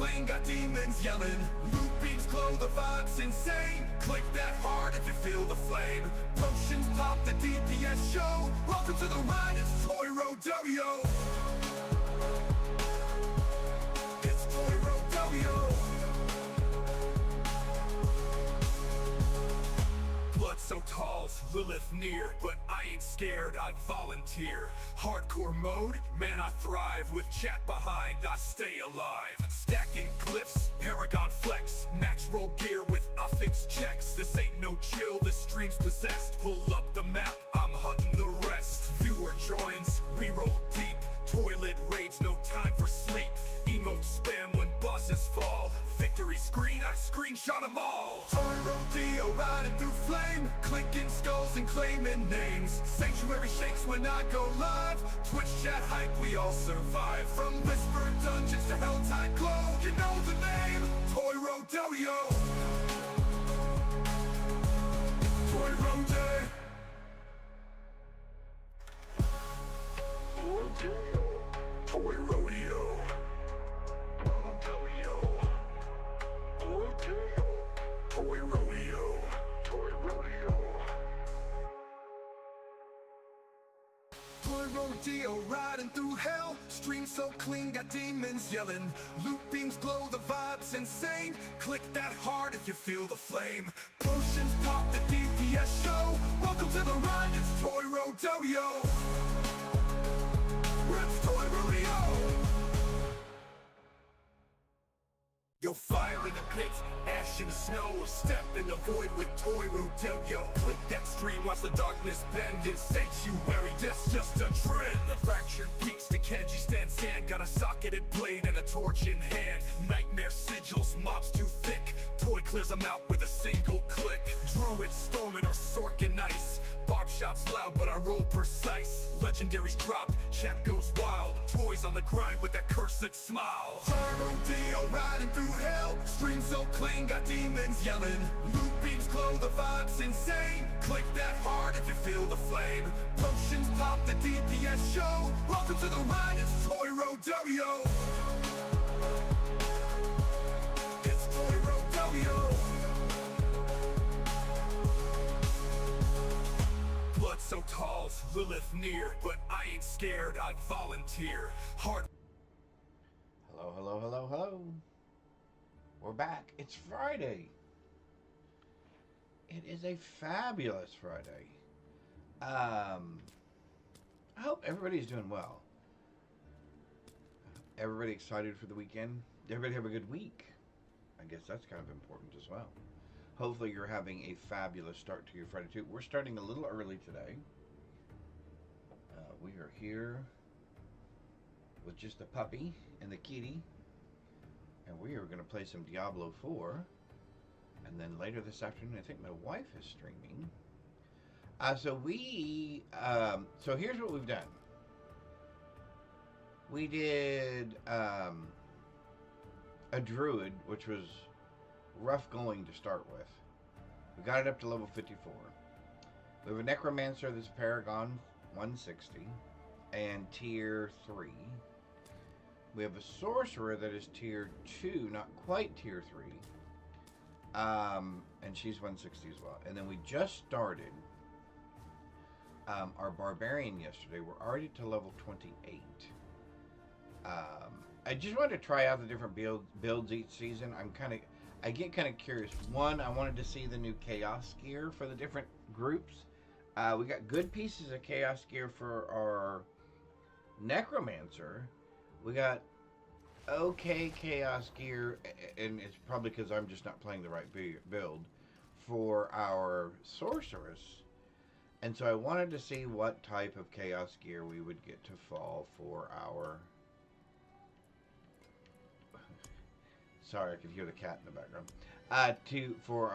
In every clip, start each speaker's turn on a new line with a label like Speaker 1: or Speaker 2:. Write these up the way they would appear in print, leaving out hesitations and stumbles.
Speaker 1: clean, got demons yelling. Loot beams glow, the vibe's insane. Click that heart if you feel the flame. Potions pop, the DPS show. Welcome to the ride, it's Toy Rodeo. It's Toy Rodeo. Blood so tall, Lilith near, but I ain't scared, I'd volunteer. Hardcore mode, man I thrive. With chat behind, I stay alive. Stacking glyphs, Paragon flex. Max roll gear with affix checks. This ain't no chill, this stream's possessed. Pull up the map, I'm hunting the rest. Viewer joins, we roll deep. Toilet raids, no time for sleep. Emote spam when bosses fall. Victory screen, I screenshot them all. Toy Rodeo riding through flame. Clinking skulls and claiming names. Sanctuary shakes when I go live. Twitch chat hype, we all survive. From whispered dungeons to Helltide glow. You know the name, Toy Rodeo. Toy Rodeo. Toy Rodeo. Toy Rodeo. Toy Rodeo. Toy Rodeo riding through hell. Stream so clean, got demons yelling. Loot beams glow, the vibe's insane. Click that heart if you feel the flame. Potions pop, the DPS show. Welcome to the ride, it's Toy Rodeo. It's Toy Rodeo. You'll fire in the pit, ash in the snow, step in the void with Toy Rodeo. Click that stream, watch the darkness bend in sanctuary, that's just a trend. The fractured peaks, the Kenji stand sand, got a socketed blade and a torch in hand. Nightmare sigils, mobs too thick, Toy clears them out with a single click. Druids storming or Sorkin ice, Barb shots loud but I roll precise. Legendaries drop, chat goes wild, Toys on the grind with that cursed smile. Toy Rodeo riding through hell, stream so clean, got demons yelling. Loot beams glow, the vibe's insane. Click that heart if you feel the flame. Potions pop, the DPS show. Welcome to the ride, it's Toy Rodeo. It's Toy Rodeo. Blood so tall, Lilith near, but I ain't scared, I'd volunteer. Heart.
Speaker 2: Hello, hello, hello, hello. We're back. It's Friday. It is a fabulous Friday. I hope everybody's doing well. Everybody excited for the weekend? Everybody have a good week? I guess that's kind of important as well. Hopefully you're having a fabulous start to your Friday too. We're starting a little early today. We are here with just the puppy and the kitty. And we are going to play some Diablo 4. And then later this afternoon, I think my wife is streaming. So here's what we've done. We did a druid, which was rough going to start with. We got it up to level 54. We have a necromancer that's Paragon 160 and tier 3. We have a sorcerer that is tier 2, not quite tier 3. And she's 160 as well. And then we just started our barbarian yesterday. We're already to level 28. I just wanted to try out the different builds each season. I get kind of curious. One, I wanted to see the new chaos gear for the different groups. We got good pieces of chaos gear for our necromancer. We got okay chaos gear, and it's probably because I'm just not playing the right build for our sorceress. And so I wanted to see what type of chaos gear we would get to fall for our... Sorry, I could hear the cat in the background. For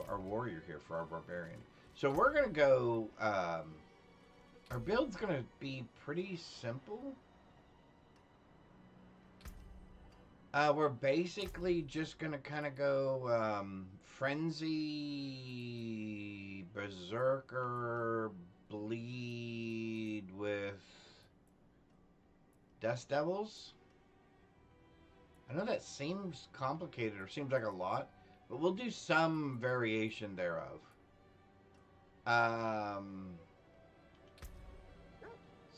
Speaker 2: our warrior here, for our barbarian. So we're gonna go. Our build's gonna be pretty simple. We're basically just gonna kind of go frenzy, berserker, bleed with dust devils. I know that seems complicated or seems like a lot, but we'll do some variation thereof.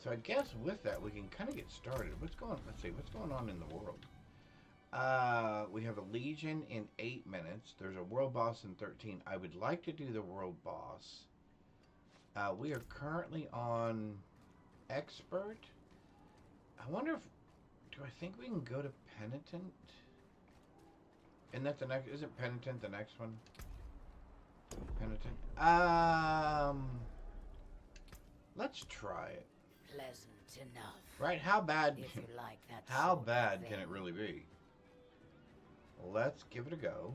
Speaker 2: So I guess with that we can kind of get started. Let's see what's going on in the world. We have a Legion in 8 minutes. There's a world boss in 13. I would like to do the world boss. We are currently on expert. I wonder if, do I think we can go to penitent? Isn't that the next? Isn't penitent the next one? Penitent. Let's try it.
Speaker 3: Pleasant enough.
Speaker 2: Right? How bad?
Speaker 3: If you like that.
Speaker 2: How
Speaker 3: sort of
Speaker 2: bad
Speaker 3: thing.
Speaker 2: can it really be? Let's give it a go.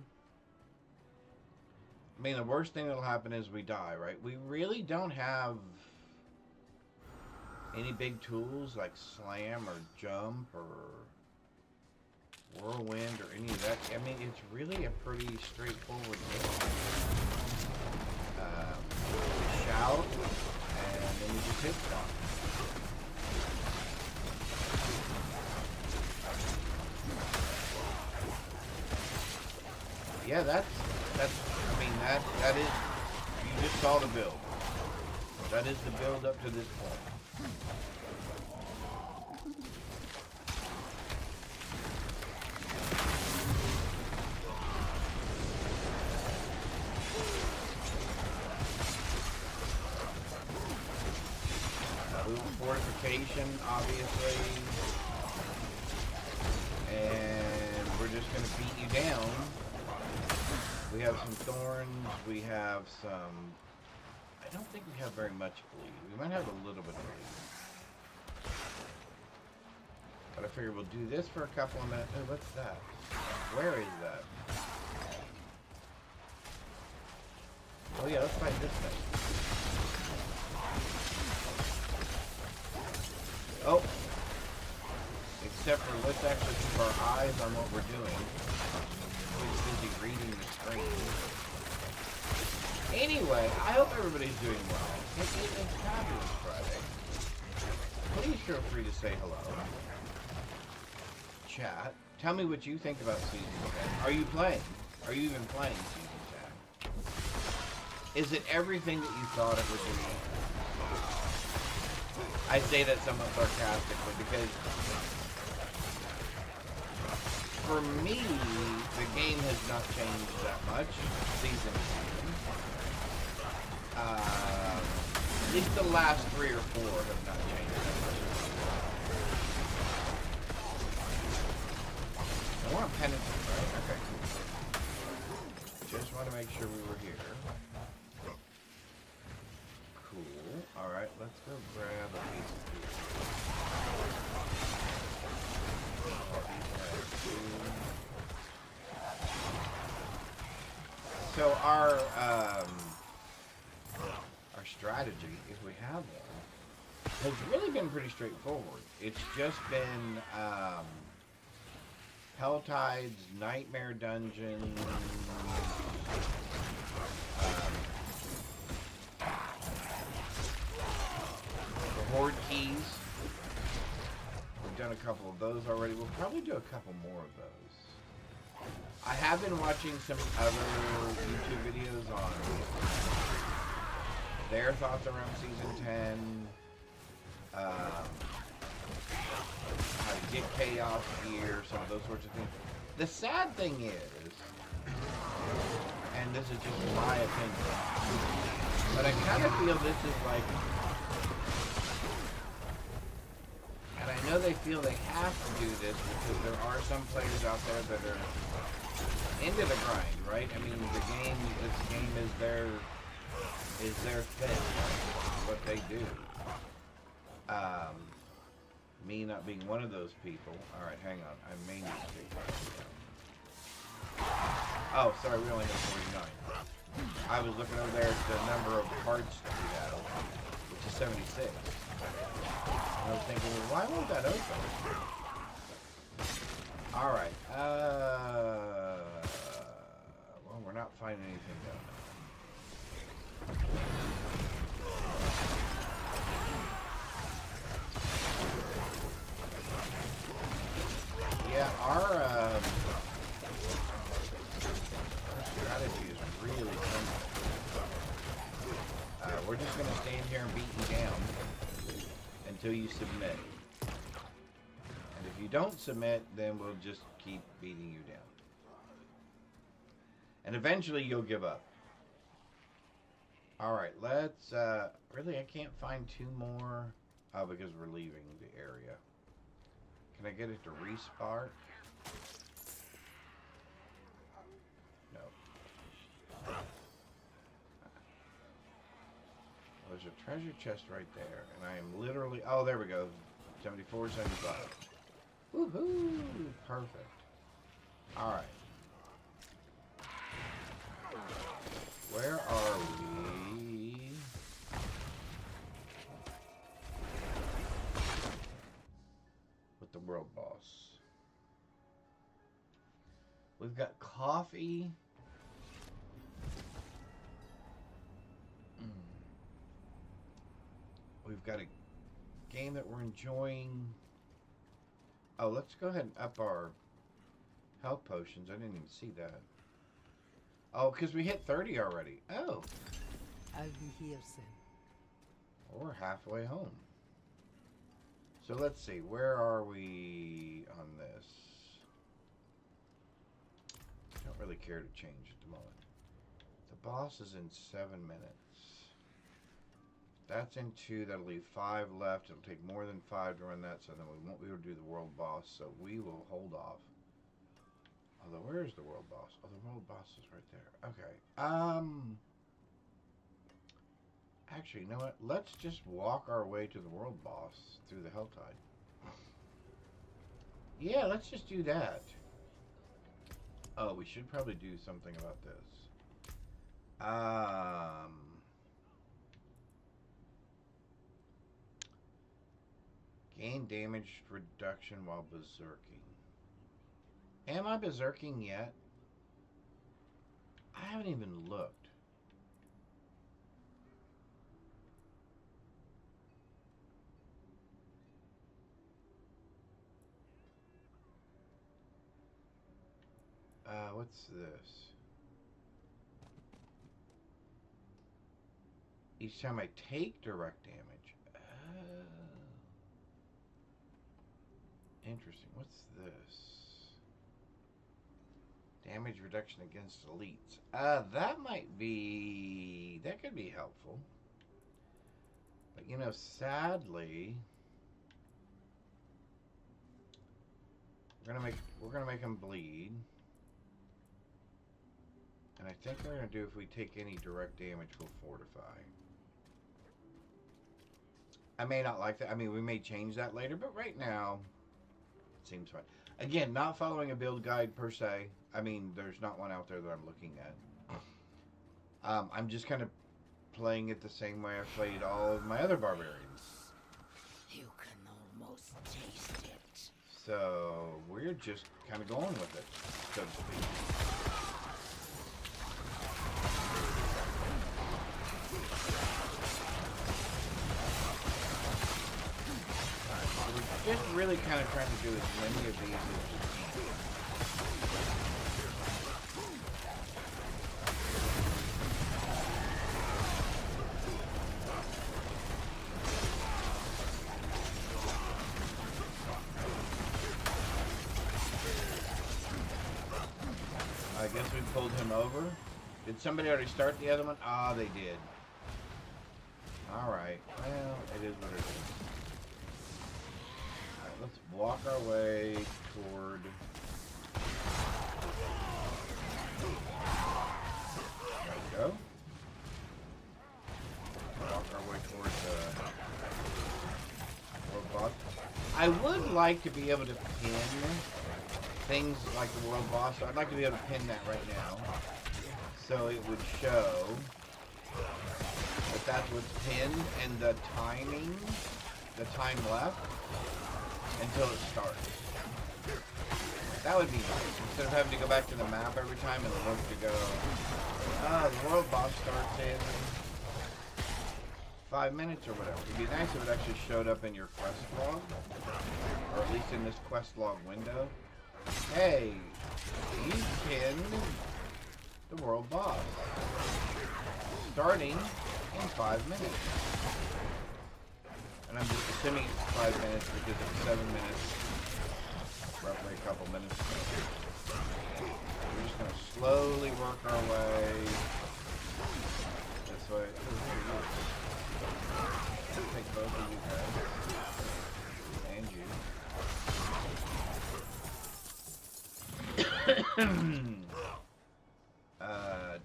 Speaker 2: I mean, the worst thing that'll happen is we die, right? We really don't have any big tools like slam or jump or whirlwind or any of that. I mean, it's really a pretty straightforward game. Shout, and then you just hit stuff. Yeah, that's. I mean, that is. You just saw the build. That is the build up to this point. Fortification, obviously, and we're just going to beat you down. We have some thorns, we have some, I don't think we have very much bleed. We might have a little bit of bleed. But I figure we'll do this for a couple of minutes. Oh, what's that? Where is that? Oh yeah, let's fight this thing. Oh, except for let's actually keep our eyes on what we're doing. We're busy reading the screen. Anyway, I hope everybody's doing well. It's fabulous Friday. Please feel free to say hello. Chat. Tell me what you think about Season 10. Are you playing? Are you even playing Season 10? Is it everything that you thought it would be? I say that somewhat sarcastically because for me, the game has not changed that much, season to season. At least the last 3 or 4 have not changed that much. I want penitent, right? Okay. Just want to make sure we were here. Cool. Alright, let's go grab a piece of food. So our strategy, if we have one, has really been pretty straightforward. It's just been Helltide's Nightmare Dungeon, Horde keys. We've done a couple of those already. We'll probably do a couple more of those. I have been watching some other YouTube videos on their thoughts around Season 10, how to get chaos gear, some of those sorts of things. The sad thing is, and this is just my opinion, but I kind of feel this is like, and I know they feel they have to do this because there are some players out there that are into the grind, right? I mean, this game is their thing, what they do. Me not being one of those people. All right, hang on. I may need to take that. Oh, sorry, we only have 49. I was looking over there at the number of parts that we have, which is 76. I was thinking, well, why won't that open? Alright, well, we're not finding anything down there. Yeah, our until you submit. And if you don't submit, then we'll just keep beating you down. And eventually you'll give up. Alright, let's, really I can't find two more. Oh, because we're leaving the area. Can I get it to respark? No. There's a treasure chest right there, and I am literally... Oh, there we go. 74, 75. Woohoo! Perfect. Alright. Where are we? With the world boss. We've got coffee. We've got a game that we're enjoying. Oh, let's go ahead and up our health potions. I didn't even see that. Oh, because we hit 30 already. Oh.
Speaker 4: I'll be here soon.
Speaker 2: We're halfway home. So let's see. Where are we on this? I don't really care to change at the moment. The boss is in 7 minutes. That's in 2. That'll leave 5 left. It'll take more than 5 to run that, so then we won't be able to do the world boss. So we will hold off. Although, where is the world boss? Oh, the world boss is right there. Okay. Actually, you know what? Let's just walk our way to the world boss through the Helltide. Yeah, let's just do that. Oh, we should probably do something about this. Gain damage reduction while berserking. Am I berserking yet? I haven't even looked. What's this? Each time I take direct damage. Interesting. What's this? Damage reduction against elites. That might be... That could be helpful. But, you know, sadly... We're gonna make them bleed. And I think we're gonna do, if we take any direct damage, we'll fortify. I may not like that. I mean, we may change that later, but right now, it seems fine. Again, not following a build guide per se. I mean, there's not one out there that I'm looking at. I'm just kind of playing it the same way I've played all of my other barbarians.
Speaker 3: You can almost taste it.
Speaker 2: So, we're just kind of going with it, so to speak. Just really kind of trying to do as many of these as we can. I guess we pulled him over. Did somebody already start the other one? Ah, they did. Alright. Well, it is what it is. Let's walk our way toward... There we go. Walk our way toward the world boss. I would like to be able to pin things like the world boss. I'd like to be able to pin that right now. So it would show that that's what's pinned and the timing, the time left, until it starts. That would be nice. Instead of having to go back to the map every time and look to go, the world boss starts in 5 minutes or whatever. It'd be nice if it actually showed up in your quest log, or at least in this quest log window. Hey, you pinned the world boss. Starting in 5 minutes. And I'm just assuming it's 5 minutes because it's 7 minutes, roughly a couple minutes. We're just going to slowly work our way this way. Take both of you guys. And you.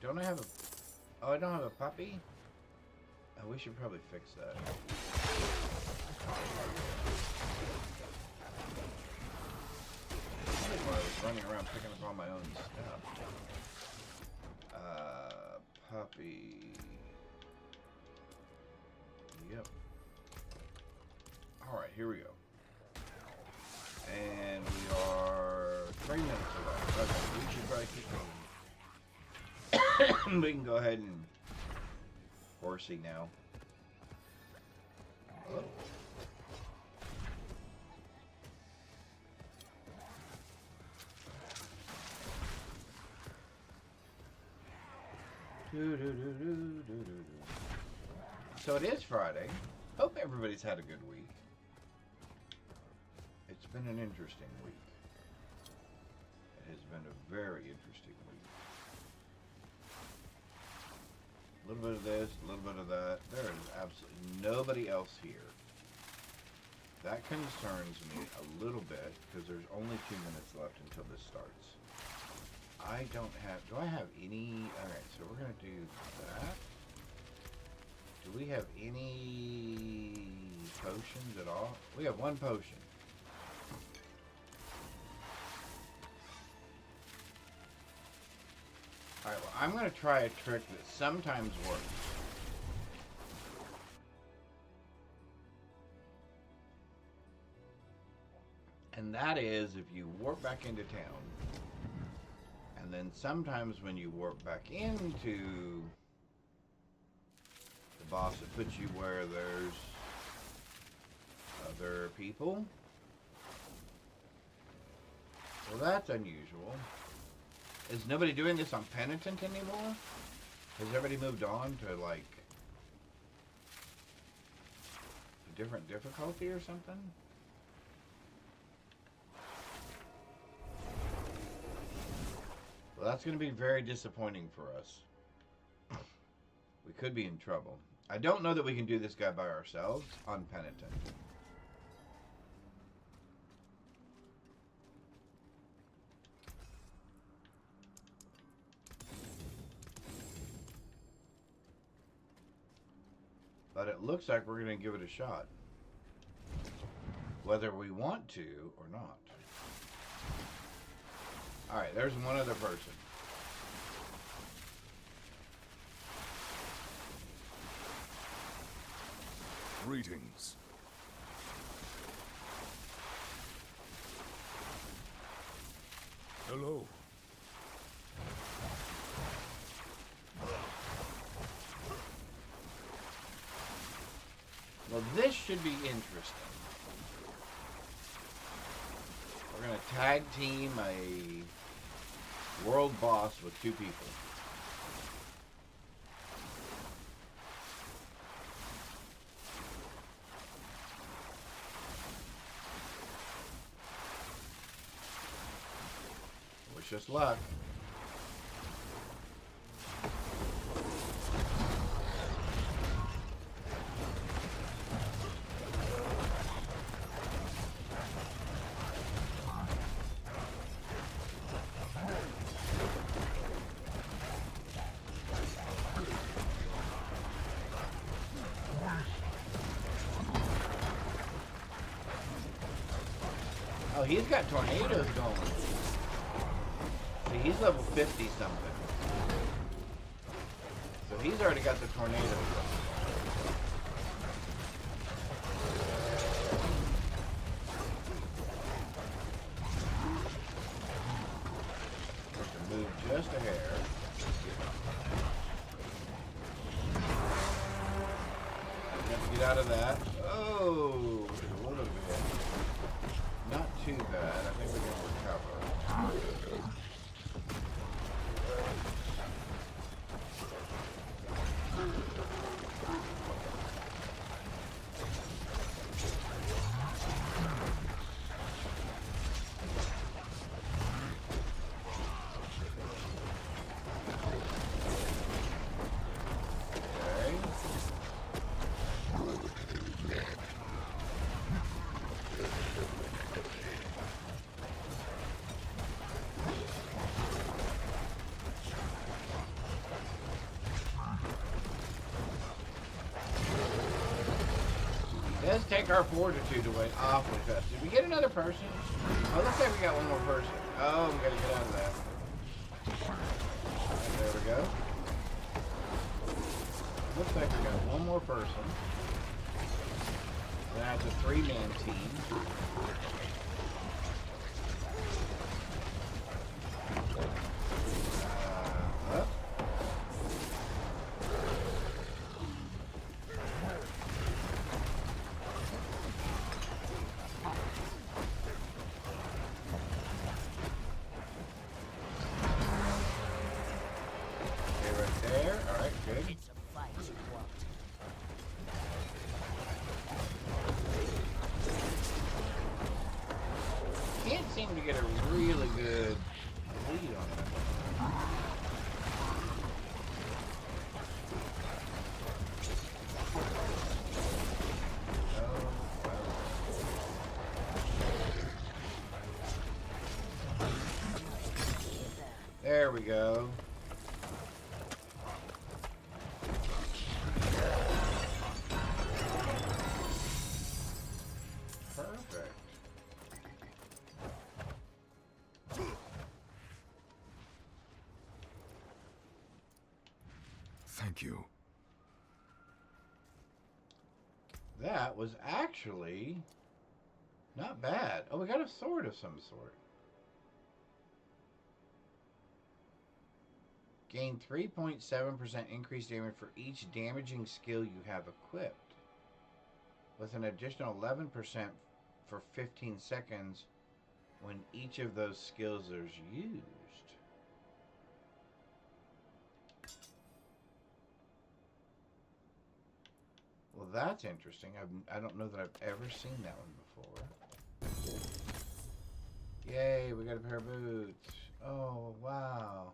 Speaker 2: Don't I have a... Oh, I don't have a puppy? Oh, we should probably fix that. I was running around picking up all my own stuff. Puppy. Yep. Alright, here we go. And we are 3 minutes away. Okay, we should probably keep going. We can go ahead and horsey now. Oh. So it is Friday. Hope everybody's had a good week. It's been an interesting week. It has been a very interesting week. A little bit of this, a little bit of that. There is absolutely nobody else here. That concerns me a little bit because there's only 2 minutes left until this starts. I don't have... Do I have any... Alright, so we're going to do that. Do we have any potions at all? We have 1 potion. Alright, well, I'm going to try a trick that sometimes works. And that is if you warp back into town, and then sometimes when you warp back into the boss, it puts you where there's other people. Well, that's unusual. Is nobody doing this on Penitent anymore? Has everybody moved on to, like, a different difficulty or something? Well, that's going to be very disappointing for us. We could be in trouble. I don't know that we can do this guy by ourselves on Penitent. But it looks like we're going to give it a shot. Whether we want to or not. Alright, there's one other person.
Speaker 1: Greetings. Hello.
Speaker 2: Well, this should be interesting. We're going to tag team a world boss with 2 people. Wish us luck. Oh, he's got tornadoes going. See, he's level 50 something. So he's already got the tornadoes going. Move just a hair. I have to get out of that. Oh, a little bit. Not too bad. I think we're going to recover. does take our fortitude away awfully fast. Did we get another person? Oh, looks like we got one more person. Oh, we gotta get out of that. Right, there we go. Looks like we got one more person. That's a 3-man team. Up.
Speaker 3: It's a fight, what?
Speaker 2: Can't seem to get a really good lead on that. There we go. Perfect.
Speaker 1: Thank you.
Speaker 2: That was actually not bad. Oh, we got a sword of some sort. Gain 3.7% increased damage for each damaging skill you have equipped, with an additional 11% for 15 seconds when each of those skills is used. Well, that's interesting. I don't know that I've ever seen that one before. Yay, we got a pair of boots. Oh, wow.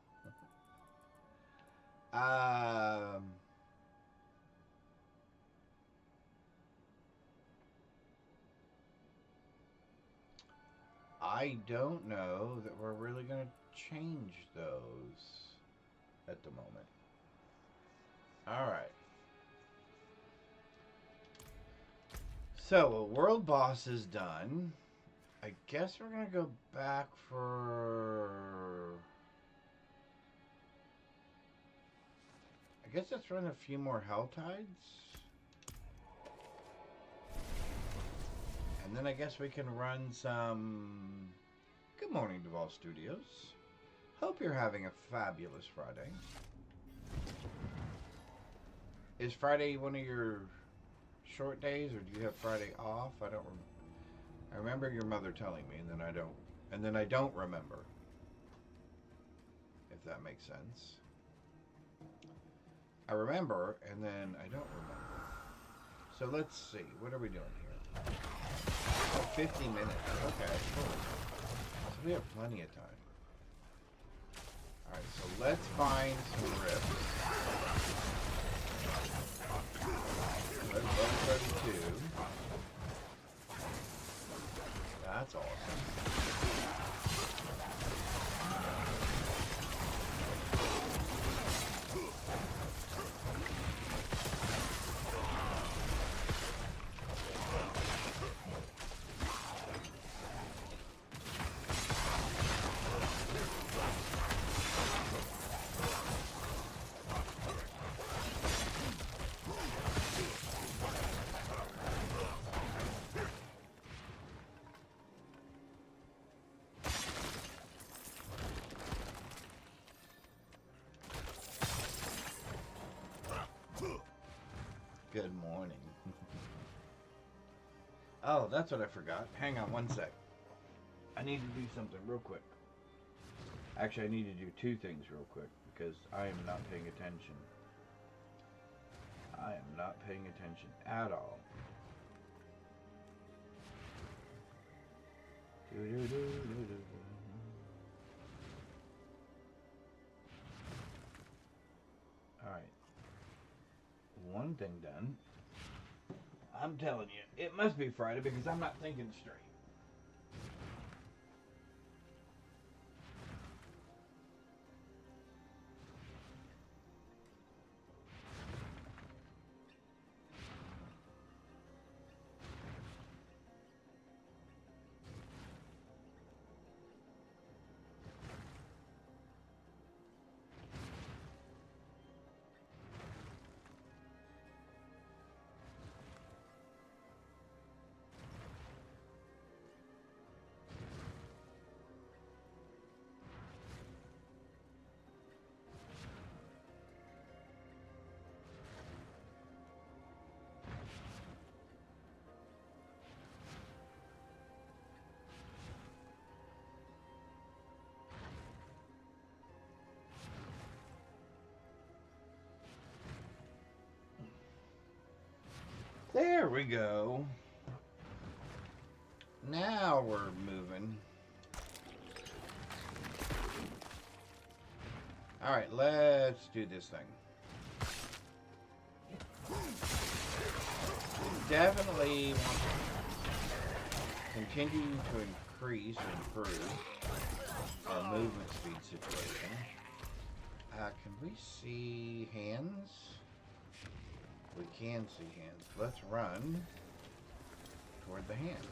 Speaker 2: I don't know that we're really going to change those at the moment. All right. So, a world boss is done. I guess we're going to go back for... I guess let's run a few more Hell Tides. And then I guess we can run some... Good morning, Duval Studios. Hope you're having a fabulous Friday. Is Friday one of your short days, or do you have Friday off? I remember your mother telling me, and then I don't remember. If that makes sense. I remember, and then I don't remember. So let's see. What are we doing here? Oh, 50 minutes. Okay, cool. So we have plenty of time. Alright, so let's find some rifts. There's level 32. That's awesome. Good morning. Oh, that's what I forgot. Hang on one sec. I need to do something real quick. Actually, I need to do two things real quick because I am not paying attention. I am not paying attention at all. Alright. One thing done. I'm telling you, it must be Friday because I'm not thinking straight. There we go. Now we're moving. Alright, let's do this thing. Definitely want to continue to increase and improve our movement speed situation. Can we see hands? We can see hands. Let's run toward the hand.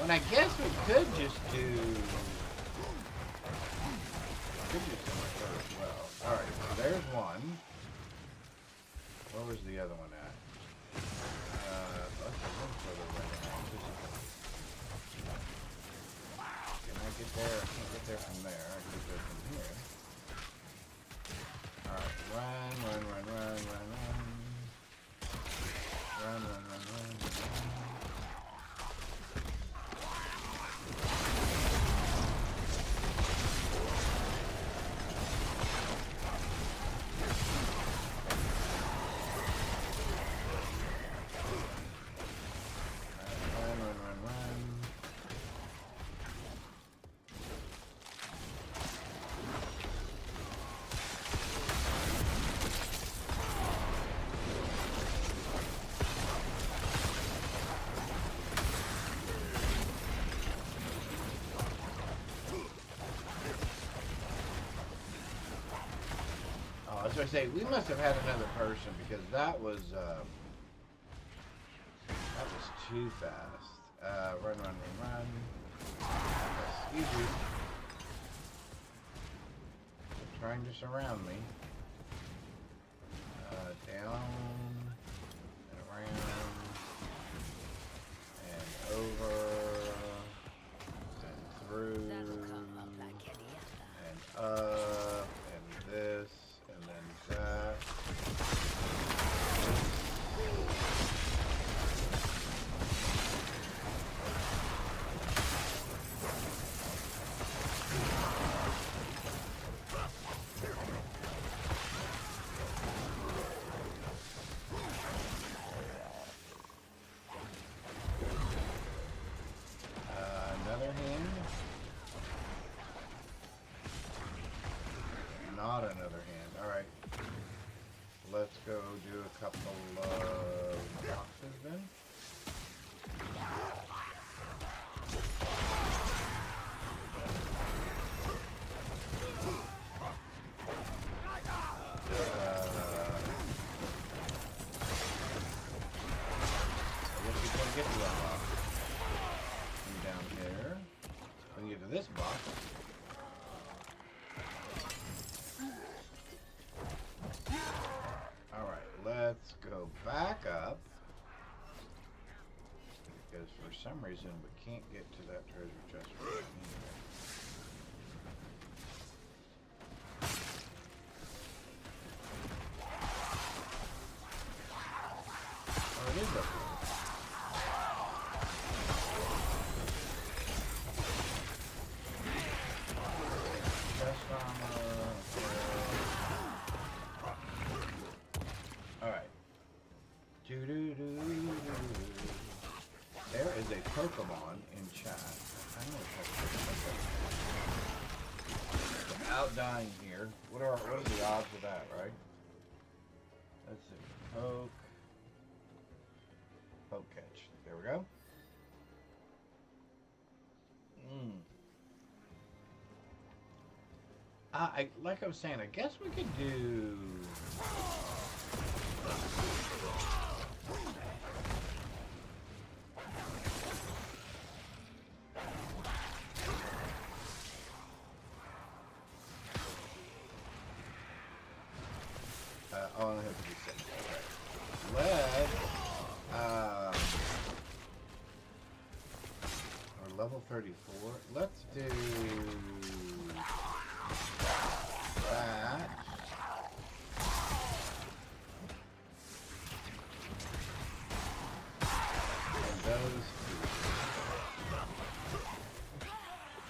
Speaker 2: And I guess we could just do some of her as well. Alright, so there's one. Where was the other one at? Let's go further right now. Can I get there? I can't get there from there. I can get there from here. Alright, run, run, run, run, run, run. Run, run, run, run, run. So I say we must have had another person because that was too fast. Run, run, run, run. Excuse you. They're trying to surround me. Down and around and over and through and up and this. And then that. Another hand. Not another hand. Alright. Let's go do a couple of boxes then. I guess we can't get to that box. Come down here. We can get to this box. Let's go back up, because for some reason we can't get to that treasure chest right here. Oh, it is up here. Chest armor. There is a Pokemon in chat. I know it's without dying here. What are the odds of that, right? Let's see. Poke catch. There we go. Like I was saying, I guess we could do. Oh, I only have to do 6. Okay. We're level 34. Let's do that. And those two.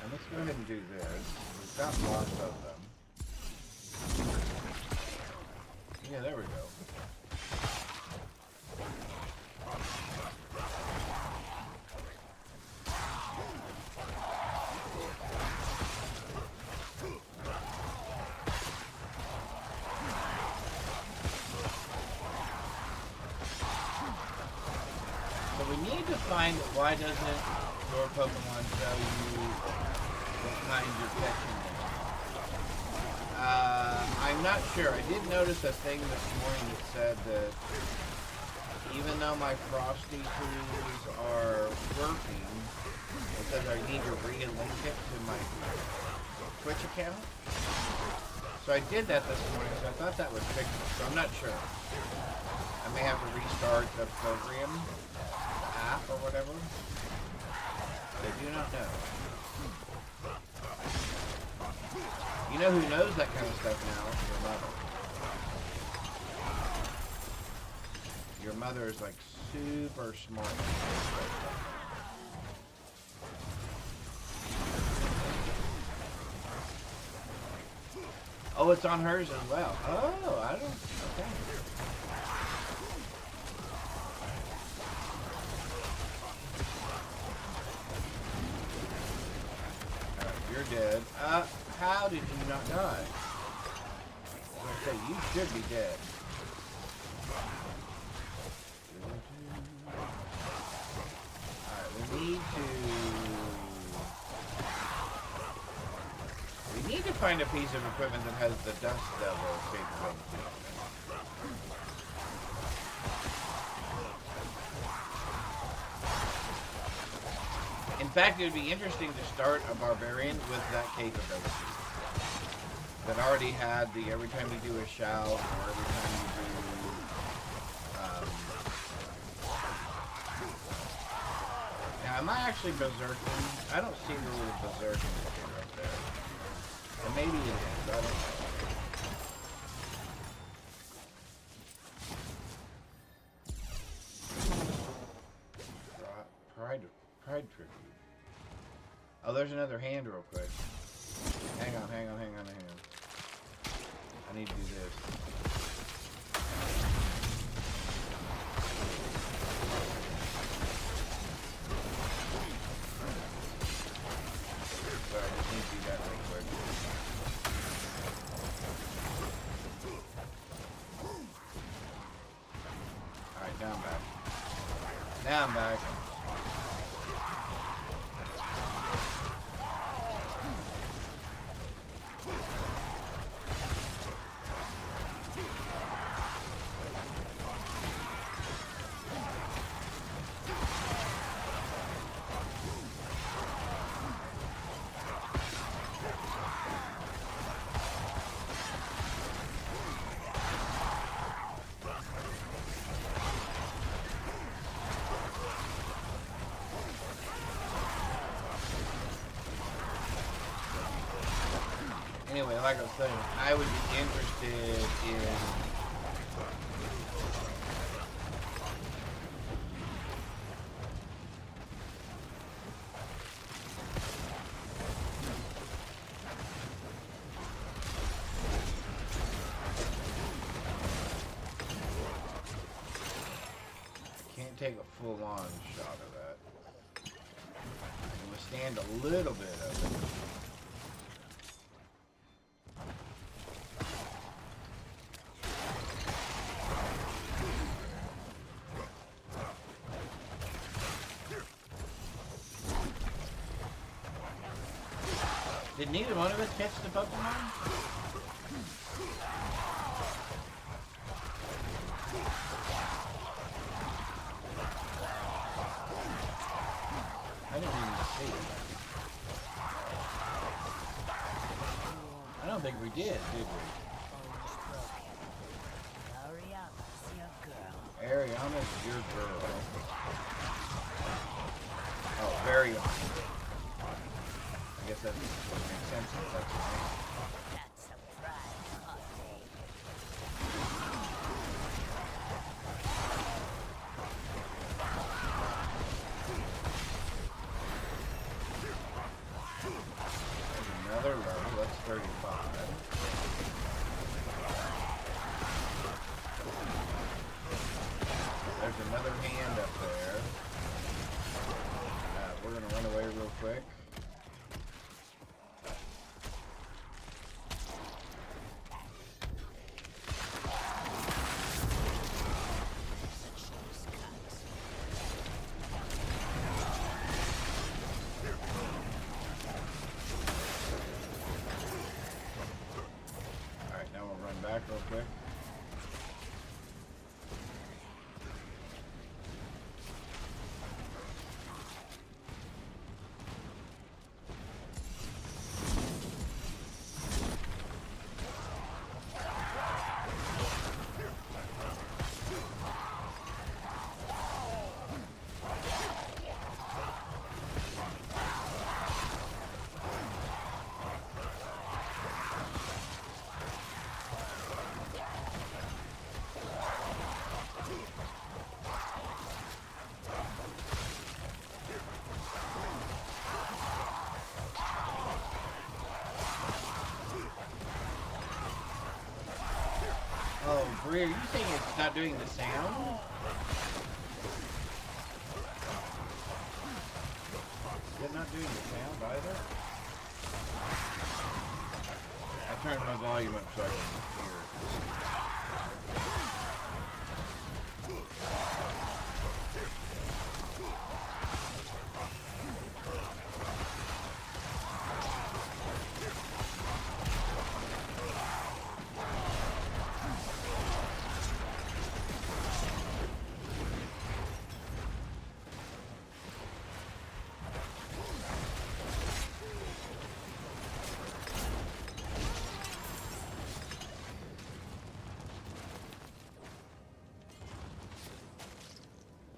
Speaker 2: And let's go ahead and do this. We've got lots of them. Yeah, there we go. So we need to find, why doesn't your Pokemon tell you what kind you're catching them? I'm not sure. I did notice a thing this morning that said that even though my Frosty tools are working, it says I need to re-link it to my Twitch account. So I did that this morning, so I thought that would fix it. So I'm not sure. I may have to restart the program, the app or whatever. I do not know. You know who knows that kind of stuff now? Your mother. Your mother is like super smart. Oh, it's on hers as well. Oh, I don't. Okay. Alright, you're dead. How did you not die? Okay, you should be dead. Alright, we need to find a piece of equipment that has the Dust Devil capability on it. In fact, it would be interesting to start a Barbarian with that capability. That already had the every time you do a shout, or every time you do... now, am I actually berserking? I don't see the little berserking thing right there. And maybe it is, I don't know. Pride tribute. Oh, there's another hand real quick. Hang on. I need to do this. Sorry, I just need to do that real quick. Alright, now I'm back. Now I'm back. Anyway, like I was saying, I would be interested in can't take a full-on shot of that. I can withstand a little bit of it. Did neither one of us catch the Pokemon? I didn't even see. I don't think we did we? Ariana's your girl. Oh, very awesome. I guess that would make sense since that's her name.
Speaker 3: That's a prize.
Speaker 2: 35. There's another hand up there. We're going to run away real quick. Alright, now we'll run back real quick. Oh, Brie, are you saying it's not doing the sound? Is it not doing the sound either? I turned my volume up so I can hear it.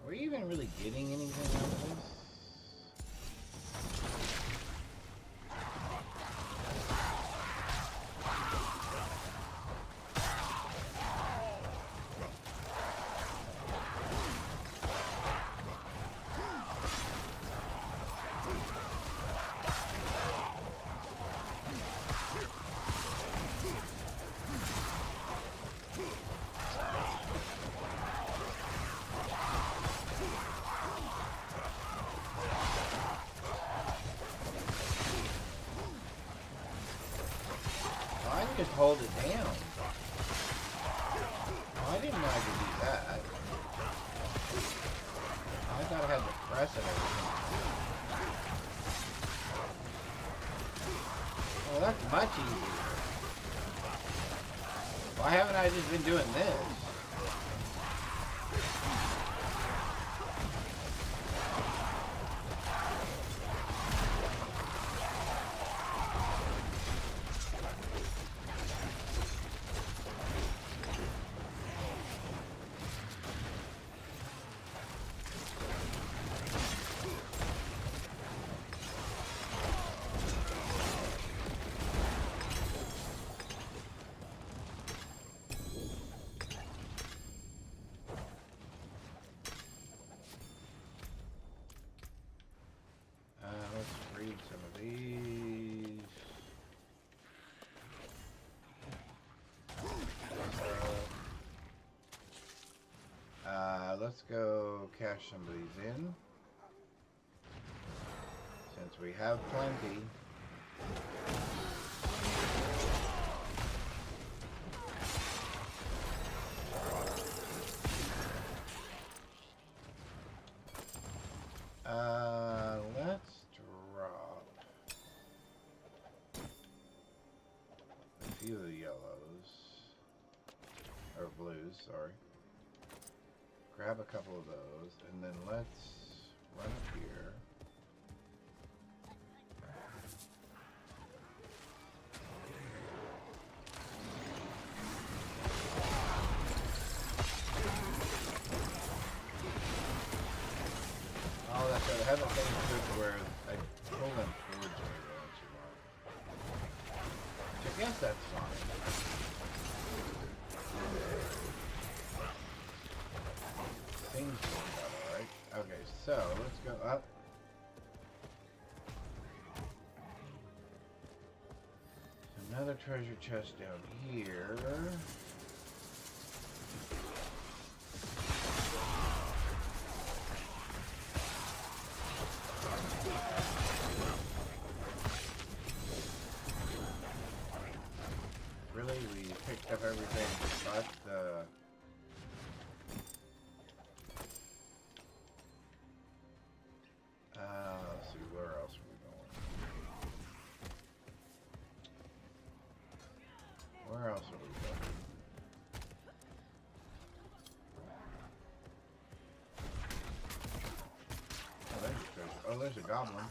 Speaker 2: Are we even really getting anything out of this? I can just hold it down. Oh, I didn't know I could do that. I thought I had to press it every time. Well, that's much easier. Why haven't I just been doing this? Let's read some of these. Let's go cash some of these in. Since we have plenty. Let's drop a few of the yellows, or blues, sorry. Grab a couple of those, and then let's run up here. Oh, that's right. I haven't finished it where I pull them towards me once in a while. Which I guess that's fine. Things work out alright. Okay, so let's go up. So another treasure chest down here. Really, we picked up everything but the... let's see, where else are we going? Where else are we going? Oh, there's a treasure. Oh, there's a goblin.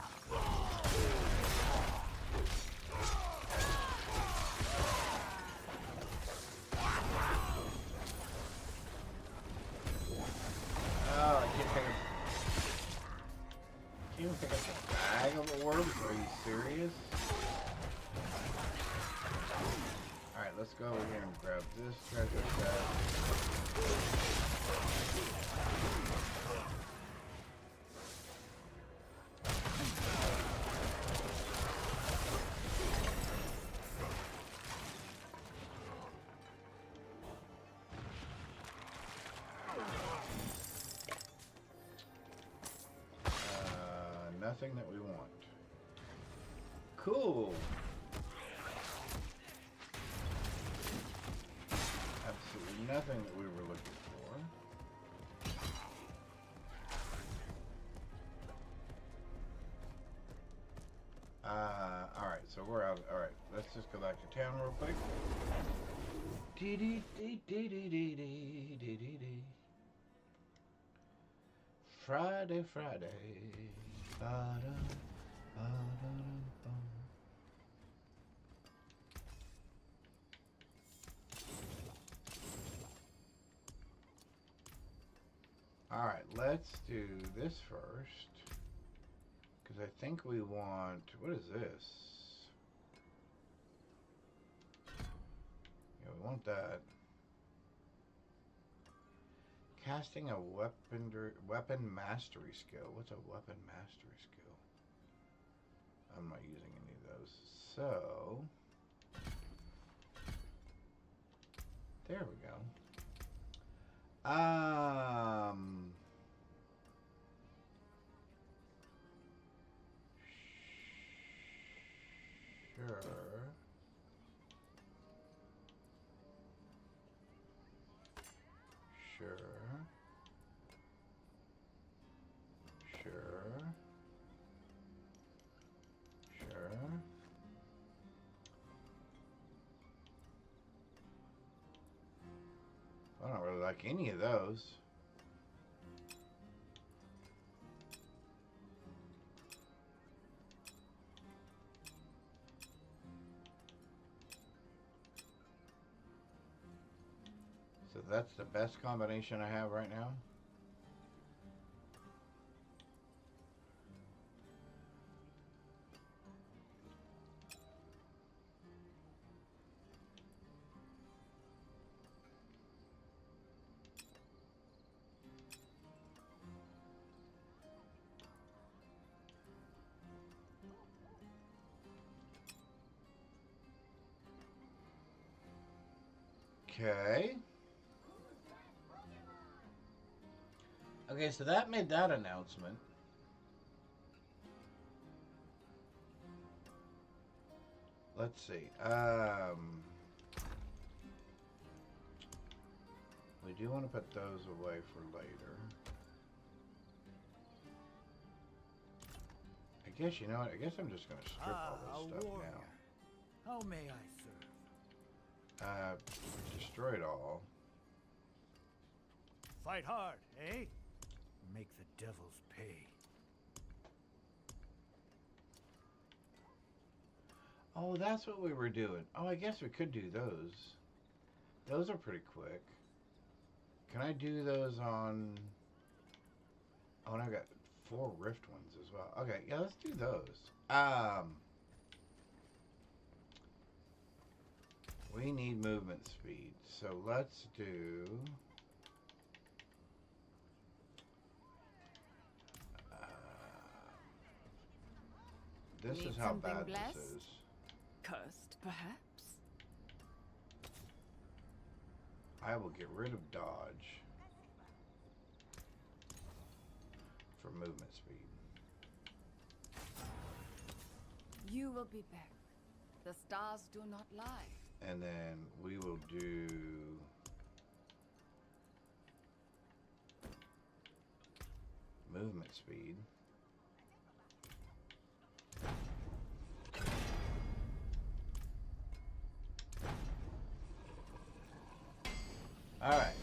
Speaker 2: Oh, I can't even pick up a bag of orbs? Are you serious? Alright, let's go over here and grab this treasure chest. Nothing that we want. Cool. Absolutely nothing that we were looking for. Alright, so we're out. Alright, let's just go back to town real quick. Friday, Friday. Alright, let's do this first. Because I think we want... What is this? Yeah, we want that. Casting a weapon mastery skill. What's a weapon mastery skill? I'm not using any of those. So, there we go. Sure. Sure. Sure. Sure. I don't really like any of those. So that's the best combination I have right now. Okay. Okay, so that made that announcement. Let's see. We do want to put those away for later. I guess, you know what? I guess I'm just going to strip all this stuff
Speaker 3: warrior.
Speaker 2: now.
Speaker 3: How may I serve?
Speaker 2: Destroy it all.
Speaker 3: Fight hard, eh? Make the devils pay.
Speaker 2: Oh, that's what we were doing. Oh, I guess we could do those. Those are pretty quick. Can I do those on... Oh, and I've got 4 rift ones as well. Okay, yeah, let's do those. We need movement speed. So let's do... this
Speaker 5: Need
Speaker 2: is how
Speaker 5: something
Speaker 2: bad
Speaker 5: blessed?
Speaker 2: this is.
Speaker 5: Cursed, perhaps?
Speaker 2: I will get rid of dodge for movement speed.
Speaker 5: You will be back. The stars do not lie.
Speaker 2: And then we will do movement speed. All right.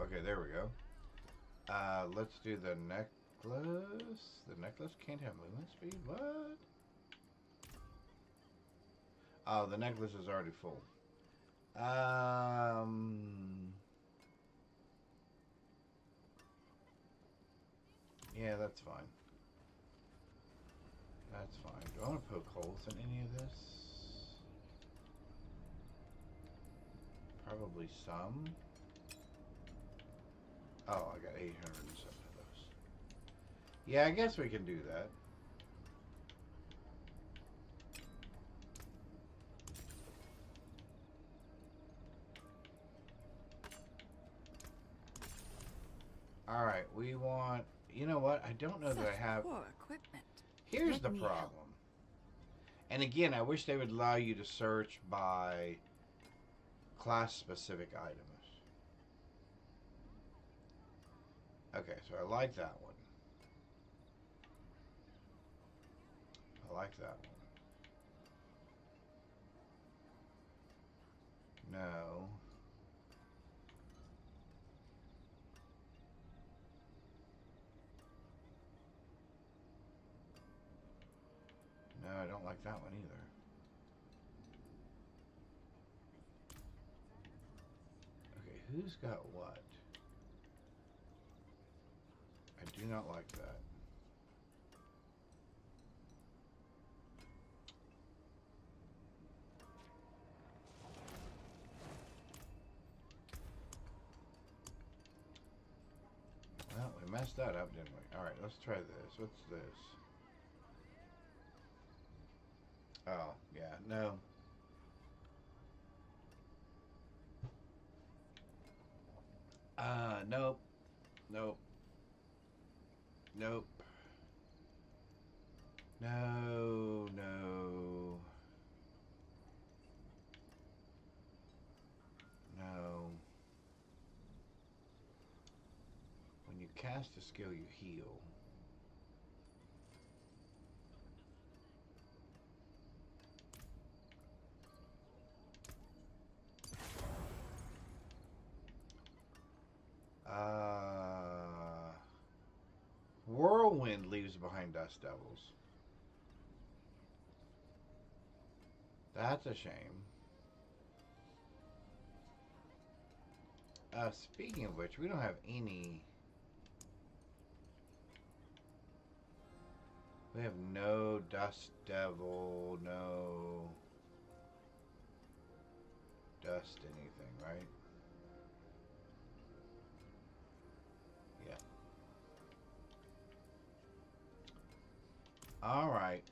Speaker 2: Okay, there we go. Let's do the necklace. The necklace can't have movement speed? What? Oh, the necklace is already full. Yeah, that's fine. That's fine. Do I want to poke holes in any of this? Probably some. Oh, I got 807 of those. Yeah, I guess we can do that. Alright, we want... You know what? I don't know that I have...
Speaker 5: Poor equipment.
Speaker 2: Here's the problem. And again, I wish they would allow you to search by class-specific items. Okay, so I like that one. I like that one. No. No, I don't like that one either. Okay, who's got what? I do not like that. Well, we messed that up, didn't we? Alright, let's try this. What's this? Oh, yeah, no. Nope. Nope. Nope. No, no. No. When you cast a skill, you heal. Whirlwind leaves behind dust devils. That's a shame. Speaking of which, we don't have any... We have no dust devil, no dust anything, right? Yeah. All right.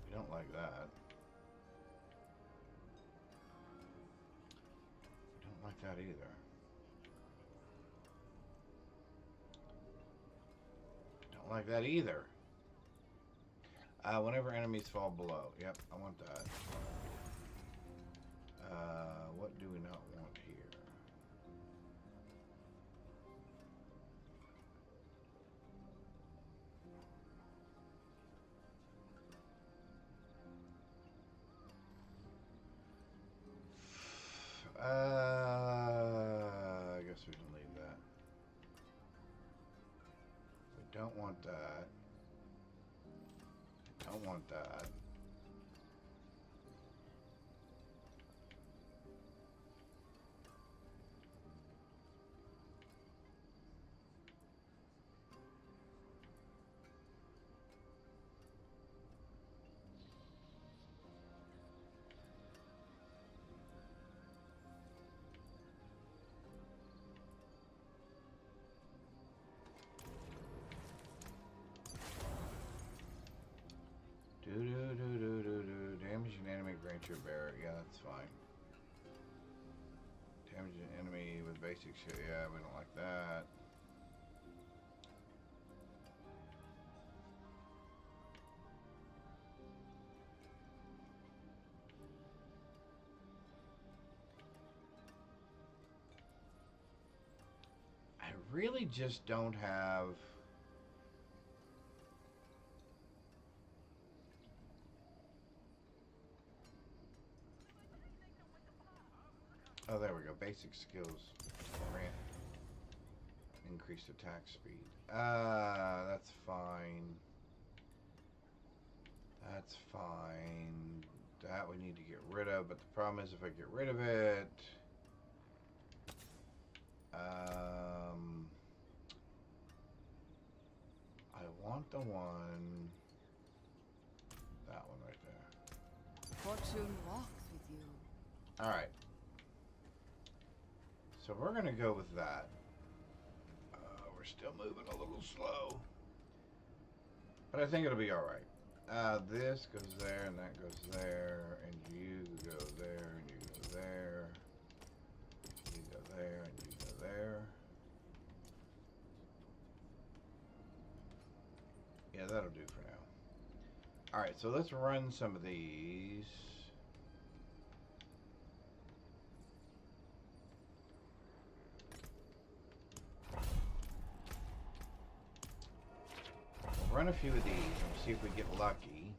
Speaker 2: We don't like that. We don't like that either. Don't like that either. Whenever enemies fall below. Yep, I want that. What do we not want here? I guess we can leave that. We don't want that. Don't want that. nature bear. Yeah, that's fine. Damage an enemy with basic shit. Yeah, we don't like that. I really just don't have... Oh, there we go. Basic skills. Torment. Increased attack speed. That's fine. That's fine. That we need to get rid of, but the problem is if I get rid of it... I want the one... That one right there.
Speaker 5: Fortune walks with you.
Speaker 2: Alright. So we're going to go with that. We're still moving a little slow. But I think it'll be alright. This goes there, and that goes there, and you go there, and you go there. You go there, and you go there. Yeah, that'll do for now. Alright, so let's run some of these. We'll run a few of these and see if we get lucky.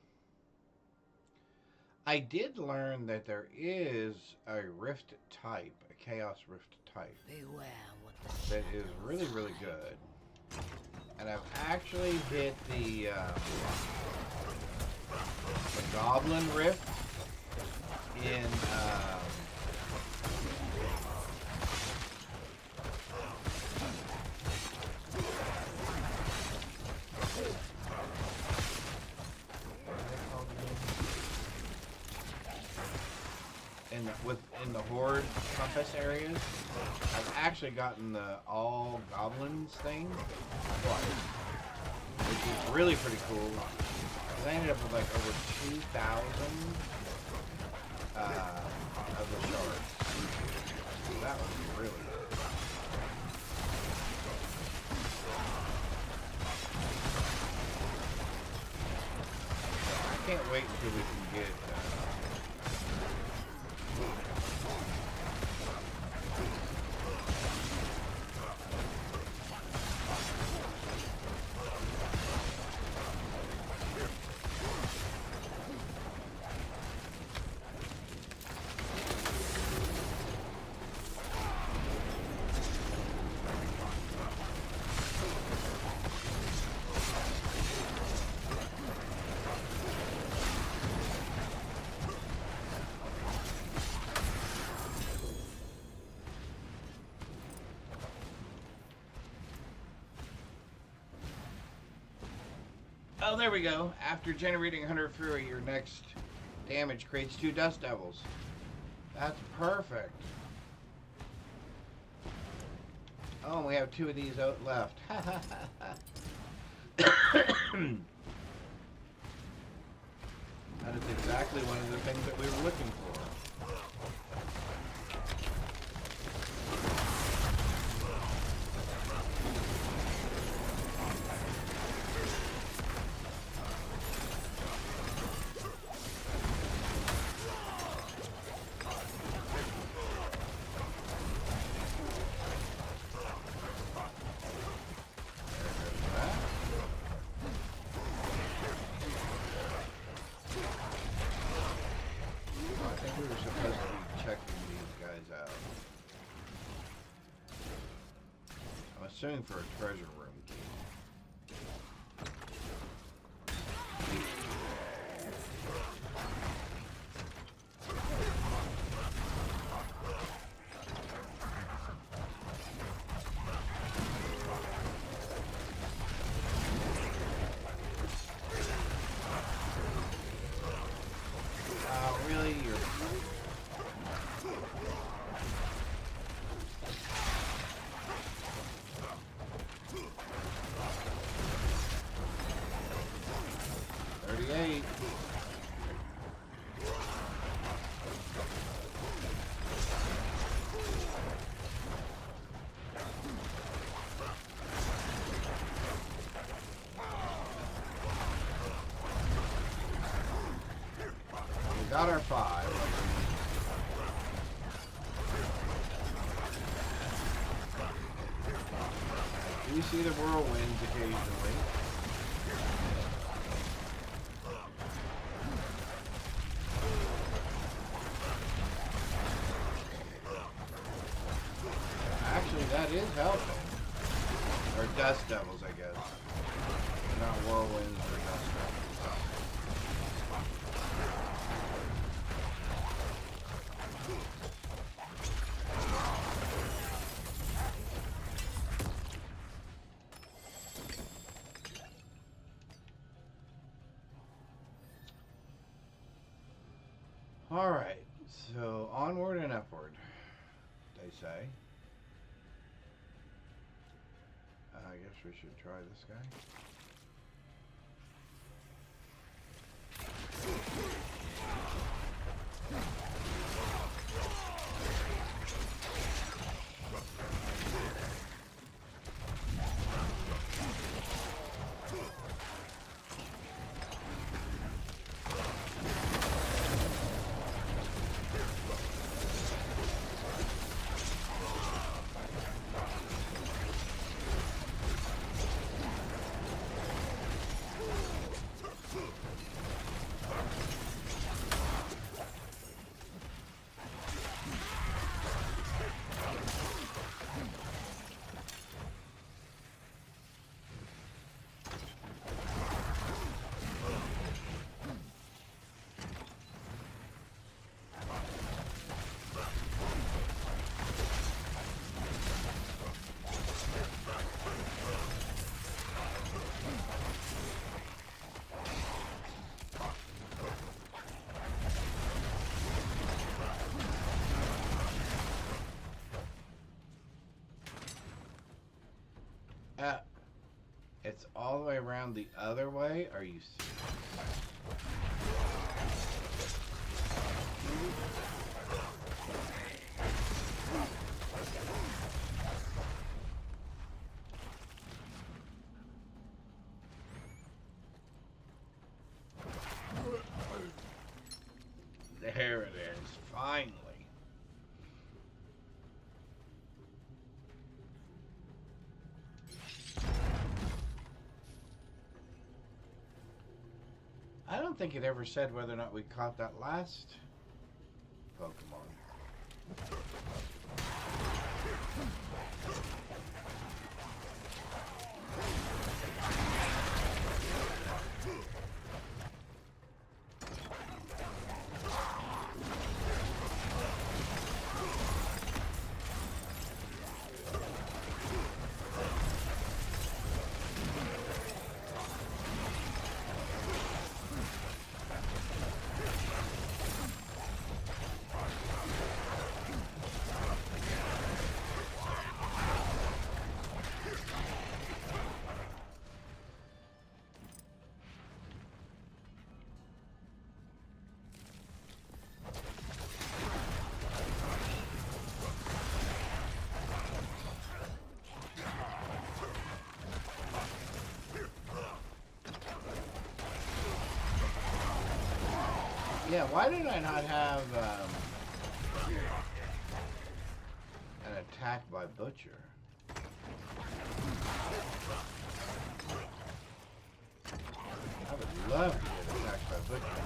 Speaker 2: I did learn that there is a rift type, a chaos rift type,
Speaker 4: Beware what the
Speaker 2: that is really, really good. And I've actually hit the Goblin Rift in in the Horde compass areas. I've actually gotten the all goblins thing twice, which is really pretty cool. I ended up with like over 2,000 of the shards. So that was really good. I can't wait until we can get Oh, there we go. After generating 100 Fury, your next damage creates 2 Dust Devils. That's perfect. Oh, and we have 2 of these out left. That is exactly one of the things that we were looking for. Assuming for a treasure room key. Really? You're... got our 5. You see the whirlwinds occasionally. Actually, that is helping. Or dust devils, I guess. Not whirlwinds or dust devils. Alright, so onward and upward, they say. I guess we should try this guy. It's all the way around the other way? Are you serious? There it is, finally. I don't think it ever said whether or not we caught that last Pokemon. Yeah, why did I not have an attack by Butcher? I would love to get attacked by Butcher.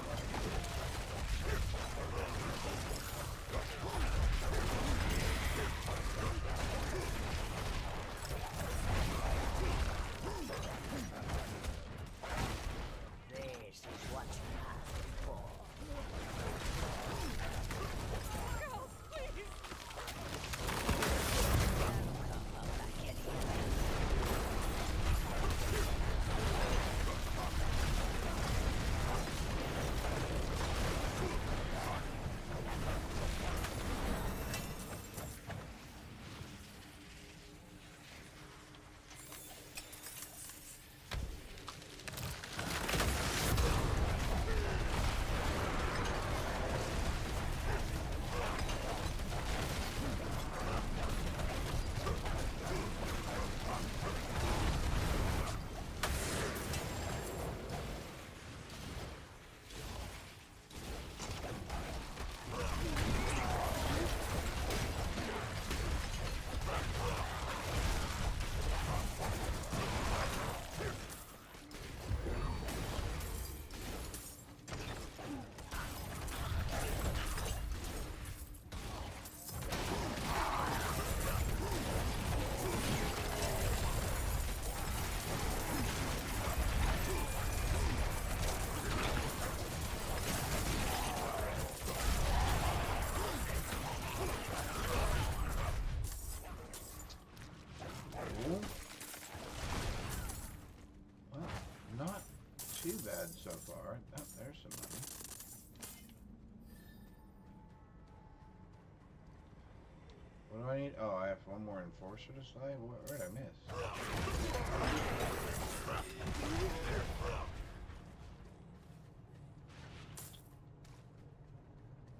Speaker 2: I need? Oh, I have one more enforcer to slay? Where did I miss?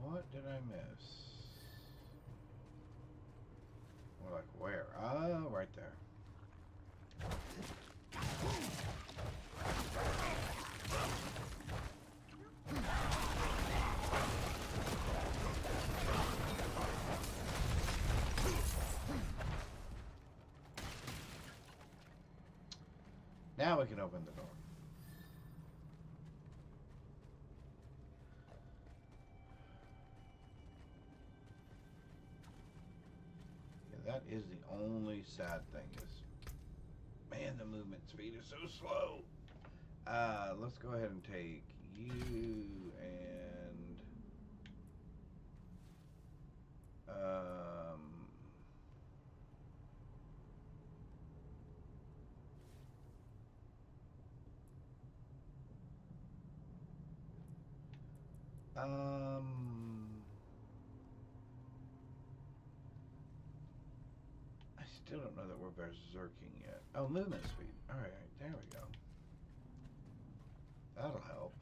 Speaker 2: What did I miss? Well, like where? Oh, right there. Now we can open the door. Yeah, that is the only sad thing is, man, the movement speed is so slow. Let's go ahead and take you and I still don't know that we're berserking yet. Oh, movement speed. All right, there we go. That'll help.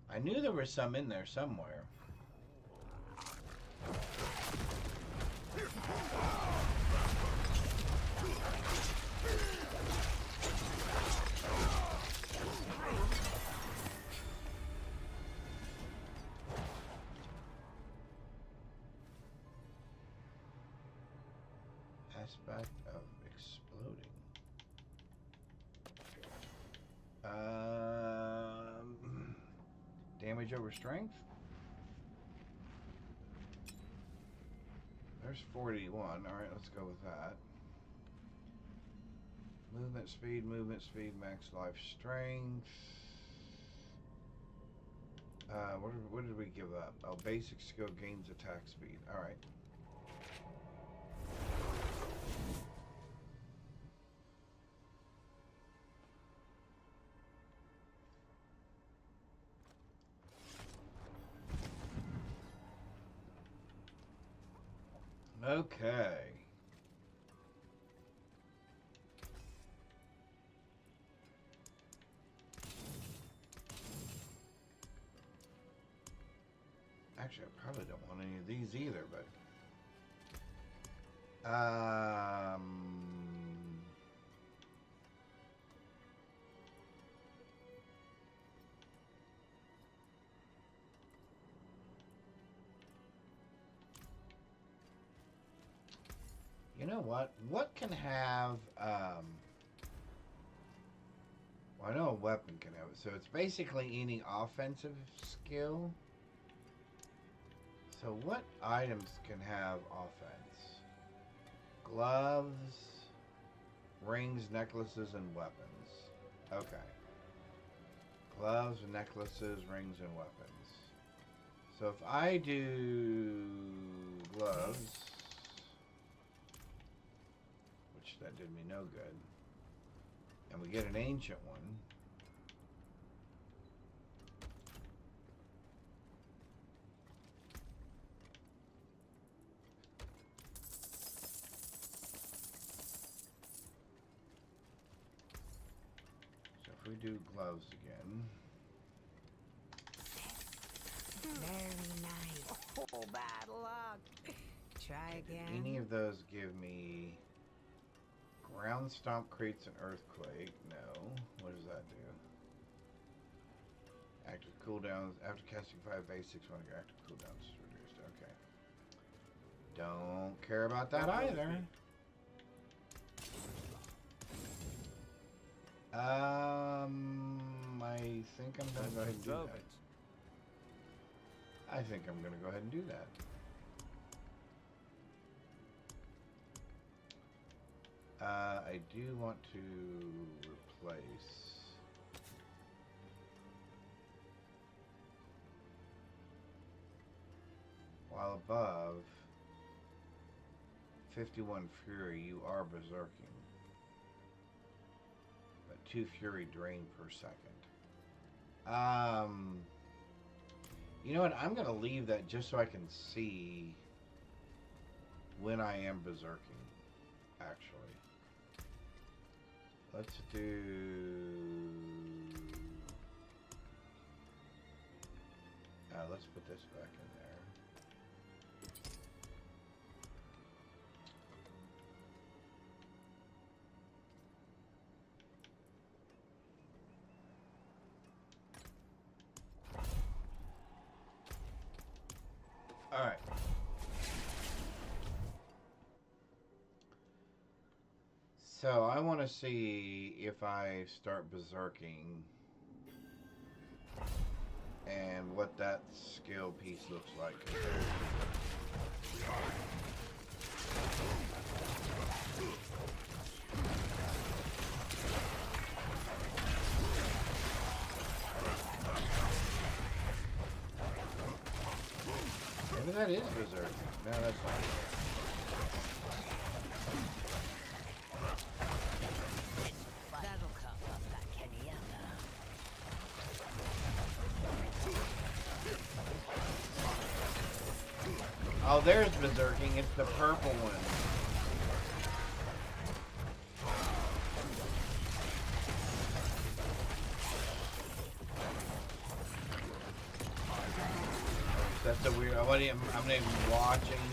Speaker 2: I knew there was some in there somewhere. Aspect of exploding. Damage over strength. There's 41. All right, let's go with that. Movement speed, max life strength. What did we give up? Oh, basic skill gains attack speed. All right. Okay. Actually, I probably don't want any of these either, but you know what? What can have well, I know a weapon can have it, so it's basically any offensive skill. So what items can have offense? Gloves, rings, necklaces, and weapons. Okay. Gloves, necklaces, rings, and weapons. So if I do gloves, which that did me no good, and we get an ancient one, we do gloves again.
Speaker 4: Very nice. Oh, bad luck. Try again.
Speaker 2: Any of those give me ground stomp, creates an earthquake? No. What does that do? Active cooldowns after casting 5 basics when your active cooldowns is reduced. Okay. Don't care about that either. I think I'm gonna go ahead and do that. I think I'm gonna go ahead and do that. I do want to replace while above 51 fury, you are berserking. 2 fury drain per second. You know what? I'm going to leave that just so I can see when I am berserking, actually. Let's do... let's put this back in there. All right. So I want to see if I start berserking and what that skill piece looks like. Maybe that is berserk. No, that's not.
Speaker 4: That'll come up that Kenyatta.
Speaker 2: Oh, there's berserking. It's the purple one. That's a weird. I'm not even watching.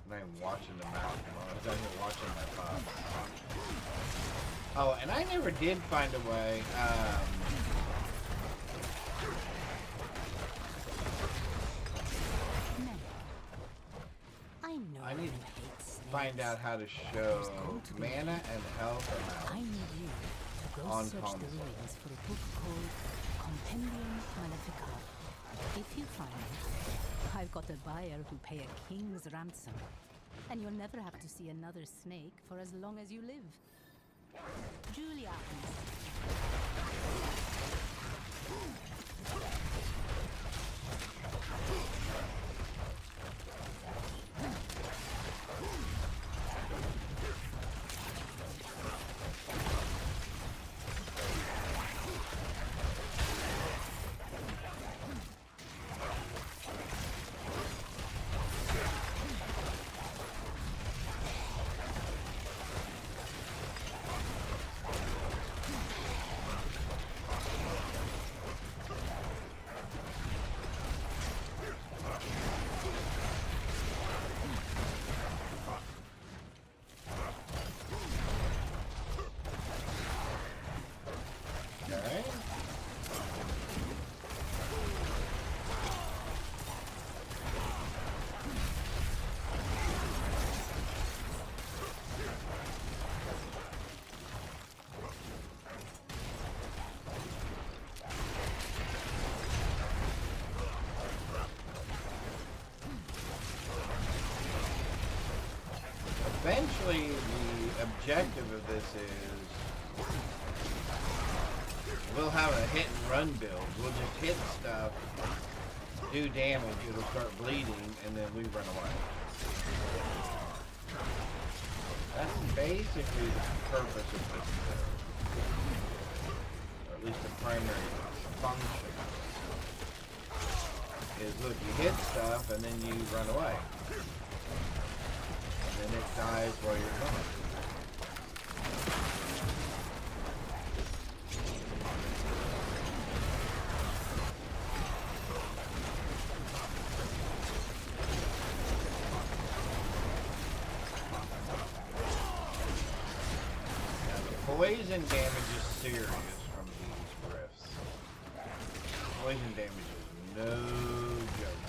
Speaker 2: I'm not even watching the map. I'm not even watching my pop. Oh, and I never did find a way. I need to find out how to show mana and health
Speaker 4: I
Speaker 2: amount
Speaker 4: need you to go
Speaker 2: on
Speaker 4: search
Speaker 2: console.
Speaker 4: the ruins for a book called Compendium Malefica. If you find it, I've got a buyer who'll pay a king's ransom. And you'll never have to see another snake for as long as you live. Julia.
Speaker 2: Okay. Eventually, the objective of this is we'll have a hit and run build. We'll just hit stuff, do damage, it'll start bleeding, and then we run away. That's basically the purpose of this build. Or at least the primary function. Is look, you hit stuff and then you run away. And then it dies while you're gone. Poison damage is serious from these rifts. Poison damage is no joke.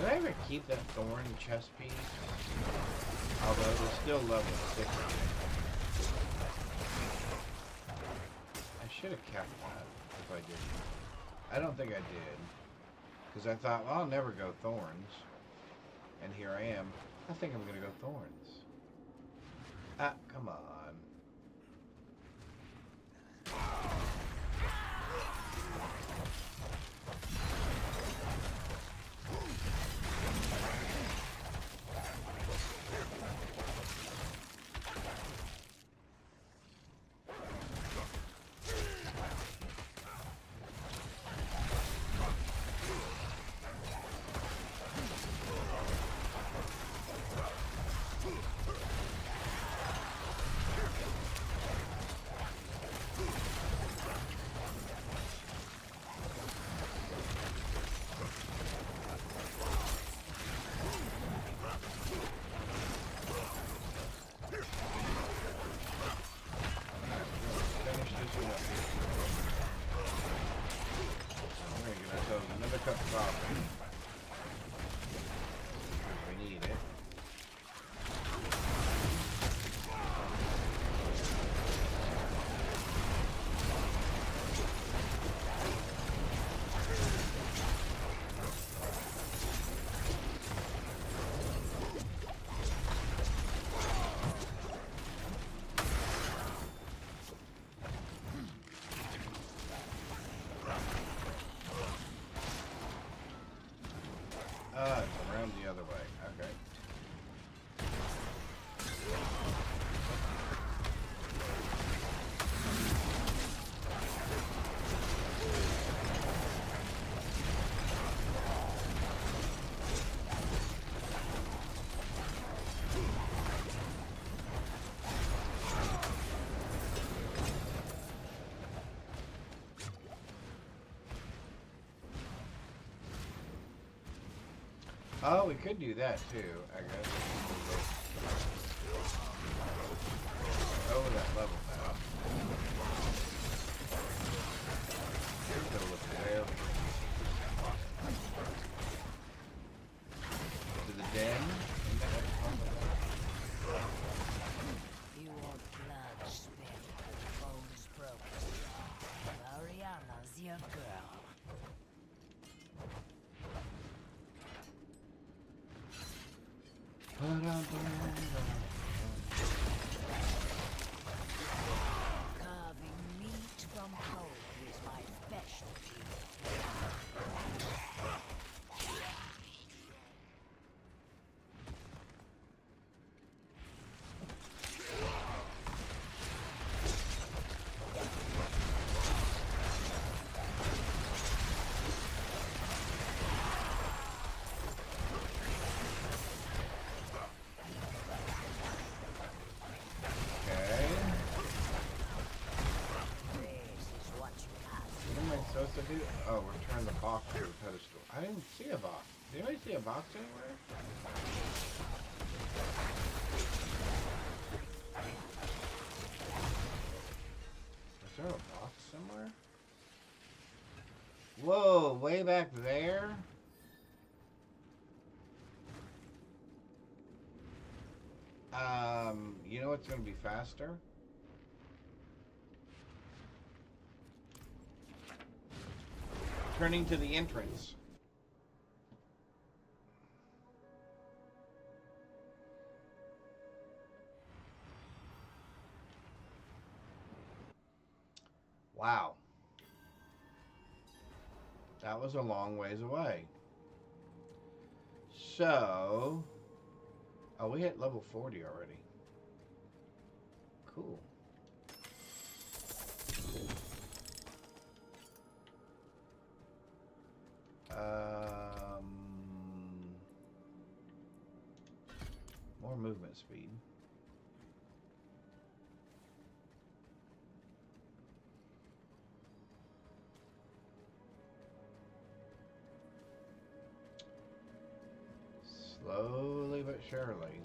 Speaker 2: Did I ever keep that thorn chest piece? Although there's still level 6. I should have kept that if I didn't. I don't think I did. Because I thought, well, I'll never go thorns. And here I am. I think I'm going to go thorns. Ah, come on. Another cup of coffee. We need it. It's around the other way. Okay. Oh, we could do that too, I guess. Oh, that level now. Go look there. To the den.
Speaker 6: You want blood spilled, bones broken. Ariana's your girl. Carving meat from coal is my specialty.
Speaker 2: Supposed to do? Oh, return the box to the pedestal. I didn't see a box. Did anybody see a box anywhere? Is there a box somewhere? Whoa, way back there? You know what's going to be faster? Turning to the entrance. Wow. That was a long ways away. So, oh, we hit level 40 already. Cool. More movement speed. Slowly but surely.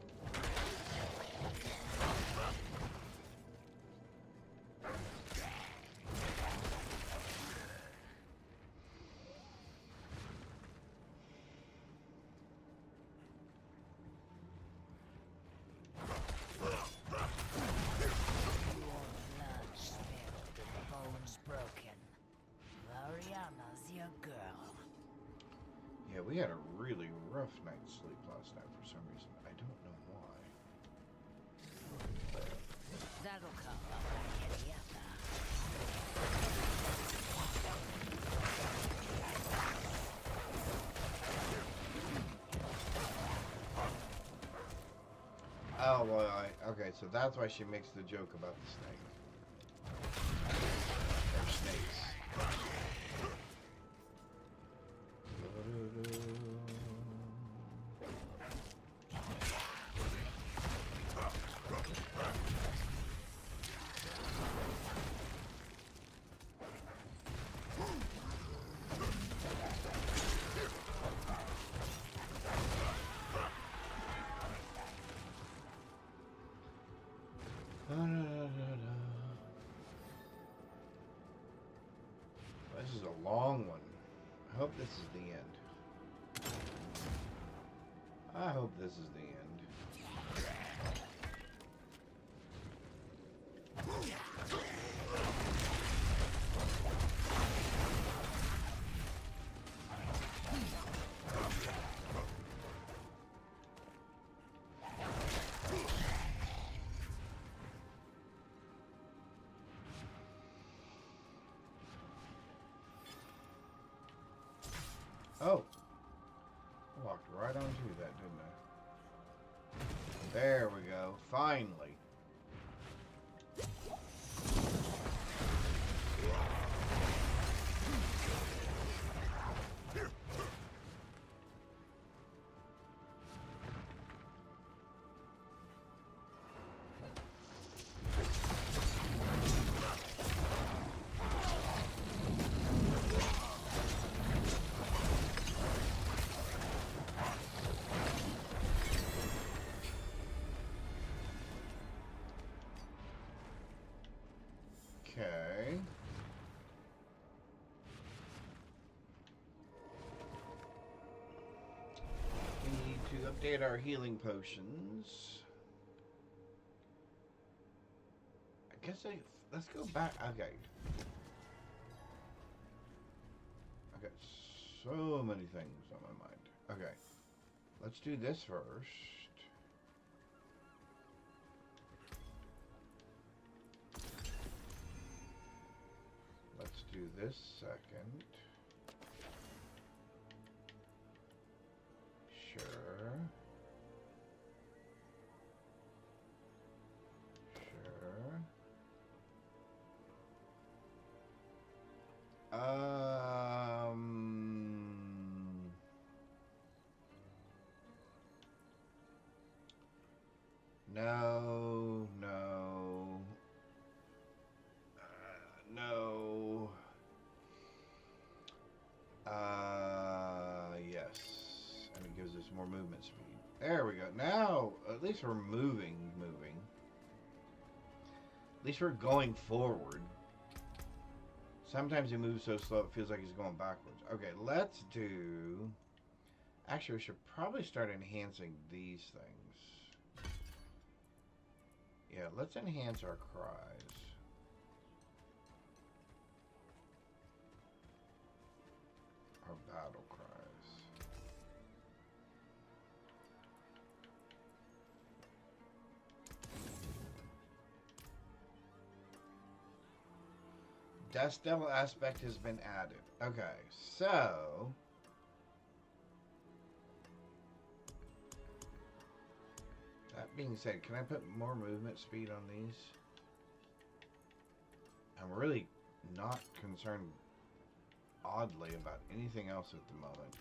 Speaker 2: Yeah, we had a really rough night's sleep last night for some reason. I don't know why.
Speaker 6: That'll come up like any other.
Speaker 2: Oh, well, okay, so that's why she makes the joke about the snake. Or snakes. This is a long one. I hope this is the end. I hope this is the end. Oh, I walked right onto that, didn't I? There we go. Finally. Okay. We need to update our healing potions. I guess let's go back. Okay. I got so many things on my mind. Okay. Let's do this first. Let's do this second. Sure. Sure. No, no. No. Yes. And it gives us more movement speed. There we go. Now, at least we're moving. At least we're going forward. Sometimes he moves so slow it feels like he's going backwards. Okay, let's do... Actually, we should probably start enhancing these things. Yeah, let's enhance our cries. Our battle cries. Dust Devil aspect has been added. Okay, so... That being said, can I put more movement speed on these? I'm really not concerned, oddly, about anything else at the moment.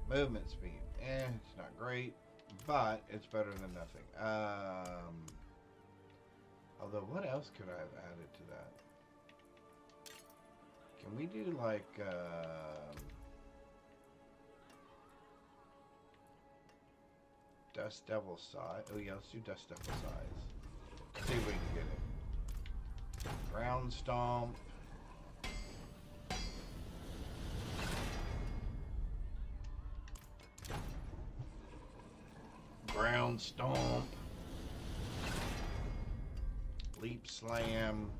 Speaker 2: Movement speed. It's not great, but it's better than nothing. Although, what else could I have added to that? Can we do like, Dust Devil size? Oh yeah, let's do Dust Devil size. See if we can get it. Ground Stomp. Ground Stomp. Leap Slam.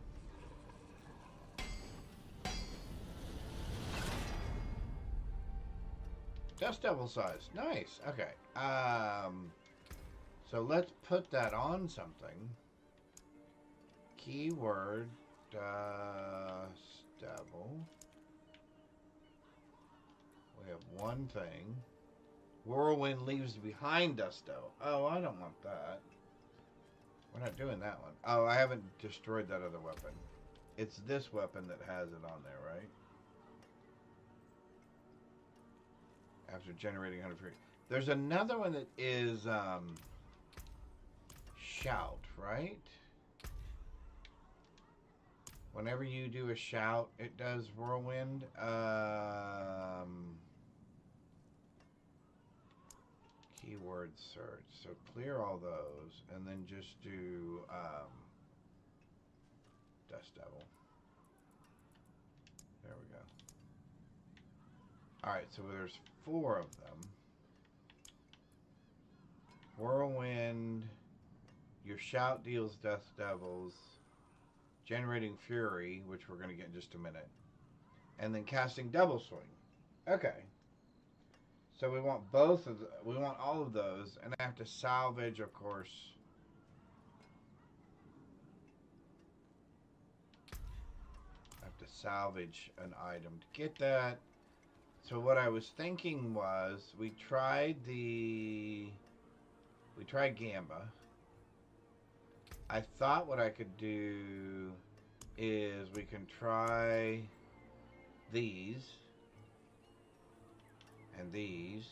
Speaker 2: Dust Devil size. Nice. Okay. So let's put that on something. Keyword Dust Devil. We have one thing. Whirlwind leaves behind Dust Devil. Oh, I don't want that. We're not doing that one. Oh, I haven't destroyed that other weapon. It's this weapon that has it on there, right? After generating 100 free. There's another one that is shout, right? Whenever you do a shout, it does whirlwind. Keyword search. So clear all those and then just do Dust Devil. There we go. Alright, so there's 4 of them. Whirlwind. Your shout deals Dust Devils. Generating Fury, which we're going to get in just a minute. And then casting Double Swing. Okay. So we want both of we want all of those, and I have to salvage, of course. I have to salvage an item to get that. So what I was thinking was we tried Gamba. I thought what I could do is we can try these and these,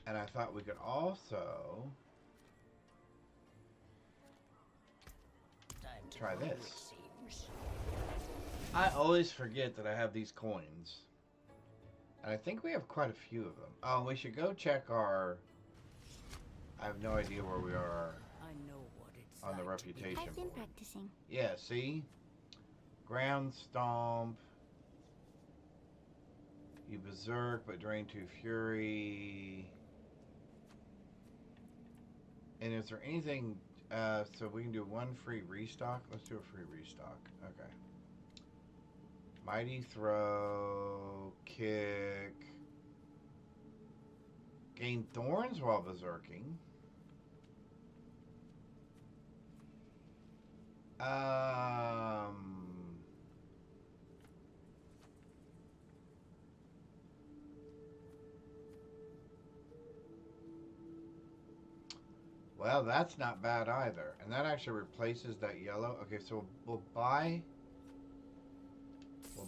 Speaker 2: and I thought we could also try this. I always forget that I have these coins, and I think we have quite a few of them. Oh, we should go check our... I have no idea where we are on the reputation.
Speaker 7: I've been practicing.
Speaker 2: Yeah, see? Ground Stomp. You Berserk, but drain 2 Fury. And is there anything... so we can do 1 free restock? Let's do a free restock. Okay. Mighty Throw. Kick. Gain Thorns while Berserking. Well, that's not bad either. And that actually replaces that yellow. Okay, so we'll buy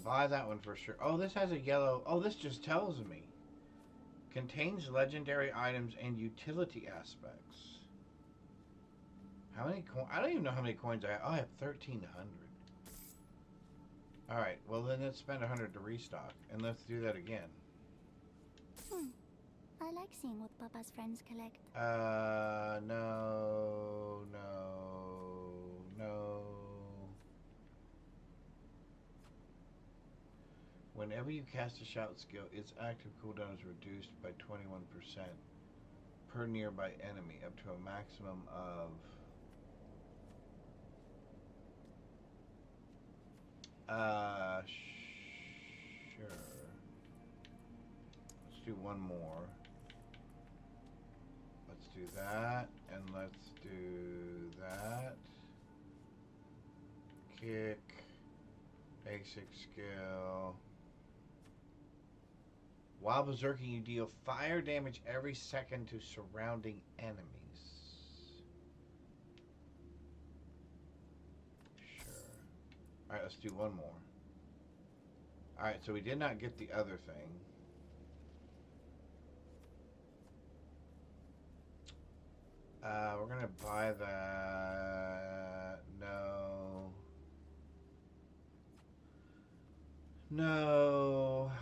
Speaker 2: that one for sure. Oh, this has a yellow. Oh, this just tells me. Contains legendary items and utility aspects. How many coins? I don't even know how many coins I have. Oh, I have 1,300. Alright, well then let's spend 100 to restock. And let's do that again.
Speaker 7: I like seeing what Papa's friends collect.
Speaker 2: No. Whenever you cast a shout skill, its active cooldown is reduced by 21% per nearby enemy, up to a maximum of... sure. Let's do one more. Let's do that, and let's do that. Kick. Basic skill. While berserking, you deal fire damage every second to surrounding enemies. Sure. Alright, let's do one more. Alright, so we did not get the other thing. We're gonna buy that. No. No.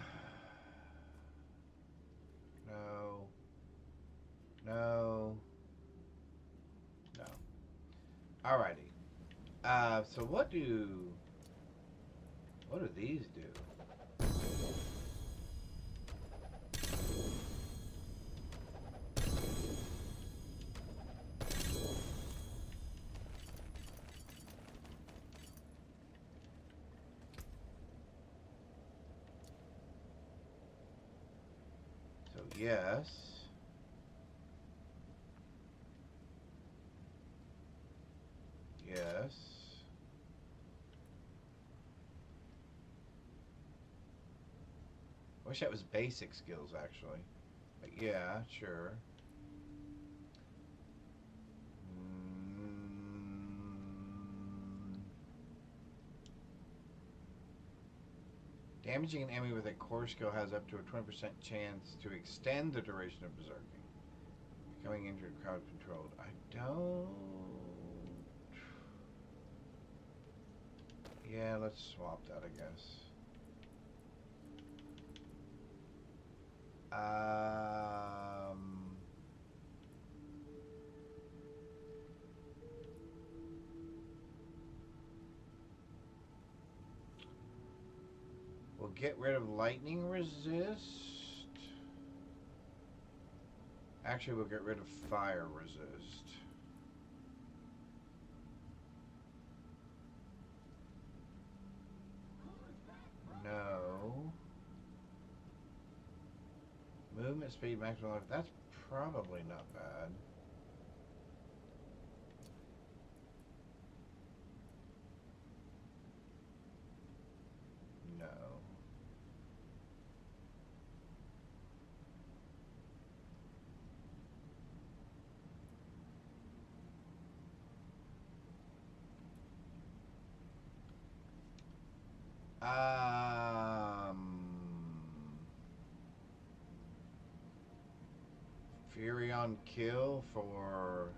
Speaker 2: Alrighty. So what do these do? yes. Yes. Wish that was basic skills, actually. But yeah, sure. Damaging an enemy with a core skill has up to a 20% chance to extend the duration of berserking. Becoming injured, crowd controlled. I don't... Yeah, let's swap that, I guess. We'll get rid of lightning resist. Actually, we'll get rid of fire resist. No. Movement speed, maximum life. That's probably not bad. No. Fury on kill for...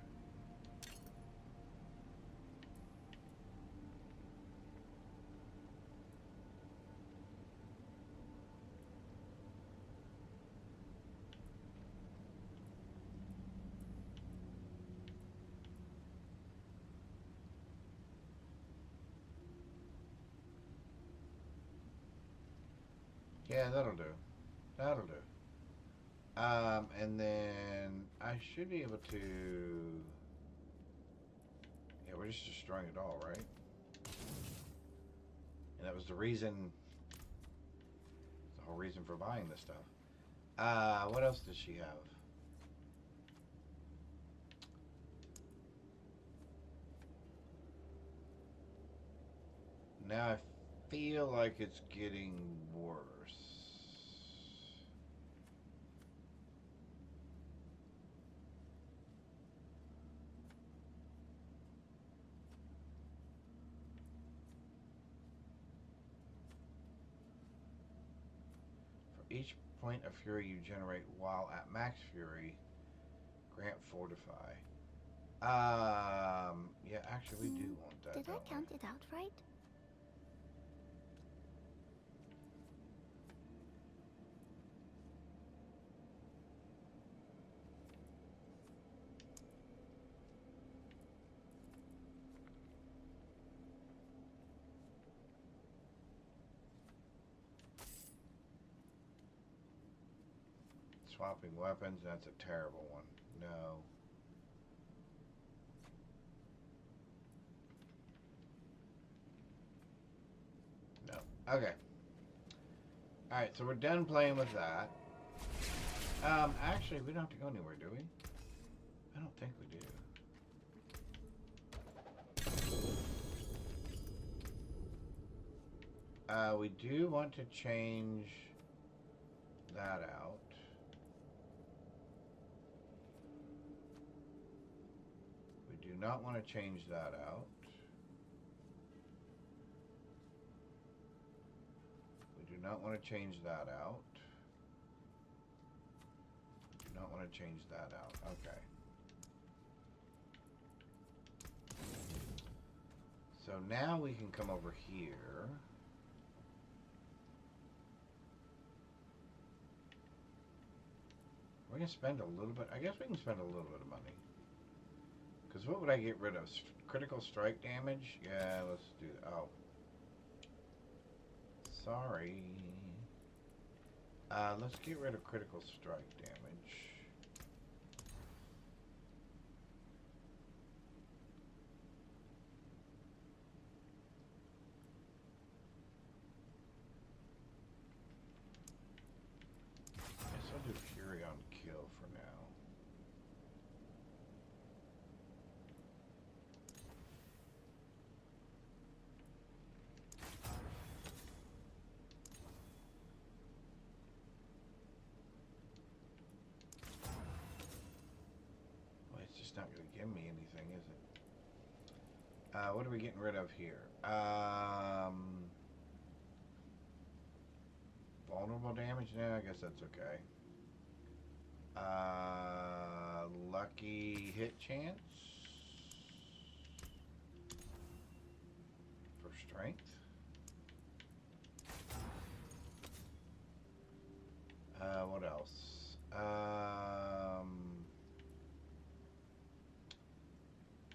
Speaker 2: Yeah, that'll do. That'll do. And then I should be able to... Yeah, we're just destroying it all, right? And that was the reason... The whole reason for buying this stuff. What else does she have? Now I feel like it's getting worse. For each point of fury you generate while at max fury, grant fortify. Yeah, actually we do want that.
Speaker 7: Did I
Speaker 2: don't we?
Speaker 7: count it out right?
Speaker 2: Swapping weapons, that's a terrible one. No. No. Okay. Alright, so we're done playing with that. Actually, we don't have to go anywhere, do we? I don't think we do. We do want to change that out. We do not want to change that out. We do not want to change that out. We do not want to change that out. Okay. So now we can come over here. We're going to spend a little bit. I guess we can spend a little bit of money. Because what would I get rid of? Critical strike damage? Yeah, let's do that. Oh. Sorry. Let's get rid of critical strike damage. Guess I'll do Fury on not going to give me anything, is it? What are we getting rid of here? Vulnerable damage? No, I guess that's okay. Lucky hit chance for strength. What else?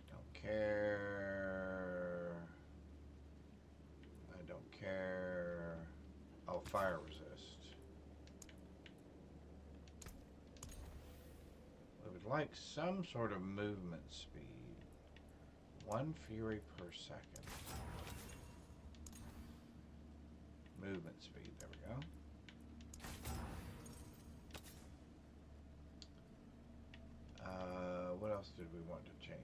Speaker 2: Don't care. I don't care. Oh, fire resist. I would like some sort of movement speed. 1 fury per second. Movement speed, there we go. What else did we want to change?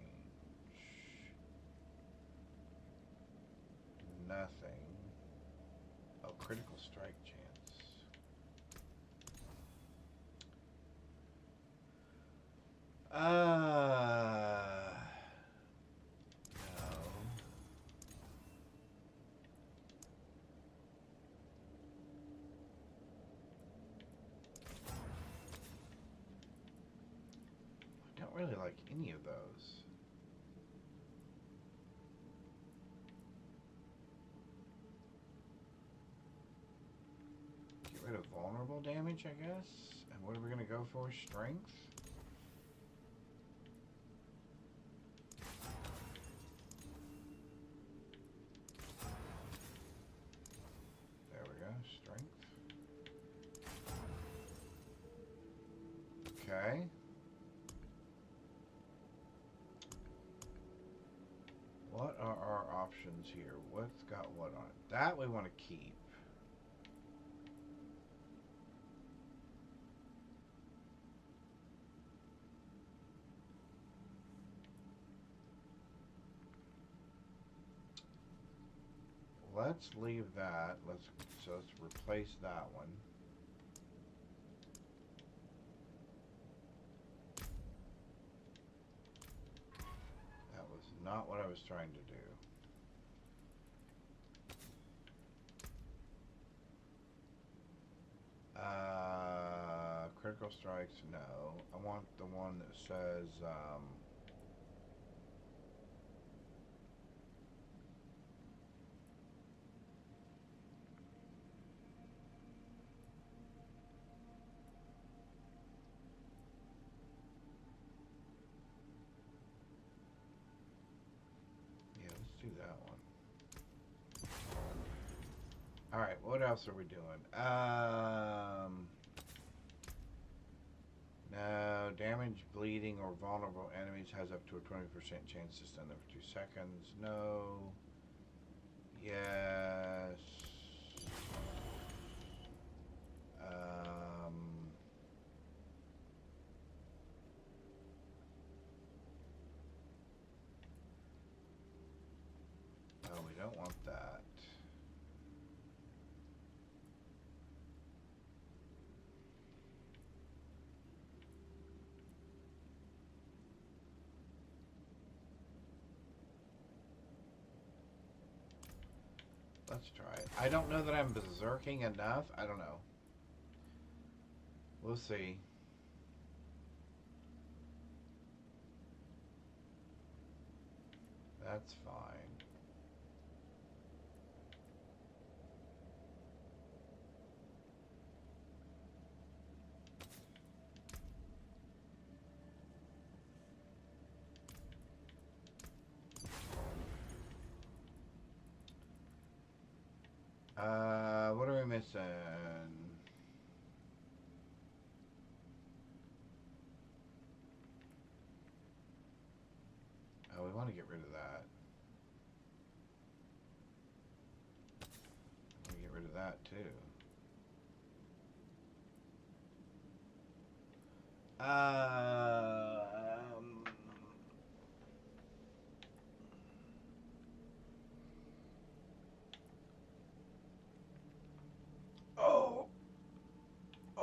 Speaker 2: Nothing. Oh, critical strike chance. No. I don't really like any of those. Get rid of vulnerable damage, I guess. And what are we going to go for? Strength? There we go. Strength. Okay. What are our options here? What's got what on it? That we want to keep. Let's leave that. Let's replace that one. That was not what I was trying to do. Critical strikes, no. I want the one that says, yeah, let's do that one. Alright, what else are we doing? No, damage, bleeding, or vulnerable enemies has up to a 20% chance to stun them for 2 seconds. No. Yes. Oh, we don't want that. Let's try it. I don't know that I'm berserking enough. I don't know. We'll see. That's fine. What are we missing? Oh, we want to get rid of that. We get rid of that too.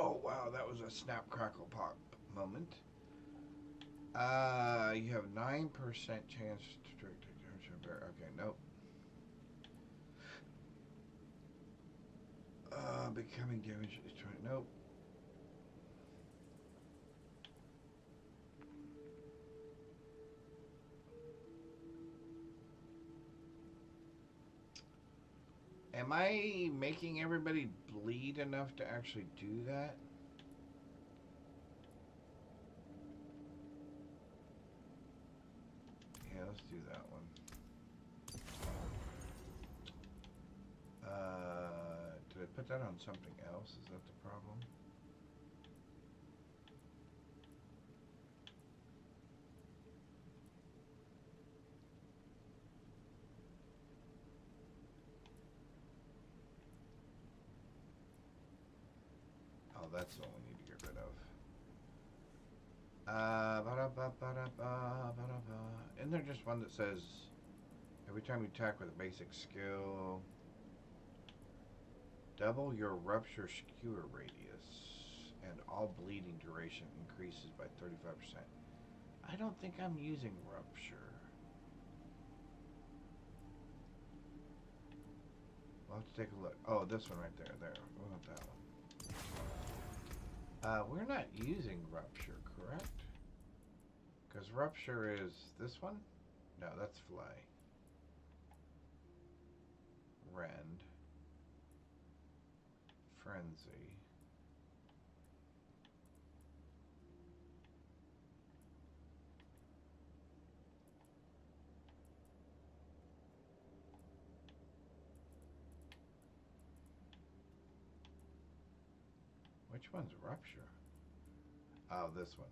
Speaker 2: Oh wow, that was a snap crackle pop moment. You have 9% chance to drink damage. Okay, nope. Becoming damage is trying. Nope. Am I making everybody bleed enough to actually do that? Yeah, let's do that one. Did I put that on something else? Is that the problem? Oh, that's the one we need to get rid of. Isn't there just one that says every time you attack with a basic skill, double your rupture skewer radius and all bleeding duration increases by 35%? I don't think I'm using rupture. We'll have to take a look. Oh, this one right there. There. We want that one. We're not using rupture, correct? Because rupture is this one? No, that's flay. Rend. Frenzy. Which one's rupture? Oh, this one.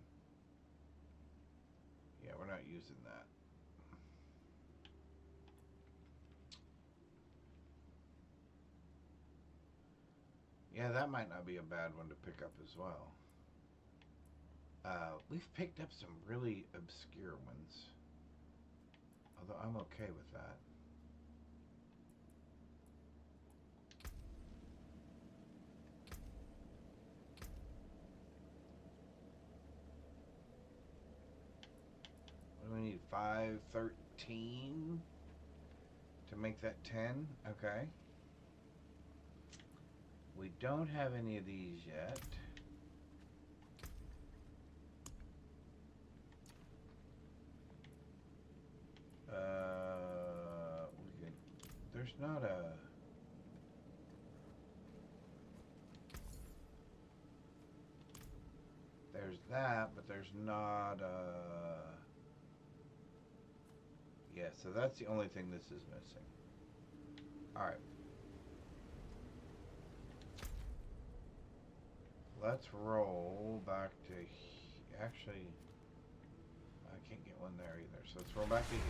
Speaker 2: Yeah, we're not using that. Yeah, that might not be a bad one to pick up as well. We've picked up some really obscure ones. Although I'm okay with that. What do we need? 5, 13 to make that 10? Okay. We don't have any of these yet. There's not a... There's that, but there's not a... Yeah, so that's the only thing this is missing. Alright. Let's roll back to... Actually, I can't get one there either. So let's roll back to here.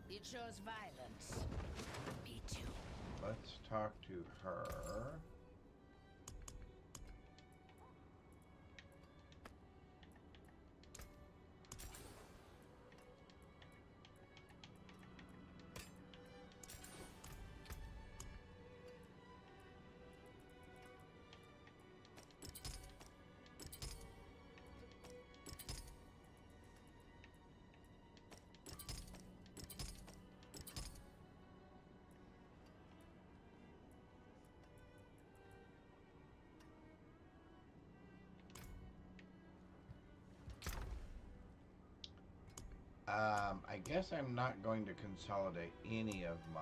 Speaker 6: You chose violence. Me too.
Speaker 2: Let's talk to her. I guess I'm not going to consolidate any of my...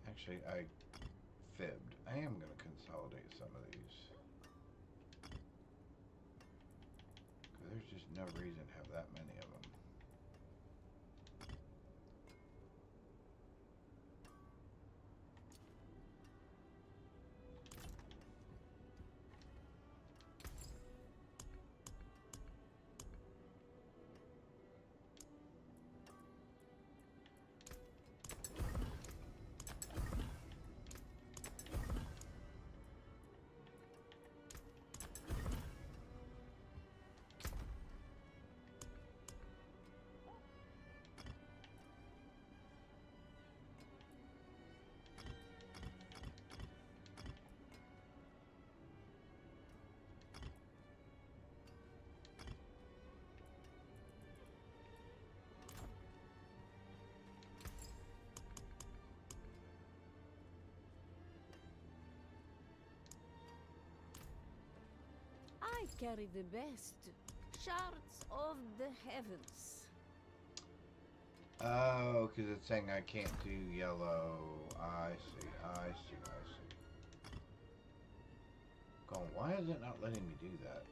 Speaker 2: Actually, I fibbed. I am going to consolidate some of these. Because there's just no reason to have that many of them.
Speaker 8: carry the best shards of the heavens.
Speaker 2: Oh, because it's saying I can't do yellow. I see, I see, I see. Going, why is it not letting me do that?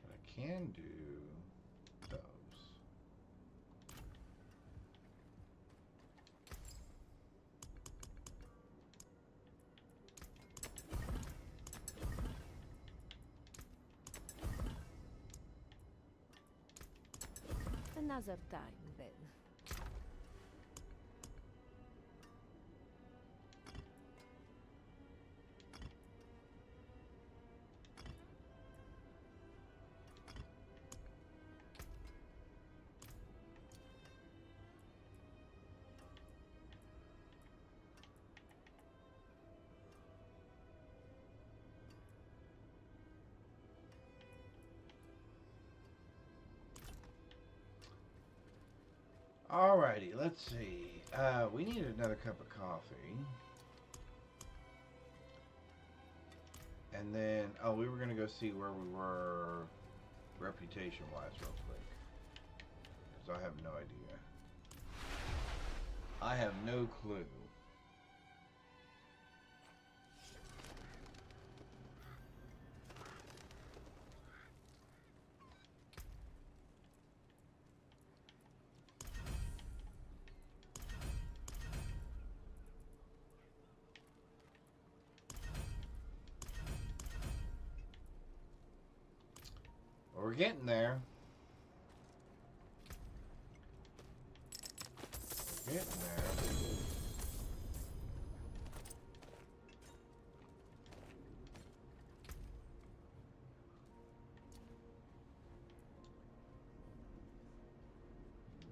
Speaker 2: But I can do those.
Speaker 8: Another time, then.
Speaker 2: Alrighty, let's see. We need another cup of coffee. And then, oh, we were going to go see where we were reputation-wise real quick. Because I have no idea. I have no clue. We're getting there. We're getting there. No.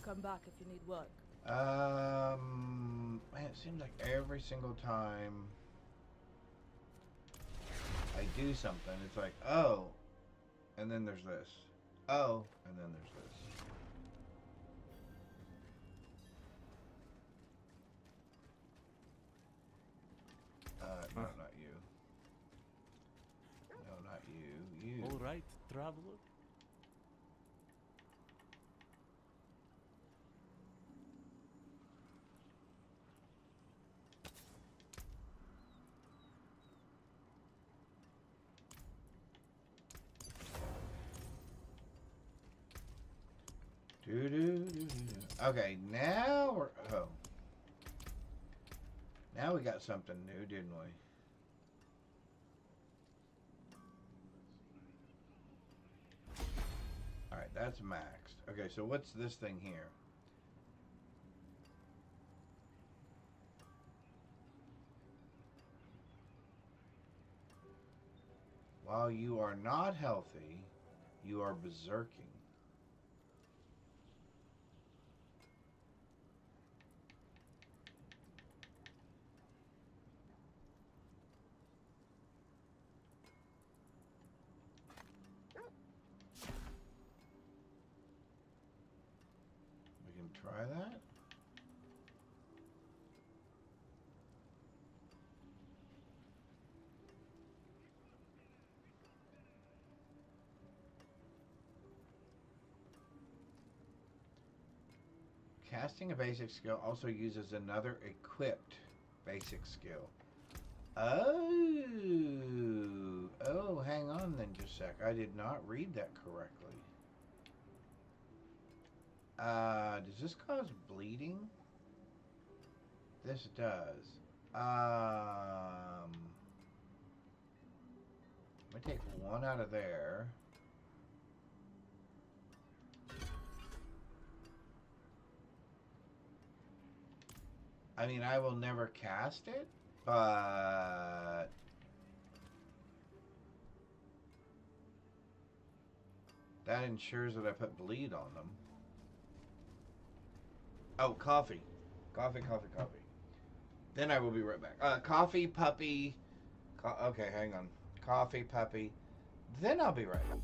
Speaker 8: Come back if you need work.
Speaker 2: Man, it seems like every single time I do something, it's like, oh, and then there's this. Oh, and then there's this. No, not you. No, not you. You.
Speaker 9: All right, traveler.
Speaker 2: Okay, now we're... Oh. Now we got something new, didn't we? Alright, that's maxed. Okay, so what's this thing here? While you are not healthy, you are berserking. We can try that. Casting a basic skill also uses another equipped basic skill. Oh, hang on then just a sec. I did not read that correctly. Does this cause bleeding? This does. Let me take one out of there. I mean, I will never cast it, but that ensures that I put bleed on them. Oh, coffee. Coffee. Then I will be right back. Coffee, puppy. Okay, hang on. Coffee, puppy. Then I'll be right back.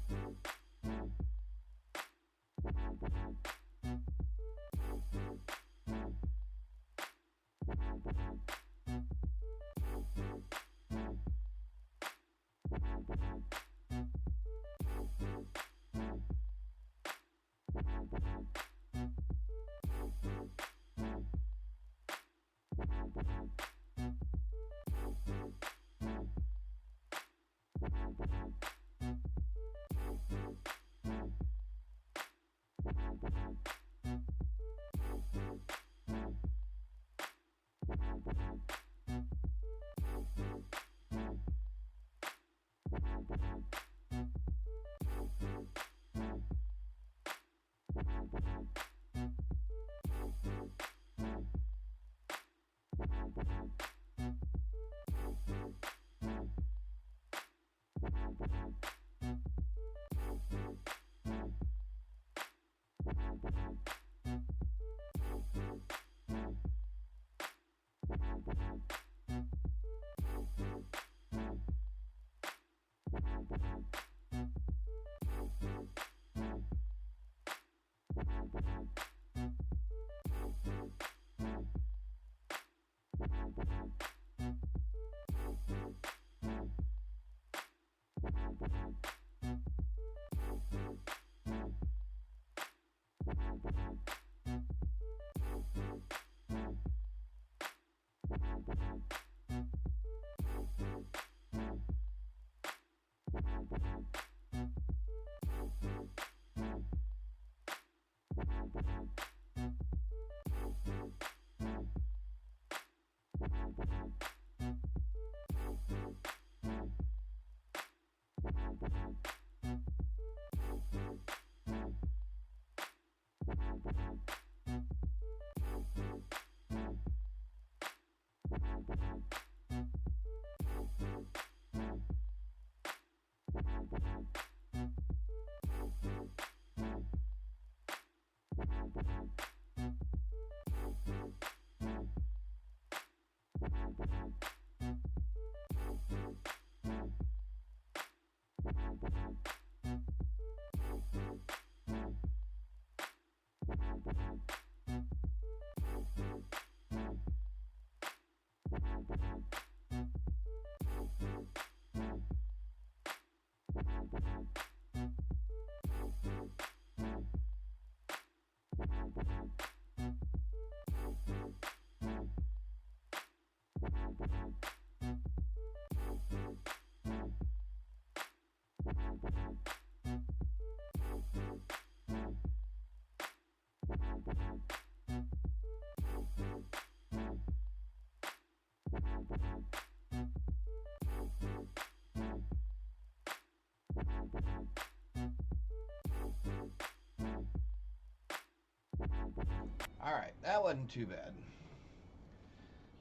Speaker 2: Alright, that wasn't too bad.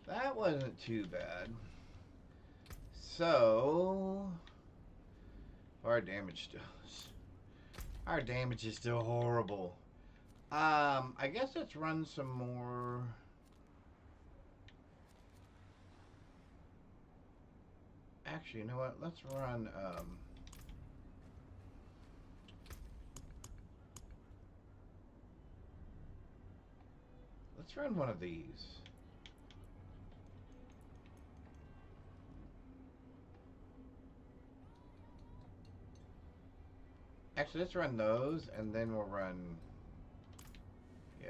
Speaker 2: That wasn't too bad. So, our damage is still horrible. I guess let's run some more. Actually, you know what? Let's run, let's run one of these. Actually, let's run those, and then we'll run, yeah.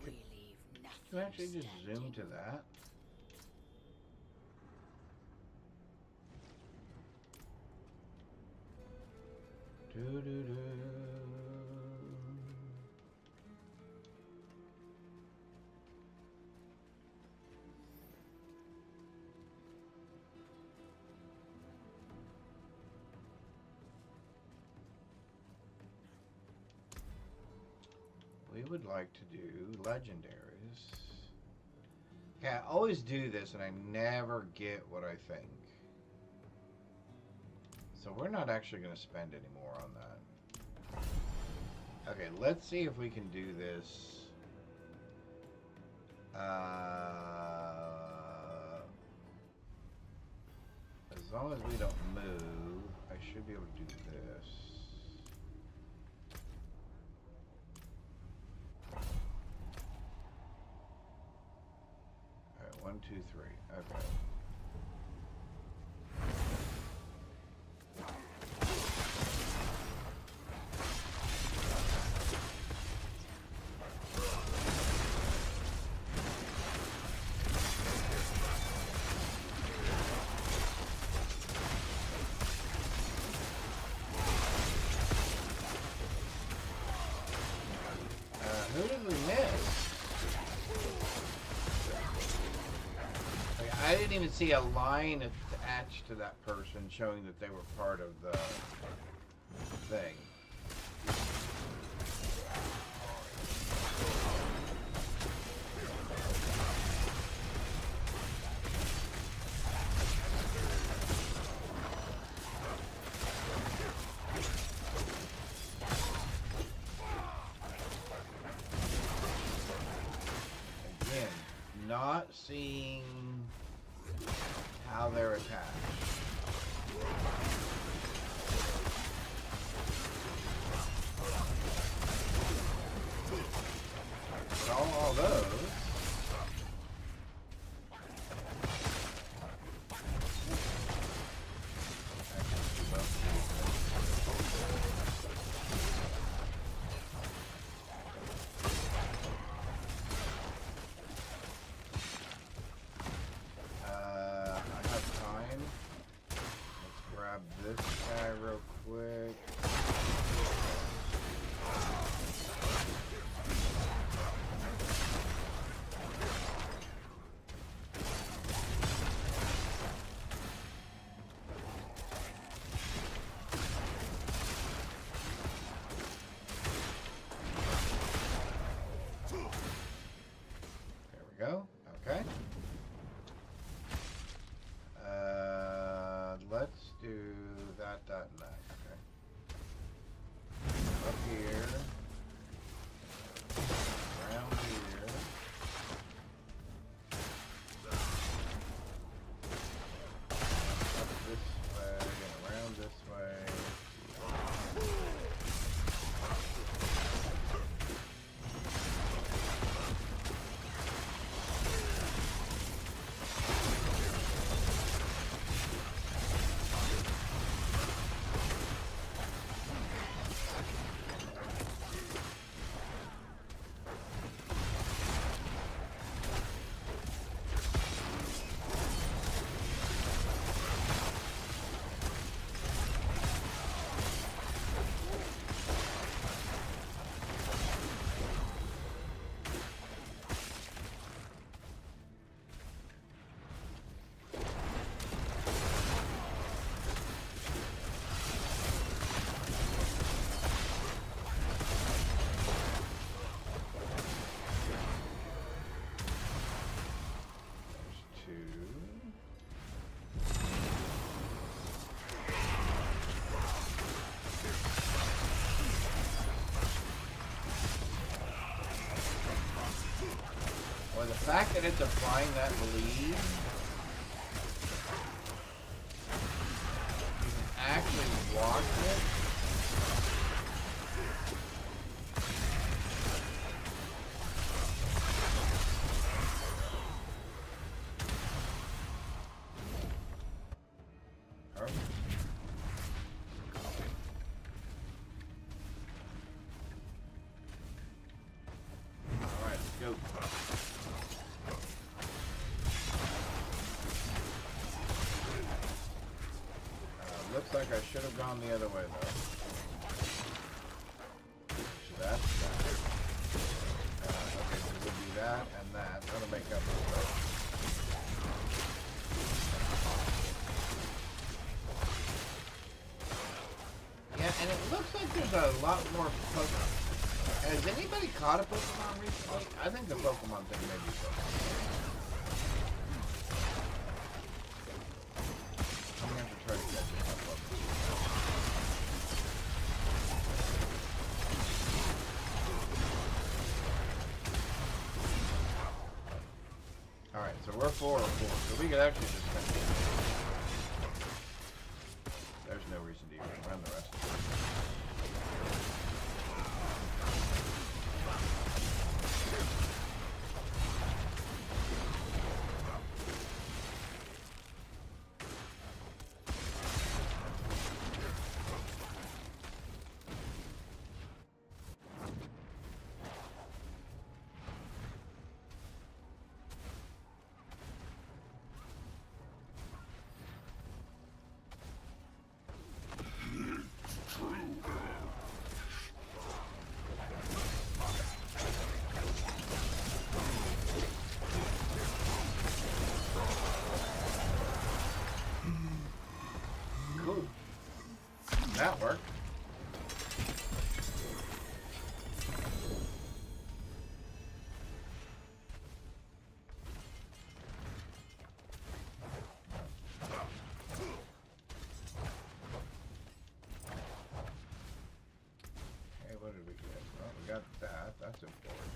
Speaker 2: Can you actually just zoom to that? Doo-doo-doo. We would like to do legendaries. Yeah, I always do this and I never get what I think. So we're not actually going to spend any more on that. Okay, let's see if we can do this. As long as we don't move, I should be able to do this. Alright, 1, 2, 3. Okay. Who did we miss? Like, I didn't even see a line attached to that person showing that they were part of the thing. Not seeing how they're attached. But all those. This guy real quick. There we go. Okay. Let's do that, and that. Okay. Up here. Around here. Up this way and around this way. The fact that it's applying that bleed, you can actually watch it. All right, let's go. Looks like I should have gone the other way though. a lot more Pokemon. Has anybody caught a Pokemon recently? I think the Pokemon thing may be so. I'm gonna have to try to catch a Pokemon. Alright, so we're 4 or 4, so we could actually just spend it. There's no reason to even run the rest of it. That worked. Okay, what did we get? Well, we got that. That's important.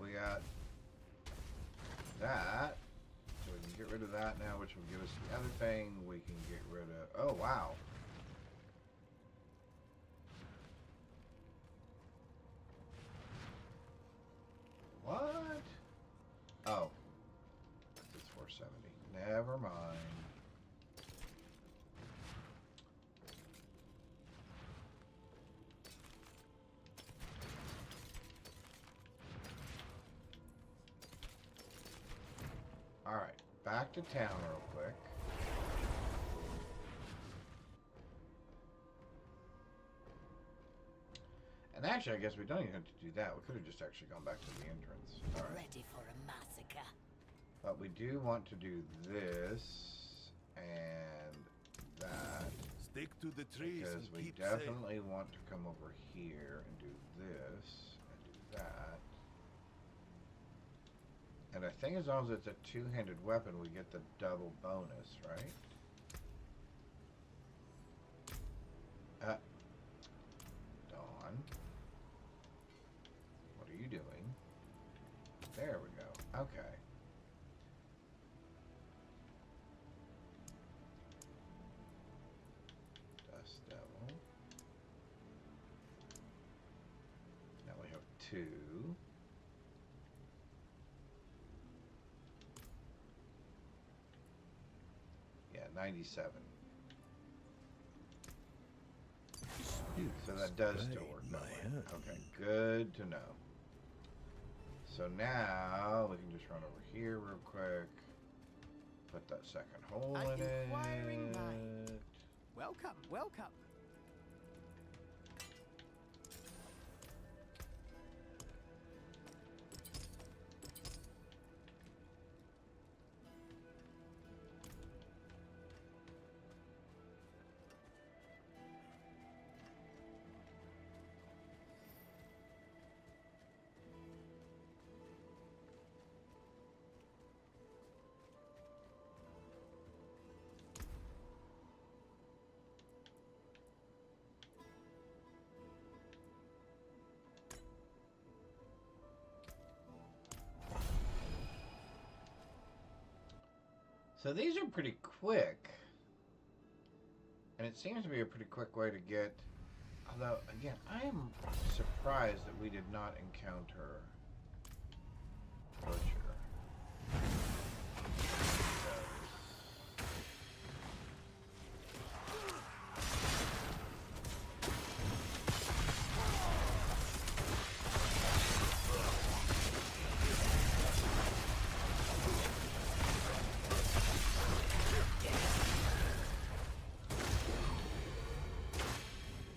Speaker 2: We got that. Get rid of that now, which will give us the other thing we can get rid of. Oh, wow. What? Oh. It's 470. Never mind. Alright. Back to town real quick. And actually, I guess we don't even have to do that. We could have just actually gone back to the entrance. All right.
Speaker 6: Ready for a massacre.
Speaker 2: But we do want to do this and that.
Speaker 1: Stick to the trees
Speaker 2: Because
Speaker 1: and
Speaker 2: we
Speaker 1: keep
Speaker 2: definitely want to come over here and do this and do that. And I think as long as it's a two-handed weapon, we get the double bonus, right? Dawn. What are you doing? There we go. Okay. Dust Devil. Now we have 2. Yeah, 97. So that does still work that way. Okay, good to know. So now we can just run over here real quick. Put that second hole in it.
Speaker 3: Inquiring mind. Welcome, welcome.
Speaker 2: So these are pretty quick. And it seems to be a pretty quick way to get... Although, again, I am surprised that we did not encounter Butcher.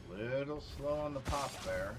Speaker 2: Little slow on the pop there.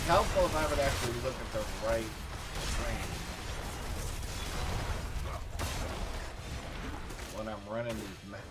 Speaker 2: helpful if I would actually look at the right screen when I'm running these maps.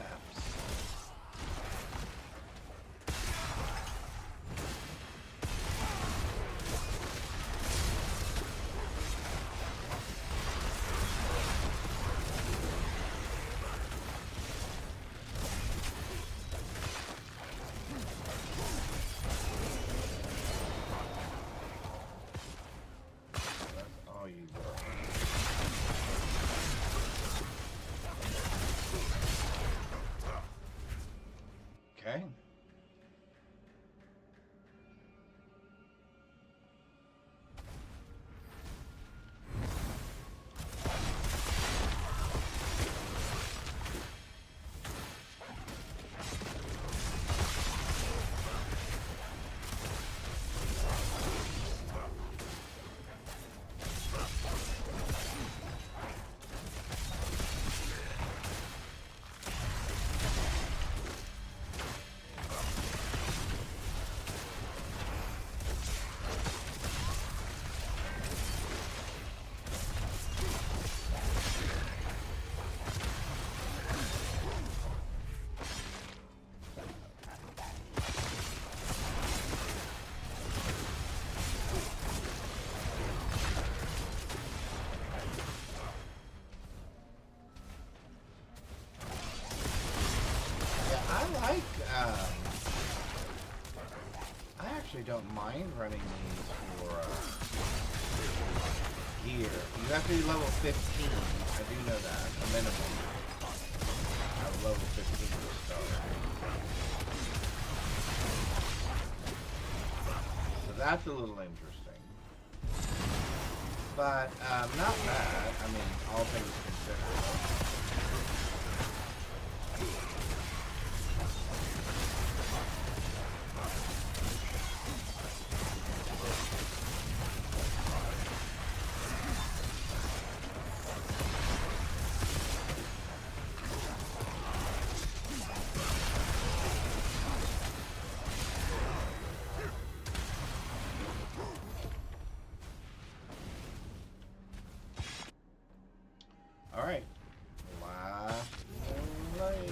Speaker 2: Okay. I actually don't mind running these for gear. You have to be level 15. I do know that, a minimum. I have level 15 to start. So that's a little interesting. But not bad. I mean, all things considered. Alright. Last layer.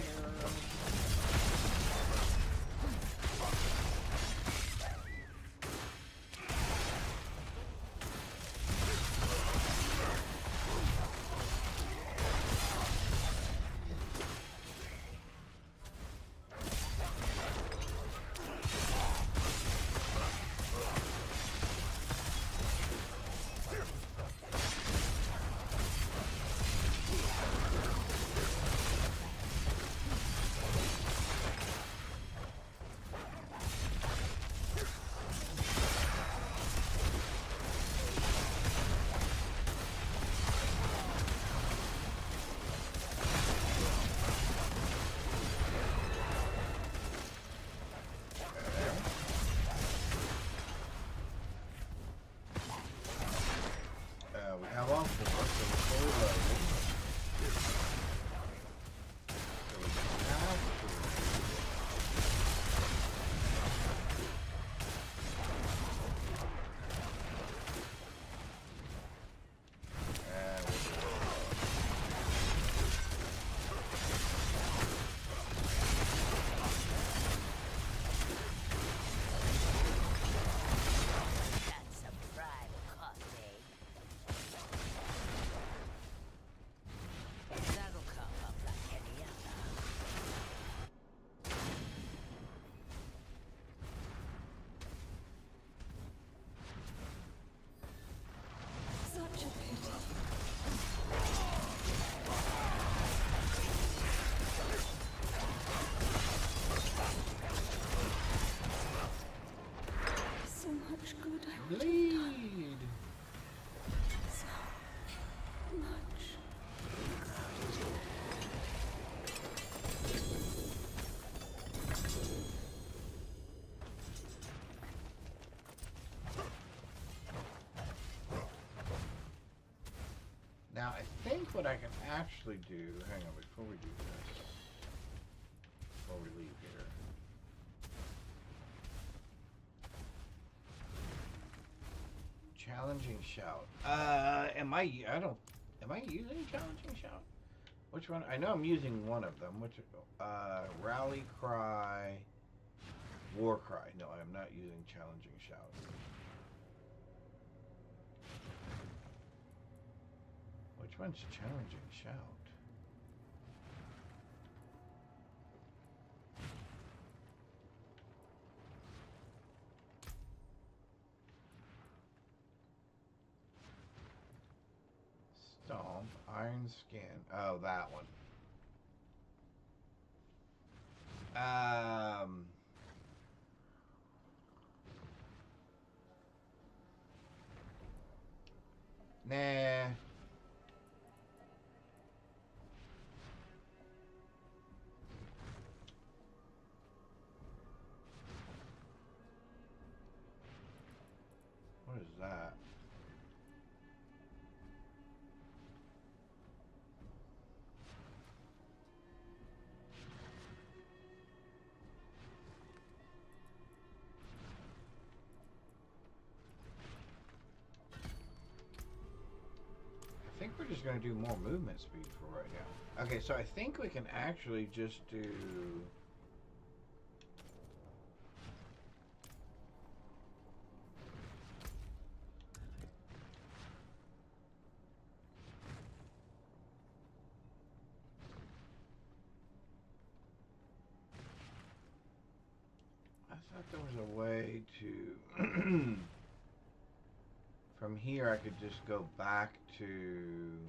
Speaker 2: We have all four, so we're fully loaded. So we have
Speaker 6: That's a private coffee. That'll come up like any other.
Speaker 8: Such a pity. So much good I would have done.
Speaker 2: bleed.
Speaker 8: So much.
Speaker 2: Now, I think what I can actually do, hang on, before we do this, before we leave here. Challenging shout. Am I using challenging shout? Which one? I know I'm using one of them. Which? Rally cry. War cry. No, I am not using challenging shout. Which one's challenging shout? Stomp, iron skin. Oh, that one. Nah. What is that? I think we're just going to do more movement speed for right now. Okay, so I think we can actually just do... I thought there was a way to... From here, I could just go back to...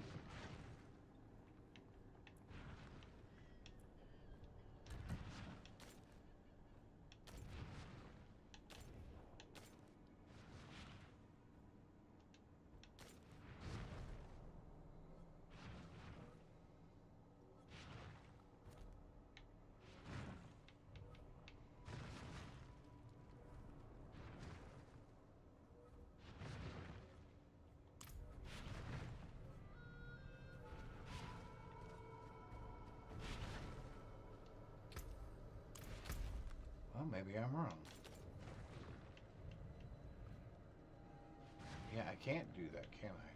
Speaker 2: Well, maybe I'm wrong. Yeah, I can't do that, can I?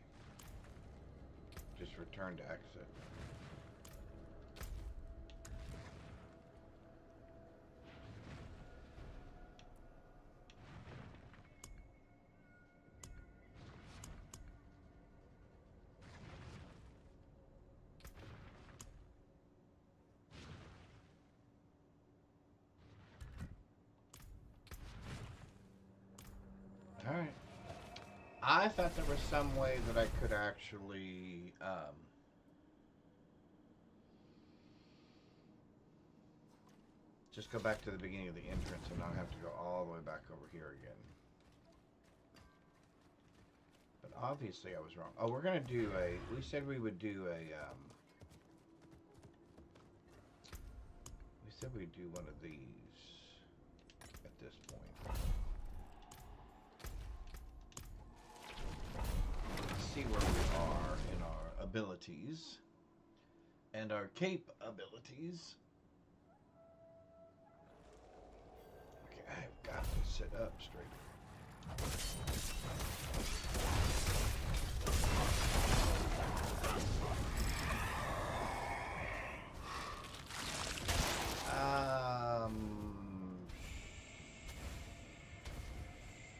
Speaker 2: Just return to exit. Alright. I thought there was some way that I could actually, just go back to the beginning of the entrance and not have to go all the way back over here again. But obviously I was wrong. Oh, we're going to do we said we would do we said we'd do one of these at this point. See where we are in our abilities and our cape abilities. Okay, I've got to sit up straight.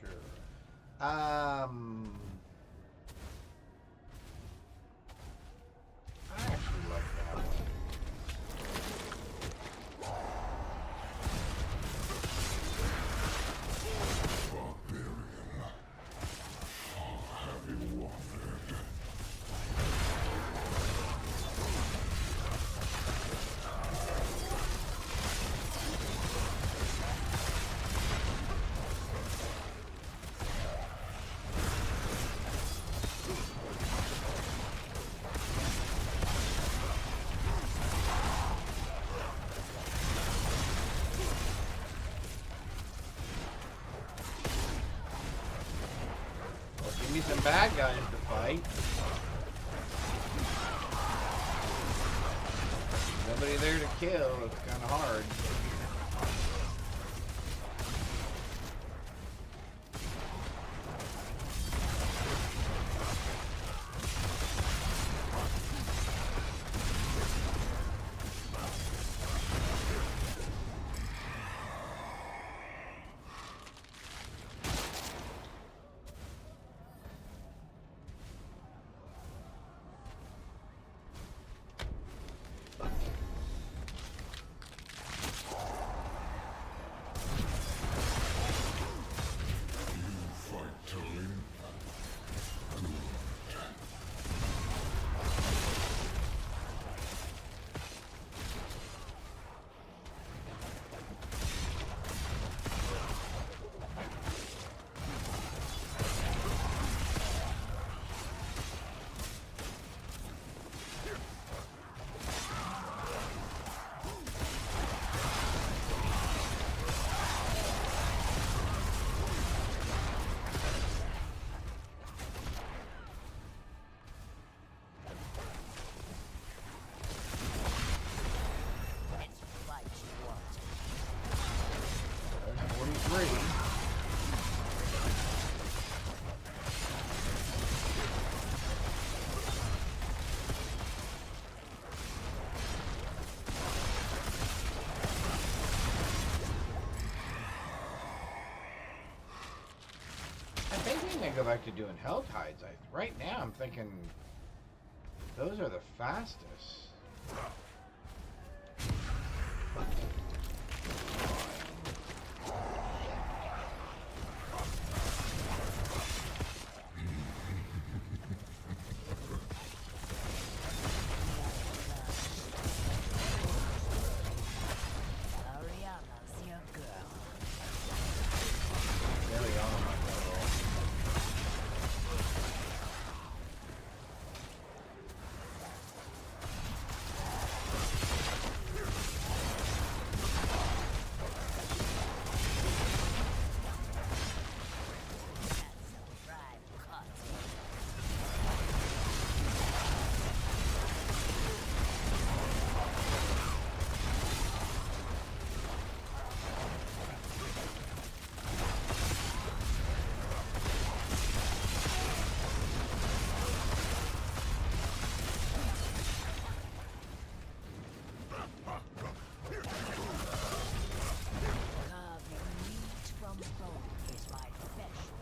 Speaker 2: Sure. I actually like that one. Give me some bad guys to fight. Nobody there to kill. It's kind of hard. go back to doing hell tides. Right now I'm thinking those are the fastest.
Speaker 6: Ariana's your girl.
Speaker 2: Ariana, my girl.
Speaker 6: That's a fried cottage. Carving meat from bone is my special.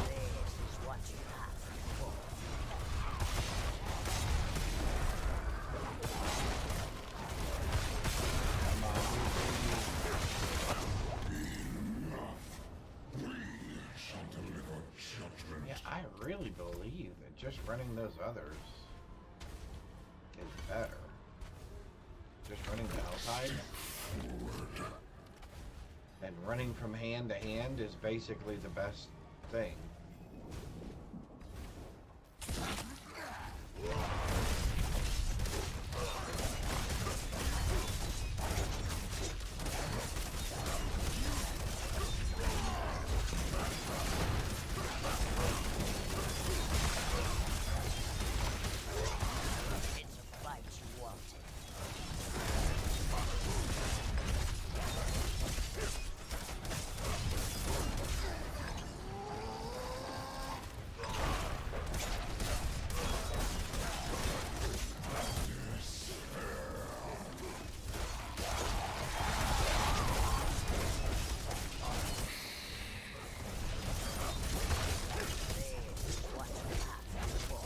Speaker 6: This is what you asked for.
Speaker 2: Yeah, I really believe that just running those others is better. Just running the Helltide and running from hand to hand is basically the best thing.
Speaker 6: It's a fight you wanted. This is what you asked for.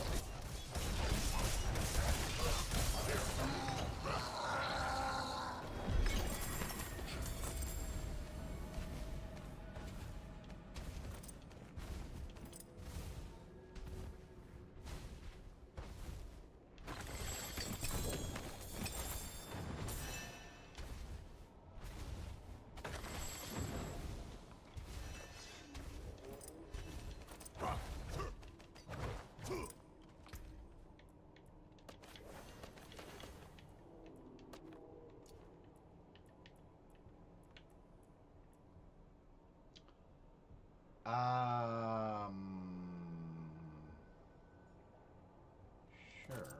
Speaker 2: Um, sure.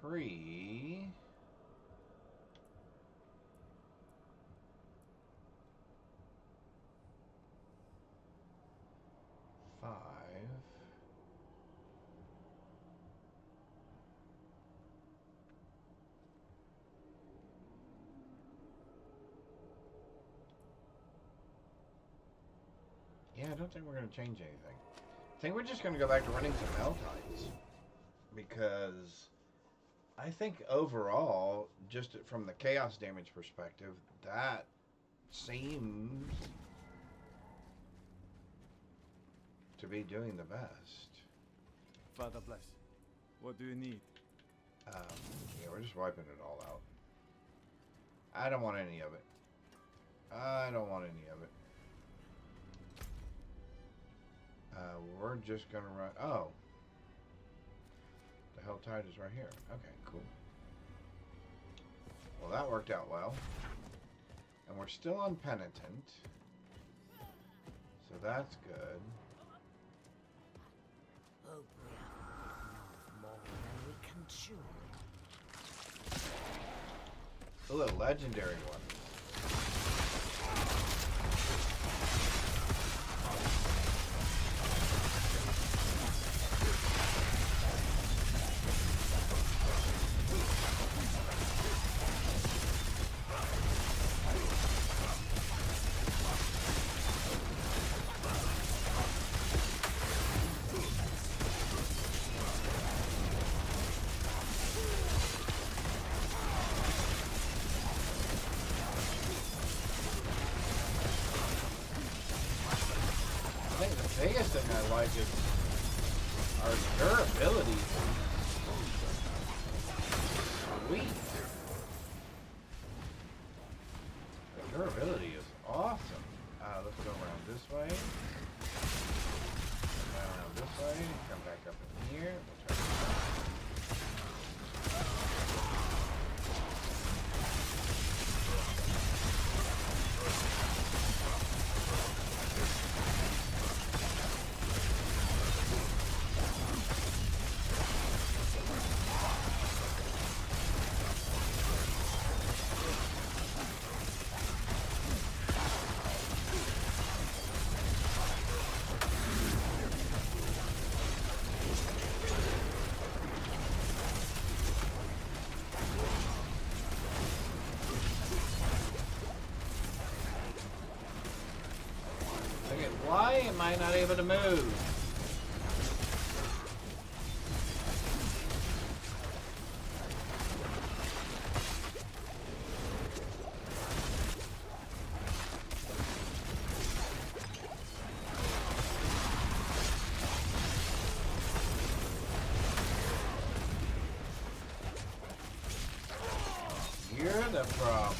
Speaker 2: Three. Five. Yeah, I don't think we're going to change anything. I think we're just going to go back to running some Meltites. Because I think overall, just from the chaos damage perspective, that seems to be doing the best.
Speaker 9: Father bless. What do you need?
Speaker 2: Yeah, we're just wiping it all out. I don't want any of it. I don't want any of it. We're just gonna run. Oh, the hell tide is right here. Okay, cool. Well, that worked out well. And we're still unpenitent, so that's good.
Speaker 6: Oh, we have more than we can chew.
Speaker 2: Ooh, a legendary one. I think the biggest thing I like is our durability. Sweet. The durability is awesome. Let's go around this way. Around this way. Come back up in here. We'll try why am I not able to move? You're the problem.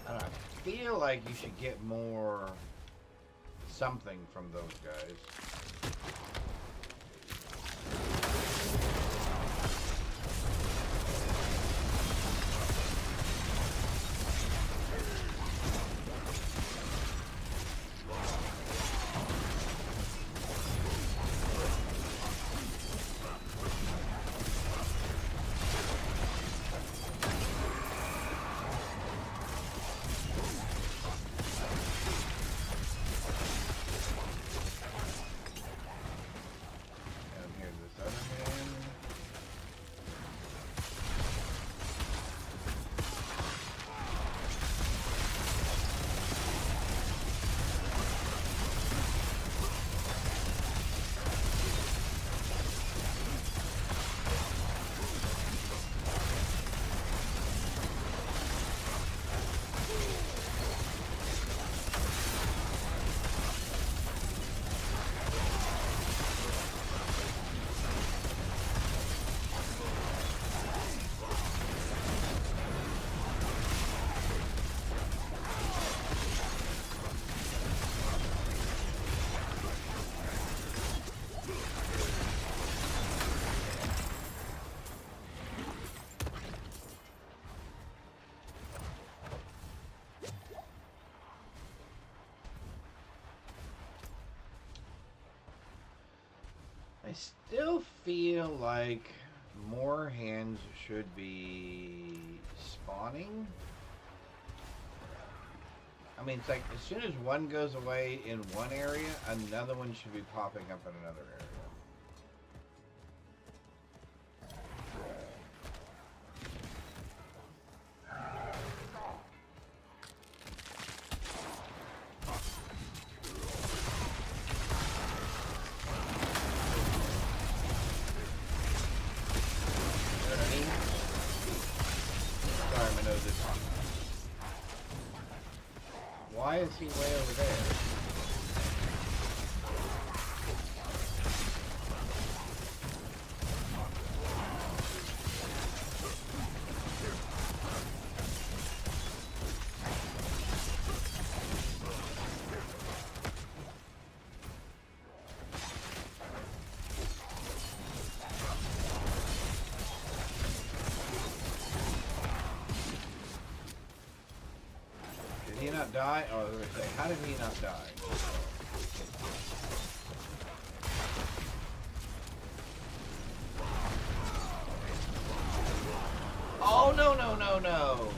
Speaker 2: I feel like you should get more something from those guys. I still feel like more hands should be spawning. I mean, it's like as soon as one goes away in one area, another one should be popping up in another area. Why is he way over there? Did he not die? Oh, I was going to say, how did he not die? Oh, no, no, no, no.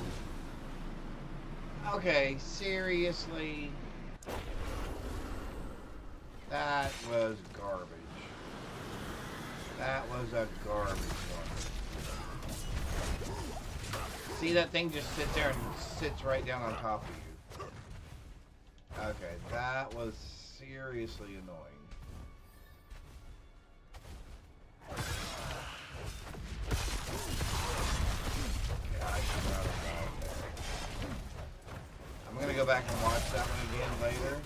Speaker 2: Okay, seriously? That was garbage. That was a garbage one. See, that thing just sits there and sits right down on top of you. Okay, that was seriously annoying. Okay, I should not have died there. I'm gonna go back and watch that one again later.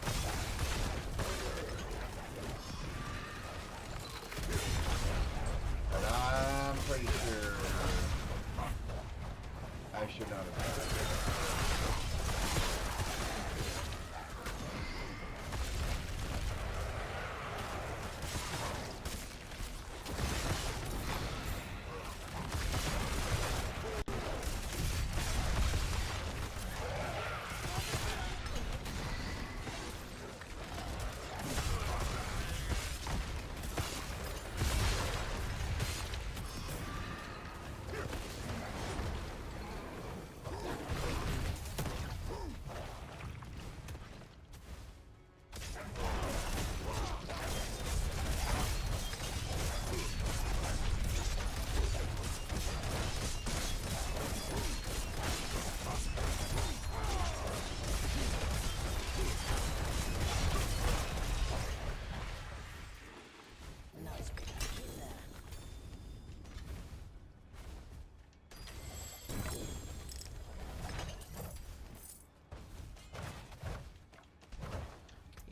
Speaker 2: But I'm pretty sure I should not have died.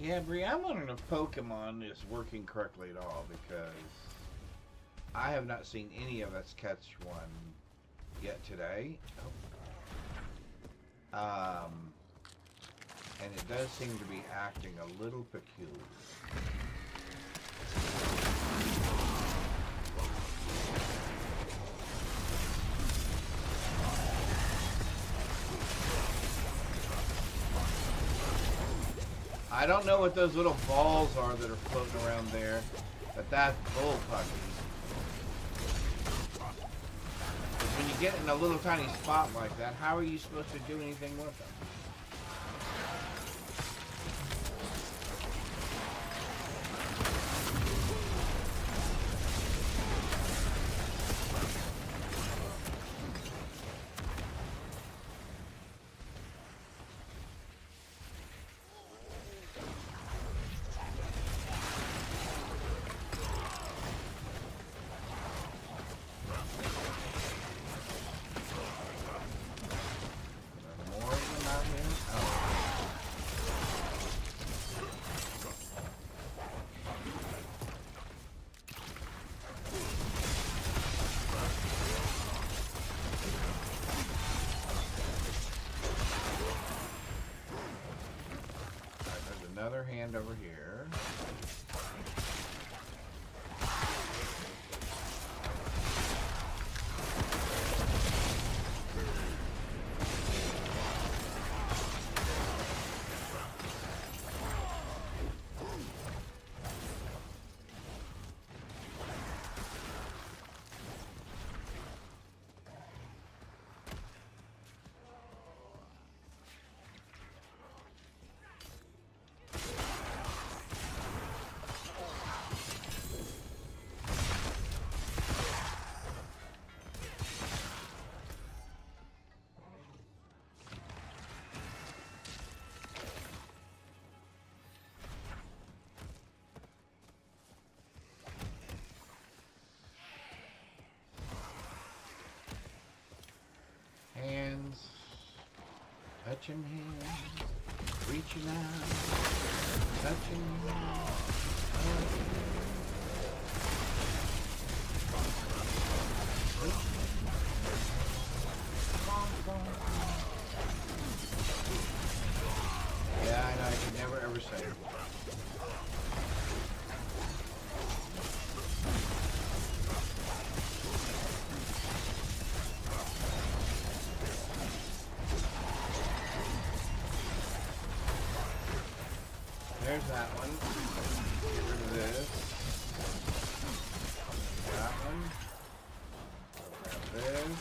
Speaker 2: Yeah, Bree, I'm wondering if Pokemon is working correctly at all, because I have not seen any of us catch one yet today. And it does seem to be acting a little peculiar. I don't know what those little balls are that are floating around there, but that's bullpucky. When you get in a little tiny spot like that, how are you supposed to do anything with them? Another hand over here. hands, touching hands, reaching out, touching Yeah, I know, I could never ever say it. There's that one. Get rid of this. That one. Grab this.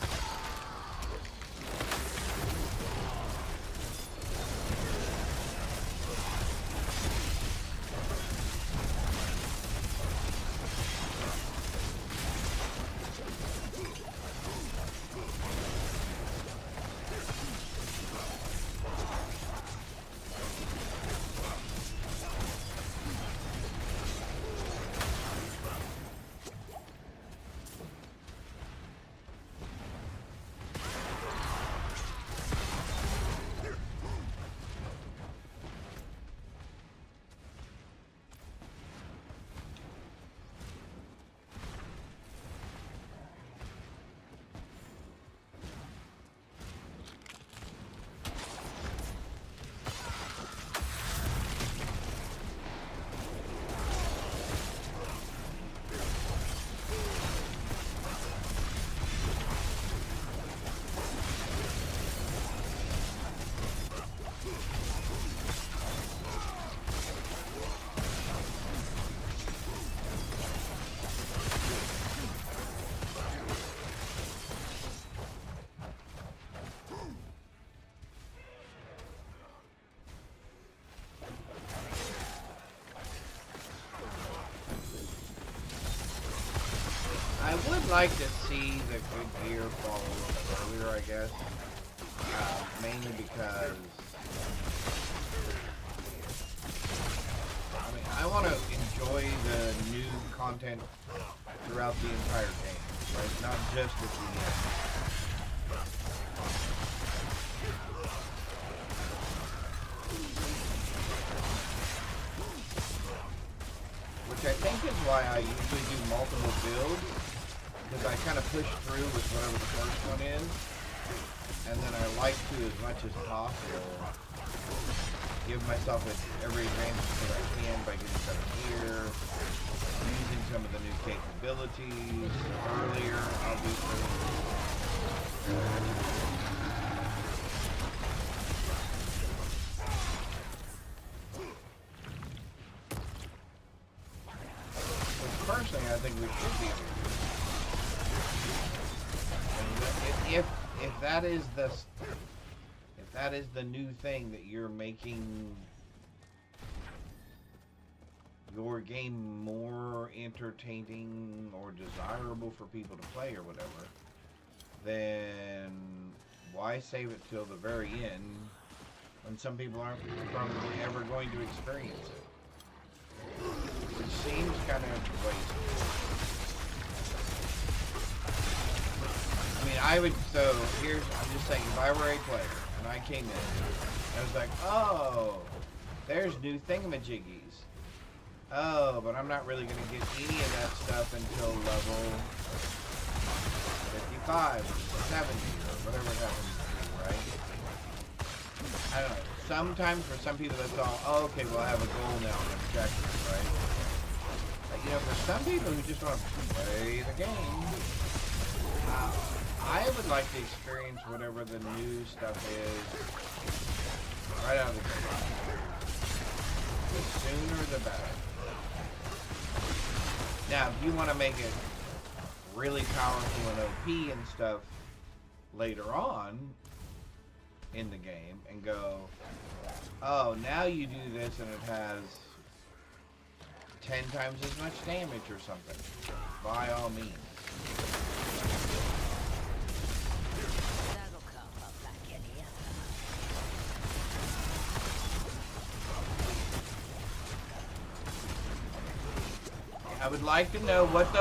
Speaker 2: I would like to see the good gear fall a little earlier, I guess. Mainly because I want to enjoy the new content throughout the entire game, right? Not just at the end. Which I think is why I usually do multiple builds, because I kind of push through with whatever the first one is, and then I like to, as much as possible, give myself every advantage that I can by getting better gear, using some of the new capabilities earlier, obviously. Personally, I think we should be. If that is the new thing that you're making your game more entertaining or desirable for people to play or whatever, then why save it till the very end when some people aren't probably ever going to experience it? Which seems kind of wasteful. I mean, I'm just saying, if I were a player, and I came in, I was like, oh, there's new thingamajiggies. Oh, but I'm not really going to get any of that stuff until level 55, 70, or whatever it happens to be, right? I don't know. Sometimes for some people that's all, oh, okay, well I have a goal now and objective, right? But, you know, for some people who just want to play the game, I would like to experience whatever the new stuff is right out of the gate. The sooner the better. Now, if you want to make it really powerful and OP and stuff later on in the game and go, oh, now you do this and it has 10 times as much damage or something, by all means.
Speaker 6: That'll come up like any other.
Speaker 2: I would like to know what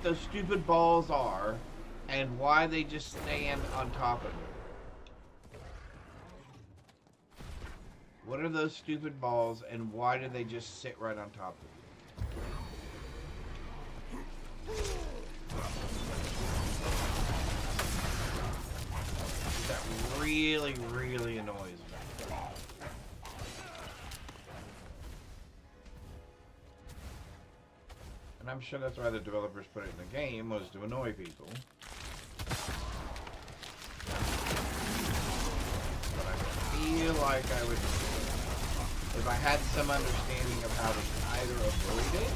Speaker 2: those stupid balls are And why they just stand on top of it. What are those stupid balls, and why do they just sit right on top of you? That really, really annoys me. And I'm sure that's why the developers put it in the game, was to annoy people. But I feel like I would, if I had some understanding of how to either avoid it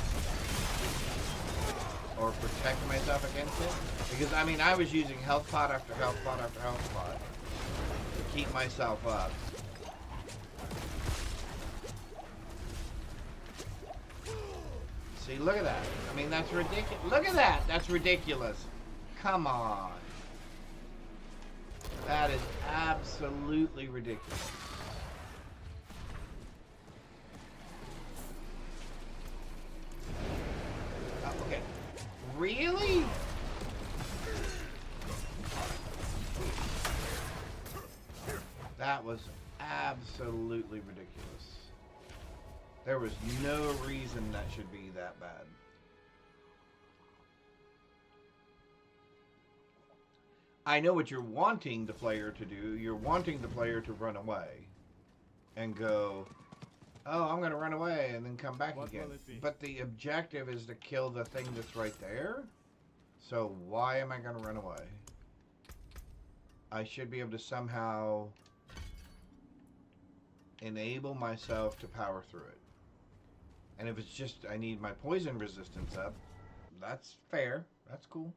Speaker 2: or protect myself against it. Because, I mean, I was using health pot after health pot after health pot to keep myself up. See, look at that. I mean, that's ridiculous. Look at that. That's ridiculous. Come on. That is absolutely ridiculous. Okay. Really? That was absolutely ridiculous. There was no reason that should be that bad. I know what you're wanting the player to do. You're wanting the player to run away and go, oh, I'm going to run away and then come back again. But the objective is to kill the thing that's right there. So why am I going to run away? I should be able to somehow enable myself to power through it. And if it's just I need my poison resistance up, that's fair. That's cool.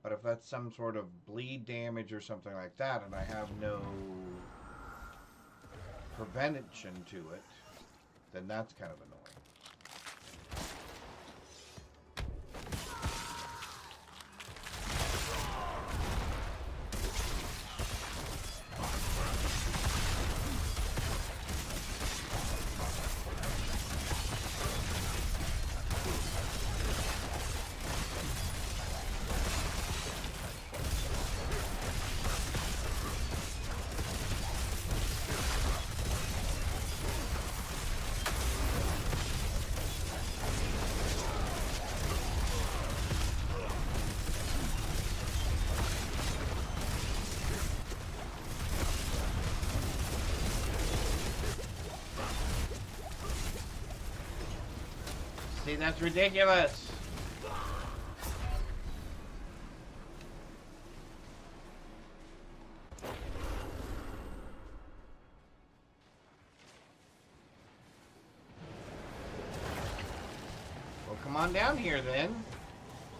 Speaker 2: But if that's some sort of bleed damage or something like that, and I have no prevention to it, then that's kind of annoying. See, that's ridiculous. Well, come on down here then.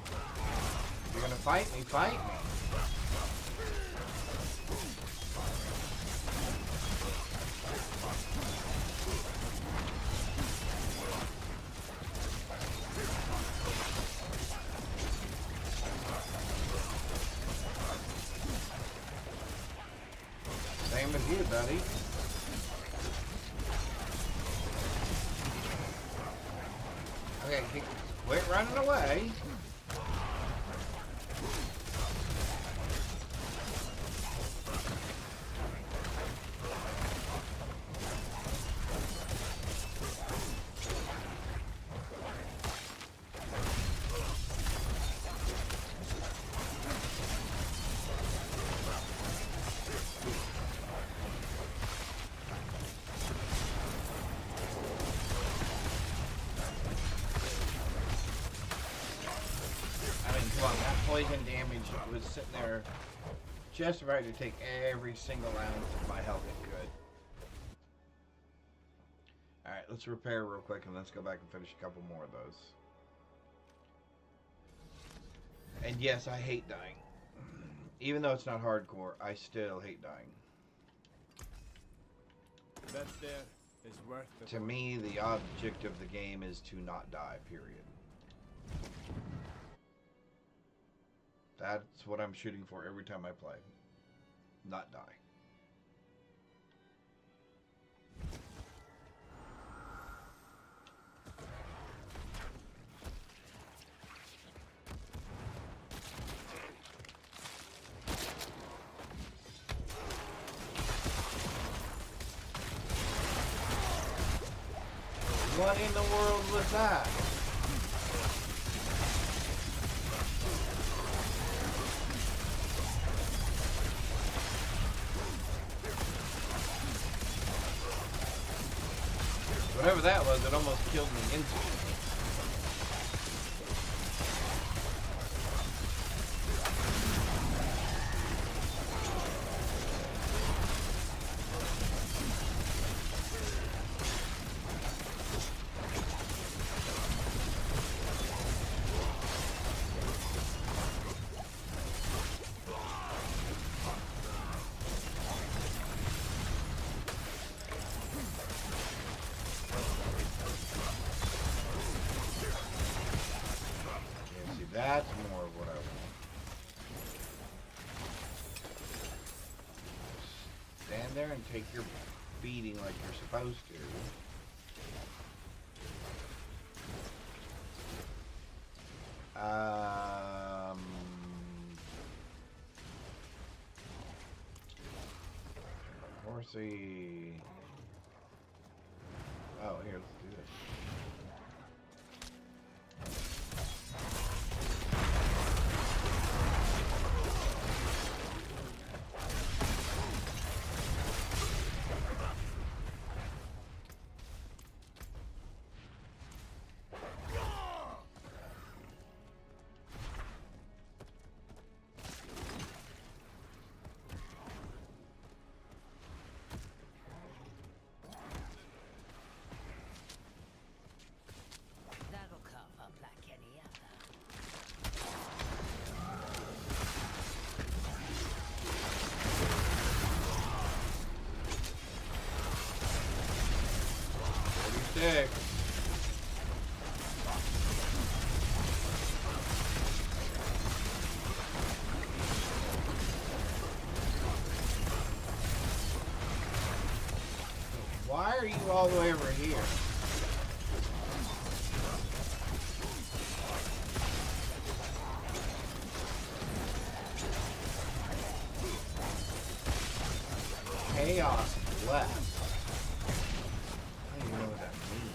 Speaker 2: If you're gonna fight me, fight me. Same with you, buddy. Okay, quit running away. Poison damage was sitting there just right to take every single ounce of my health it could. Alright, let's repair real quick and let's go back and finish a couple more of those. And yes, I hate dying. Even though it's not hardcore, I still hate dying.
Speaker 9: That there is worth it.
Speaker 2: To me, the object of the game is to not die, period. That's what I'm shooting for every time I play. Not die. What in the world was that? Whatever that was, it almost killed me instantly. That's more of what I want. Stand there and take your beating like you're supposed to. Horsey. Oh, here, let's do this.
Speaker 6: That'll cough up like any other.
Speaker 2: Sick. Why are you all the way over here? Chaos left. I don't even know what that means.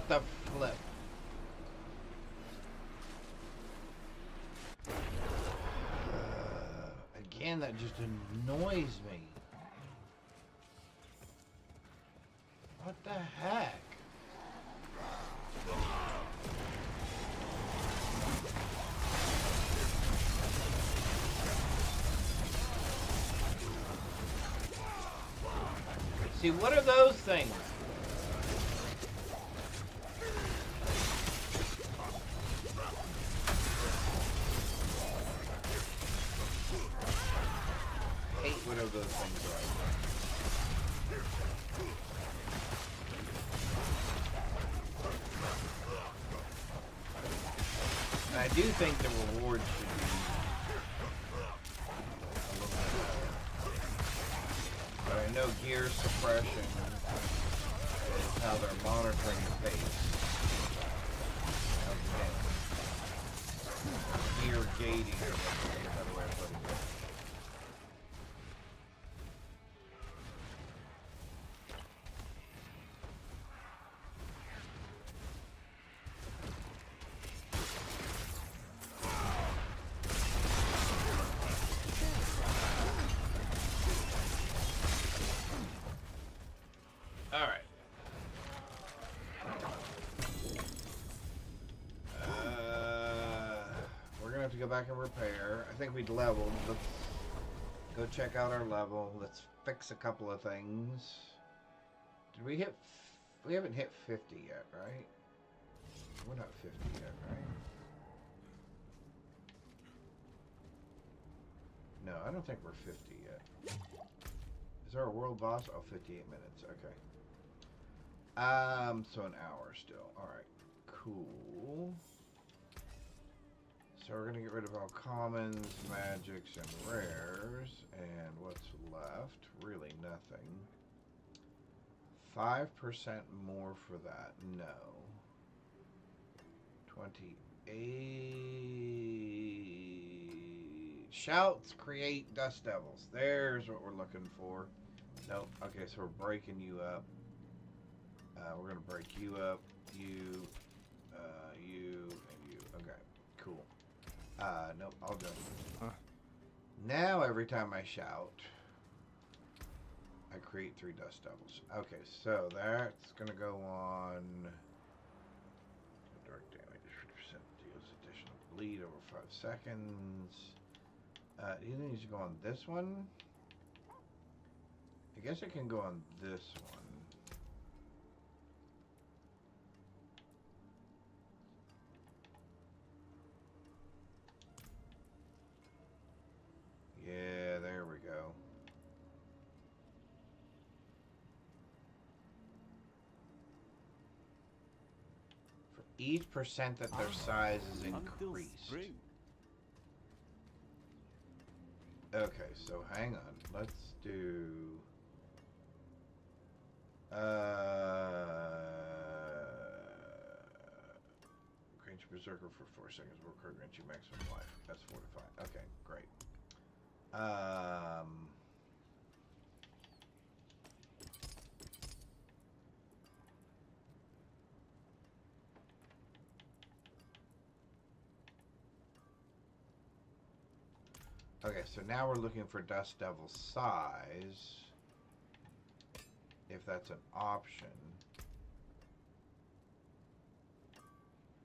Speaker 2: What the flip? Again, that just annoys me. What the heck? See, what are those things? I hate whatever those things are. And I do think the reward should be a little bit better. But I know gear suppression is how they're monitoring the pace of the game. Gear gating, I guess is a better way of putting it. Alright. We're gonna have to go back and repair. I think we'd leveled. Let's go check out our level. Let's fix a couple of things. Did we hit... We haven't hit 50 yet, right? We're not 50 yet, right? No, I don't think we're 50 yet. Is there a world boss? Oh, 58 minutes. Okay. So an hour still. Alright. Cool. So we're gonna get rid of all commons, magics, and rares. And what's left? Really nothing. 5% more for that. No. 28. Shouts create dust devils. There's what we're looking for. Nope. Okay, so we're breaking you up. We're gonna break you up, you, and you. Okay, cool. Nope, I'll go.
Speaker 9: Huh?
Speaker 2: Now every time I shout, I create 3 dust devils. Okay, so that's gonna go on. Dark damage, 50% deals additional bleed over 5 seconds. Either needs to go on this one. I guess it can go on this one. Yeah, there we go. For each percent that their size is increased. Okay, so hang on. Let's do... Grant you Berserker for 4 seconds. Work hard, grant you maximum life. That's 4 to 5. Okay, great. Okay, so now we're looking for Dust Devil size, if that's an option,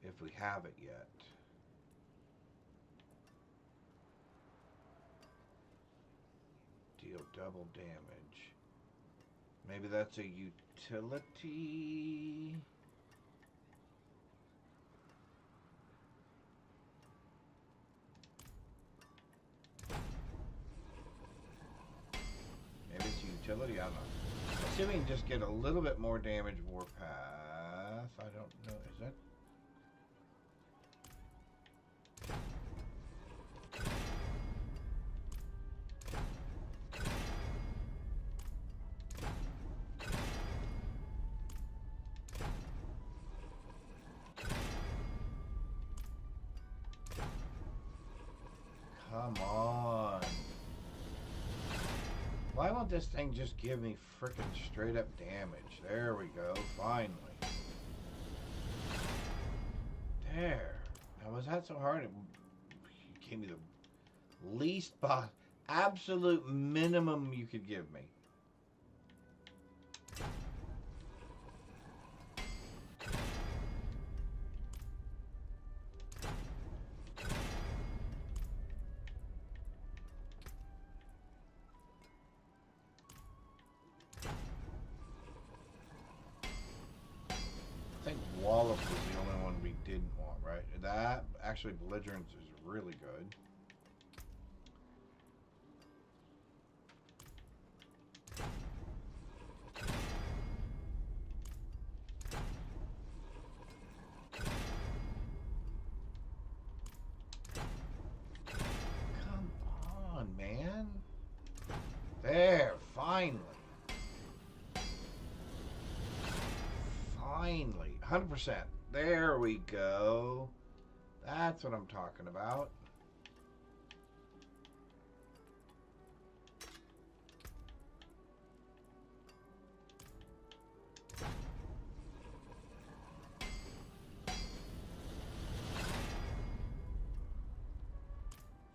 Speaker 2: if we have it yet. Deal double damage. Maybe that's a utility. Maybe it's a utility, I don't know. Assuming just get a little bit more damage, warpath. I don't know, is that? Come on. Why won't this thing just give me frickin' straight up damage? There we go, finally. There. Now, was that so hard? It gave me the least absolute minimum you could give me. I think Wallop was the only one we didn't want, right? That, actually, Belligerence is really good. Come on, man. There, finally. Finally. 100%. There we go. That's what I'm talking about.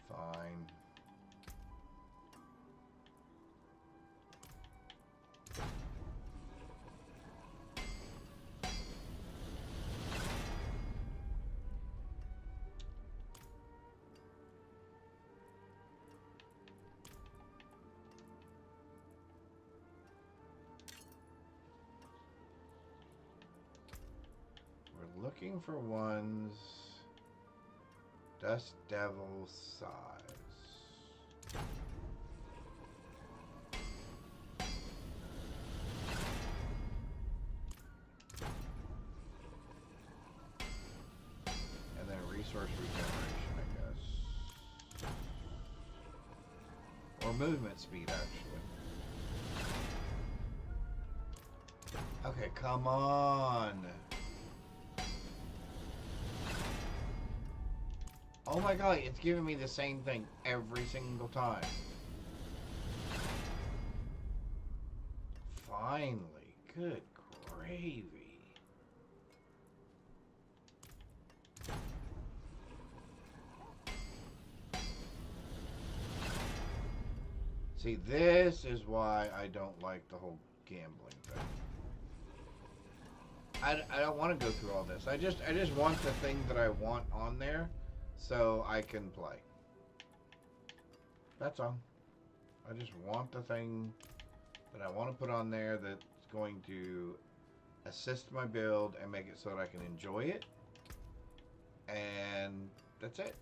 Speaker 2: Fine. We're looking for ones Dust Devil size. And then resource regeneration, I guess. Or movement speed, actually. Okay, come on. Oh my god, it's giving me the same thing every single time. Finally. Good gravy. See, this is why I don't like the whole gambling thing. I don't want to go through all this. I just want the thing that I want on there so I can play. That's all. I just want the thing that I want to put on there that's going to assist my build and make it so that I can enjoy it. And that's it.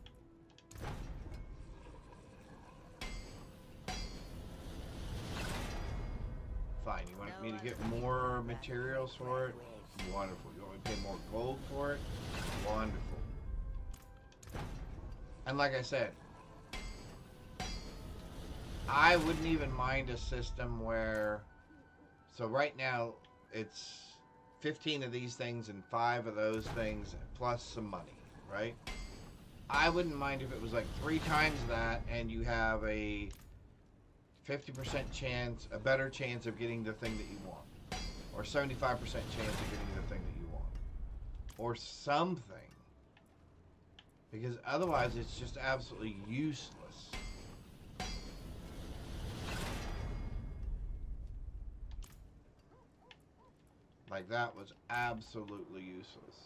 Speaker 2: Fine, you want me to get more materials for it? Wonderful. You want me to pay more gold for it? Wonderful. And like I said, I wouldn't even mind a system where, so right now it's 15 of these things and 5 of those things plus some money, right? I wouldn't mind if it was like 3 times that and you have a 50% chance, a better chance of getting the thing that you want. Or 75% chance of getting the thing that you want. Or something. Because otherwise it's just absolutely useless. Like that was absolutely useless.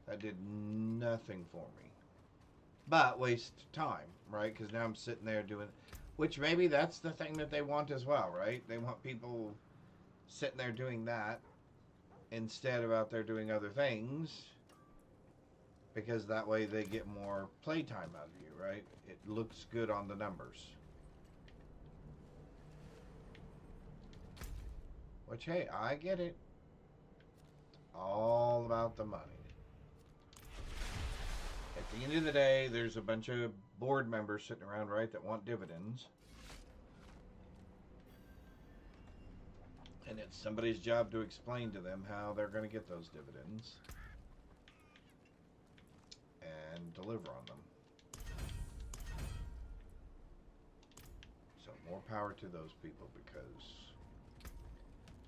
Speaker 2: That did nothing for me. But waste time, right? Because now I'm sitting there doing, which maybe that's the thing that they want as well, right? They want people sitting there doing that instead of out there doing other things. Because that way they get more playtime out of you, right? It looks good on the numbers. Which, hey, I get it. All about the money. At the end of the day, there's a bunch of board members sitting around, right, that want dividends. And it's somebody's job to explain to them how they're going to get those dividends. And deliver on them. So more power to those people, because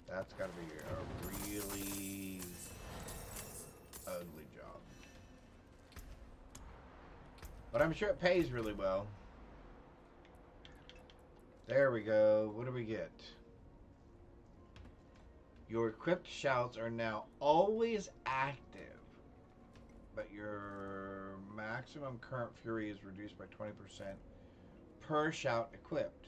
Speaker 2: that's got to be a really ugly job. But I'm sure it pays really well. There we go. What do we get? Your equipped shouts are now always active, but your maximum current fury is reduced by 20% per shout equipped.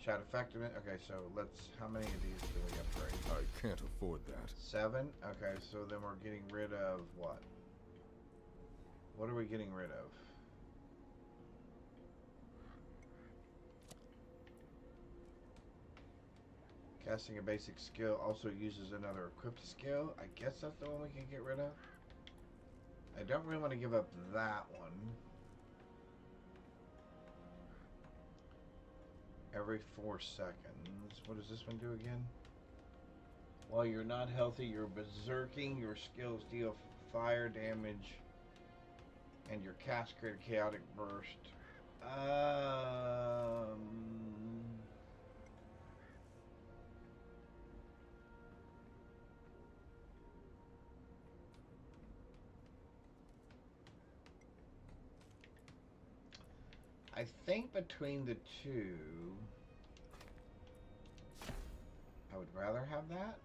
Speaker 2: Shout effectiveness. Okay, so let's. How many of these do we upgrade?
Speaker 10: I can't afford that.
Speaker 2: 7? Okay, so then we're getting rid of what? What are we getting rid of? Casting a basic skill also uses another equipped skill. I guess that's the one we can get rid of. I don't really want to give up that one. Every 4 seconds. What does this one do again? While you're not healthy, you're berserking. Your skills deal fire damage, and your cast create a chaotic burst. I think between the two, I would rather have that.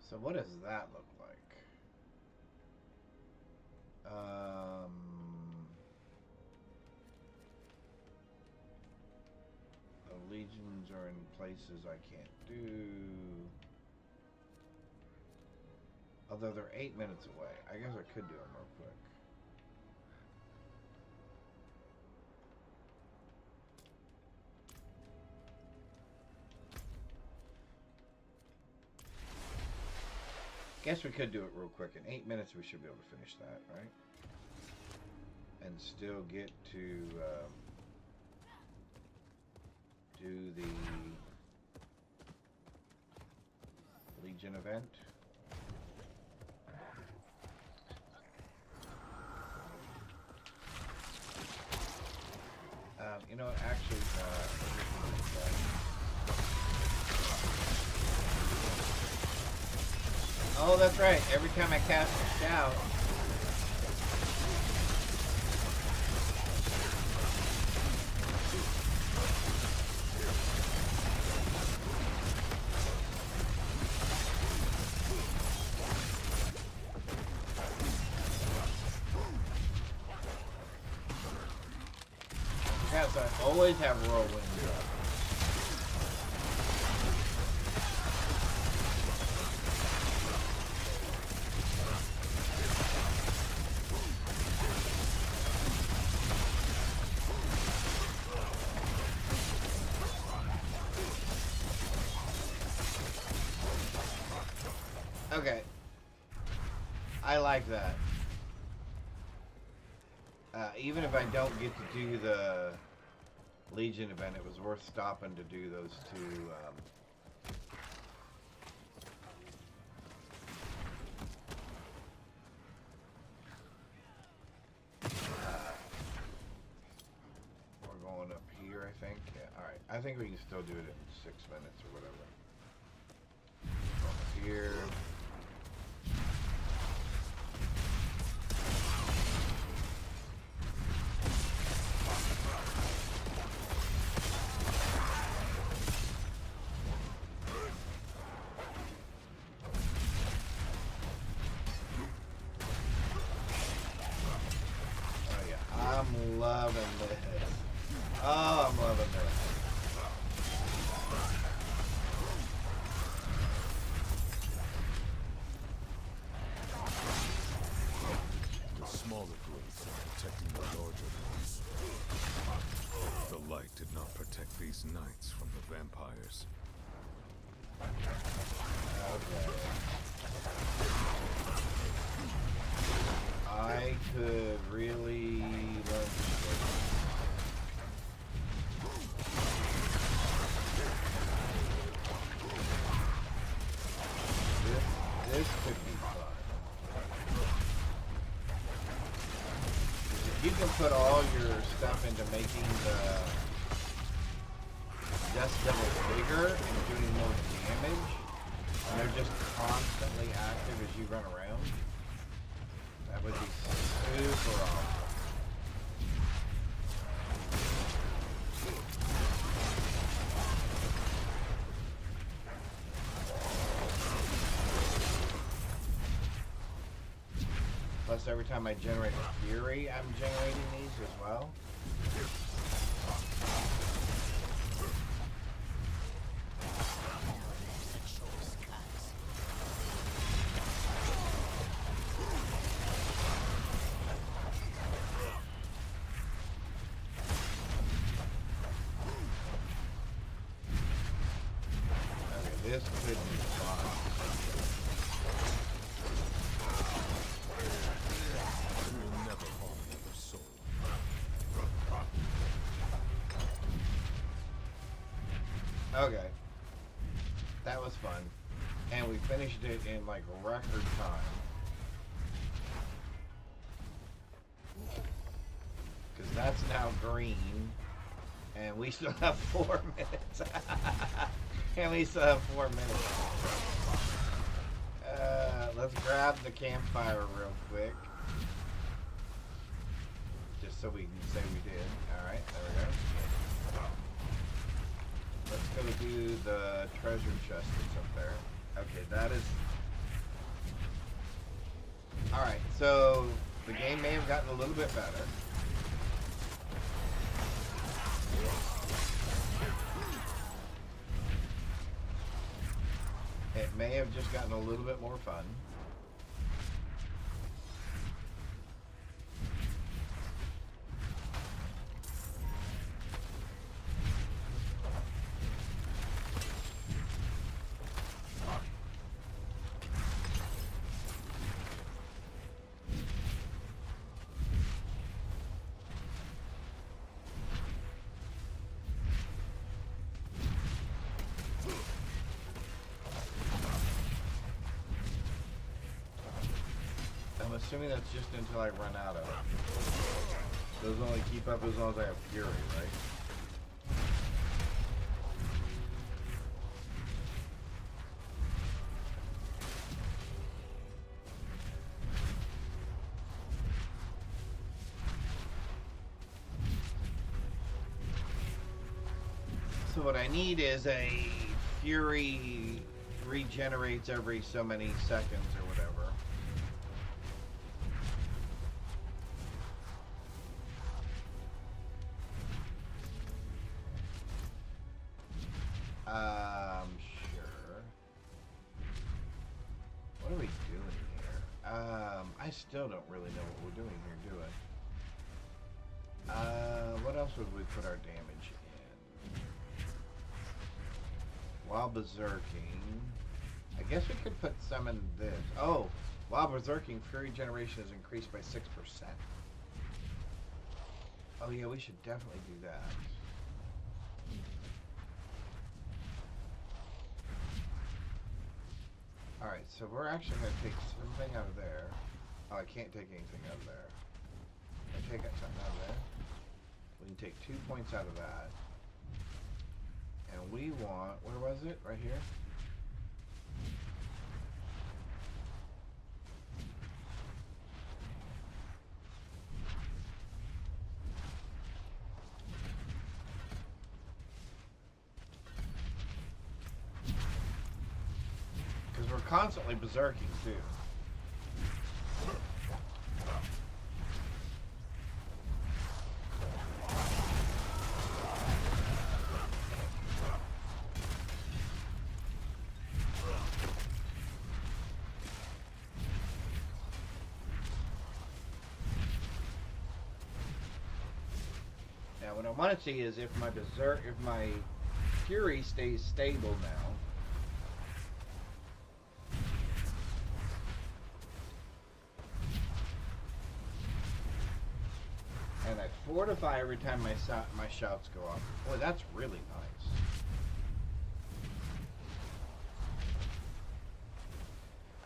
Speaker 2: So what does that look like? The legions are in places I can't do. Although they're 8 minutes away. I guess I could do them real quick. Guess we could do it real quick. In 8 minutes we should be able to finish that, right? And still get to do the Legion event. You know what, actually, oh, that's right. Every time I cast a shout, yes, I always have whirlwind up. Okay. I like that. Even if I don't get to do the Legion event, it was worth stopping to do those two. We're going up here, I think. Yeah, alright. I think we can still do it in 6 minutes or whatever. Up here. I'm loving this. Oh, I'm loving this.
Speaker 10: The smaller growths are protecting the larger ones. The light did not protect these knights from the vampires.
Speaker 2: Okay. I could really learn this. This could be fun. If you can put all your stuff into making the Dust Devils bigger and doing more damage, and they're are just constantly active as you run around, that would be super awesome. Plus, every time I generate a Fury, I'm generating these as well. Okay, this could be fun. Okay. That was fun. And we finished it in like record time. Because that's now green. And we still have 4 minutes. And we still have 4 minutes. Let's grab the campfire real quick. Just so we can say we did. Alright, there we go. Let's go do the treasure chest that's up there. Okay, that is... Alright, so the game may have gotten a little bit better. It may have just gotten a little bit more fun. I'm assuming that's just until I run out of it. Those only keep up as long as I have Fury, right? So what I need is a Fury regenerates every so many seconds or whatever. Sure. What are we doing here? I still don't really know what we're doing here, do I? What else would we put our damage in? While berserking, I guess we could put some in this. Oh, while berserking, Fury generation is increased by 6%. Oh yeah, we should definitely do that. Alright, so we're actually going to take something out of there. Oh, I can't take anything out of there. I take something out of there. We can take 2 points out of that. And we want, where was it? Right here? Because we're constantly berserking too. Now what I want to see is if my Fury stays stable now. And I fortify every time my shouts go off. Boy, that's really nice.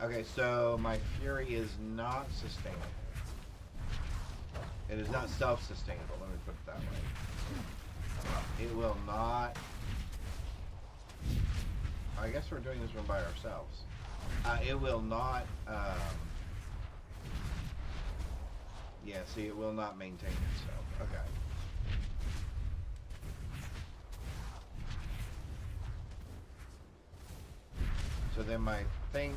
Speaker 2: Okay, so my Fury is not sustainable. It is not self-sustainable, let me put it that way. It will not I guess we're doing this one by ourselves. It will not, yeah, see, it will not maintain itself. Okay. So then my thing,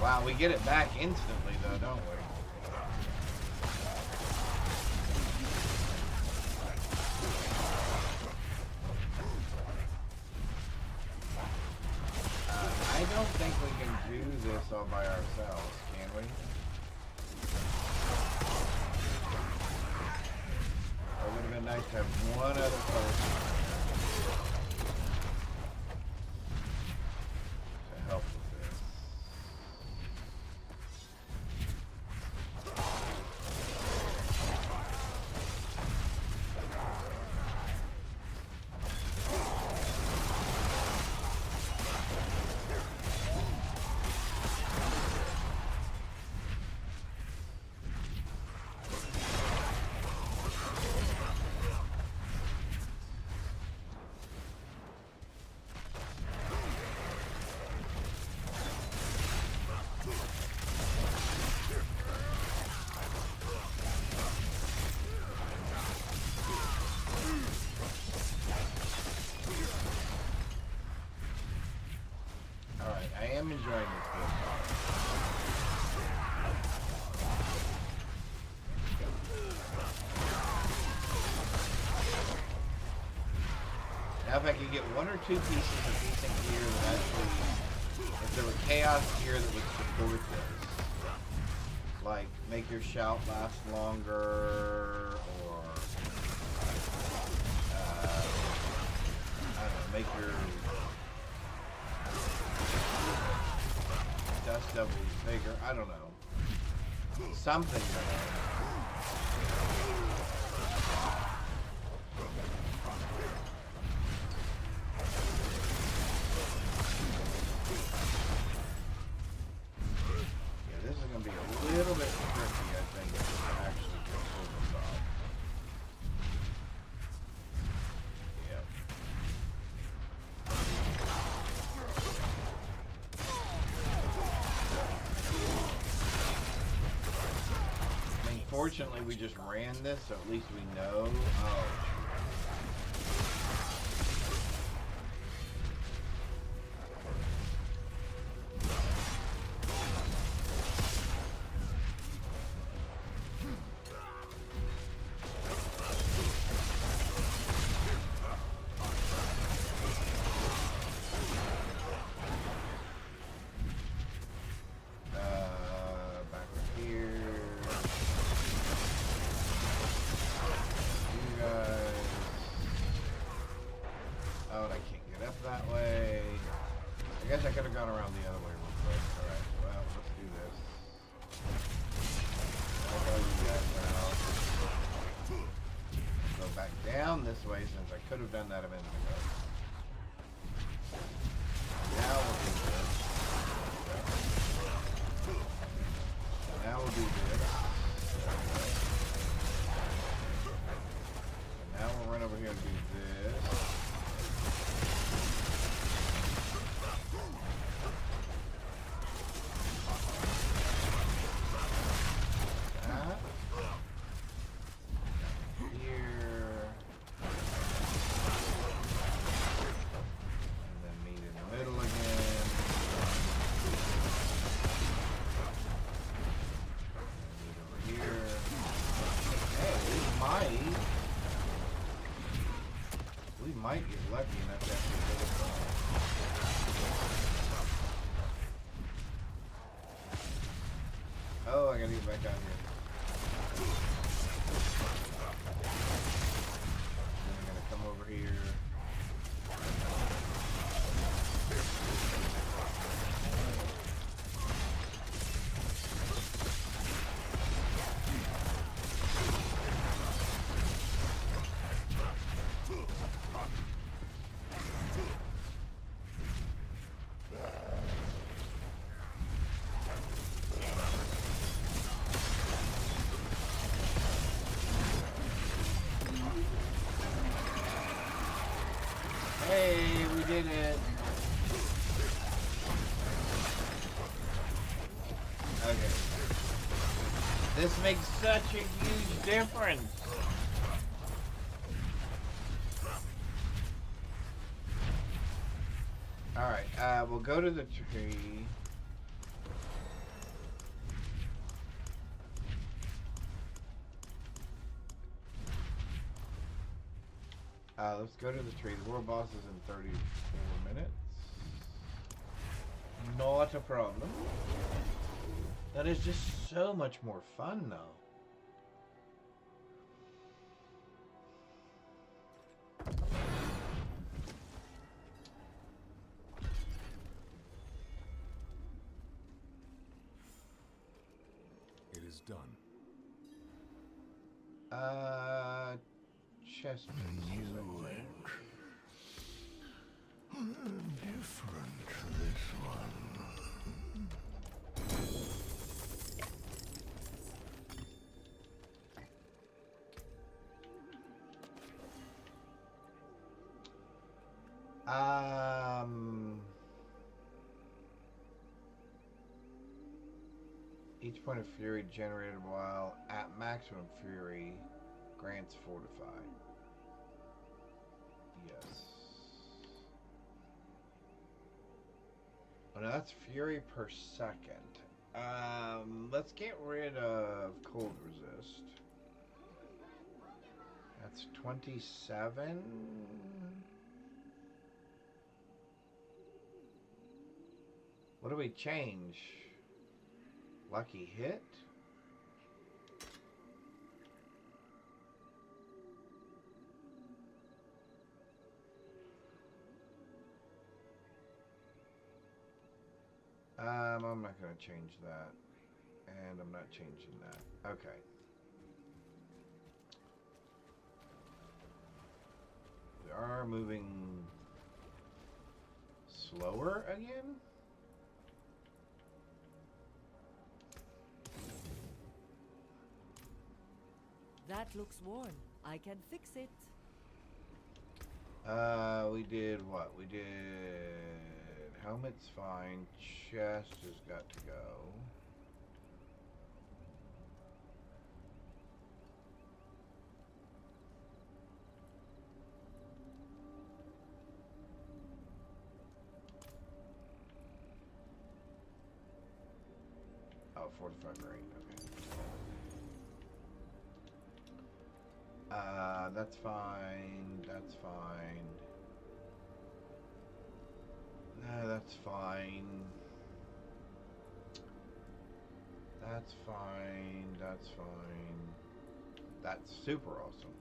Speaker 2: wow, we get it back instantly though, don't we? I don't think we can do this all by ourselves, can we? It would have been nice to have one other person to help with this. I am enjoying this game. Now if I could get one or two pieces of decent gear that actually, if there were chaos gear that would support this, like make your shout last longer, or I don't know, make your dust devils bigger. I don't know. Something like that. Yeah, this is going to be a little bit tricky, I think, to actually pull this off. Yep. Fortunately, we just ran this, so at least we know. Oh. Back here. Oh, and I can't get up that way. I guess I could have gone around the other way real quick. Alright, well, let's do this. I'll go you guys out. Go back down this way since I could have done that a minute ago. Now we'll do this. Now we'll do this. And now we'll run over here and do this. We might get lucky enough to actually get it done. Oh, I gotta get back down here. Then I'm gonna come over here. Okay. This makes such a huge difference. Alright, we'll go to the tree. Let's go to the tree. The world boss is in 34 minutes. Not a problem. That is just so much more fun, though.
Speaker 10: It is done.
Speaker 2: Chest piece.
Speaker 1: Different this one.
Speaker 2: Each point of fury generated while at maximum fury grants fortify. Yes. Oh, no, that's fury per second. Let's get rid of cold resist. That's 27. What do we change? Lucky hit? I'm not going to change that. And I'm not changing that. Okay. We are moving slower again?
Speaker 6: That looks worn. I can fix it.
Speaker 2: We did what? We did... Helmet's fine. Chest has got to go. Oh, 45 rate. Okay. That's fine. That's fine. That's fine. That's fine. That's fine. That's super awesome.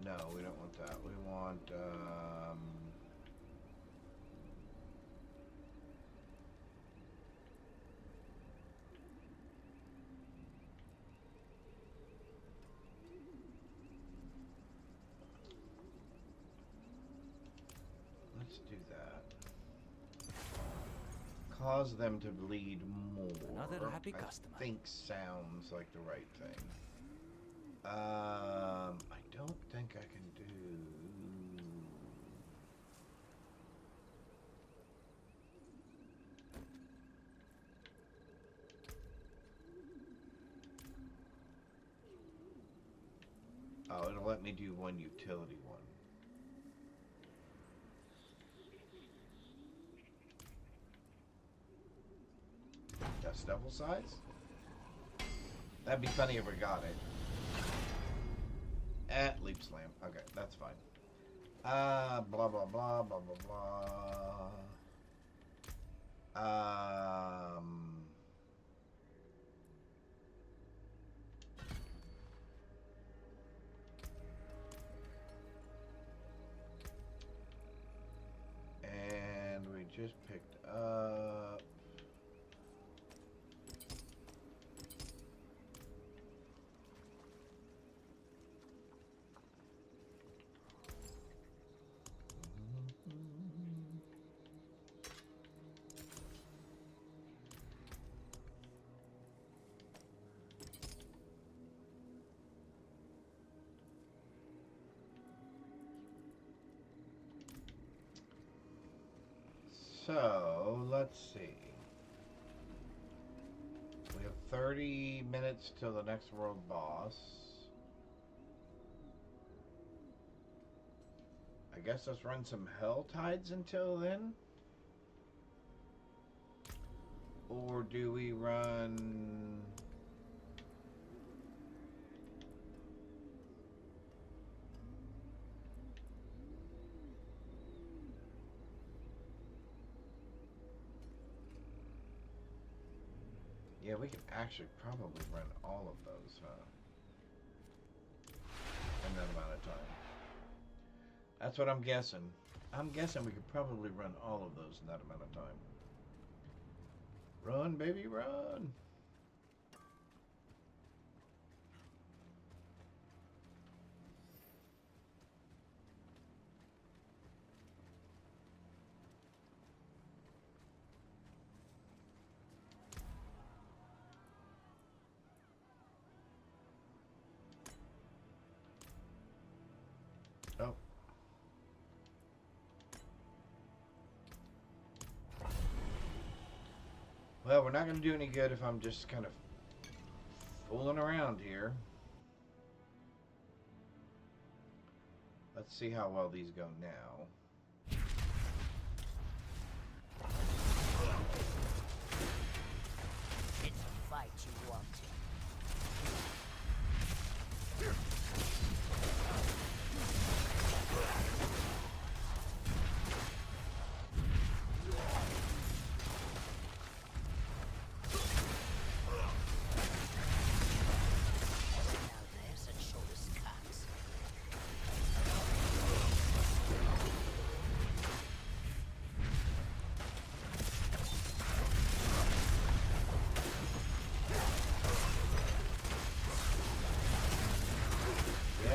Speaker 2: No, we don't want that. We want, let's do that. Cause them to bleed more.
Speaker 3: Another happy customer.
Speaker 2: I think sounds like the right thing. I don't think I can do... Oh, it'll let me do one utility one. That's double size? That'd be funny if I got it. Leap slam. Okay, that's fine. Blah, blah, blah, blah, blah, blah. And we just picked up... So, let's see. 30 minutes till the next world boss. I guess let's run some Hell Tides until then. Or do we run... Yeah, we could actually probably run all of those, huh? In that amount of time. That's what I'm guessing. I'm guessing we could probably run all of those in that amount of time. Run, baby, run! Oh. Well, we're not going to do any good if I'm just kind of fooling around here. Let's see how well these go now.
Speaker 6: It's a fight you want.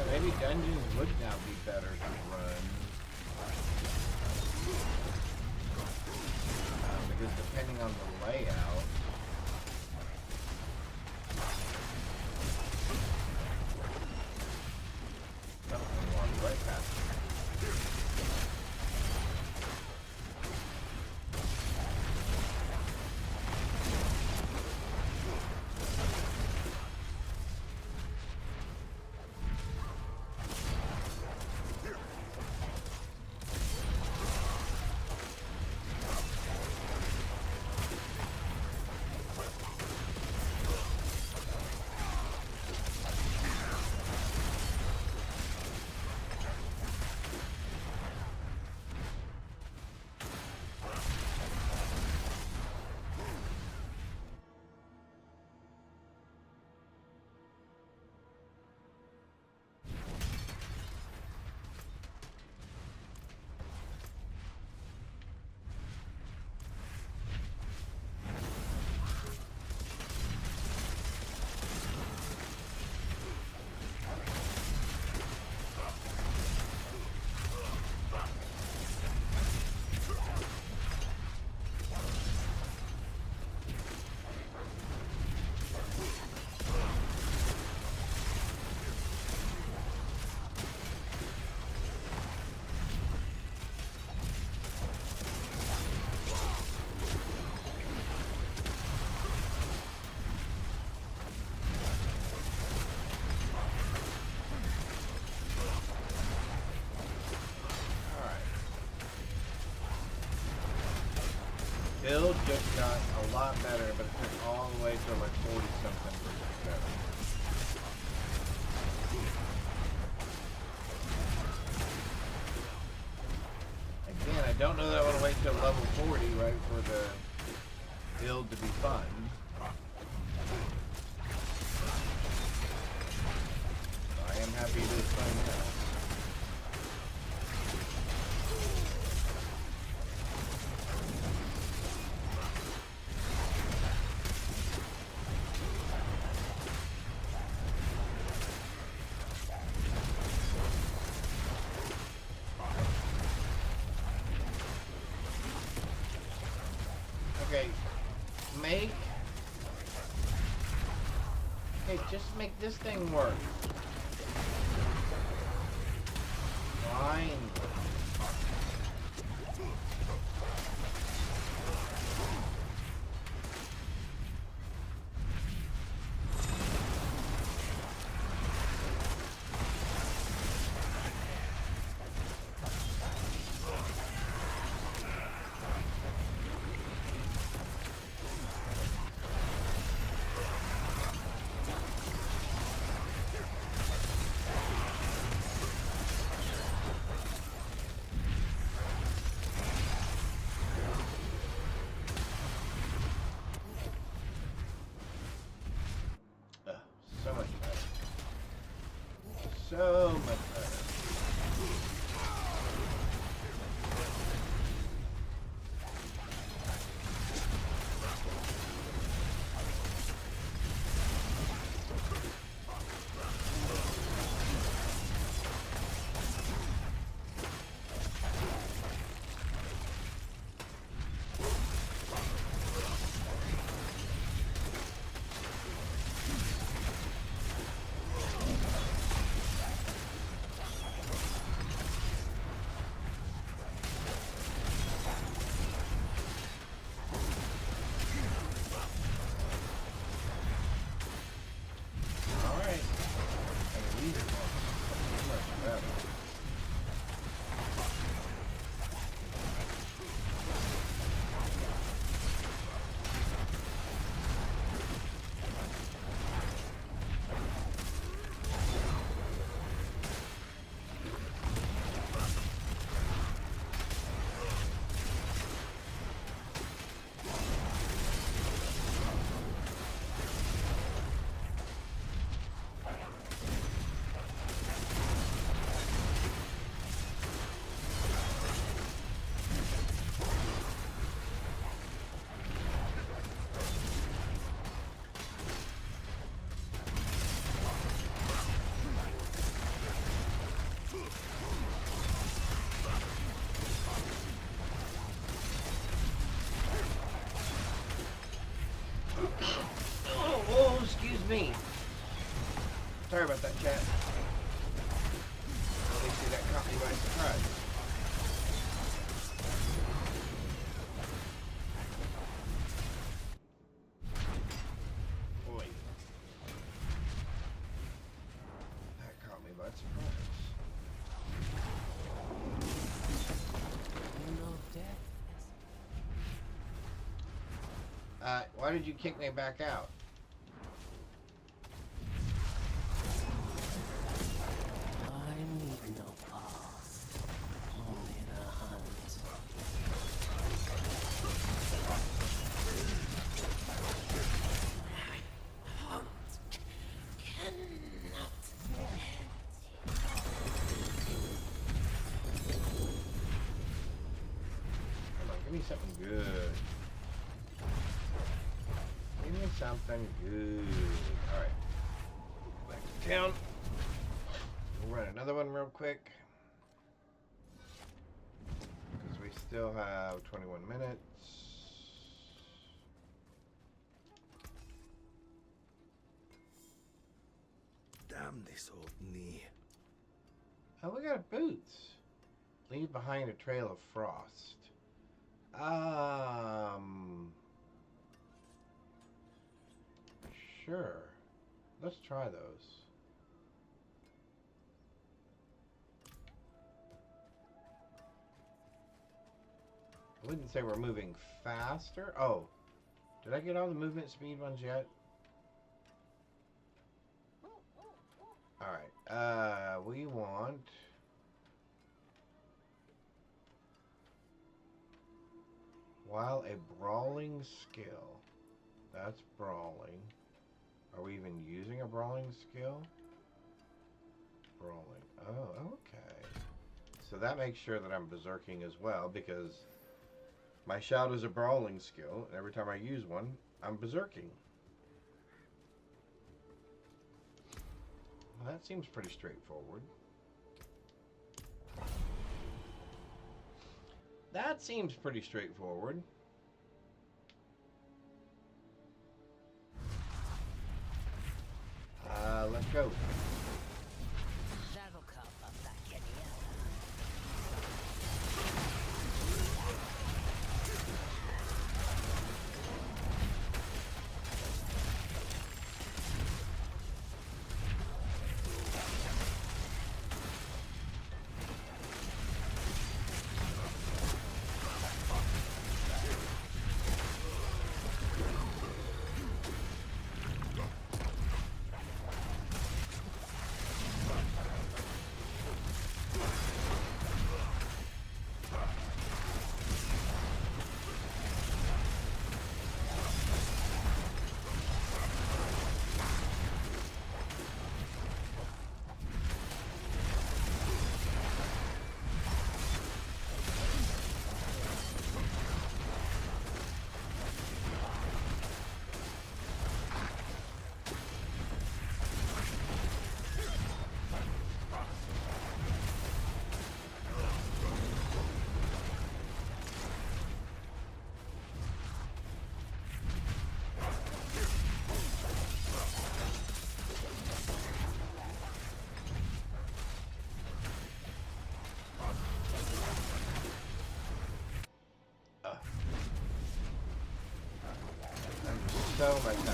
Speaker 2: Maybe dungeons would now be better to run. Because depending on the layout, something walked right past me. Build just got a lot better, but it took all the way to like 40 something for it better. Again, I don't know that I want to wait till level 40, right, for the build to be fun. I am happy it is fun now. Just make this thing work. Fine. So much better. Oh, excuse me. Sorry about that, chat. At least that caught me by surprise. Boy. That caught me by surprise. Why did you kick me back out?
Speaker 11: I need no past, only the hunt. Hunt cannot
Speaker 2: Come on, give me something good. Give me something good. Alright. Back to town. We'll run another one real quick. Because we still have 21 minutes.
Speaker 1: Damn this old knee.
Speaker 2: Oh, we got boots. Leave behind a trail of frost. Sure. Let's try those. I wouldn't say we're moving faster. Oh, did I get all the movement speed ones yet? Alright, we want... While a brawling skill. That's brawling. Are we even using a brawling skill? Brawling. Oh, okay. So that makes sure that I'm berserking as well, because my shout is a brawling skill, and every time I use one, I'm berserking. Well, that seems pretty straightforward. That seems pretty straightforward. Let's go.
Speaker 6: That'll come up that Kenny.
Speaker 2: so much happening.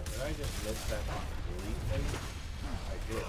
Speaker 2: Did I just miss that completely? I did.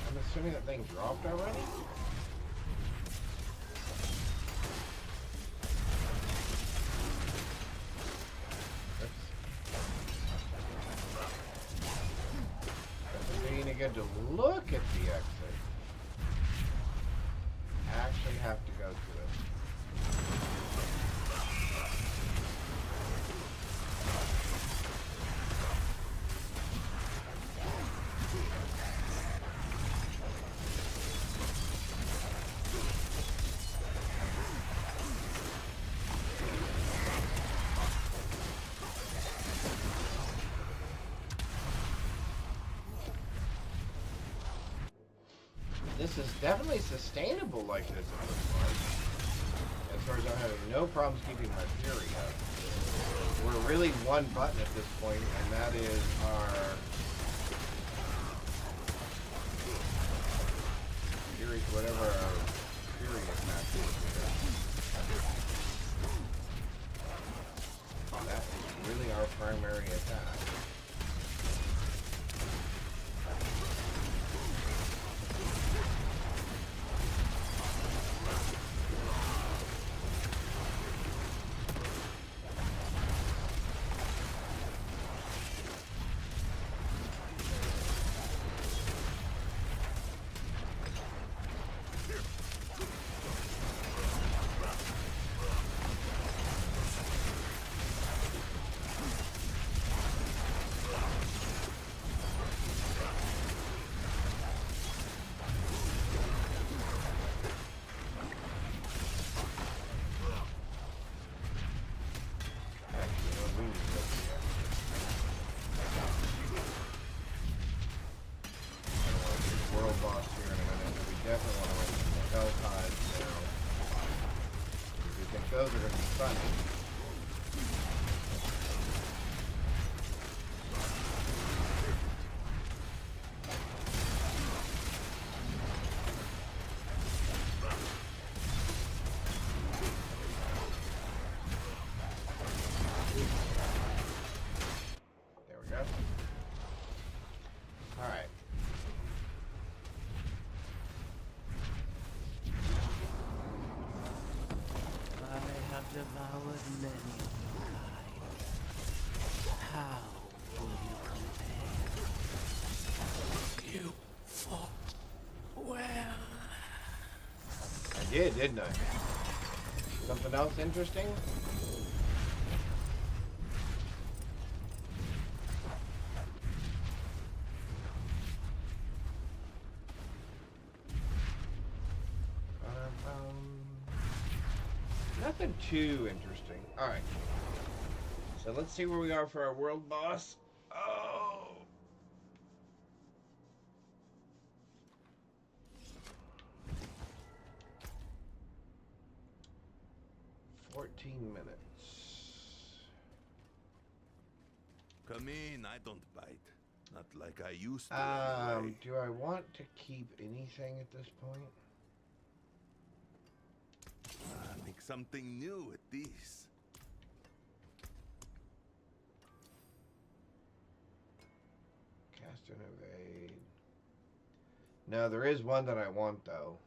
Speaker 2: I'm assuming that thing dropped already? Doesn't do any good to look at the exit. Actually have to go to it. This is definitely sustainable like this, it looks like. As far as I'm having no problems keeping my fury up. We're really one button at this point, and that is our fury, whatever our fury attack is here. That is really our primary attack. Those are going to be funny. There we go. All right.
Speaker 11: Devoured many of your kind. How will you compare? You fought well.
Speaker 2: I did, didn't I? Something else interesting? Nothing too interesting. Alright. So let's see where we are for our world boss. Oh! $14
Speaker 1: Come in, I don't bite. Not like I used to. Anyway.
Speaker 2: Do I want to keep anything at this point?
Speaker 1: Make something new at this.
Speaker 2: Cast and evade. No, there is one that I want though.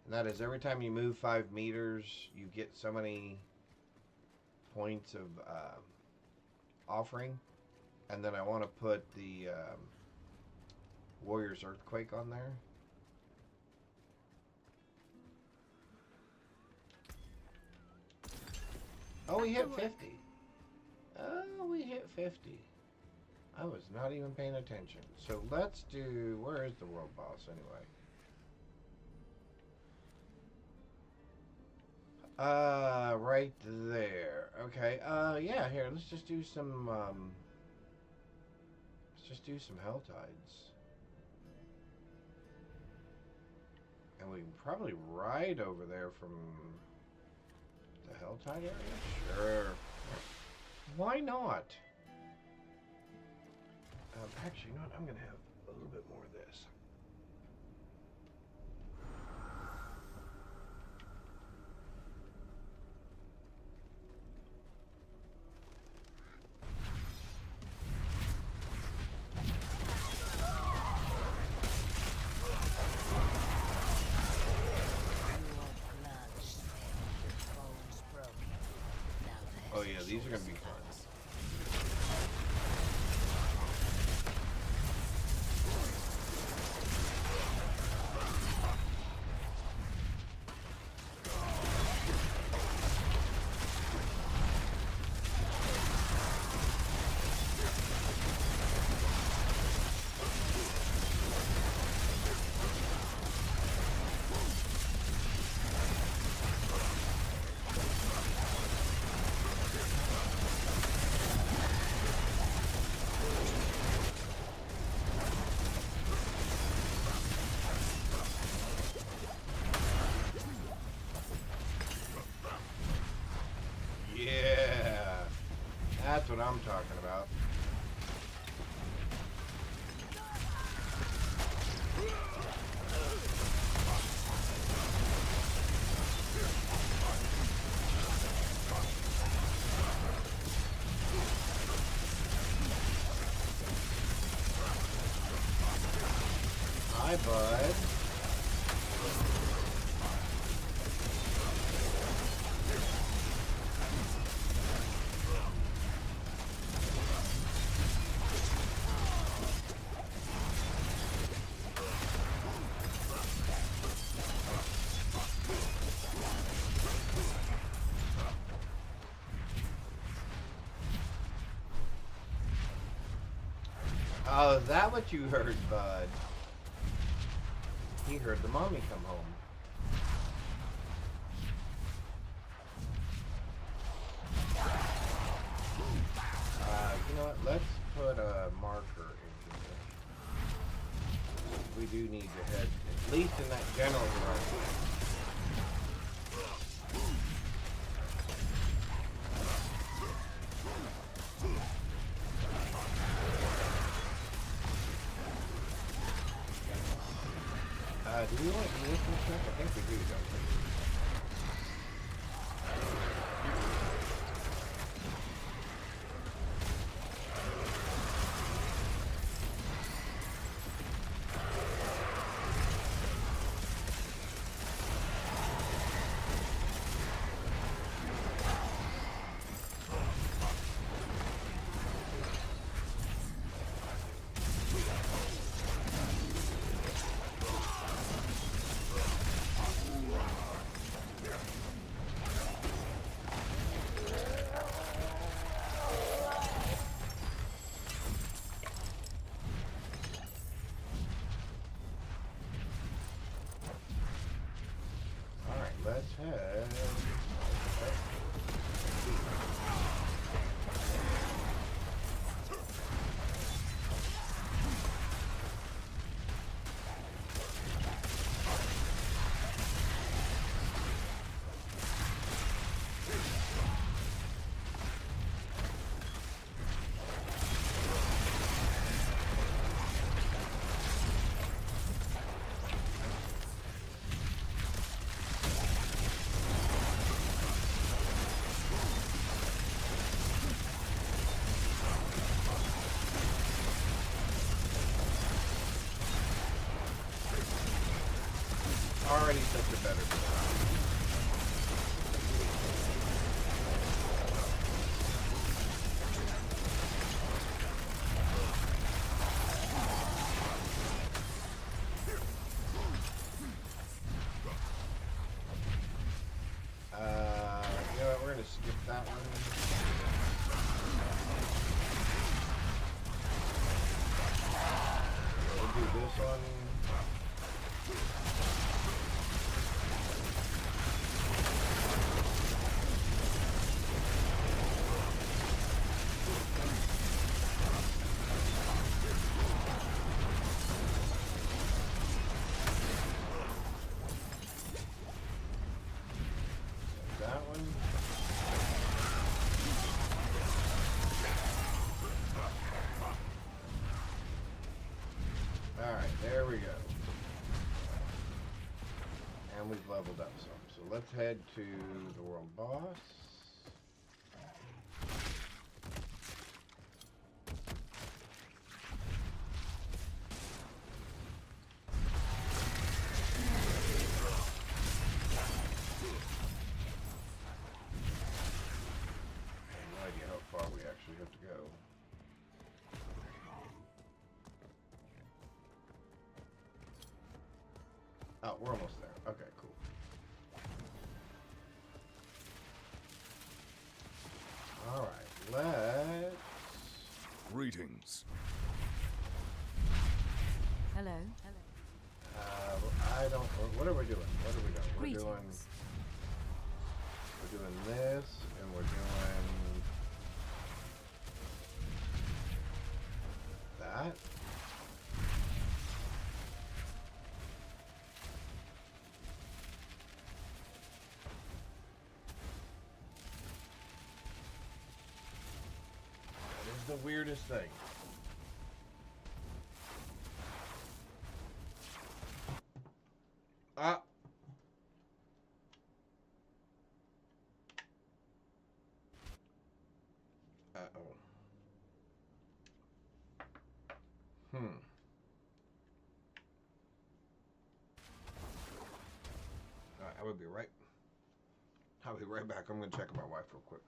Speaker 2: And that is every time you move 5 meters, you get so many points of offering. And then I want to put the Warrior's Earthquake on there. Oh, we hit 50. Oh, we hit 50. I was not even paying attention. So let's do... Where is the world boss anyway? Right there. Okay. Yeah, here, let's just do some, let's just do some Helltides. And we can probably ride over there from the Helltide area? Sure. Why not? Actually, you know what? I'm going to have a little bit more of this. Oh yeah, these are going to be fun. Yeah, that's what I'm talking about. Hi, bud. Oh, is that what you heard, bud? He heard the mommy come home. You know what? Let's put a marker in here. We do need to head at least in that general direction. Do we want to use this check? I think we do, don't we? one. That one. Alright, there we go. And we've leveled up some. So let's head to the world boss. No idea how far we actually have to go. Oh, we're almost there. Okay, cool. Alright, let's...
Speaker 10: Greetings.
Speaker 4: Hello.
Speaker 2: I don't... What are we doing? What are we doing?
Speaker 4: Greetings.
Speaker 2: We're doing this, and we're doing... that. The weirdest thing. Ah. Uh-oh. Alright, I will be right. I'll be right back. I'm gonna check my wife real quick.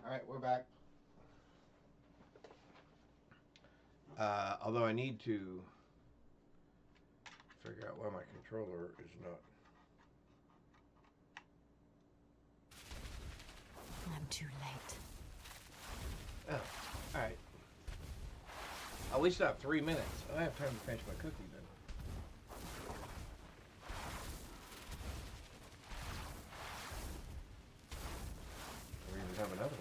Speaker 2: Alright, we're back. Although I need to figure out why my controller is not...
Speaker 4: I'm too late.
Speaker 2: Oh, alright. Oh, we still have 3 minutes. I have time to finish my cookie then. We even have another one.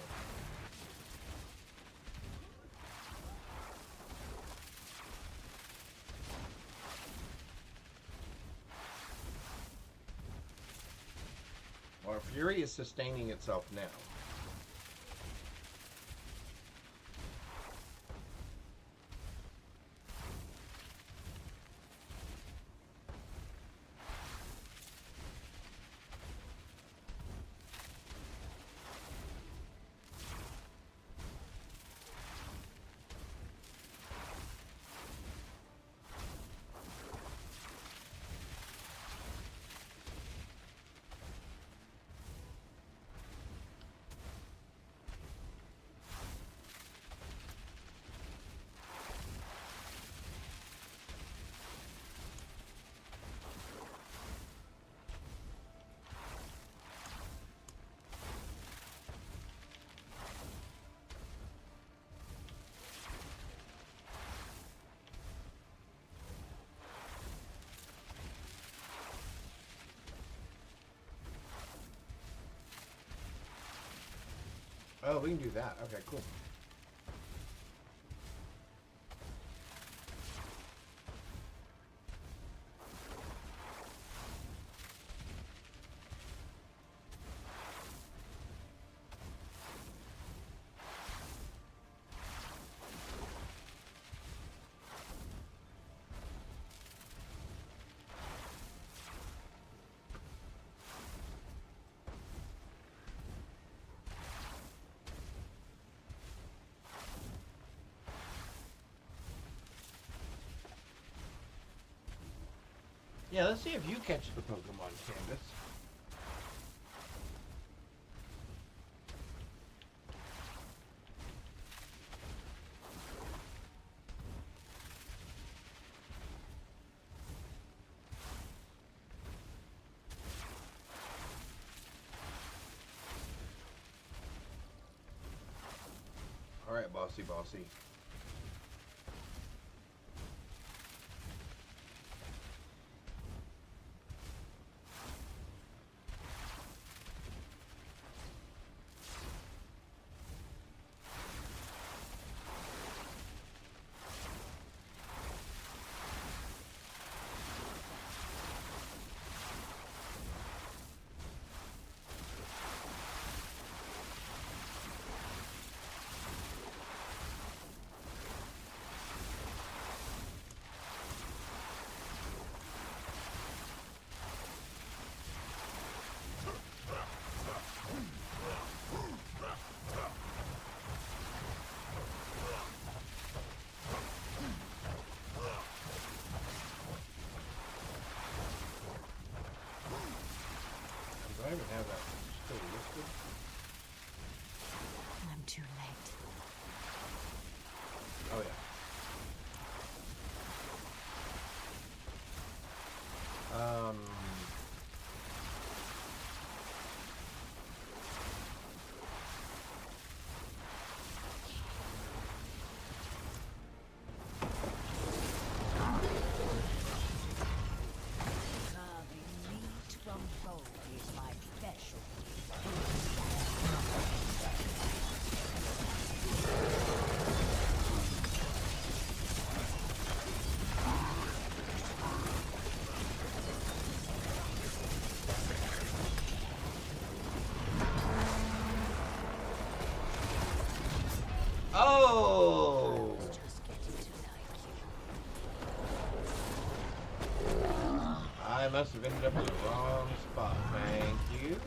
Speaker 2: Our fury is sustaining itself now. Oh, we can do that. Okay, cool. Yeah, let's see if you catch the Pokemon, Candace. All right, bossy, bossy. Do I even have that still listed?
Speaker 6: I'm too late.
Speaker 2: Oh, yeah.
Speaker 6: Carving meat from bone is my specialty.
Speaker 2: Oh!
Speaker 6: Just getting to like you.
Speaker 2: I must have ended up in the wrong spot. Thank you.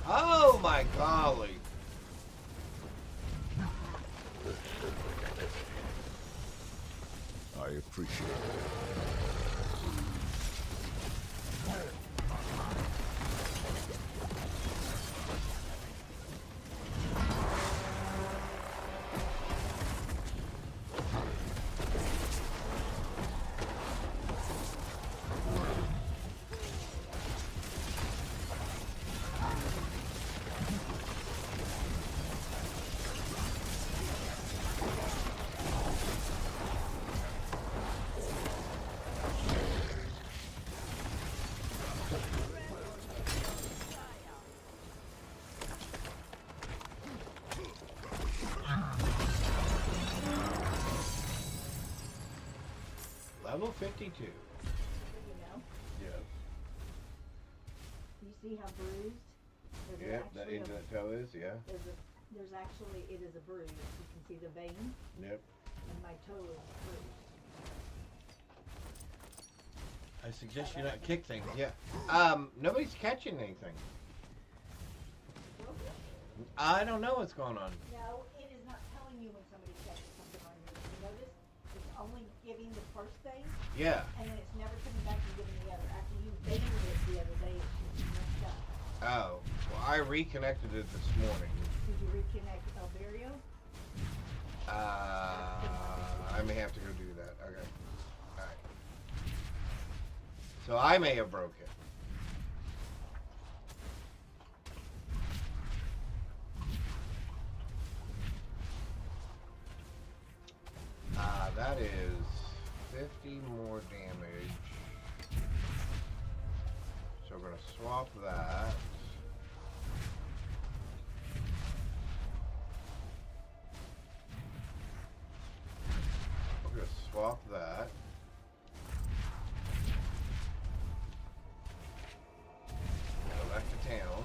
Speaker 2: Oh my golly.
Speaker 10: I appreciate it.
Speaker 2: Level 52.
Speaker 8: You know?
Speaker 2: Yes.
Speaker 8: You see how bruised? There's
Speaker 2: Yep, that
Speaker 8: actually
Speaker 2: into
Speaker 8: a-
Speaker 2: that toe is, yeah.
Speaker 8: There's actually, it is a bruise. You can see the vein,
Speaker 2: Yep.
Speaker 8: and my toe is bruised.
Speaker 2: I suggest you not kick things, yeah. Nobody's catching anything. I don't know what's going on.
Speaker 8: No, it is not telling you when somebody catches something on you. You notice? It's only giving the first thing,
Speaker 2: Yeah.
Speaker 8: and then it's never coming back and giving the other. After you baited it the other day, it's just messed up.
Speaker 2: Oh. Well, I reconnected it this morning.
Speaker 8: Did you reconnect Alberio?
Speaker 2: I may have to go do that. Okay. Alright. So I may have broke it. That is 50 more damage. So we're going to swap that. town.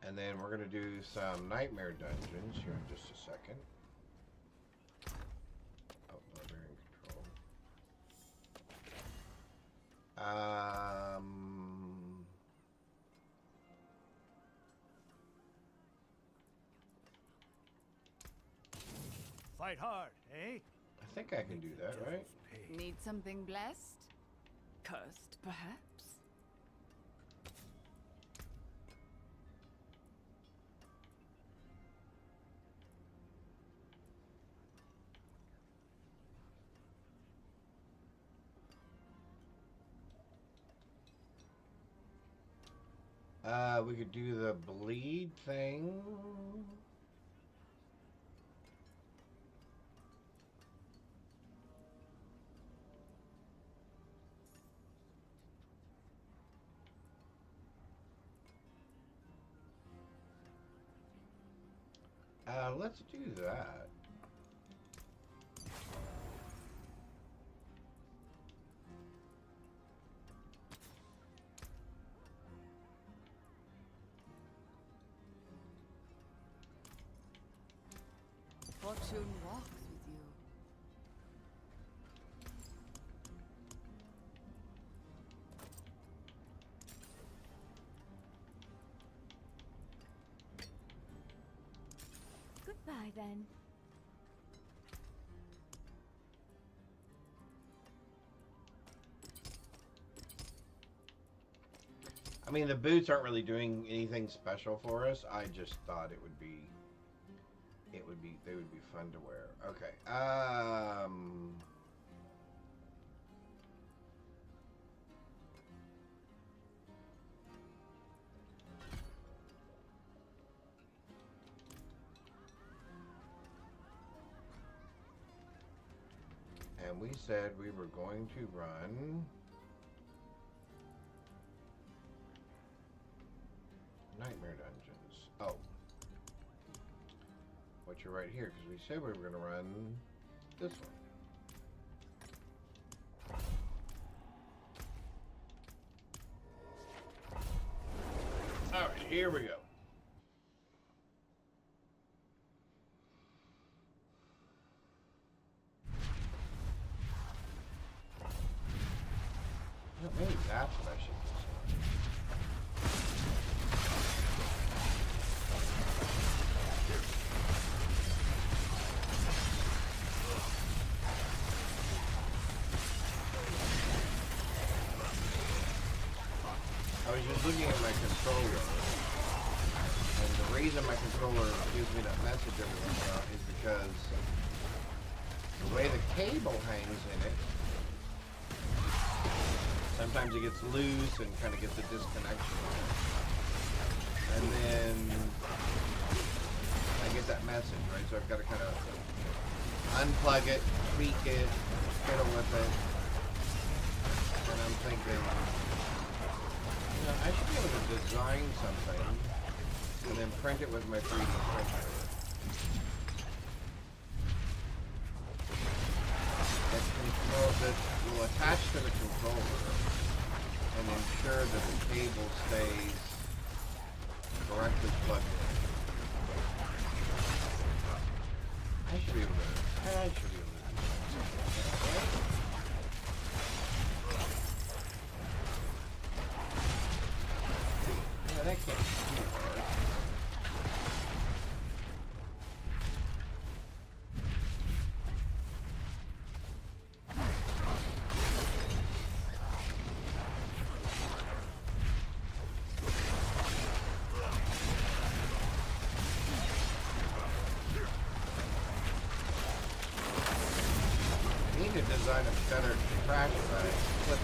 Speaker 2: And then we're going to do some nightmare dungeons here in just a second. Oh, barbarian control.
Speaker 3: Fight hard, eh?
Speaker 2: I think I can do that, right?
Speaker 5: Need something blessed? Cursed, perhaps?
Speaker 2: We could do the bleed thing. Let's do that.
Speaker 5: Fortune walks with you.
Speaker 7: Goodbye then.
Speaker 2: I mean, the boots aren't really doing anything special for us. I just thought they would be fun to wear. Okay. And we said we were going to run Nightmare Dungeons. Oh. Which are right here, because we said we were going to run this one. Alright, here we go. Well, maybe that's what I should do. I was just looking at my controller, and the reason my controller gives me that message every once in a while is because the way the cable hangs in it, sometimes it gets loose and kind of gets a disconnection. And then I get that message, right? So I've got to kind of unplug it, tweak it, fiddle with it. And I'm thinking, you know, I should be able to design something and then print it with my 3D printer. That will attach to the controller and ensure that the cable stays correctly plugged in. I should be able to do that. Yeah, that can't be too hard. Design a better trash bag clip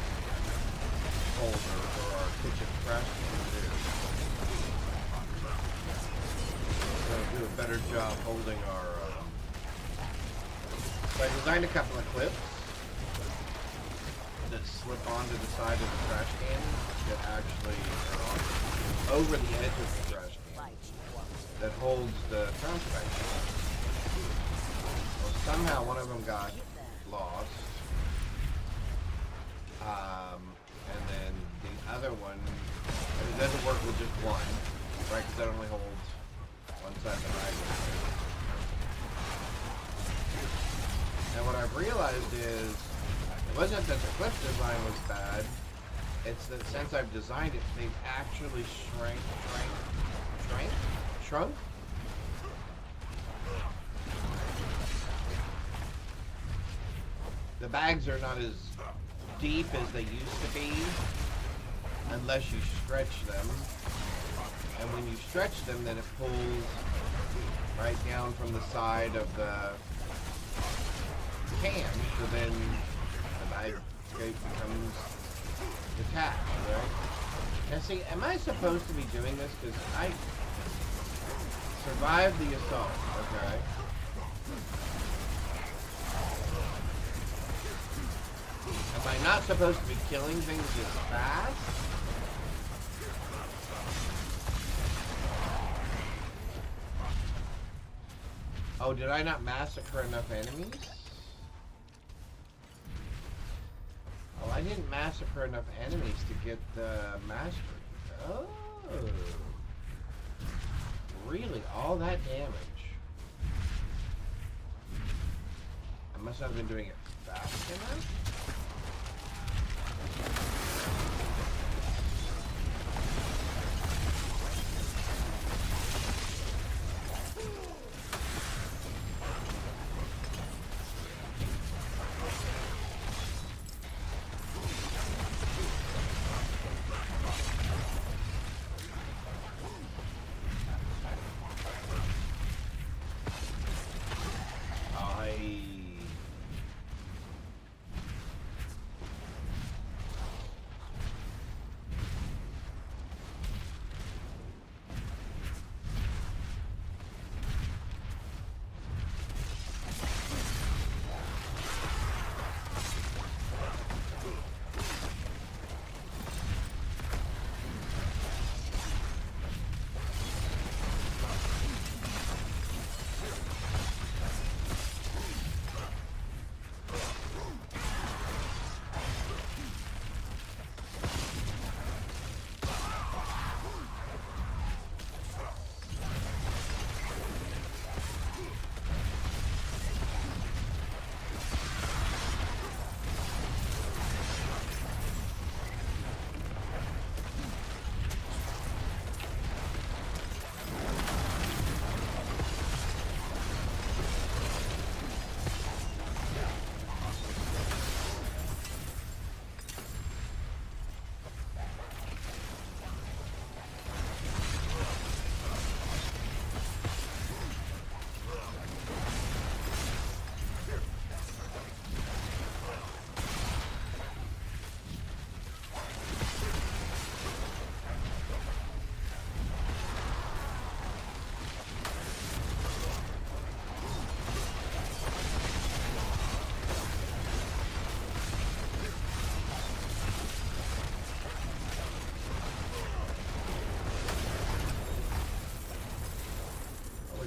Speaker 2: holder for our kitchen trash can too. Gonna do a better job holding our. So I designed a couple of clips that slip onto the side of the trash can that actually are over the edge of the trash can that holds the trash bag. Well, somehow one of them got lost. And then the other one, and it doesn't work with just one, right? Because that only holds one side of the rifle. And what I've realized is, it wasn't that the clip design was bad, it's that since I've designed it, they've actually shrunk. The bags are not as deep as they used to be, unless you stretch them. And when you stretch them, then it pulls right down from the side of the can, so then the bag becomes detached, right? Now see, am I supposed to be doing this? Because I survived the assault, okay? Am I not supposed to be killing things as fast? Oh, did I not massacre enough enemies? Oh, I didn't massacre enough enemies to get the mastery. Oh. Really? All that damage? I must not have been doing it fast enough?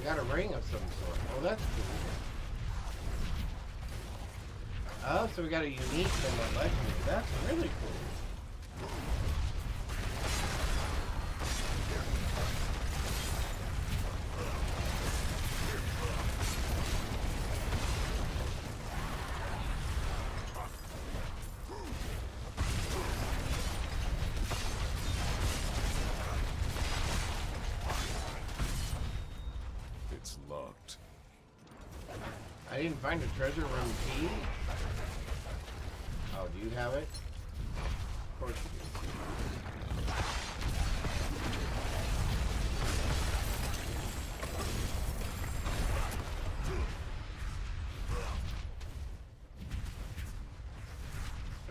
Speaker 2: Got a ring of some sort. Oh, that's cool. Oh, so we got a unique thing on legendary. That's really cool.
Speaker 10: Locked.
Speaker 2: I didn't find a treasure room key. Oh, do you have it? Of course you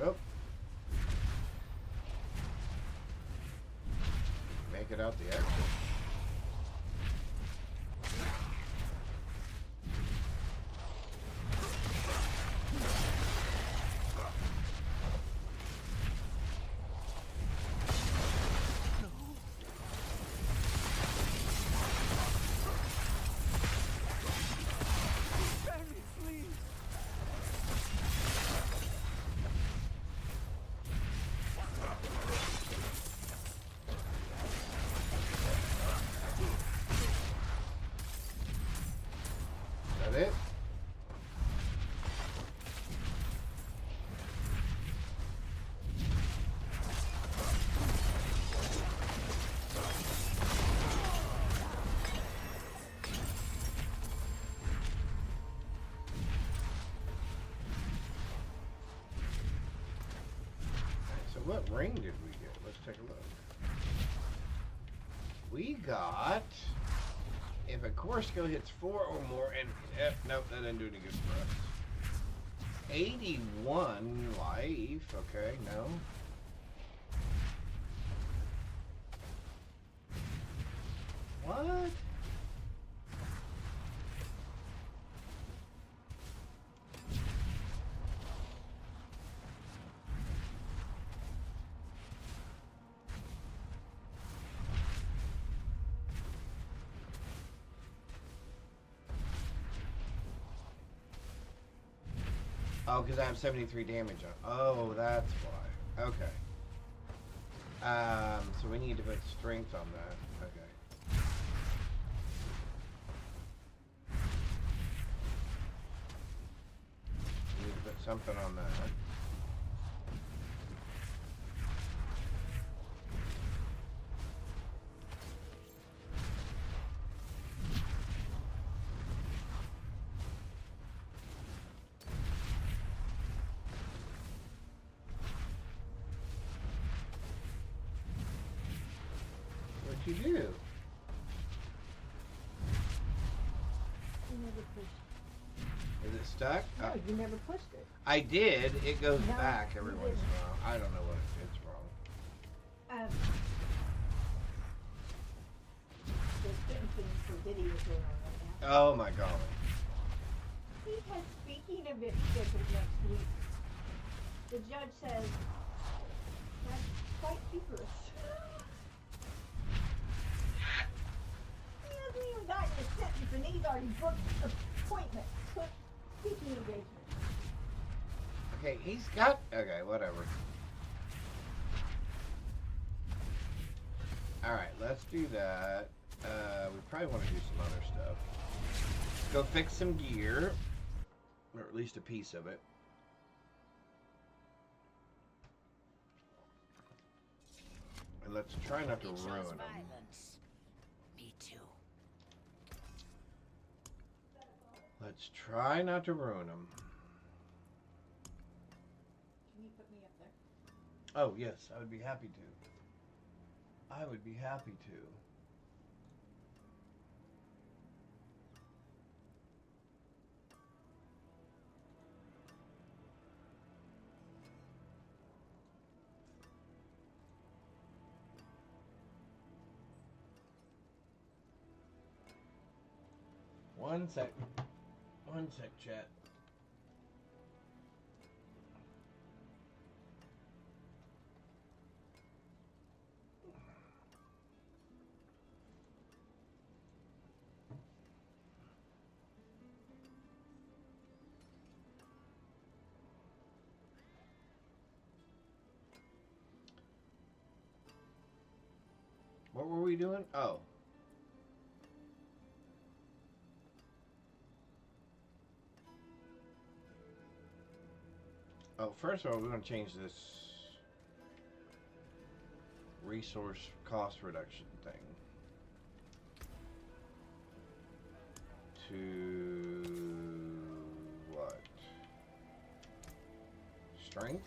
Speaker 2: do. Oh. Make it out the exit. what ring did we get? Let's take a look. We got, if a core skill hits 4 or more, and nope, that didn't do any good for us. 81 life. Okay, no. What? Oh, because I have 73 damage on. Oh, that's why. Okay. So we need to put strength on that. Okay. We need to put something on that. You do.
Speaker 8: You never pushed.
Speaker 2: Is it stuck?
Speaker 8: No, you never pushed it.
Speaker 2: I did. It goes
Speaker 8: No,
Speaker 2: back every
Speaker 8: you
Speaker 2: once in
Speaker 8: didn't.
Speaker 2: a while. I don't know what it's wrong.
Speaker 8: The sentencing for Diddy is going on right now.
Speaker 2: Oh my god.
Speaker 8: He has speaking of it scheduled next week. The judge says that's quite humorous. He hasn't even gotten his sentence and he's already booked appointments. Speaking engagement.
Speaker 2: Okay, he's got. Okay, whatever. Alright, let's do that. We probably want to do some other stuff. Go fix some gear. Or at least a piece of it. And let's try not to ruin them.
Speaker 6: Me too.
Speaker 2: Let's try not to ruin them.
Speaker 8: Can you put me up there?
Speaker 2: Oh, yes, I would be happy to. I would be happy to. One sec. One sec, chat. What were we doing? Oh. Oh, first of all, we're going to change this resource cost reduction thing to what? Strength?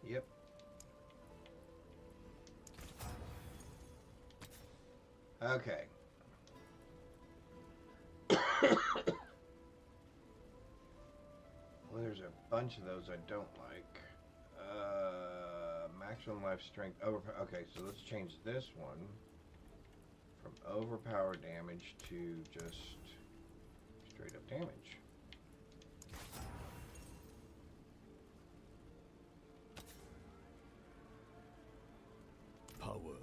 Speaker 2: Yep. Okay. Well, there's a bunch of those I don't like. Maximum life strength. Okay, so let's change this one from overpower damage to just straight up damage.
Speaker 12: Power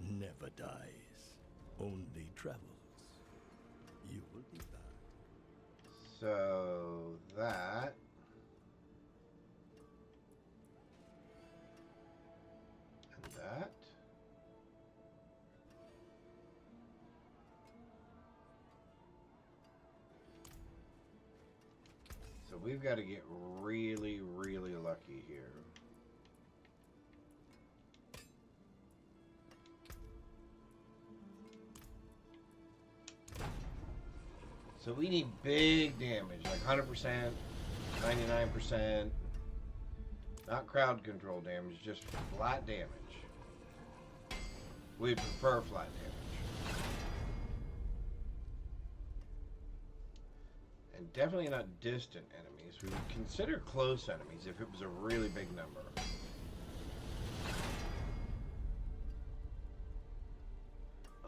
Speaker 12: never dies, only travels. You will be back.
Speaker 2: So that. And that. So we've got to get really, really lucky here. So we need big damage, like 100%, 99%. Not crowd control damage, just flat damage. We prefer flat damage. And definitely not distant enemies. We would consider close enemies if it was a really big number.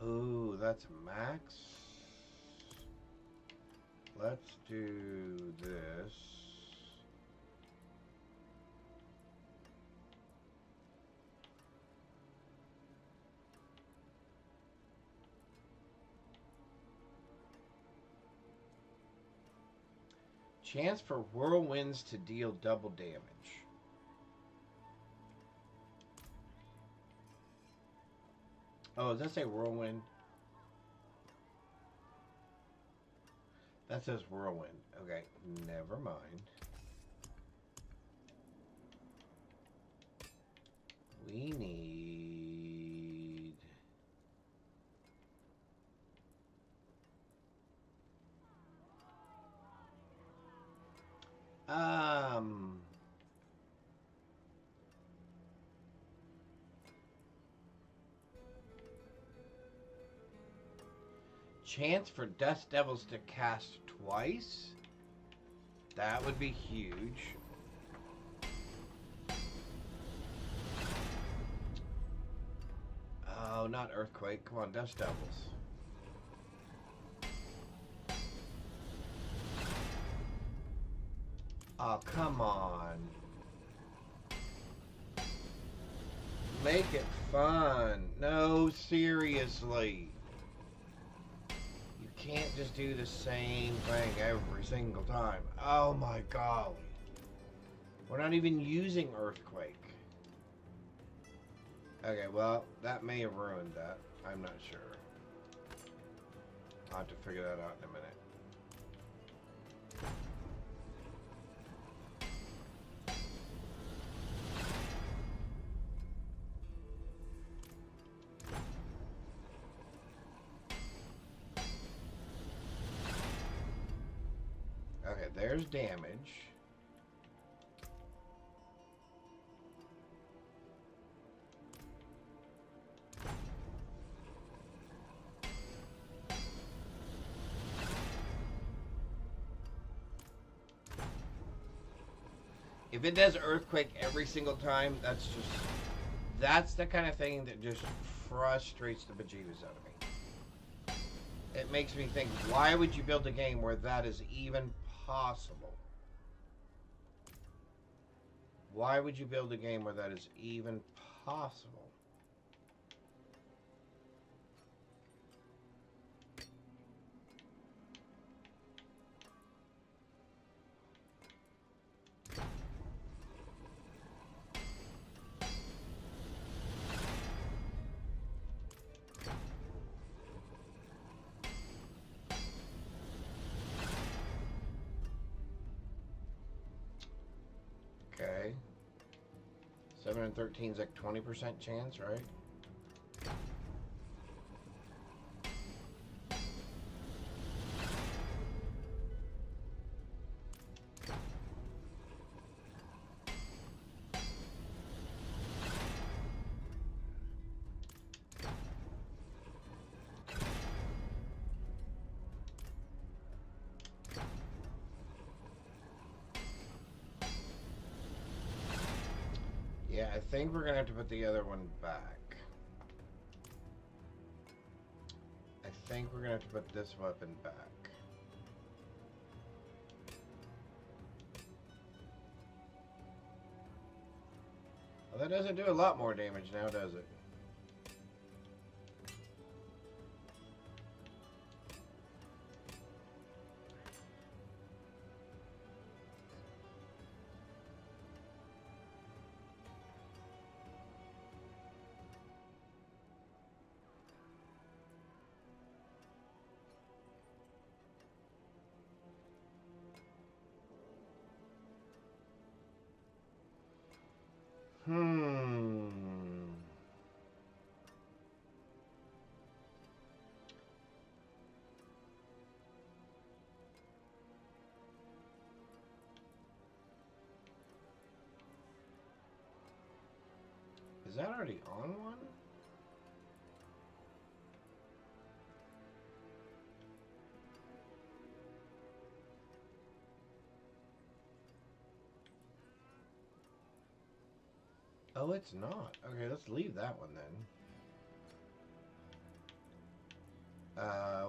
Speaker 2: Oh, that's max. Let's do this. Chance for whirlwinds to deal double damage. Oh, does that say whirlwind? That says whirlwind. Okay, never mind. We need... Chance for Dust Devils to cast twice? That would be huge. Oh, not Earthquake. Come on, Dust Devils. Oh, come on. Make it fun. No, seriously. You can't just do the same thing every single time. Oh my golly. We're not even using Earthquake. Okay, well, that may have ruined that. I'm not sure. I'll have to figure that out in a minute. Okay, there's damage. If it does Earthquake every single time, that's the kind of thing that just frustrates the bejeebus out of me. It makes me think, why would you build a game where that is even possible? Why would you build a game where that is even possible? Okay. 7 and 13 is like 20% chance, right? Yeah, I think we're gonna have to put the other one back. I think we're gonna have to put this weapon back. Well, that doesn't do a lot more damage now, does it? already on one? Oh, it's not. Okay, let's leave that one then.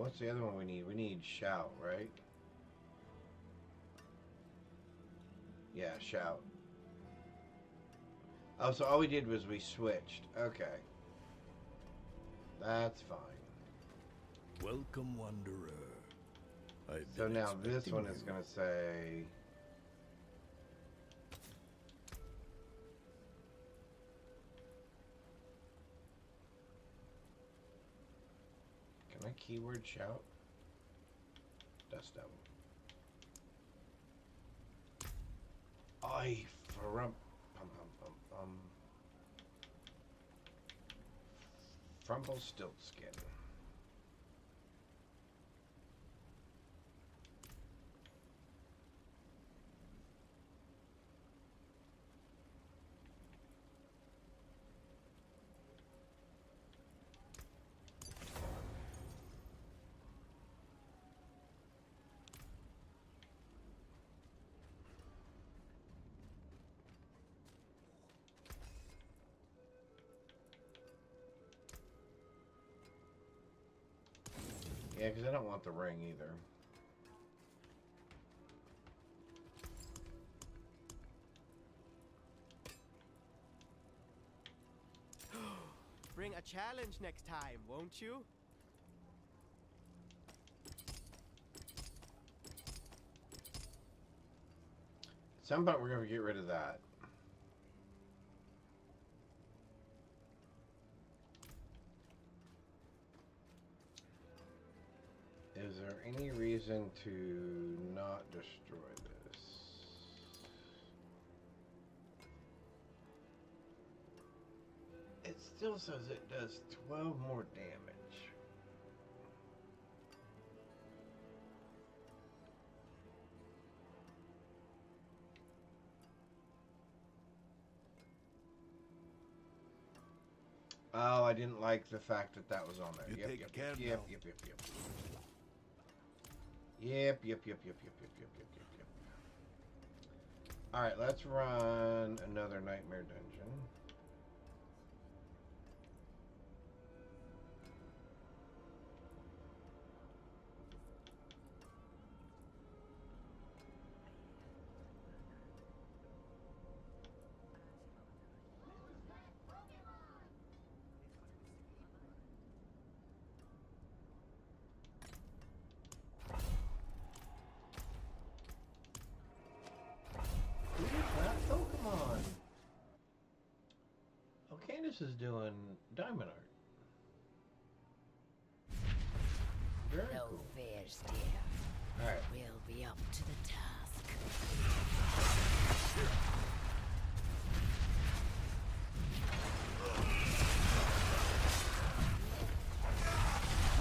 Speaker 2: What's the other one we need? We need shout, right? Yeah, shout. Oh, so all we did was we switched. Okay. That's fine.
Speaker 12: Welcome, Wanderer.
Speaker 2: So now this one is going to say... Can I keyword shout? Dust devil. I Frumple Stiltskin. Yeah, because I don't want the ring either.
Speaker 11: Bring a challenge next time, won't you?
Speaker 2: At some point, we're going to get rid of that. Is there any reason to not destroy this? It still says it does 12 more damage. Oh, I didn't like the fact that that was on there.
Speaker 12: You take care now.
Speaker 2: Yep. Alright, let's run another nightmare dungeon. Candace is doing diamond art. Very cool.
Speaker 6: Fears, dear.
Speaker 2: Alright.
Speaker 6: We'll be up to the task.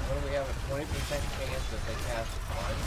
Speaker 2: What do we have, a 20% chance that they cast a card?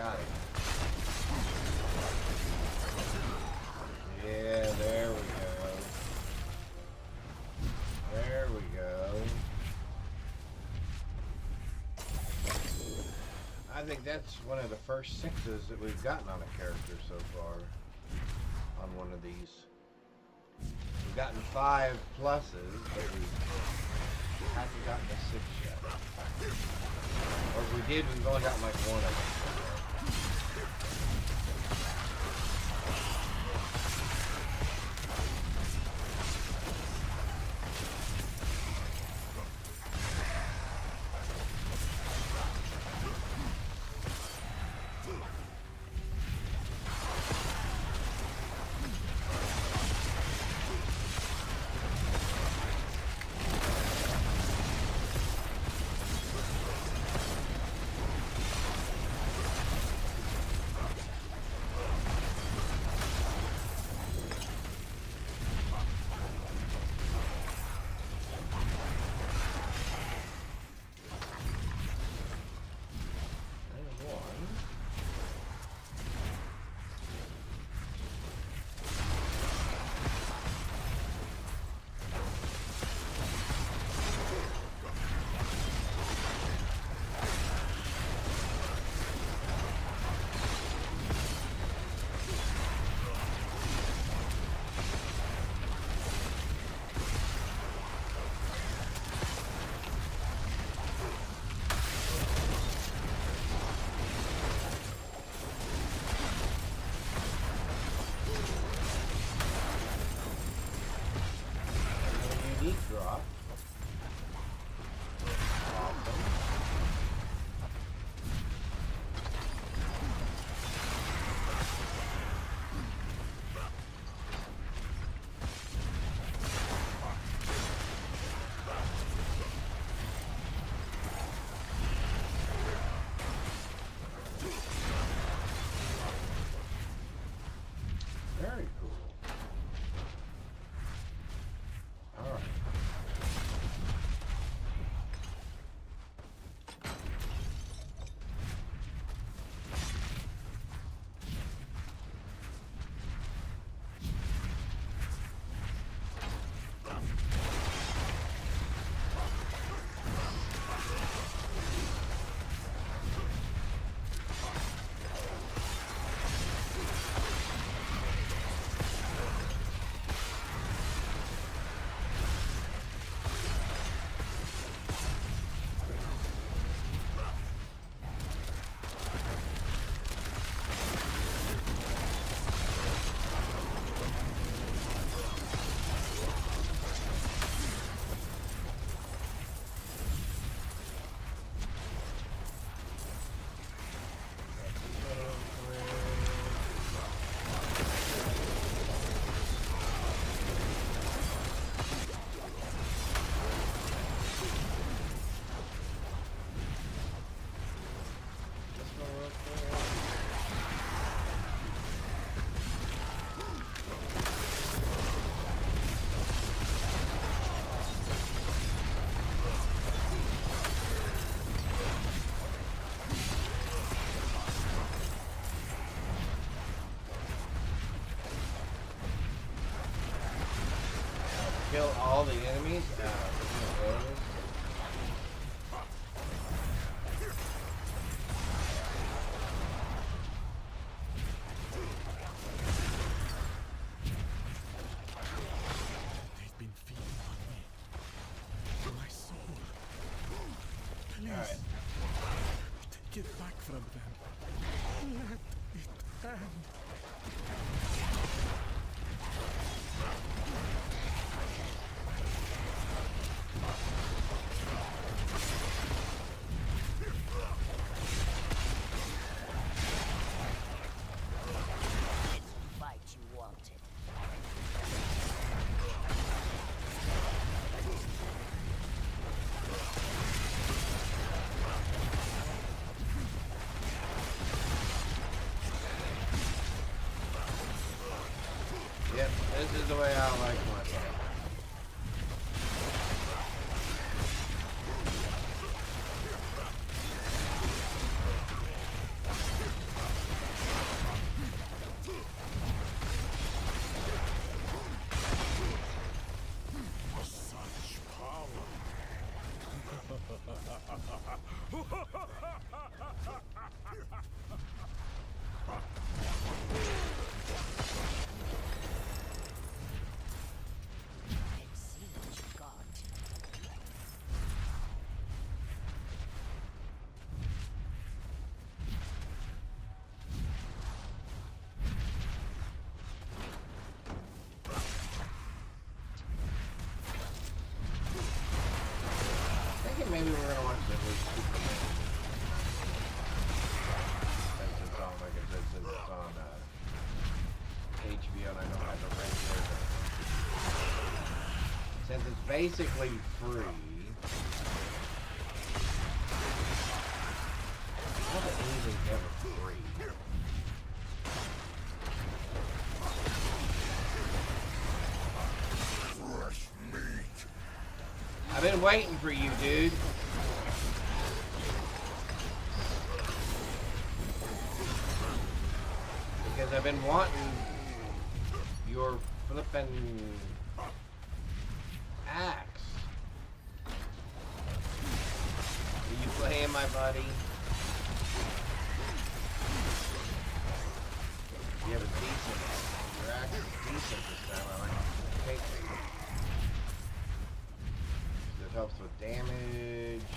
Speaker 2: Got it. Yeah, there we go. There we go. I think that's one of the first 6s that we've gotten on a character so far. On one of these. We've gotten 5 pluses, but we haven't gotten a 6 yet. Or if we did, we've only gotten like 1 of them. Drop. Awesome. Very cool. All right. Kill all the enemies.
Speaker 12: They've been feeding on me. My soul. Please.
Speaker 2: All right.
Speaker 12: Take it back from them. Let it end.
Speaker 2: Yep, this is the way I like my fight. Since it's basically free. How is anything ever free?
Speaker 1: Fresh meat.
Speaker 2: I've been waiting for you, dude. Because I've been wanting your flippin' axe. Are you playing, my buddy? You have a decent. Your axe is decent this time. I like to take it. It helps with damage.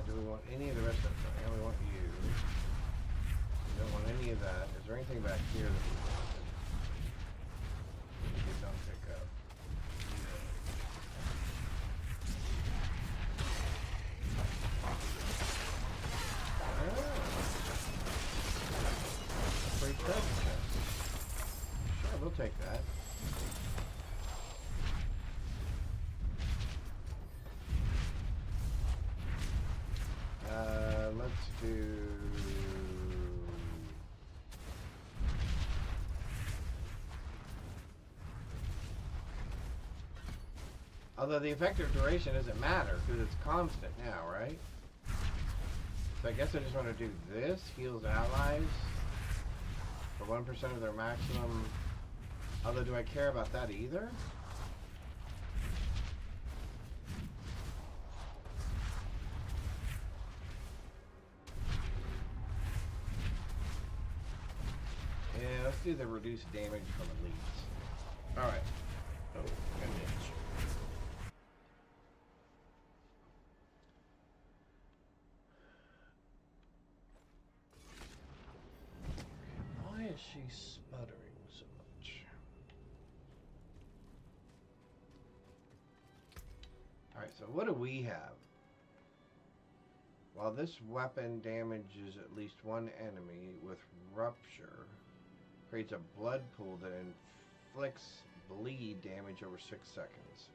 Speaker 2: Do we want any of the rest of it? Yeah, we want you. We don't want any of that. Is there anything back here that we did not pick up? Free treasure chest. Sure, we'll take that. Let's do... Although the effective duration doesn't matter because it's constant now, right? So I guess I just want to do this. Heals allies for 1% of their maximum. Although, do I care about that either? Yeah, let's do the reduced damage from elites. Alright. Oh, goodness. Why is she sputtering so much? Alright, so what do we have? While this weapon damages at least one enemy with rupture, creates a blood pool that inflicts bleed damage over 6 seconds.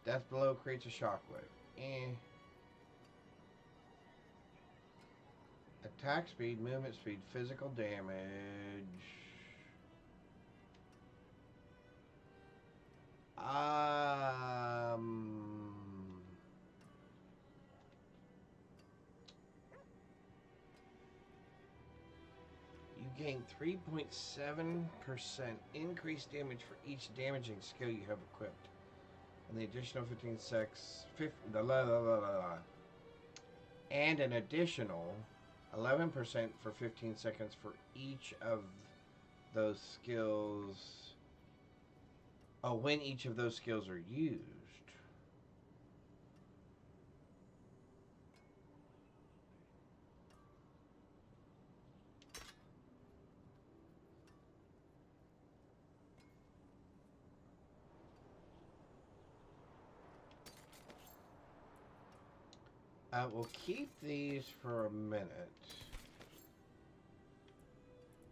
Speaker 2: Death blow creates a shockwave. Attack speed, movement speed, physical damage. You gain 3.7% increased damage for each damaging skill you have equipped. And the additional 15 seconds, and an additional 11% for 15 seconds for each of those skills. Oh, when each of those skills are used. We'll keep these for a minute.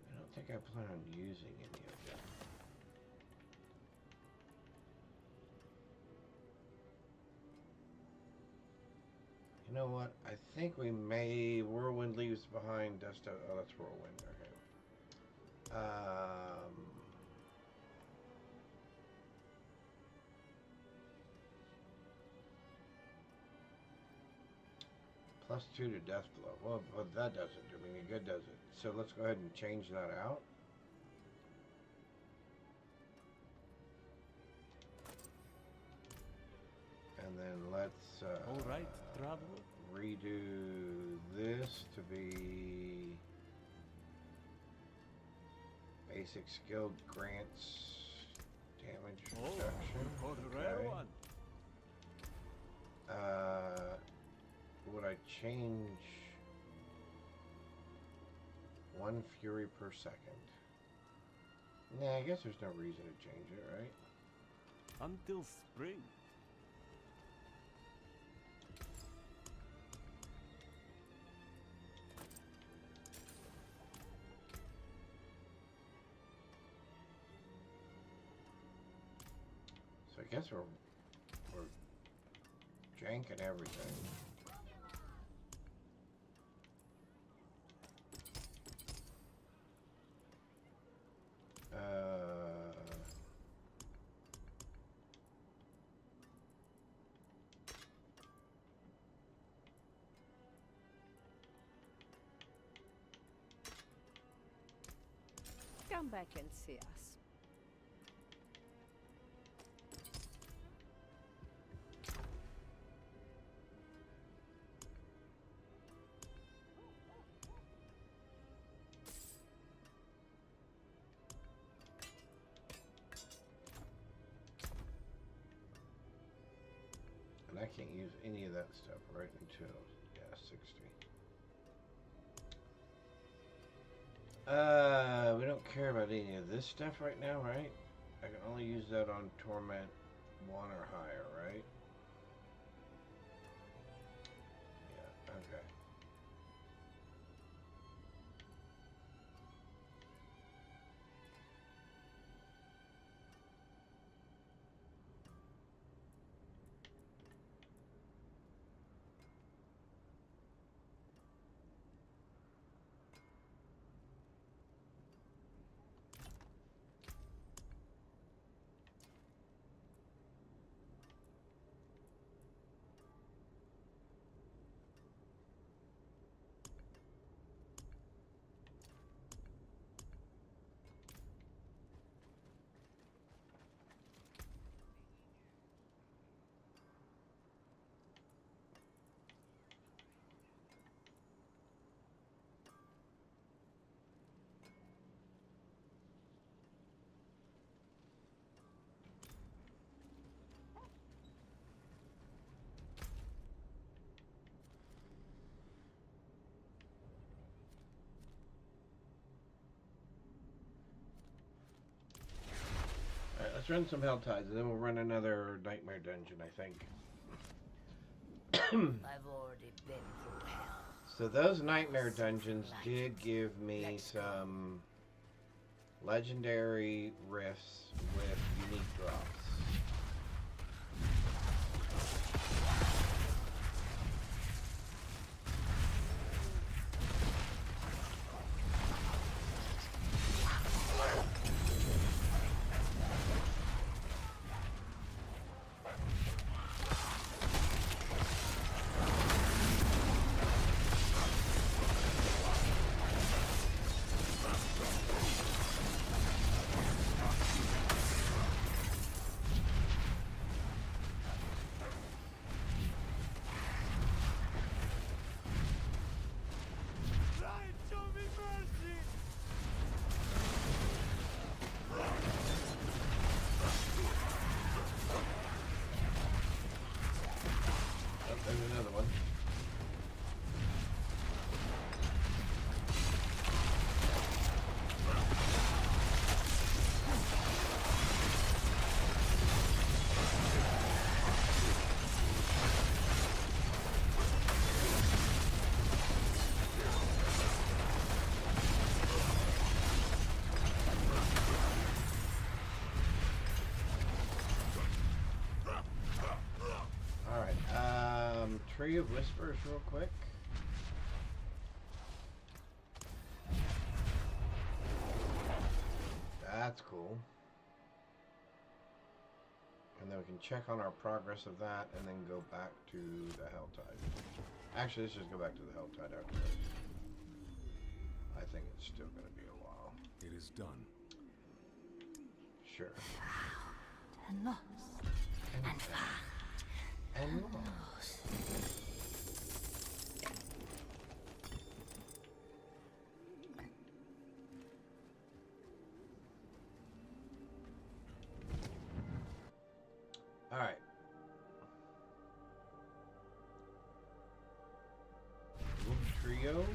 Speaker 2: I don't think I plan on using any of them. You know what? I think we may... Whirlwind leaves behind dust... Oh, that's Whirlwind. Okay. +2 to death blow. Well, that doesn't do me any good, does it? So let's go ahead and change that out. And then let's
Speaker 12: All right, traveler.
Speaker 2: redo this to be basic skill grants damage reduction.
Speaker 12: For the rare one.
Speaker 2: Would I change 1 fury per second? Nah, I guess there's no reason to change it, right?
Speaker 12: Until spring.
Speaker 2: So I guess we're janking everything.
Speaker 6: Come back and see us.
Speaker 2: And I can't use any of that stuff right until, yeah, 60. We don't care about any of this stuff right now, right? I can only use that on Torment 1 or higher, right? Yeah, okay. Alright, let's run some Hell Tides, and then we'll run another Nightmare Dungeon, I think.
Speaker 6: I've already been through hell.
Speaker 2: So those Nightmare Dungeons did give me some legendary rifts with unique drops. There's another one. Tree of Whispers real quick. That's cool. And then we can check on our progress of that and then go back to the Helltide. Actually, let's just go back to the Helltide after this. I think it's still going to be a while.
Speaker 10: It is done.
Speaker 2: Sure.
Speaker 4: And lost.
Speaker 2: And found. And lost. All right. Wolf Trio.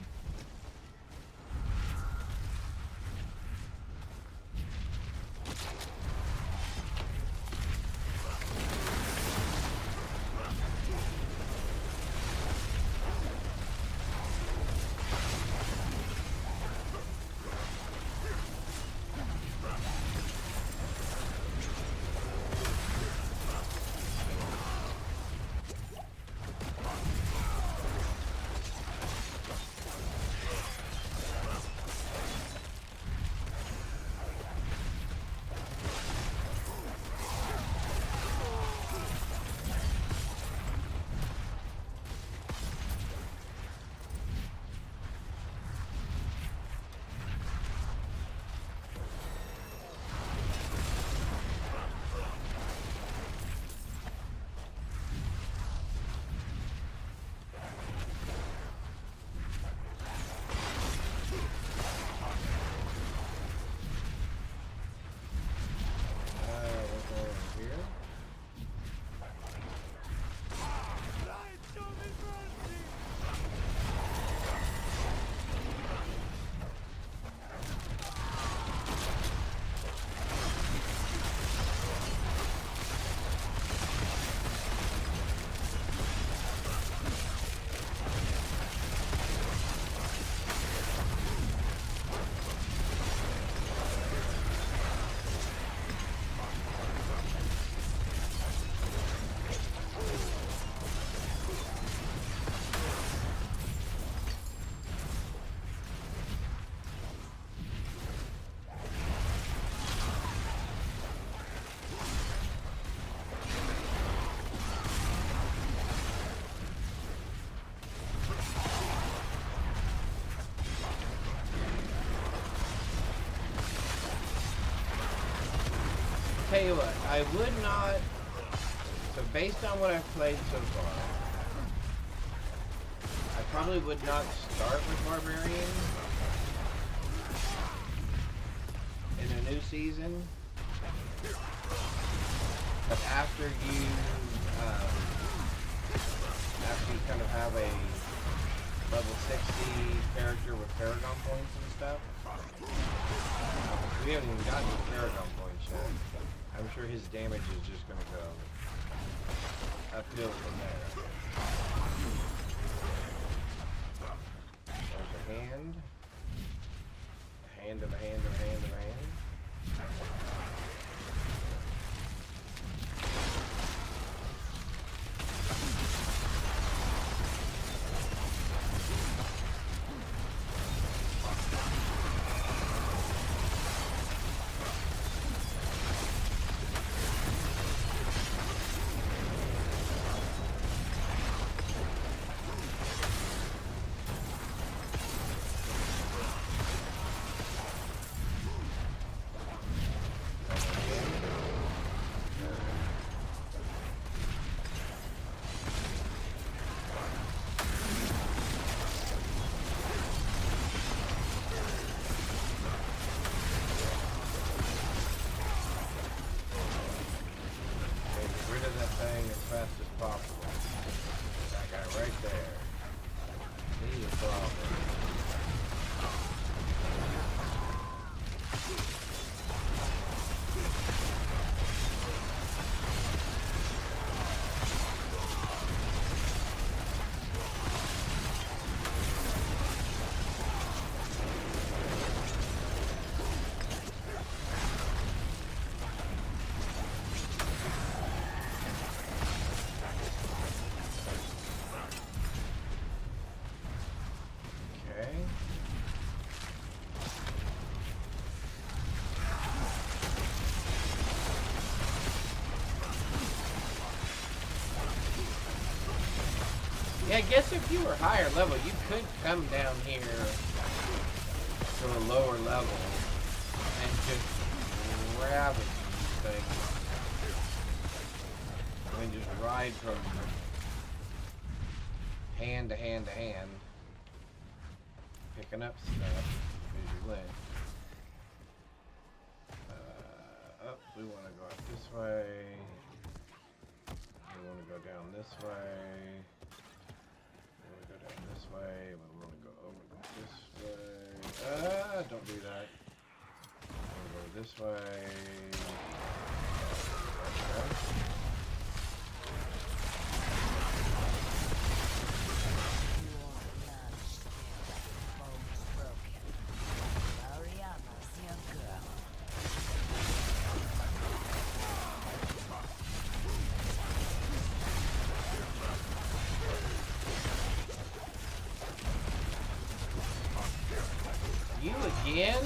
Speaker 2: Tell you what, I would not, so based on what I've played so far, I probably would not start with Barbarian in a new season, but after you kind of have a level 60 character with Paragon points and stuff, we haven't even gotten to the Paragon points yet. I'm sure his damage is just going to go uphill from there. There's a hand. A hand of a hand of a hand of a hand. Yeah, I guess if you were higher level, you could come down here to a lower level and just ravage these things. I mean, just ride from hand to hand to hand, picking up stuff as you went. Up, we want to go up this way. We want to go down this way. We want to go down this way. We want to go over this way. Don't do that. We want to go this way. Okay. Again?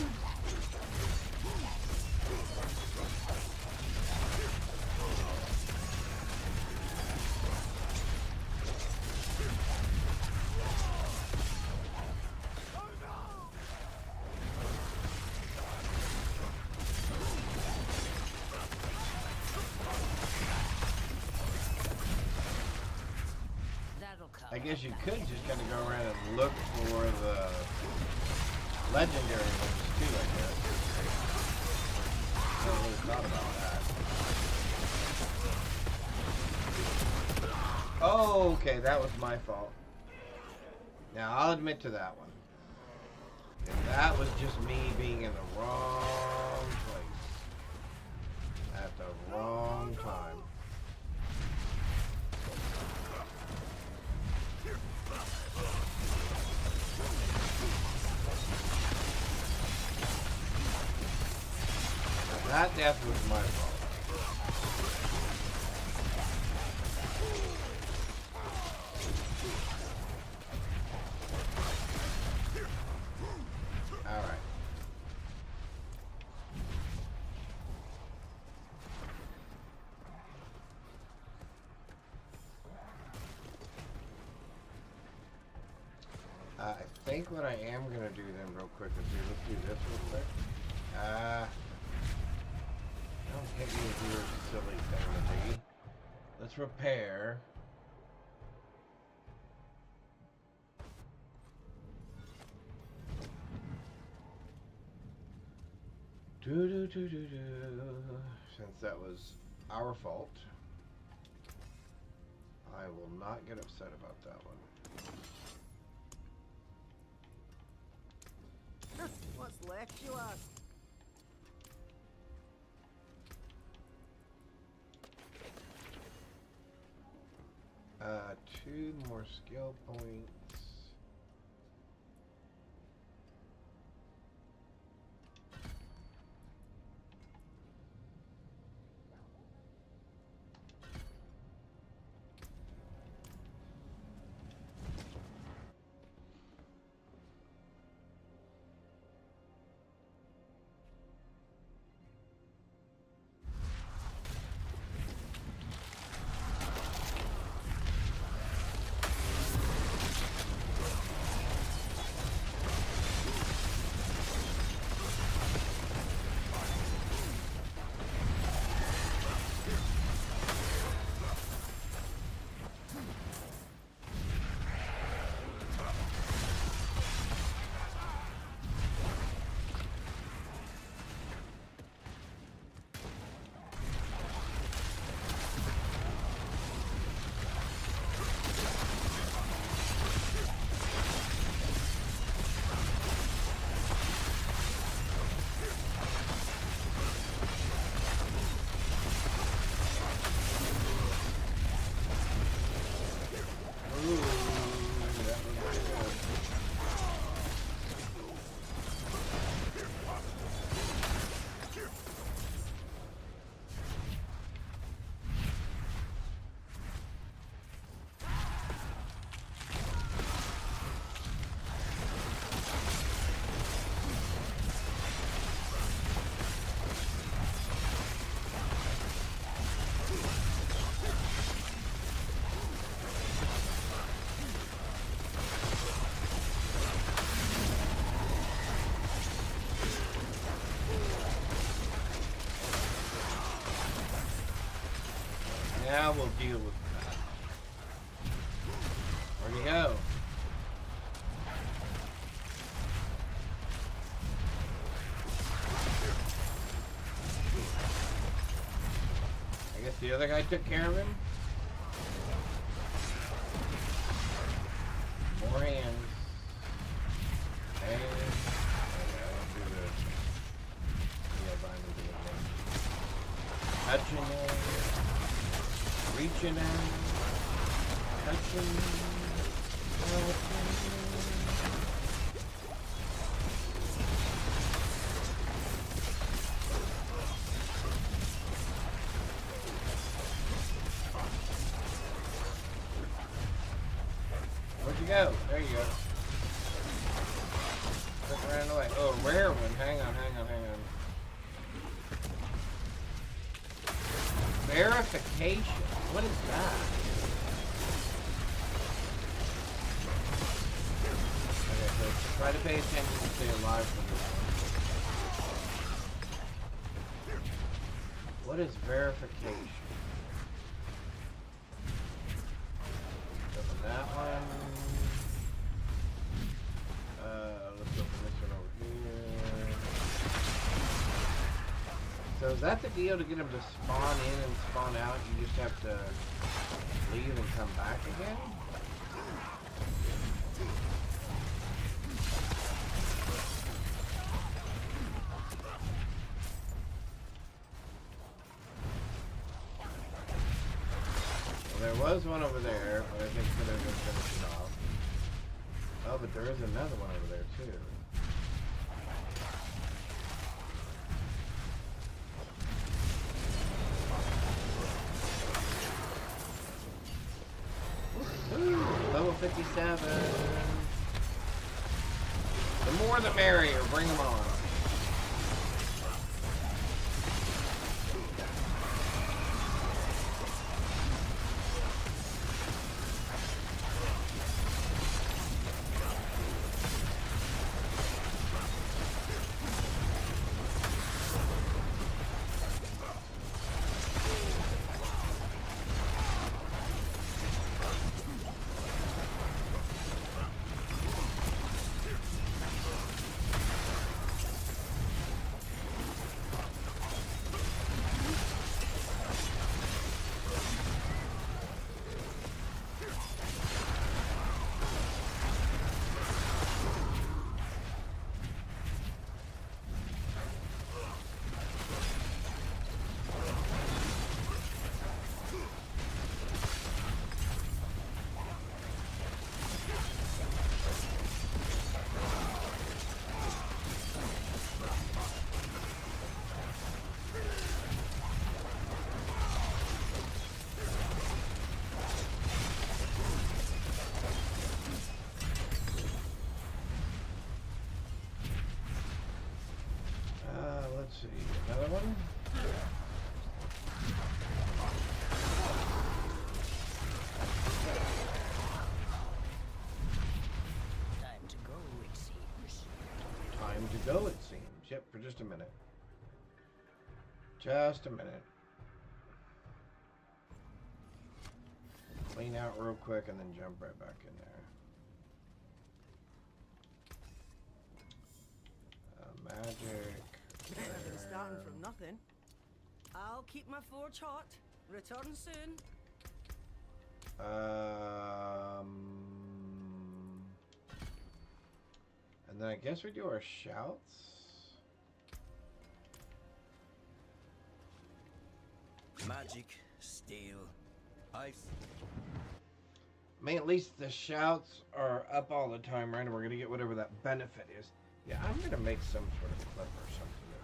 Speaker 2: I guess you could just kind of go around and look for the legendary ones too, I guess. I never really thought about that. Oh, okay, that was my fault. Now, I'll admit to that one. And that was just me being in the wrong place. At the wrong time. That death was my fault. Alright. I think what I am going to do then real quick is let's do this real quick. Don't hit me with your silly thingamajiggy. Let's repair. Since that was our fault, I will not get upset about that one.
Speaker 3: What's left, you ask?
Speaker 2: Two more skill points. Now we'll deal with that. Where'd he go? I guess the other guy took care of him. More hands. And I'll do this. Yeah, Brian will do it. Touching him. Reaching him. Touching. Where'd you go? There you go. Quick, ran away. Oh, a rare one. Hang on. Verification. What is that? Okay, so try to pay attention to stay alive for this one. What is verification? Open that one. Let's open this one over here. So is that the deal to get them to spawn in and spawn out? You just have to leave and come back again? Well, there was one over there, but I think they're going to finish it off. Oh, but there is another one over there too. Level 57. The more the merrier. Bring them on. Let's see, another one?
Speaker 6: Time to go, it seems.
Speaker 2: Time to go, it seems. Yep, for just a minute. Just a minute. Clean out real quick and then jump right back in there. Magic.
Speaker 13: Never stand from nothing. I'll keep my forge hot. Return soon.
Speaker 2: And then I guess we do our shouts.
Speaker 14: Magic, steel, ice.
Speaker 2: I mean, at least the shouts are up all the time, right? And we're gonna get whatever that benefit is. Yeah, I'm gonna make some sort of clip or something of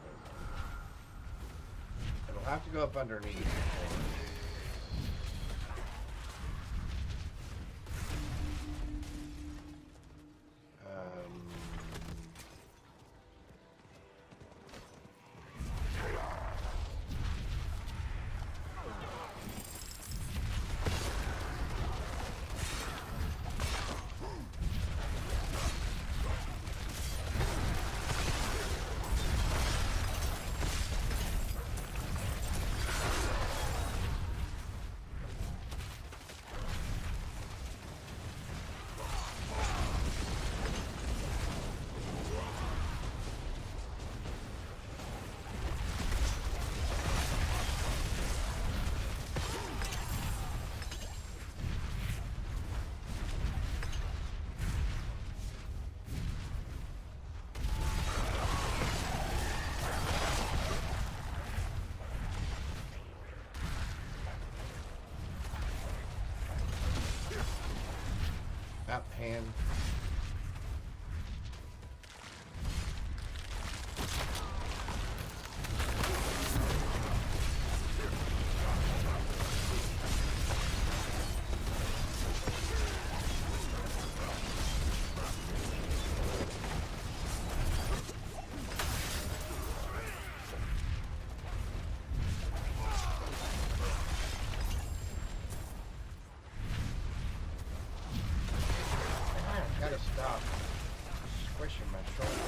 Speaker 2: it. It'll have to go up underneath. Up hand. Gotta stop squishing my shoulder.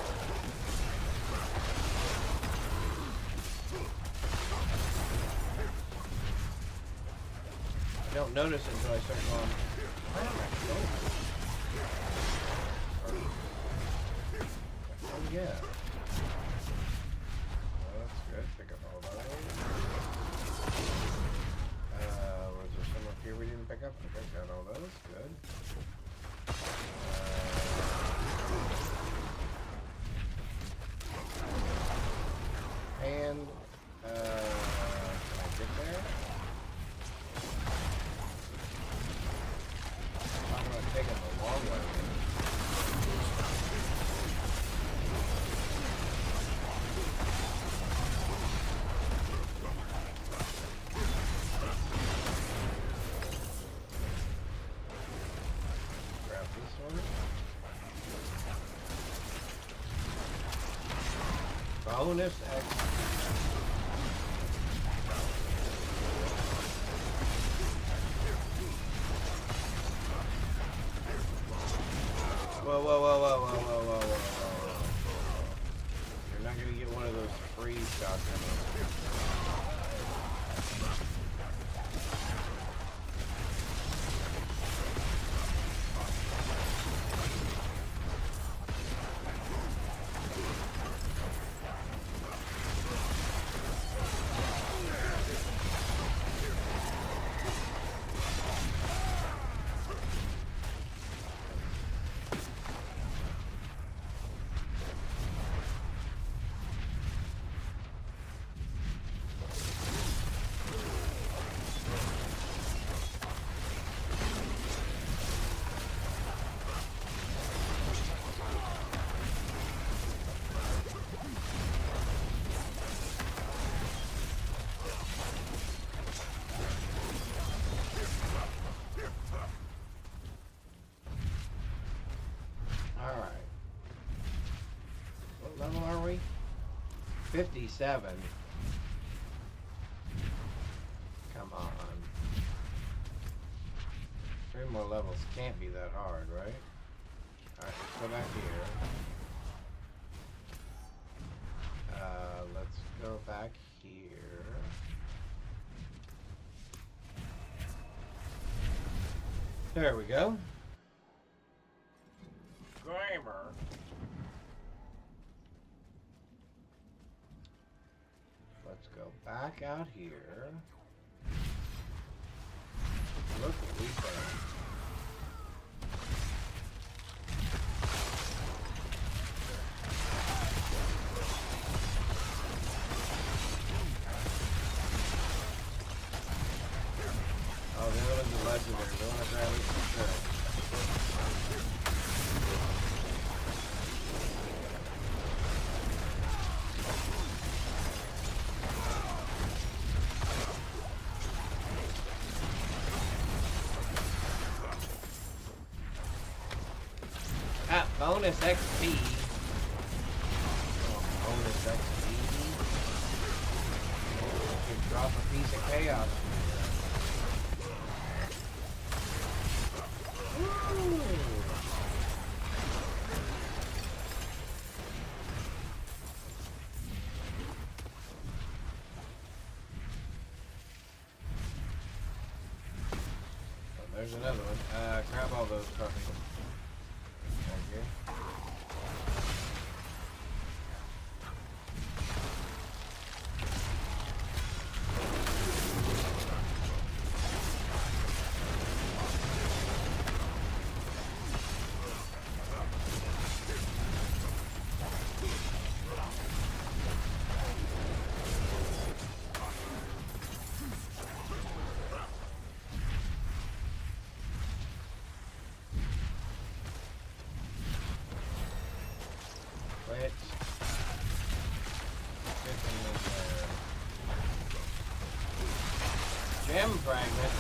Speaker 2: I don't notice it until I start going, why am I shoulder? Oh yeah. Well, that's good. Pick up all those. Was there some up here we didn't pick up? Okay, got all those. Good. And can I get there? I'm gonna take it the long way. Grab this one. Bonus X. Whoa, whoa, whoa, whoa, whoa, whoa, whoa, whoa, whoa, whoa. You're not gonna get one of those free shots. Alright. What level are we? 57. Come on. 3 more levels can't be that hard, right? Alright, let's go back here. Let's go back here. There we go. Grammar. Let's go back out here. Look what we found. Oh, the other one's a legendary. We want to grab it for sure. Bonus XP. Oh, bonus XP. Oh, you drop a piece of chaos. Ooh. Oh, there's another one. Grab all those puppies. Thank you. Gem fragment.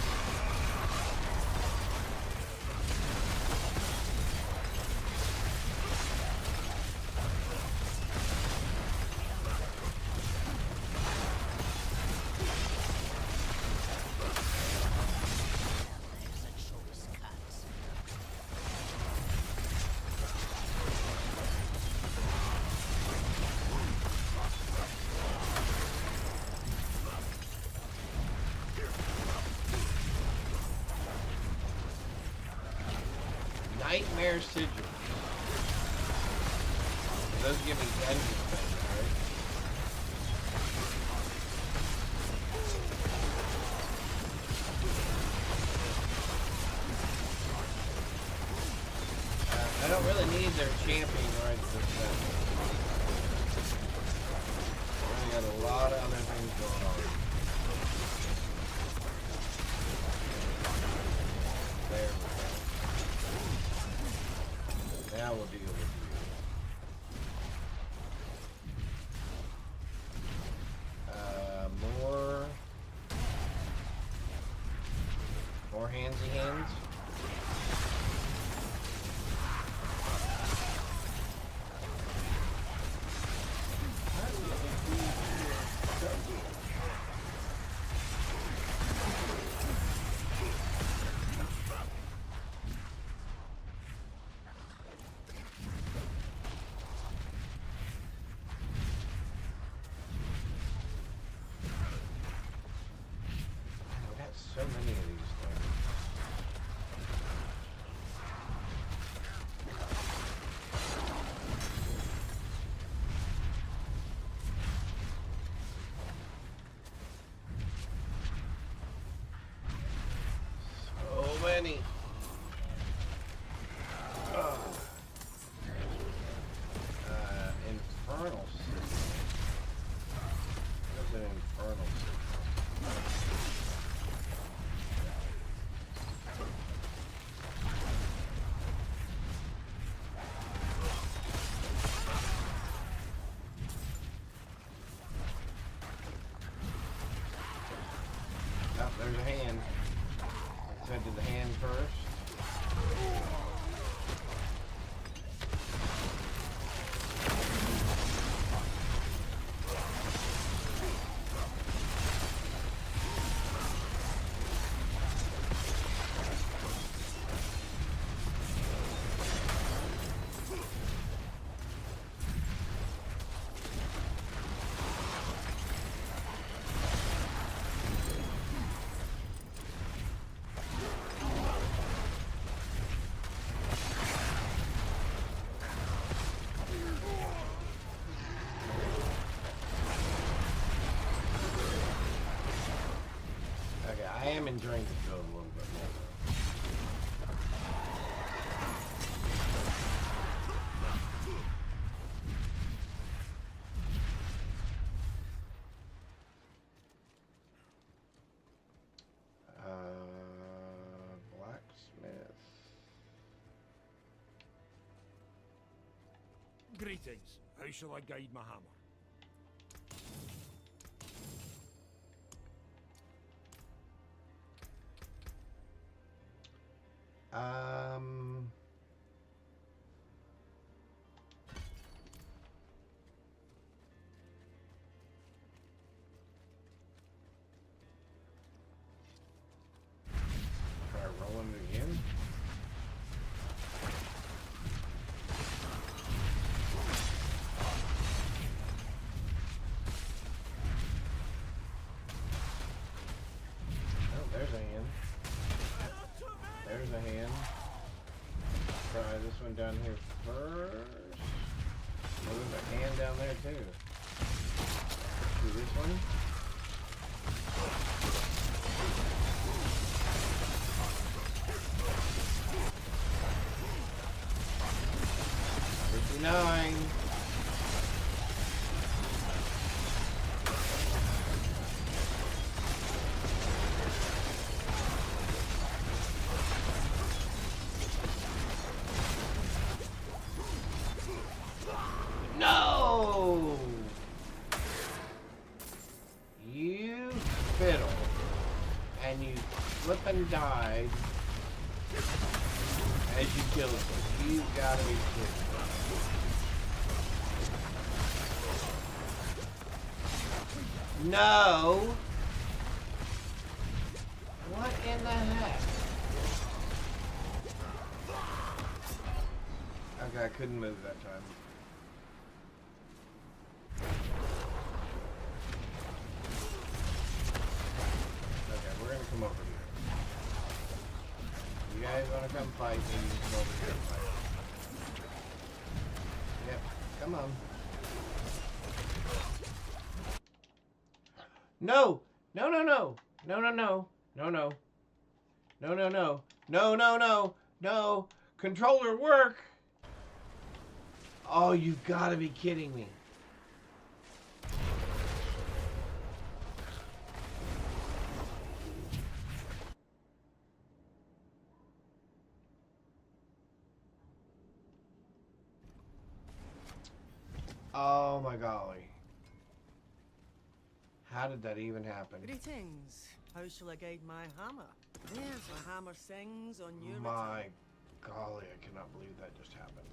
Speaker 2: Nightmare Sigil. Those give me dungeon things, right? I don't really need their champion right this second. We got a lot of other things going on. There we go. Now we'll deal with you. More handsy hands. So many of these things. So many. Infernal system. What's an infernal system? Oh, there's a hand. Let's head to the hand first. I am enjoying the build a little bit more. Blacksmith.
Speaker 3: Greetings. How shall I guide my hammer?
Speaker 2: Try rolling it again. Oh, there's a hand. There's a hand. Try this one down here first. Oh, there's a hand down there too. Do this one. $59. No! You fiddle. and you flip and dive as you killed them. You gotta be kidding. No! What in the heck? Okay, I couldn't move that time. Okay, we're gonna come over here. You guys wanna come fight me? You can come over here and fight. Yep, come on. No! No, no, no! No, no, no! No, no. No, no, no. No, no, no! No! Controller work! Oh, you've got to be kidding me. Oh my golly. How did that even happen?
Speaker 13: Greetings. How shall I guide my hammer? There's a hammer sings on your
Speaker 2: My golly, I cannot believe that just happened.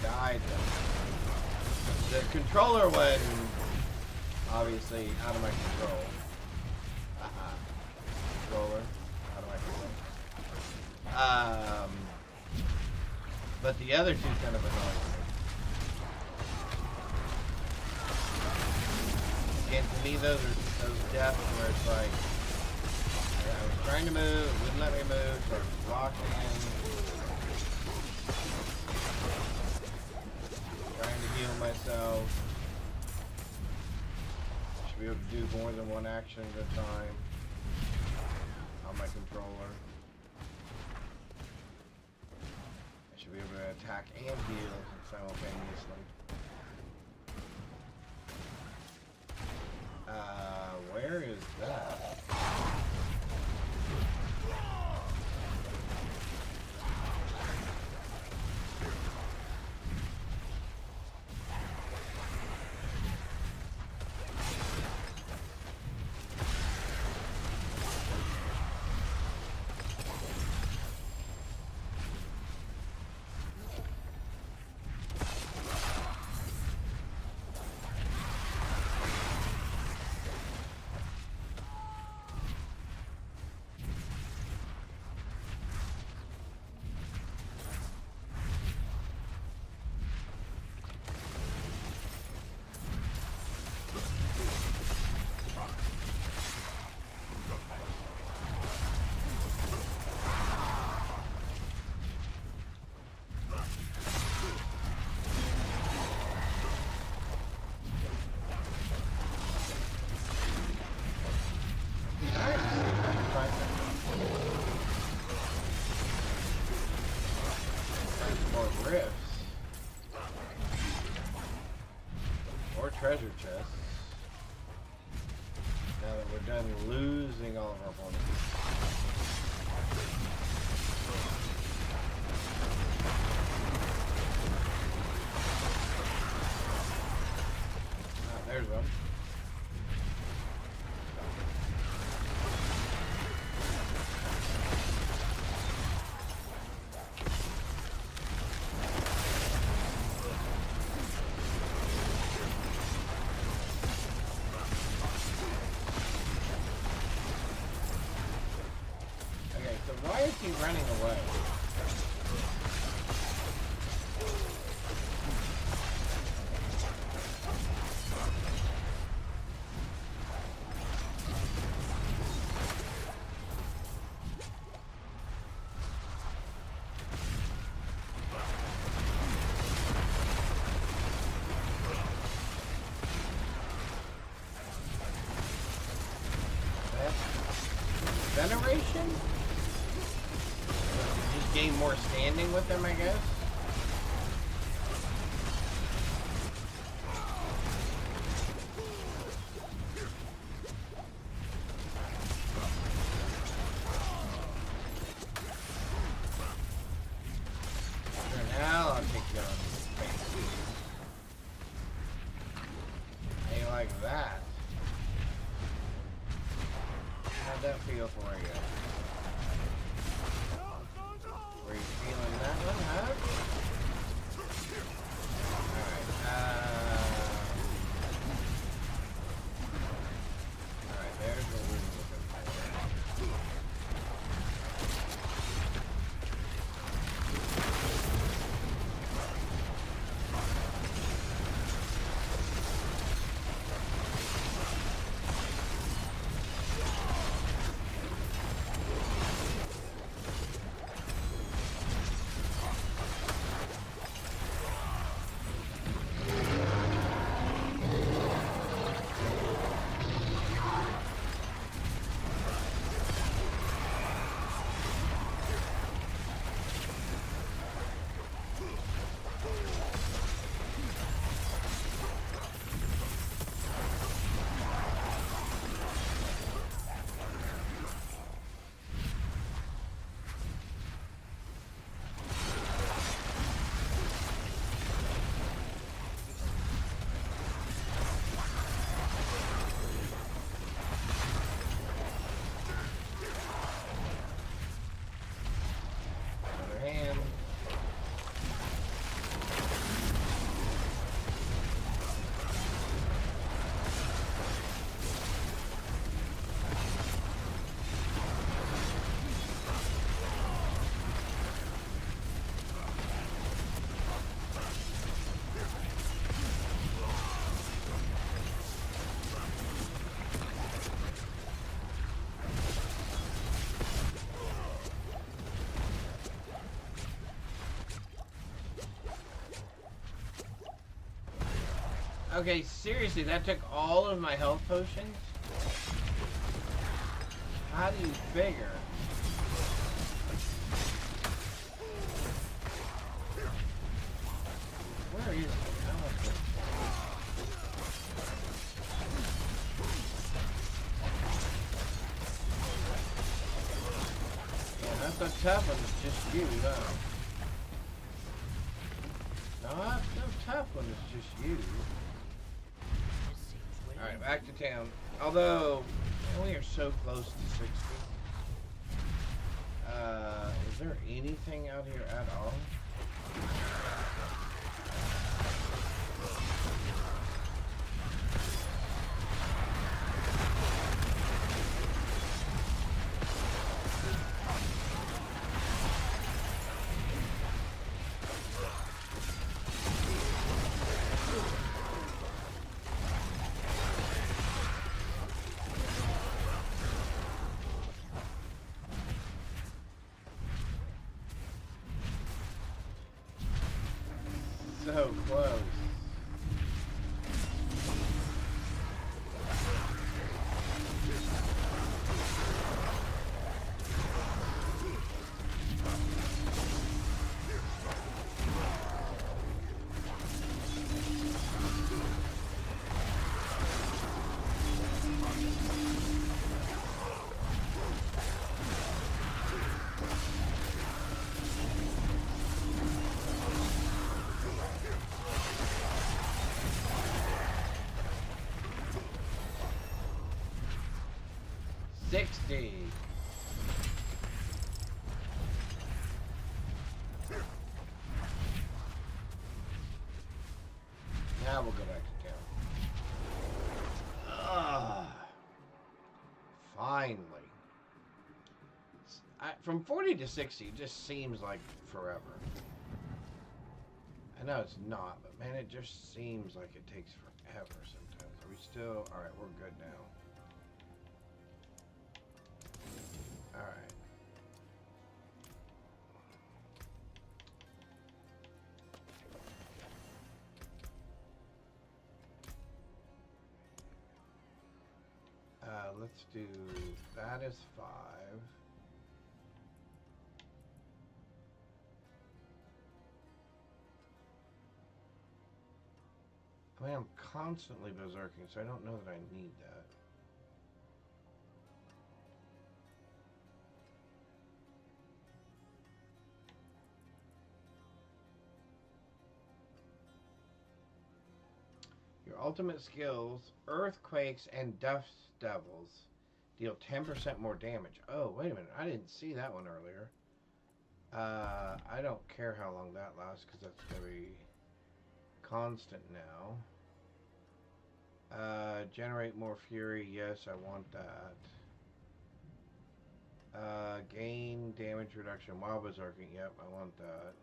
Speaker 2: Died though. The controller went obviously out of my control. Controller out of my control. But the other two kind of annoyed me. Again, to me those are those deaths where it's like I was trying to move, it wouldn't let me move, so I was blocking. Heal myself. Should be able to do more than one action at a time on my controller. I should be able to attack and heal simultaneously. Where is that? is he running away? Veneration? Just gain more standing with them, I guess. Sure, now I'll take you on. How you like that? How'd that feel for you? Were you feeling that one, huh? Alright, there's what we were looking for. Okay, seriously, that took all of my health potions? How do you figure? Where is it? How is it? Yeah, that's a tough one. It's just you, huh? No, that's no tough one. It's just you. Alright, back to town. Although, man, we are so close to 60. Is there anything out here at all? So close. Now we'll go back to town. Finally. From 40 to 60, it just seems like forever. I know it's not, but man, it just seems like it takes forever sometimes. Are we still... Alright, we're good now. Alright. Let's do... That is 5. I mean, I'm constantly berserking, so I don't know that I need that. Your ultimate skills, Earthquakes and Dust Devils, deal 10% more damage. Oh, wait a minute. I didn't see that one earlier. I don't care how long that lasts, because that's going to be constant now. Generate more fury. Yes, I want that. Gain damage reduction while berserking. Yep, I want that.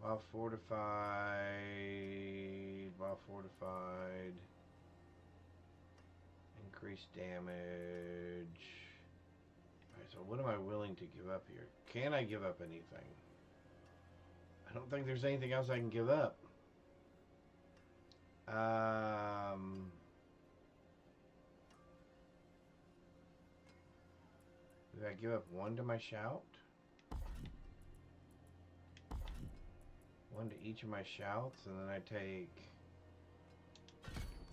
Speaker 2: While fortified. While fortified. Increased damage. Alright, so what am I willing to give up here? Can I give up anything? I don't think there's anything else I can give up. Did I give up 1 to my shout? 1 to each of my shouts, and then I take...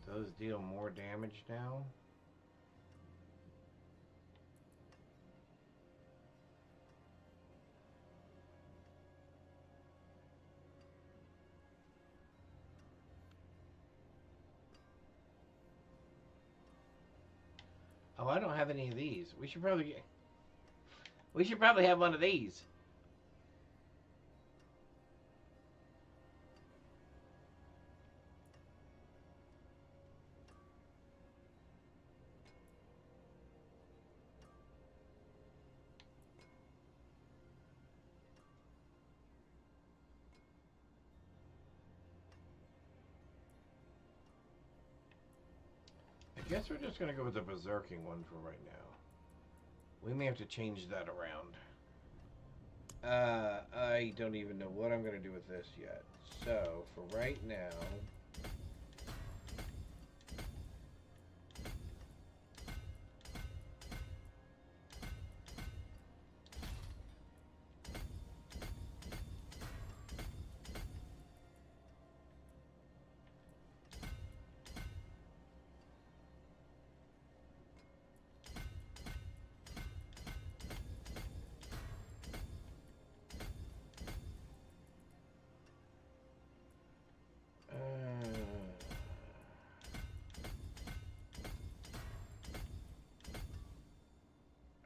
Speaker 2: Those deal more damage now? Oh, I don't have any of these. We should probably have one of these. I guess we're just going to go with the berserking one for right now. We may have to change that around. I don't even know what I'm going to do with this yet. So, for right now...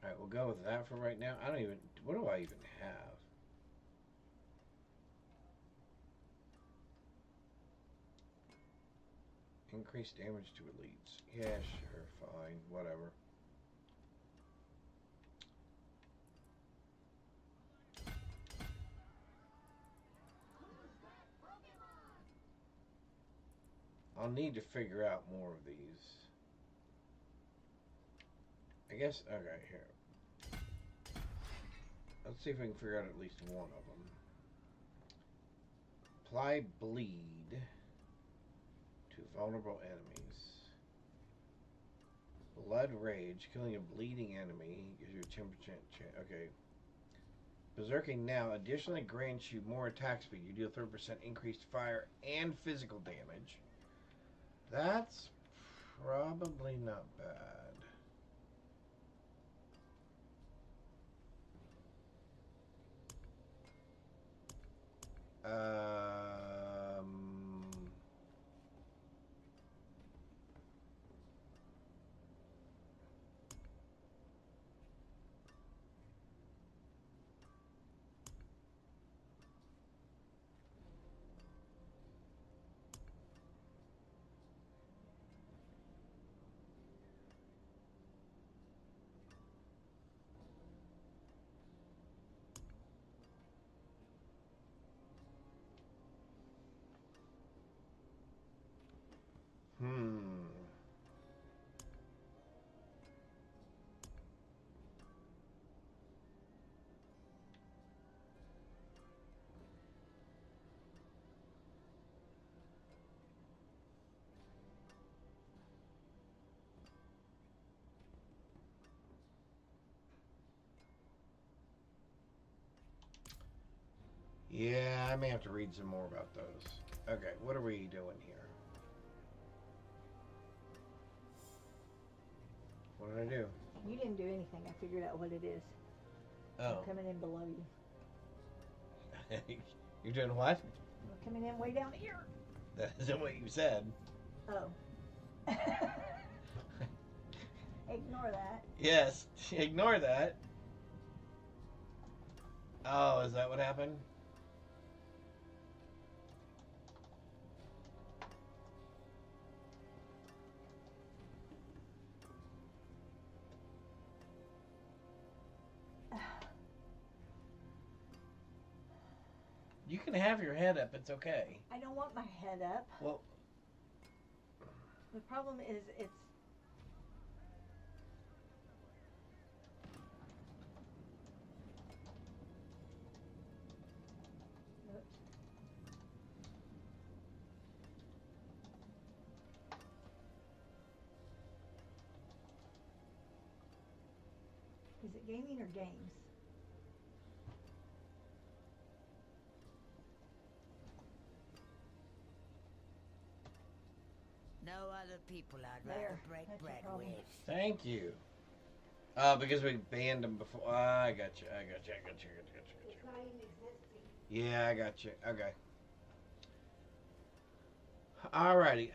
Speaker 2: Alright, we'll go with that for right now. I don't even... What do I even have? Increased damage to elites. Yeah, sure, fine, whatever. I'll need to figure out more of these. I guess, okay, here. Let's see if we can figure out at least one of them. Apply bleed to vulnerable enemies. Blood rage, killing a bleeding enemy gives you a 10% chance. Okay. Berserking now additionally grants you more attack speed. You deal 30% increased fire and physical damage. That's probably not bad. Yeah, I may have to read some more about those. Okay, what are we doing here? What did I do?
Speaker 8: You didn't do anything. I figured out what it is.
Speaker 2: Oh.
Speaker 8: I'm coming in below you.
Speaker 2: You're doing what?
Speaker 8: I'm coming in way down here.
Speaker 2: That isn't what you said.
Speaker 8: Oh. Ignore that.
Speaker 2: Yes, ignore that. Oh, is that what happened? You can have your head up, it's okay.
Speaker 8: I don't want my head up.
Speaker 2: Well,
Speaker 8: the problem is it's... Oops. Is it gaming or games?
Speaker 6: No other people I'd
Speaker 8: There,
Speaker 6: rather break
Speaker 8: that's your
Speaker 6: bread
Speaker 8: problem.
Speaker 6: with.
Speaker 2: thank you. Because we banned them before. I got you.
Speaker 8: It's not even existing.
Speaker 2: Yeah, I got you. Okay. Alrighty.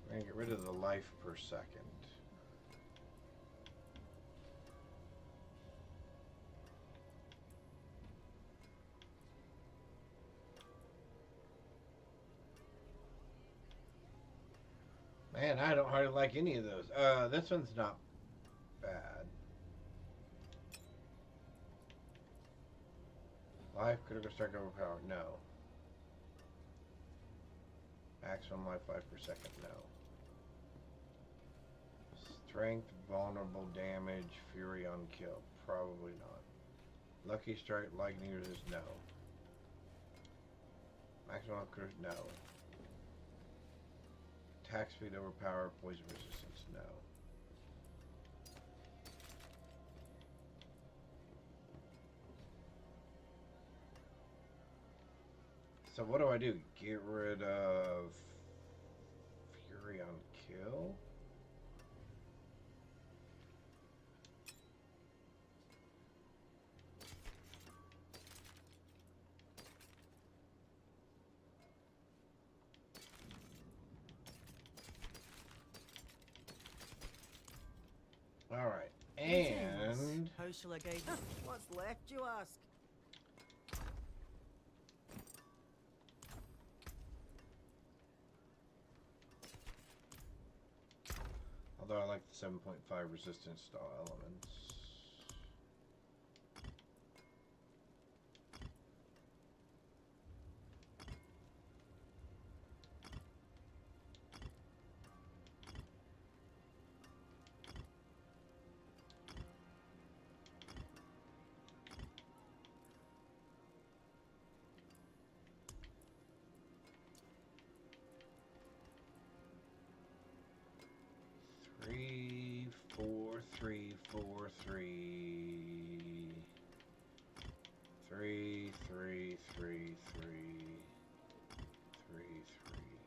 Speaker 2: We're gonna get rid of the life per second. Man, I don't hardly like any of those. This one's not bad. Life critical strike overpower, no. Maximum life per second, no. Strength, vulnerable damage, fury on kill, probably not. Lucky strike, lightning resist, no. Maximum critical, no. Attack speed overpower, poison resistance, no. So what do I do? Get rid of fury on kill? All right, and
Speaker 13: How shall I guide you? What's left, you ask?
Speaker 2: although I like the 7.5 resistance style elements. Three, four, three, four, three. Three, three, three, three. Three, three.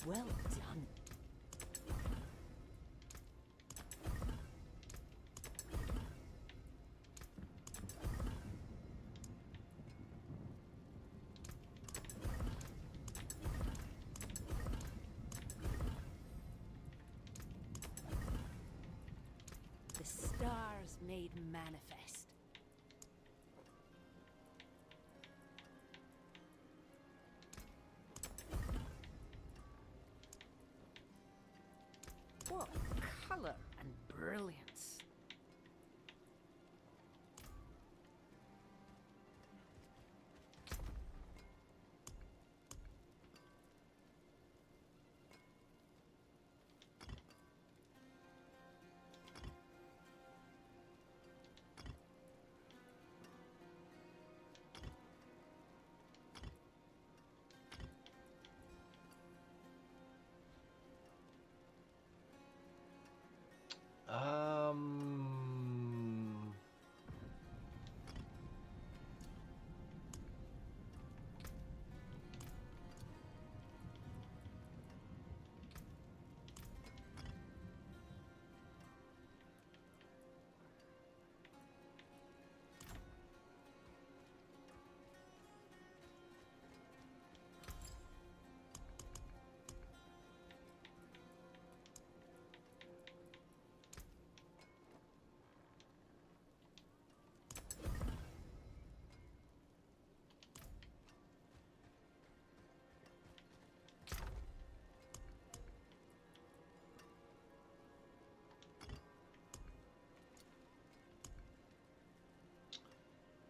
Speaker 4: Well done. The stars made manifest.
Speaker 13: What colour and brilliance.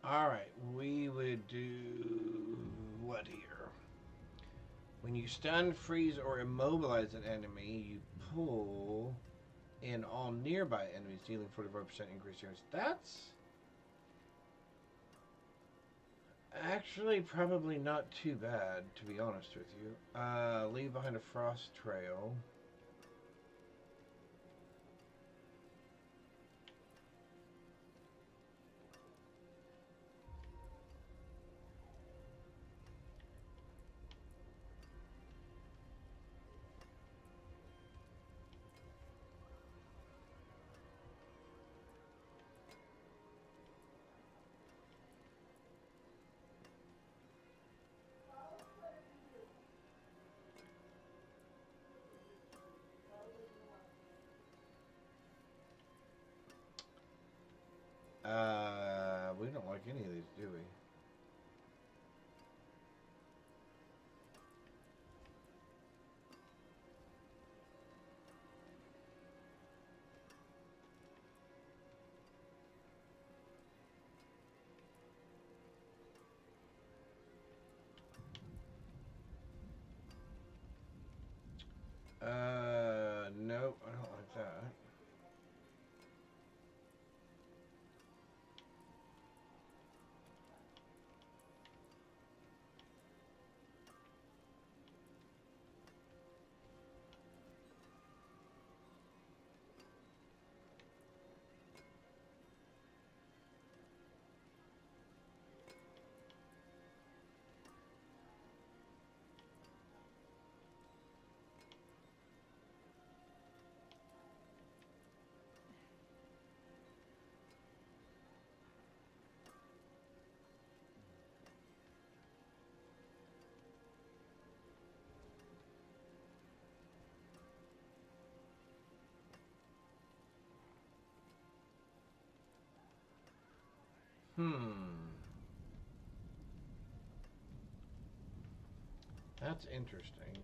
Speaker 2: Alright, we would do what here? When you stun, freeze, or immobilize an enemy, you pull in all nearby enemies, dealing 45% increase chance. That's actually probably not too bad, to be honest with you. Leave behind a frost trail. We don't like any of these, do we? Nope, I don't like that. That's interesting.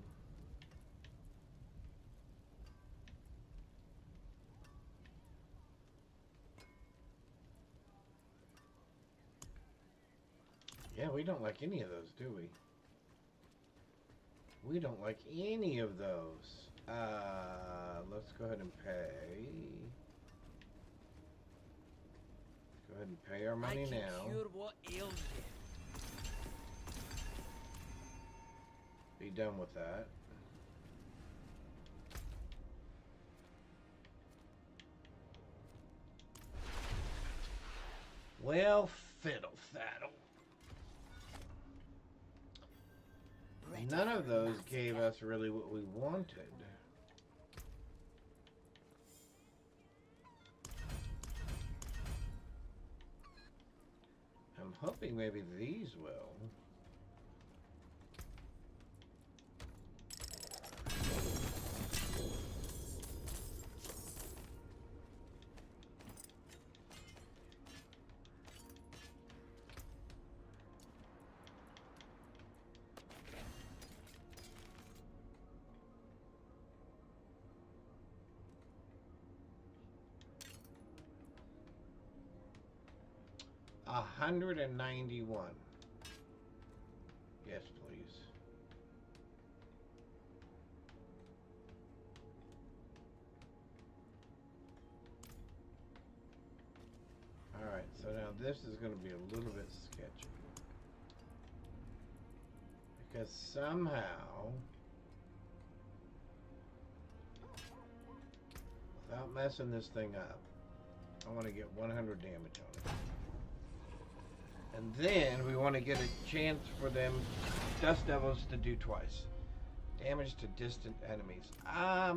Speaker 2: Yeah, we don't like any of those, do we? We don't like any of those. Let's go ahead and pay. Go ahead and pay our money now.
Speaker 14: Cure what ails you.
Speaker 2: Be done with that. Well, fiddle faddle. None of those gave us really what we wanted. I'm hoping maybe these will. 191. Yes, please. Alright, so now this is going to be a little bit sketchy. Because somehow, without messing this thing up, I want to get 100 damage on it. And then we want to get a chance for them Dust Devils to do twice. Damage to distant enemies. I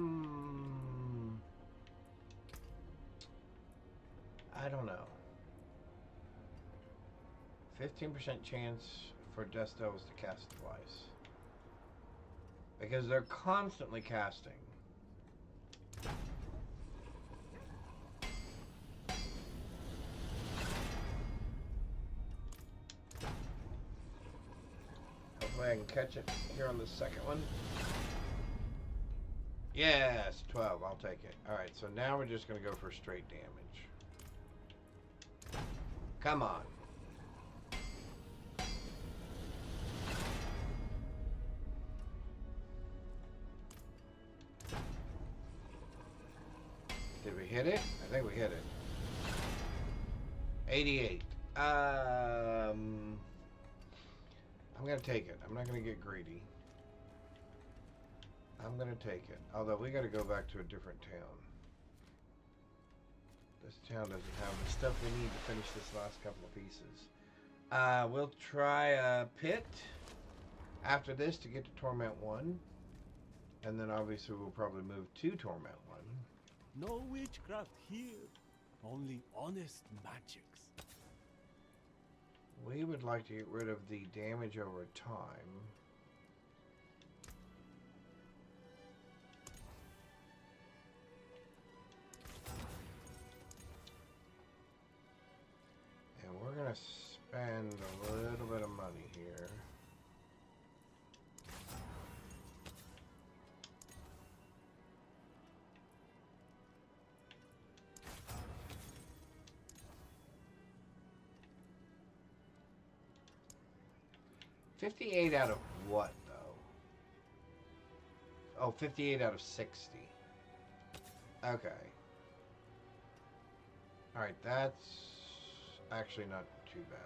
Speaker 2: don't know. 15% chance for Dust Devils to cast twice. Because they're constantly casting. Hopefully I can catch it here on the second one. Yes, 12. I'll take it. Alright, so now we're just going to go for straight damage. Come on. Did we hit it? I think we hit it. 88. I'm going to take it. I'm not going to get greedy. I'm going to take it. Although we got to go back to a different town. This town doesn't have the stuff we need to finish this last couple of pieces. We'll try a pit after this to get to Torment 1. And then obviously we'll probably move to Torment 1.
Speaker 12: No witchcraft here. Only honest magics.
Speaker 2: We would like to get rid of the damage over time. And we're going to spend a little bit of money here. $58 out of what, though? Oh, 58 out of 60. Okay. Alright, that's actually not too bad.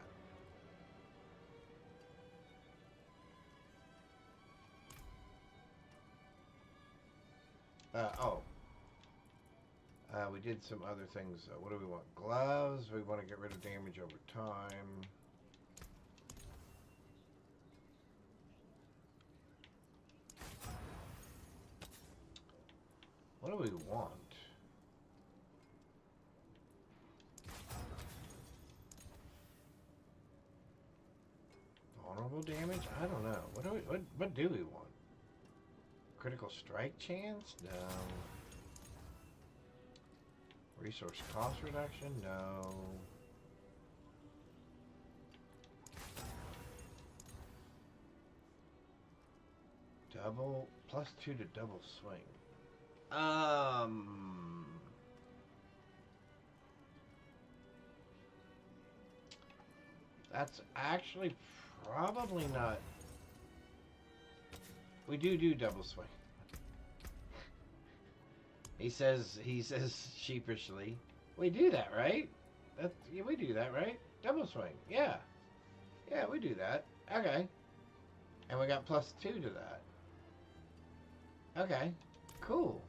Speaker 2: We did some other things. What do we want? Gloves. We want to get rid of damage over time. What do we want? Vulnerable damage? I don't know. What do we want? Critical strike chance? No. Resource cost reduction? No. Double +2 to double swing. That's actually probably not. We do double swing. He says sheepishly. We do that, right? Yeah, we do that, right? Double swing. Yeah. Yeah, we do that. Okay. And we got +2 to that. Okay. Cool.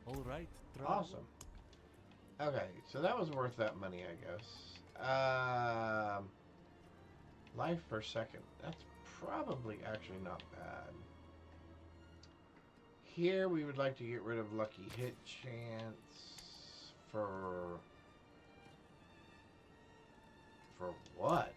Speaker 12: All right.
Speaker 2: Awesome. Okay, so that was worth that money, I guess. Life per second. That's probably actually not bad. Here we would like to get rid of lucky hit chance for what?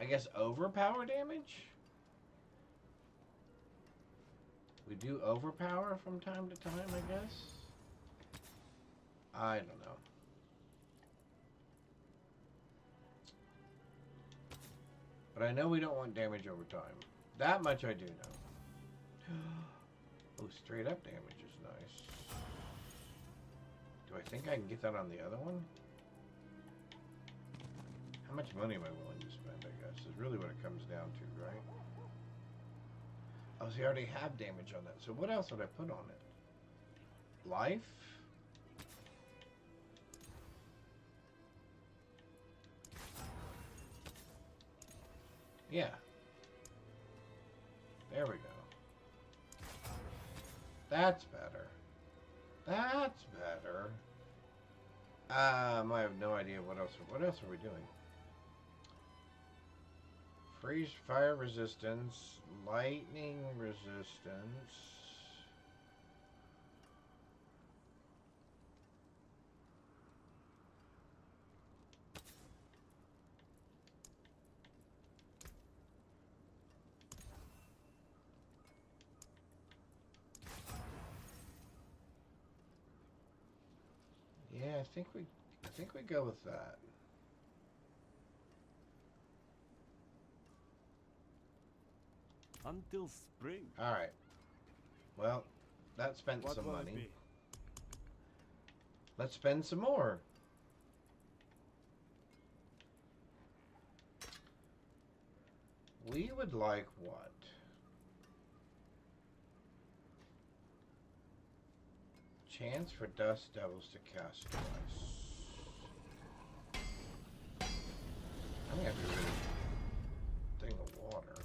Speaker 2: I guess overpower damage? We do overpower from time to time, I guess? I don't know. But I know we don't want damage over time. That much I do know. Oh, straight up damage is nice. Do I think I can get that on the other one? How much money am I willing to spend, I guess, is really what it comes down to, right? Oh, so you already have damage on that. So what else would I put on it? Life? Yeah. There we go. That's better. That's better. I have no idea what else are we doing? Freeze fire resistance, lightning resistance. Yeah, I think we go with that.
Speaker 9: Until spring.
Speaker 2: All right. Well, that spent
Speaker 9: What
Speaker 2: some
Speaker 9: will it
Speaker 2: money.
Speaker 9: be?
Speaker 2: Let's spend some more. We would like what? Chance for dust devils to cast twice. I'm gonna have to get rid of thing of water.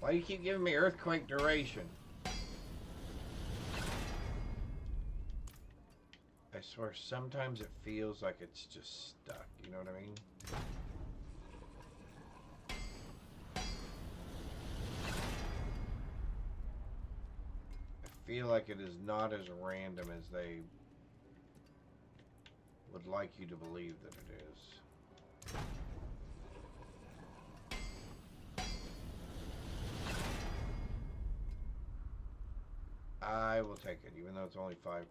Speaker 2: Why do you keep giving me earthquake duration? I swear, sometimes it feels like it's just stuck. You know what I mean? I feel like it is not as random as they would like you to believe that it is. I will take it, even though it's only 5%.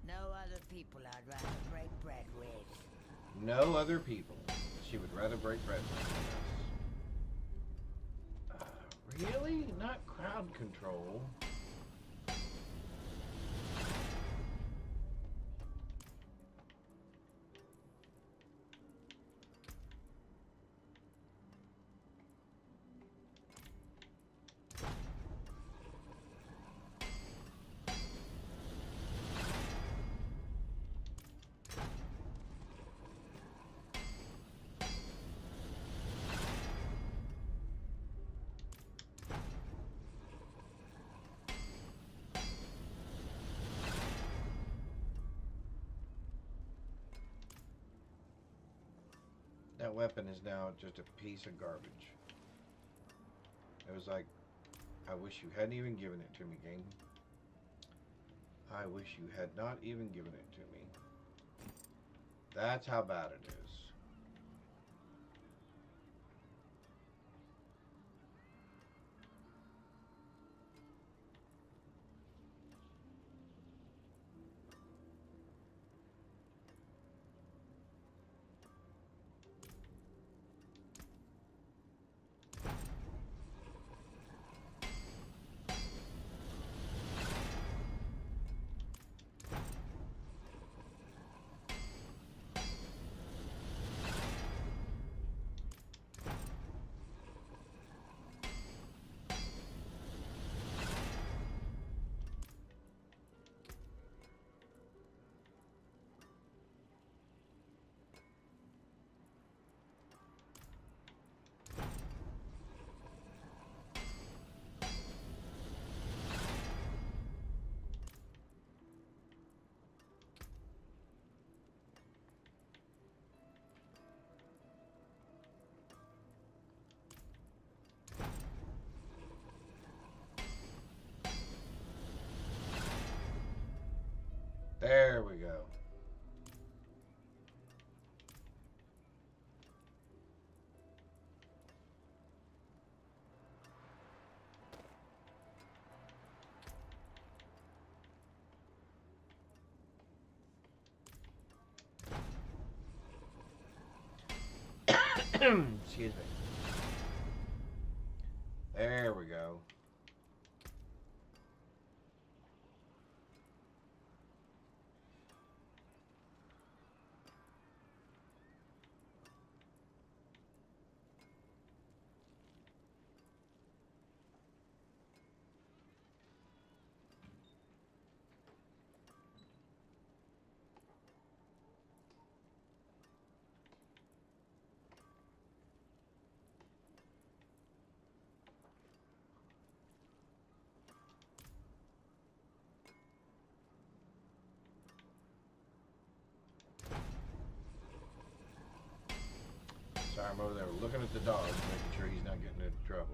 Speaker 6: No other people I'd rather break bread with.
Speaker 2: No other people. She would rather break bread with us. Really? Not crowd control. That weapon is now just a piece of garbage. It was like, I wish you hadn't even given it to me, game. I wish you had not even given it to me. That's how bad it is. There we go. Excuse me. There we go. Sorry, I'm over there looking at the dog, making sure he's not getting into trouble.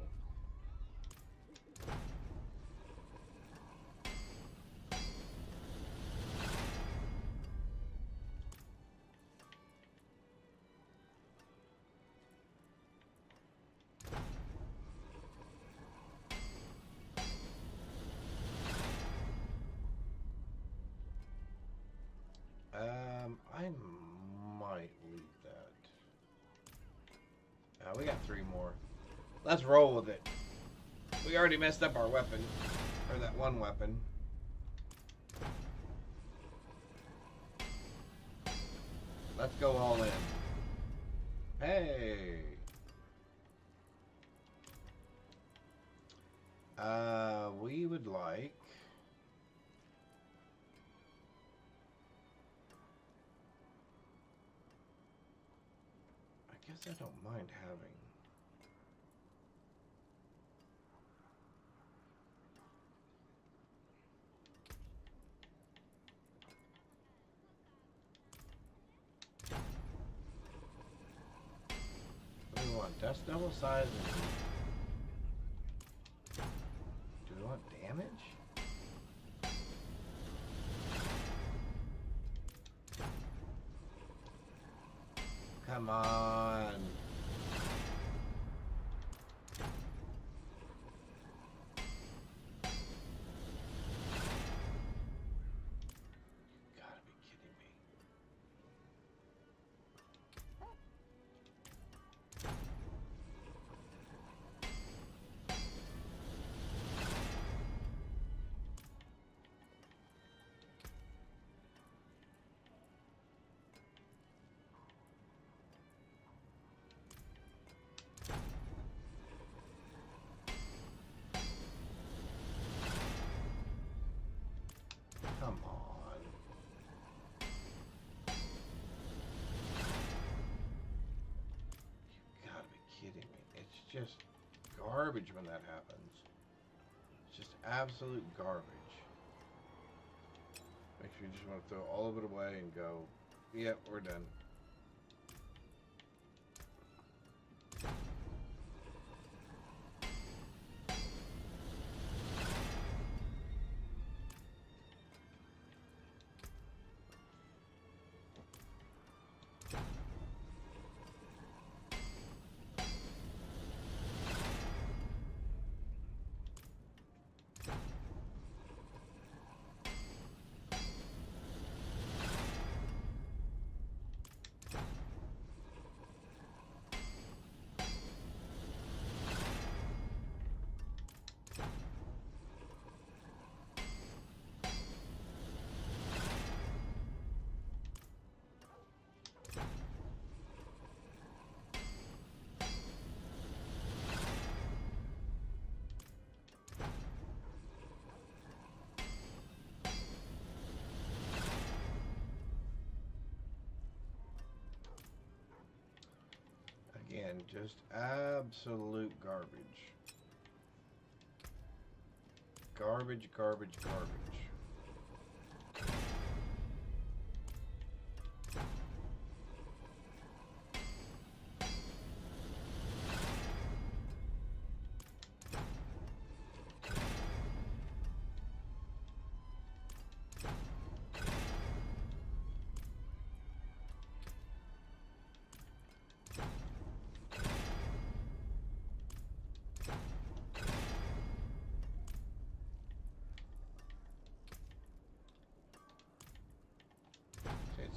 Speaker 2: I might leave that. We got 3 more. Let's roll with it. We already messed up our weapon. Or that one weapon. Let's go all in. Hey! We would like... I guess I don't mind having... What do we want? Dust double size and... Do we want damage? Come on. You gotta be kidding me. Come on. You gotta be kidding me. It's just garbage when that happens. It's just absolute garbage. Makes me just want to throw all of it away and go, yep, we're done. Again, just absolute garbage. Garbage, garbage, garbage.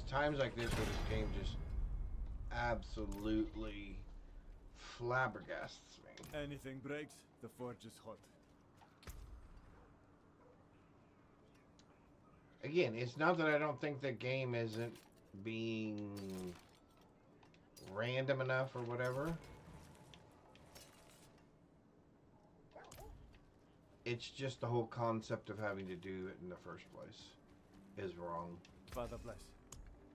Speaker 2: times like this where this game just absolutely flabbergasts me.
Speaker 9: Anything breaks, the forge is hot.
Speaker 2: Again, it's not that I don't think the game isn't being random enough or whatever. It's just the whole concept of having to do it in the first place is wrong.
Speaker 9: Father bless.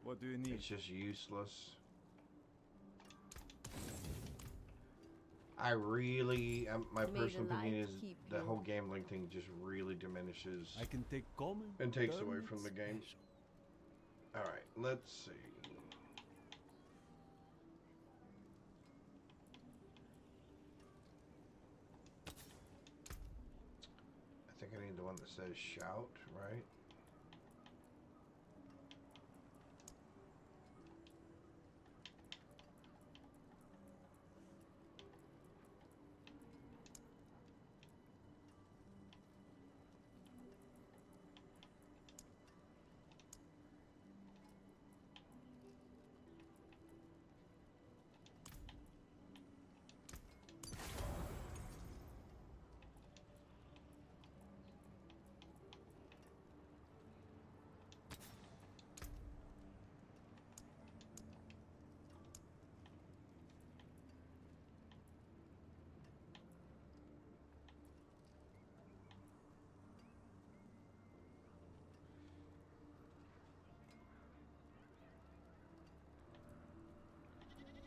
Speaker 9: What do you need?
Speaker 2: It's just useless. I really, my personal opinion is the whole gambling thing just really diminishes
Speaker 9: I can take common
Speaker 2: and takes away from the game. Alright, let's see. I think I need the one that says shout, right?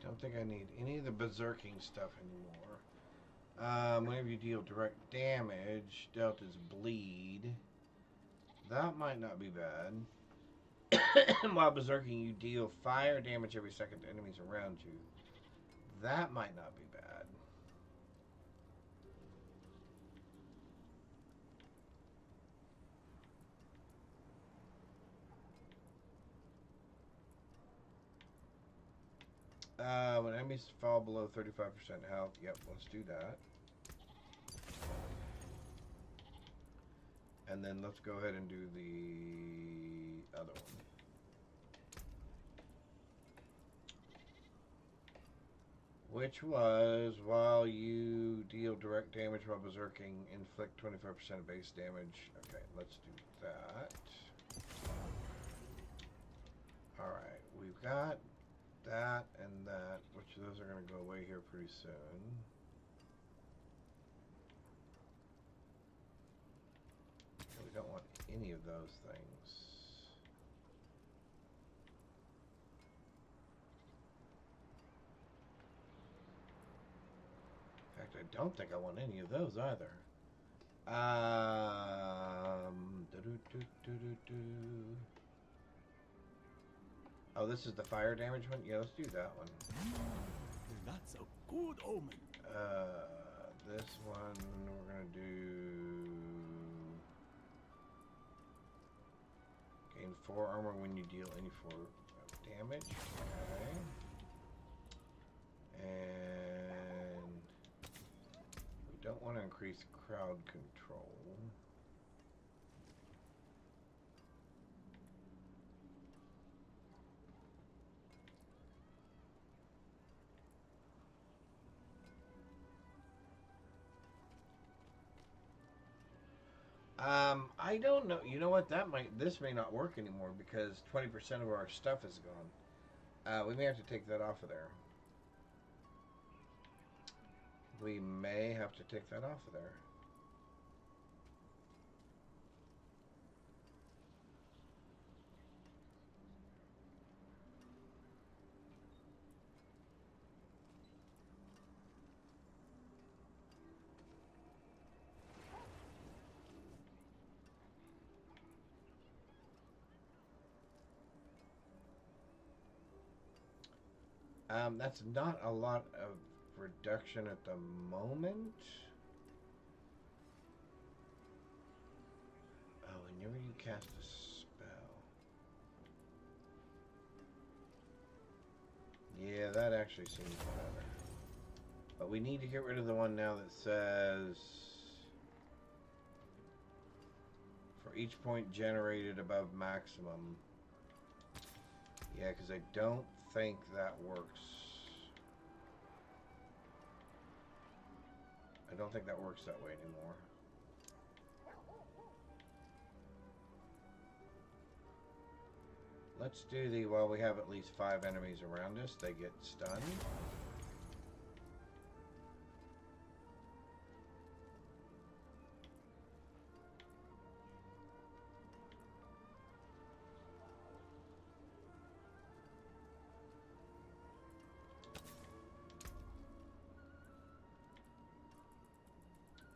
Speaker 2: Don't think I need any of the berserking stuff anymore. Whenever you deal direct damage, dealt is bleed. That might not be bad. While berserking, you deal fire damage every second to enemies around you. That might not be bad. When enemies fall below 35% health, yep, let's do that. And then let's go ahead and do the other one. Which was, while you deal direct damage while berserking, inflict 25% of base damage. Okay, let's do that. Alright, we've got that and that, which those are going to go away here pretty soon. We don't want any of those things. In fact, I don't think I want any of those either. Oh, this is the fire damage one? Yeah, let's do that one.
Speaker 12: That's a good omen.
Speaker 2: This one we're gonna do gain 4 armor when you deal any 4 damage. Okay. And we don't want to increase crowd control. I don't know. You know what? This may not work anymore because 20% of our stuff is gone. We may have to take that off of there. We may have to take that off of there. That's not a lot of reduction at the moment. Oh, whenever you cast a spell. Yeah, that actually seems better. But we need to get rid of the one now that says for each point generated above maximum, Yeah, because I don't think that works. I don't think that works that way anymore. Let's do the, while we have at least 5 enemies around us, they get stunned.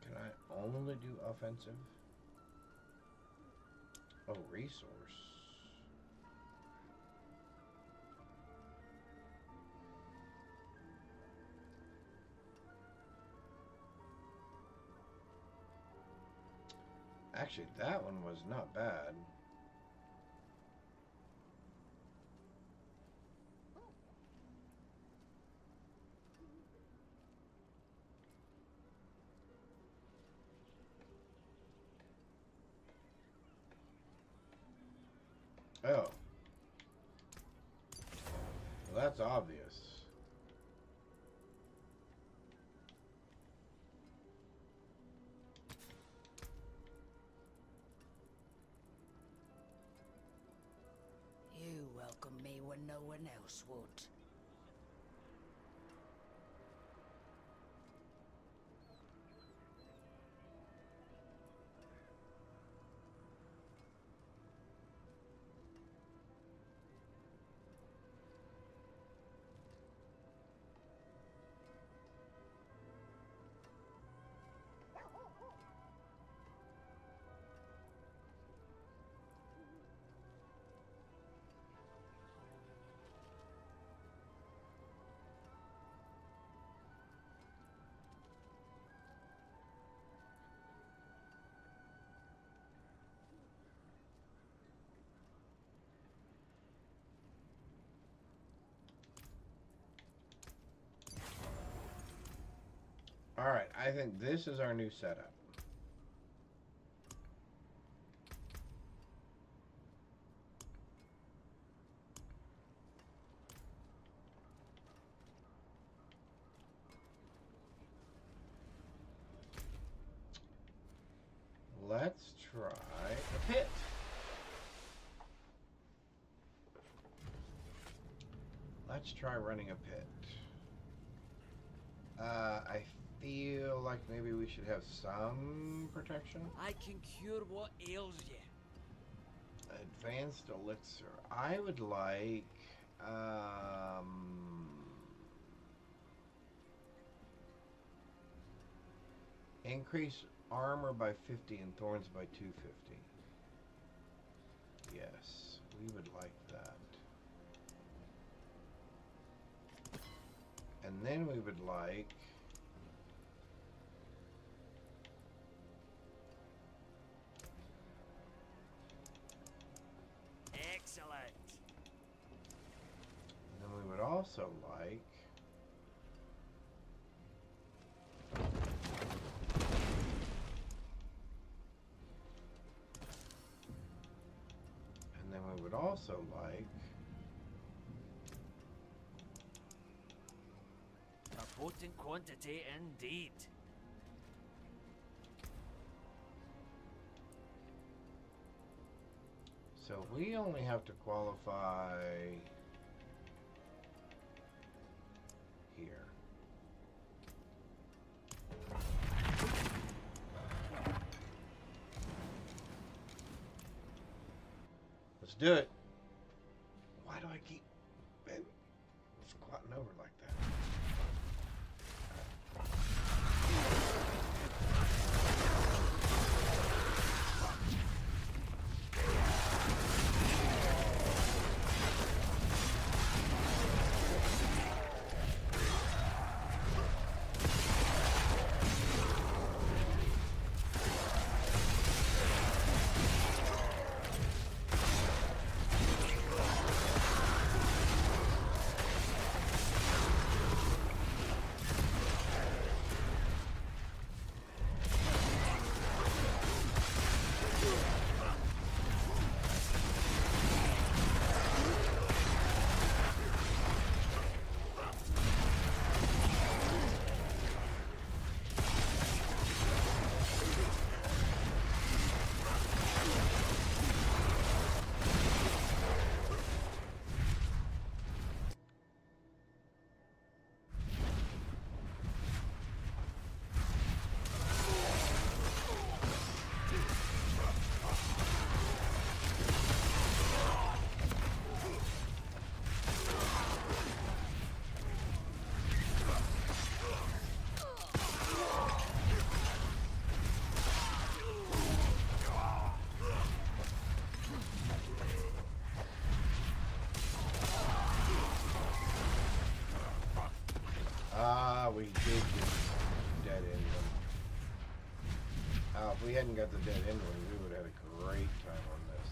Speaker 2: Can I only do offensive? Oh, resource. Actually, that one was not bad. Oh. Well, that's obvious.
Speaker 6: You welcome me when no one else would.
Speaker 2: Alright, I think this is our new setup. Let's try a pit. Let's try running a pit. I feel like maybe we should have some protection.
Speaker 14: I can cure what ails you.
Speaker 2: Advanced elixir. I would like increase armor by 50 and thorns by 250. Yes, we would like that. And then we would like
Speaker 14: excellent.
Speaker 2: And then we would also like
Speaker 14: A potent quantity indeed.
Speaker 2: So we only have to qualify here. Let's do it. Why do I keep squatting over like that? we did get dead end one. If we hadn't got the dead end one, we would have had a great time on this.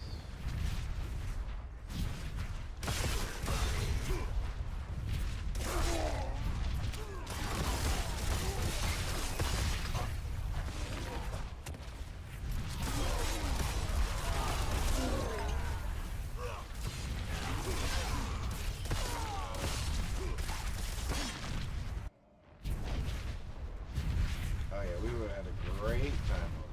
Speaker 2: Oh yeah, we would have had a great time on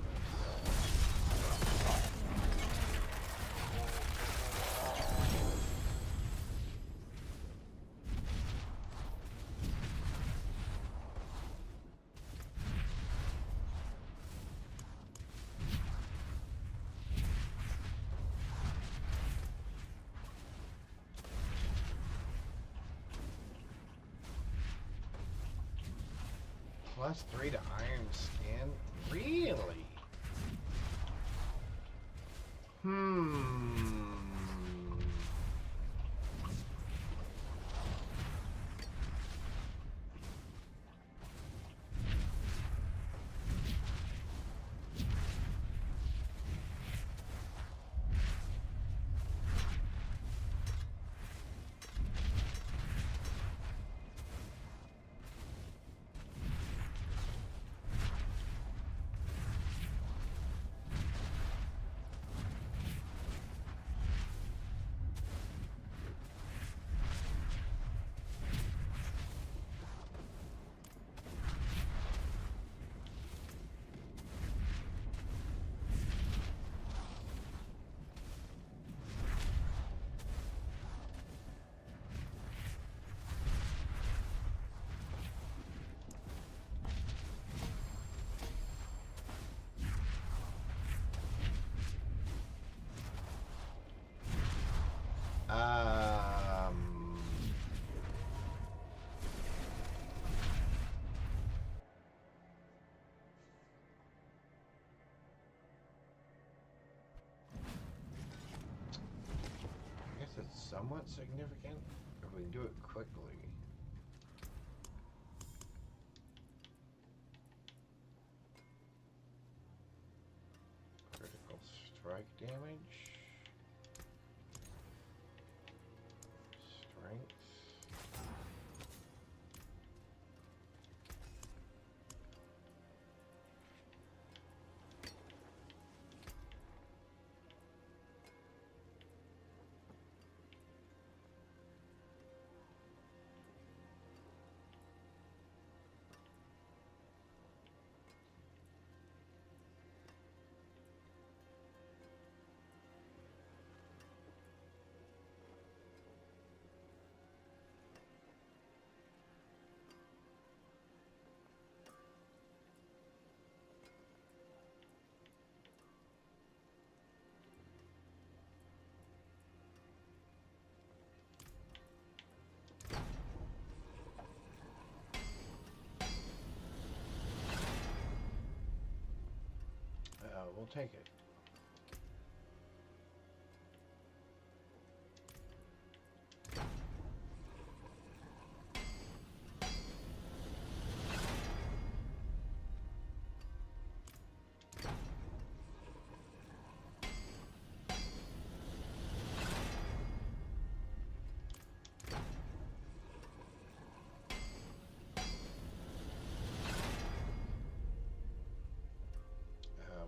Speaker 2: +3 to Iron Skin? Really? I guess it's somewhat significant if we can do it quickly. Critical strike damage. Strength. We'll take it.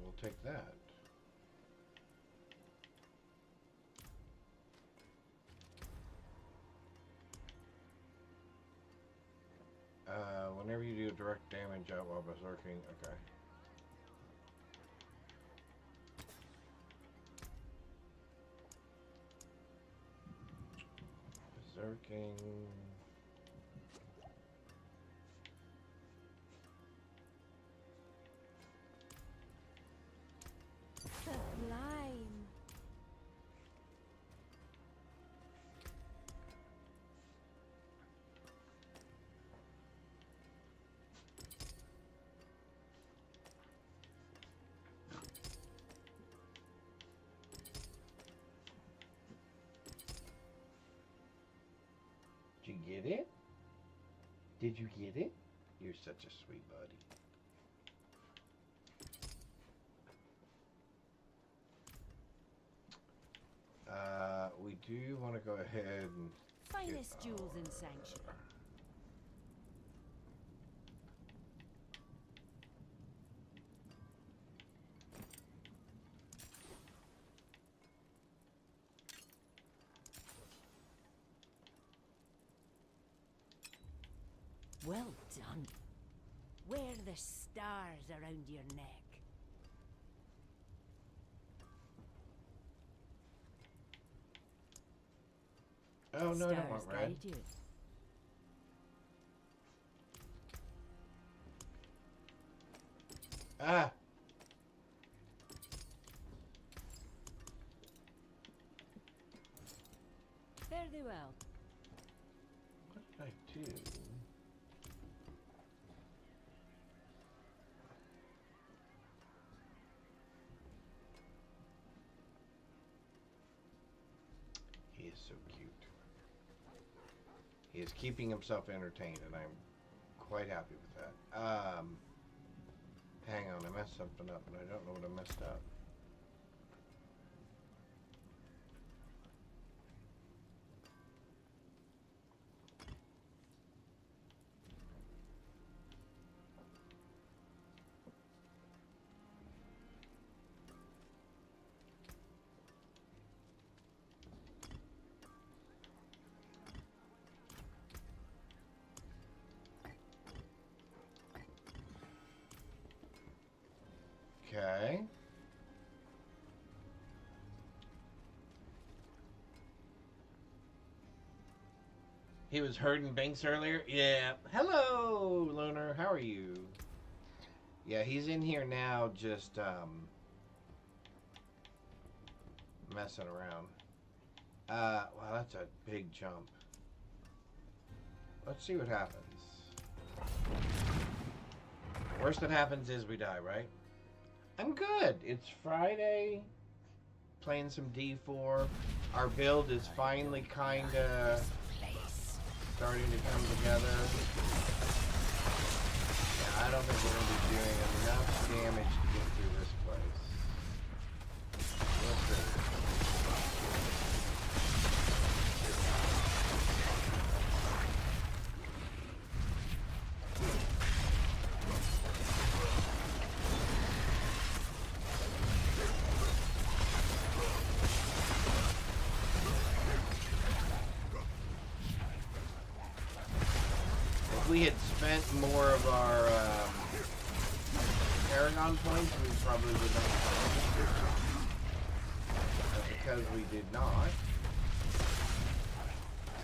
Speaker 2: We'll take that. Whenever you do direct damage out while berserking, okay. Berserking.
Speaker 7: Sublime.
Speaker 2: Did you get it? Did you get it? You're such a sweet buddy. We do want to go ahead and
Speaker 6: Finest jewels in Sanctuary. Well done. Wear the stars around your neck.
Speaker 2: Oh no, I don't want
Speaker 6: Stars
Speaker 2: red.
Speaker 6: guide you.
Speaker 2: Ah!
Speaker 6: Fare thee well.
Speaker 2: What did I do? He is so cute. He is keeping himself entertained, and I'm quite happy with that. Hang on, I messed something up, and I don't know what I messed up. Okay. He was herding Banks earlier? Yeah. Hello, Loner. How are you? Yeah, he's in here now just, messing around. Wow, that's a big jump. Let's see what happens. The worst that happens is we die, right? I'm good. It's Friday. Playing some D4. Our build is finally kinda starting to come together. Yeah, I don't think we're gonna be doing enough damage to get through this place. We'll see. If we had spent more of our Paragon points, we probably would not have done it. But because we did not,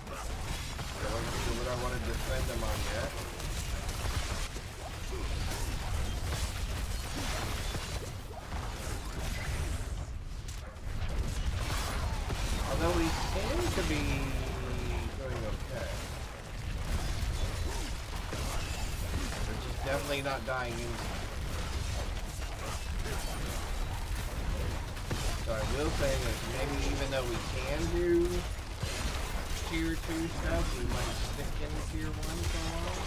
Speaker 2: I wasn't sure what I wanted to spend them on yet. Although we seem to be doing okay. Definitely not dying instantly. So I will say that maybe even though we can do tier 2 stuff, we might stick in tier 1 for a while.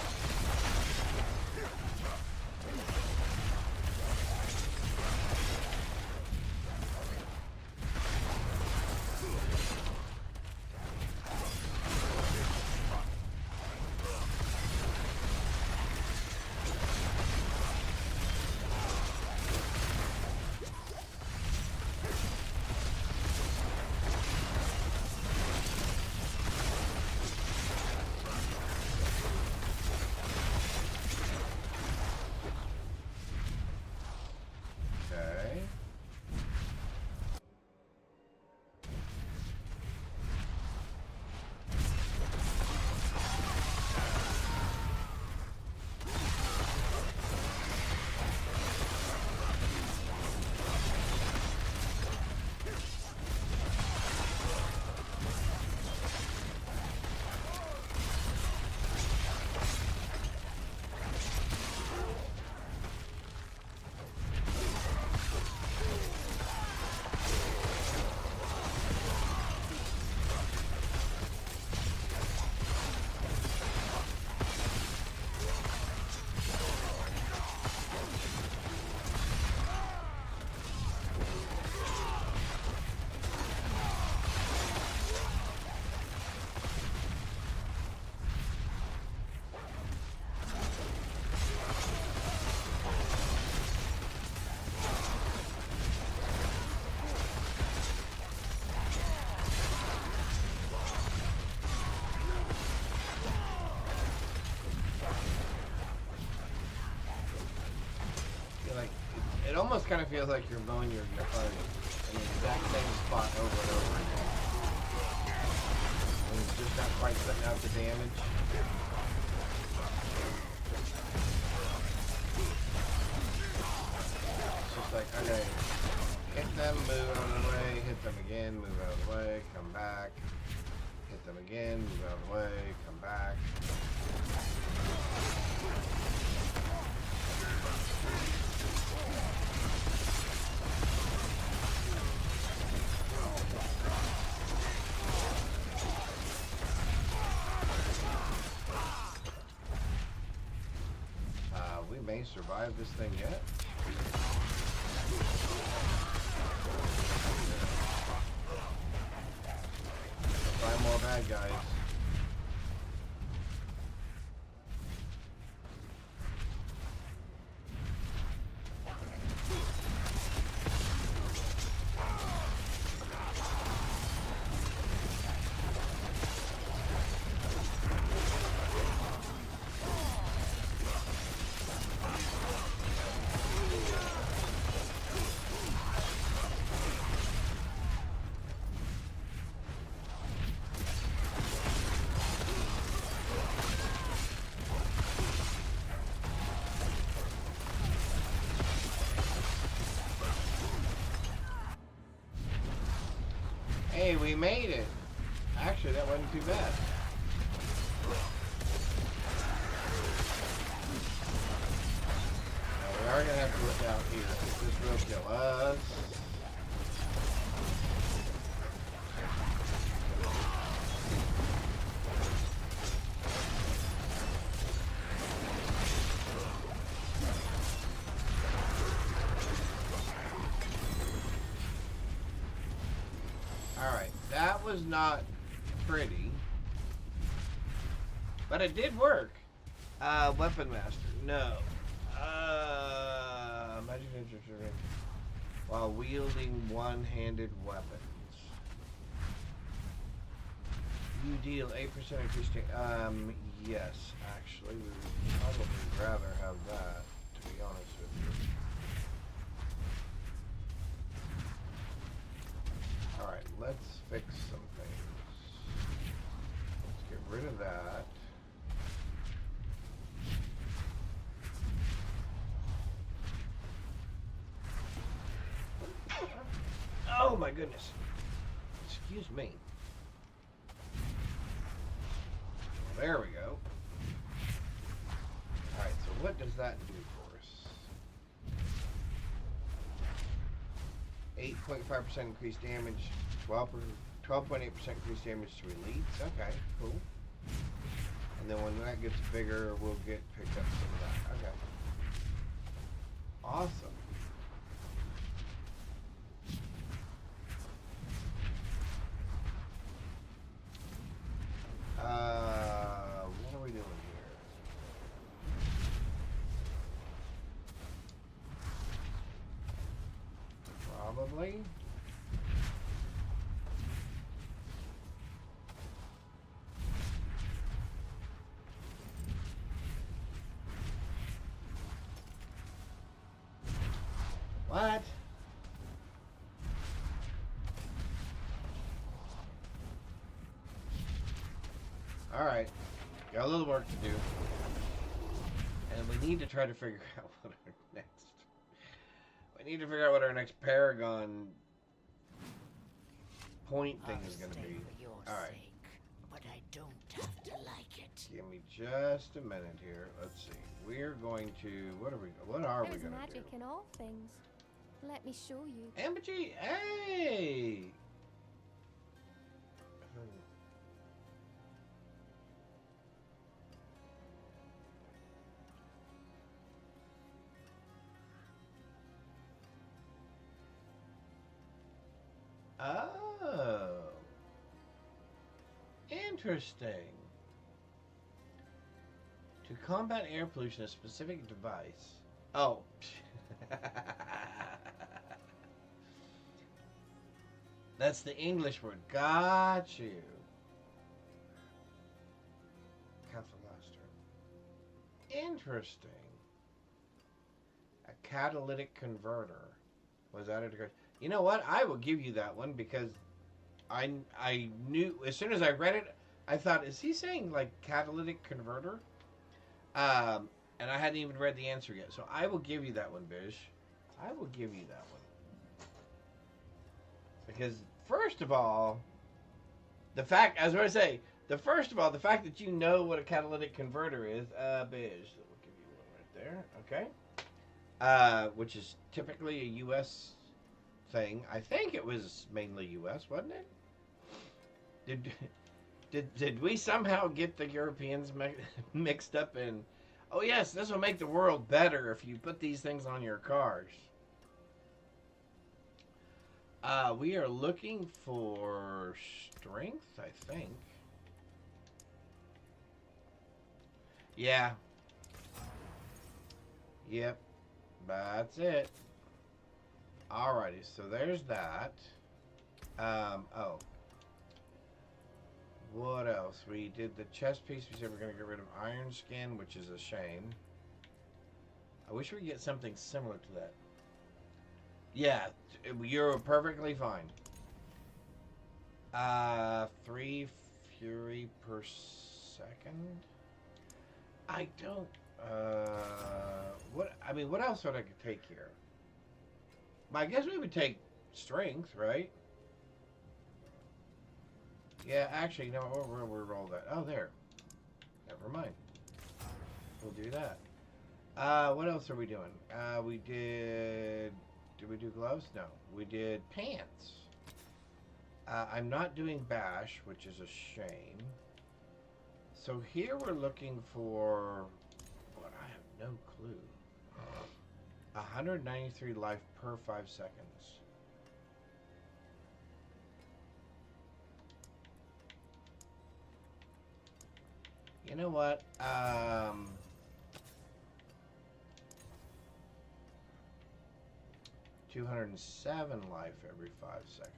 Speaker 2: almost kind of feels like you're mowing your yard in the exact same spot over and over again. And it's just not quite setting out the damage. It's just like, okay, hit them, move out of the way, hit them again, move out of the way, come back. Hit them again, move out of the way, come back. We may survive this thing yet. 5 more bad guys. Hey, we made it. Actually, that wasn't too bad. Now, we are going to have to look out here. This will kill us. Alright, that was not pretty. But it did work. Weapon Master, no. Magic Ninja while wielding one-handed weapons. You deal 8% increased yes, actually. We would probably rather have that, to be honest with you. Alright, let's fix some things. Let's get rid of that. Oh my goodness. Excuse me. There we go. Alright, so what does that do for us? 8.5% increased damage, 12.8% increased damage to elites. Okay, cool. And then when that gets bigger, we'll pick up some of that. Okay. Awesome. What are we doing here? Probably. What? Alright. Got a little work to do. And we need to try to figure out what our next... We need to figure out what our next Paragon point thing is going to be. Alright.
Speaker 6: But I don't have to like it.
Speaker 2: Give me just a minute here. Let's see. We're going to... What are we going to do?
Speaker 7: There's magic in all things. Let me show you.
Speaker 2: Ambergy, hey! Oh. Interesting. To combat air pollution, a specific device. Oh. That's the English word. Got you. Council Master. Interesting. A catalytic converter. Was that it? You know what? I will give you that one because I knew as soon as I read it, I thought, is he saying like catalytic converter? And I hadn't even read the answer yet, so I will give you that one, Bish. I will give you that one because first of all, the fact the fact that you know what a catalytic converter is, Bish. We'll give you one right there, okay? Which is typically a U.S. thing. I think it was mainly U.S., wasn't it? Did we somehow get the Europeans mixed up in? Oh yes, this will make the world better if you put these things on your cars. We are looking for strength, I think. Yeah. Yep. That's it. Alrighty, so there's that. Oh. What else? We did the chest piece. We said we're going to get rid of iron skin, which is a shame. I wish we could get something similar to that. Yeah, you're perfectly fine. 3 fury per second. I don't. What else would I could take here? I guess we would take strength, right? Yeah, actually, no, we'll roll that. Oh, there. Never mind. We'll do that. What else are we doing? We did... Did we do gloves? No. We did pants. I'm not doing bash, which is a shame. So here we're looking for... What? I have no clue. 193 life per 5 seconds. You know what? 207 life every 5 seconds.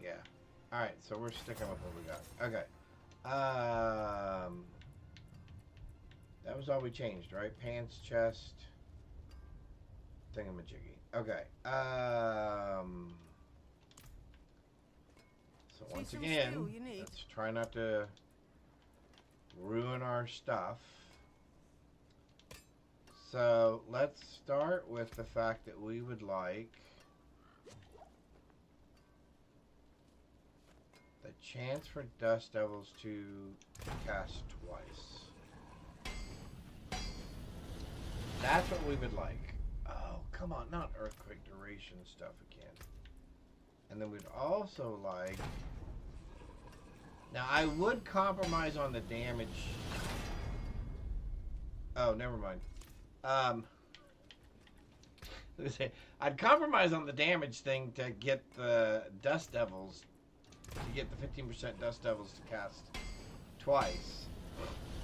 Speaker 2: Yeah. Alright, so we're sticking with what we got. Okay. That was all we changed, right? Pants, chest, thingamajiggy. Okay. So once again, let's try not to ruin our stuff. So let's start with the fact that we would like the chance for Dust Devils to cast twice. That's what we would like. Oh, come on, not Earthquake duration stuff again. And then we'd also like... Now, I would compromise on the damage. Oh, never mind. I'd compromise on the damage thing to get the Dust Devils, to get the 15% Dust Devils to cast twice.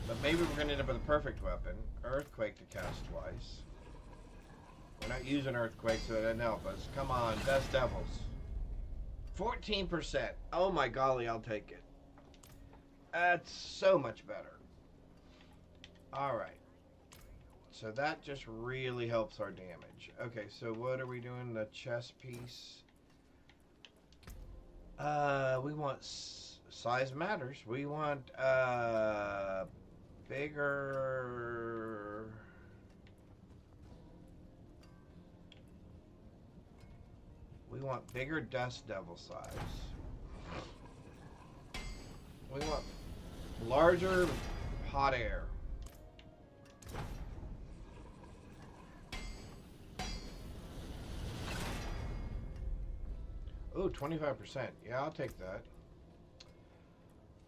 Speaker 2: But maybe we're going to end up with a perfect weapon. Earthquake to cast twice. We're not using Earthquake, so that doesn't help us. Come on, Dust Devils. 14%. Oh my golly, I'll take it. That's so much better. Alright. So that just really helps our damage. Okay, so what are we doing? The chest piece. We want... size matters. We want bigger... We want bigger Dust Devil size. We want larger hot air. Ooh, 25%. Yeah, I'll take that.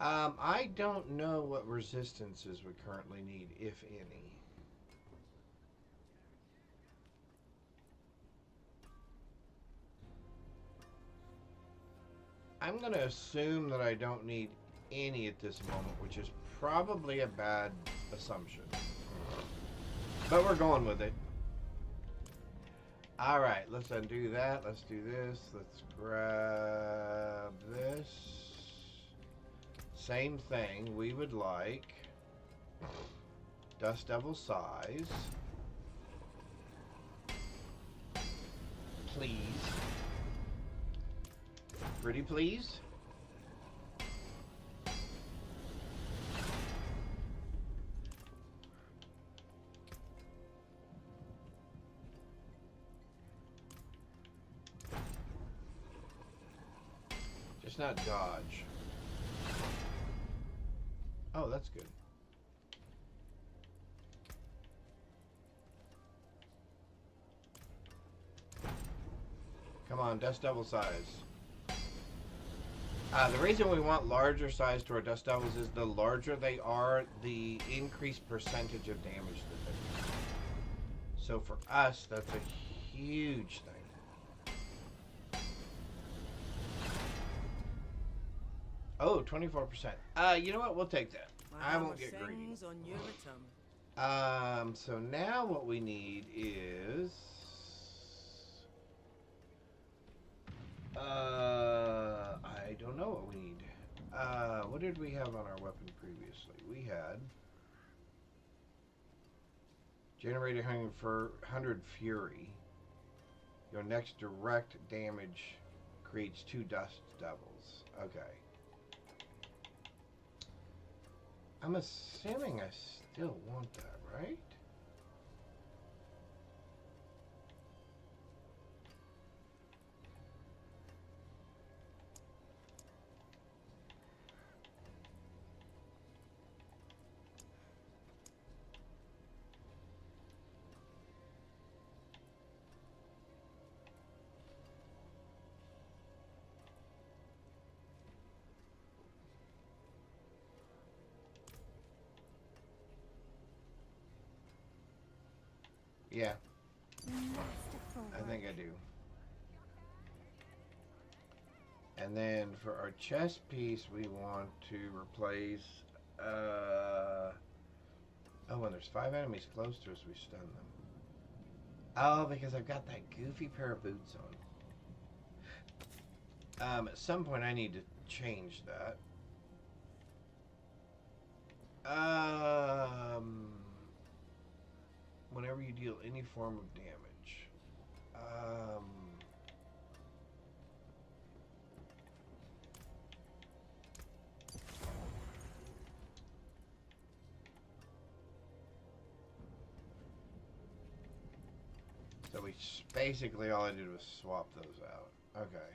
Speaker 2: I don't know what resistances we currently need, if any. I'm going to assume that I don't need any at this moment, which is probably a bad assumption. But we're going with it. Alright, let's undo that. Let's do this. Let's grab this. Same thing. We would like Dust Devil size. Please. Pretty please. Just not dodge. Oh, that's good. Come on, Dust Devil size. The reason we want larger size to our Dust Devils is the larger they are, the increased percentage of damage that they do. So for us, that's a huge thing. Oh, 24%. You know what? We'll take that. I won't get greedy.
Speaker 13: On your return.
Speaker 2: So now what we need is... I don't know what we need. What did we have on our weapon previously? We had... Generate 100 Fury. Your next direct damage creates 2 Dust Devils. Okay. I'm assuming I still want that, right? Yeah. I think I do. And then for our chest piece, we want to replace... Oh, when there's 5 enemies close to us, we stun them. Oh, because I've got that goofy pair of boots on. At some point, I need to change that. Whenever you deal any form of damage. So we basically all I did was swap those out. Okay.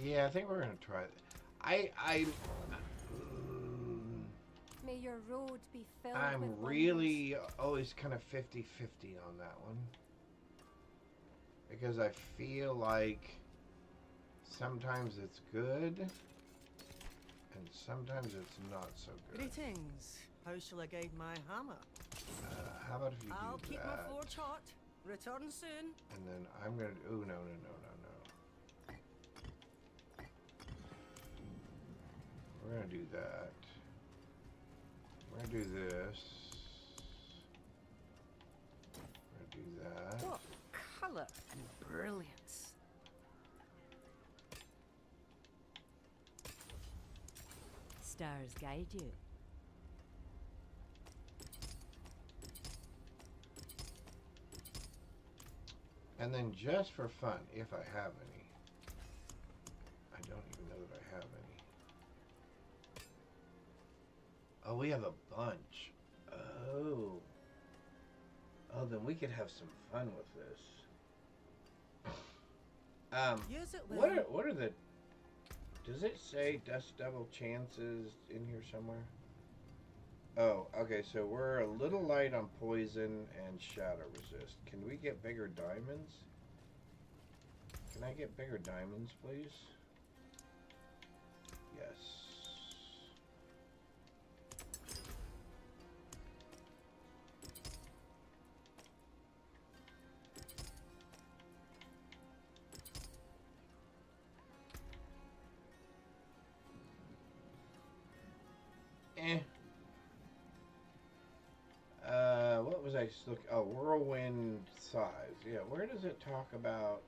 Speaker 2: Yeah, I think we're gonna try it.
Speaker 7: May your road be filled
Speaker 2: I'm
Speaker 7: with
Speaker 2: really always kind of 50-50 on that one. Because I feel like sometimes it's good and sometimes it's not so good.
Speaker 13: Greetings. How shall I guide my hammer?
Speaker 2: How about if you
Speaker 13: I'll
Speaker 2: do
Speaker 13: keep
Speaker 2: that?
Speaker 13: my forge hot. Return soon.
Speaker 2: And then I'm gonna. Oh no. We're gonna do that. We're gonna do this. We're gonna do that.
Speaker 6: What color and brilliance. Stars guide you.
Speaker 2: And then just for fun, if I have any. I don't even know that I have any. Oh, we have a bunch. Oh. Oh, then we could have some fun with this.
Speaker 13: Use it
Speaker 2: what are the... Does it say Dust Devil chances in here somewhere? Oh, okay, so we're a little light on poison and shadow resist. Can we get bigger diamonds? Can I get bigger diamonds, please? Yes. What was I just looking? Oh, whirlwind size. Yeah, where does it talk about?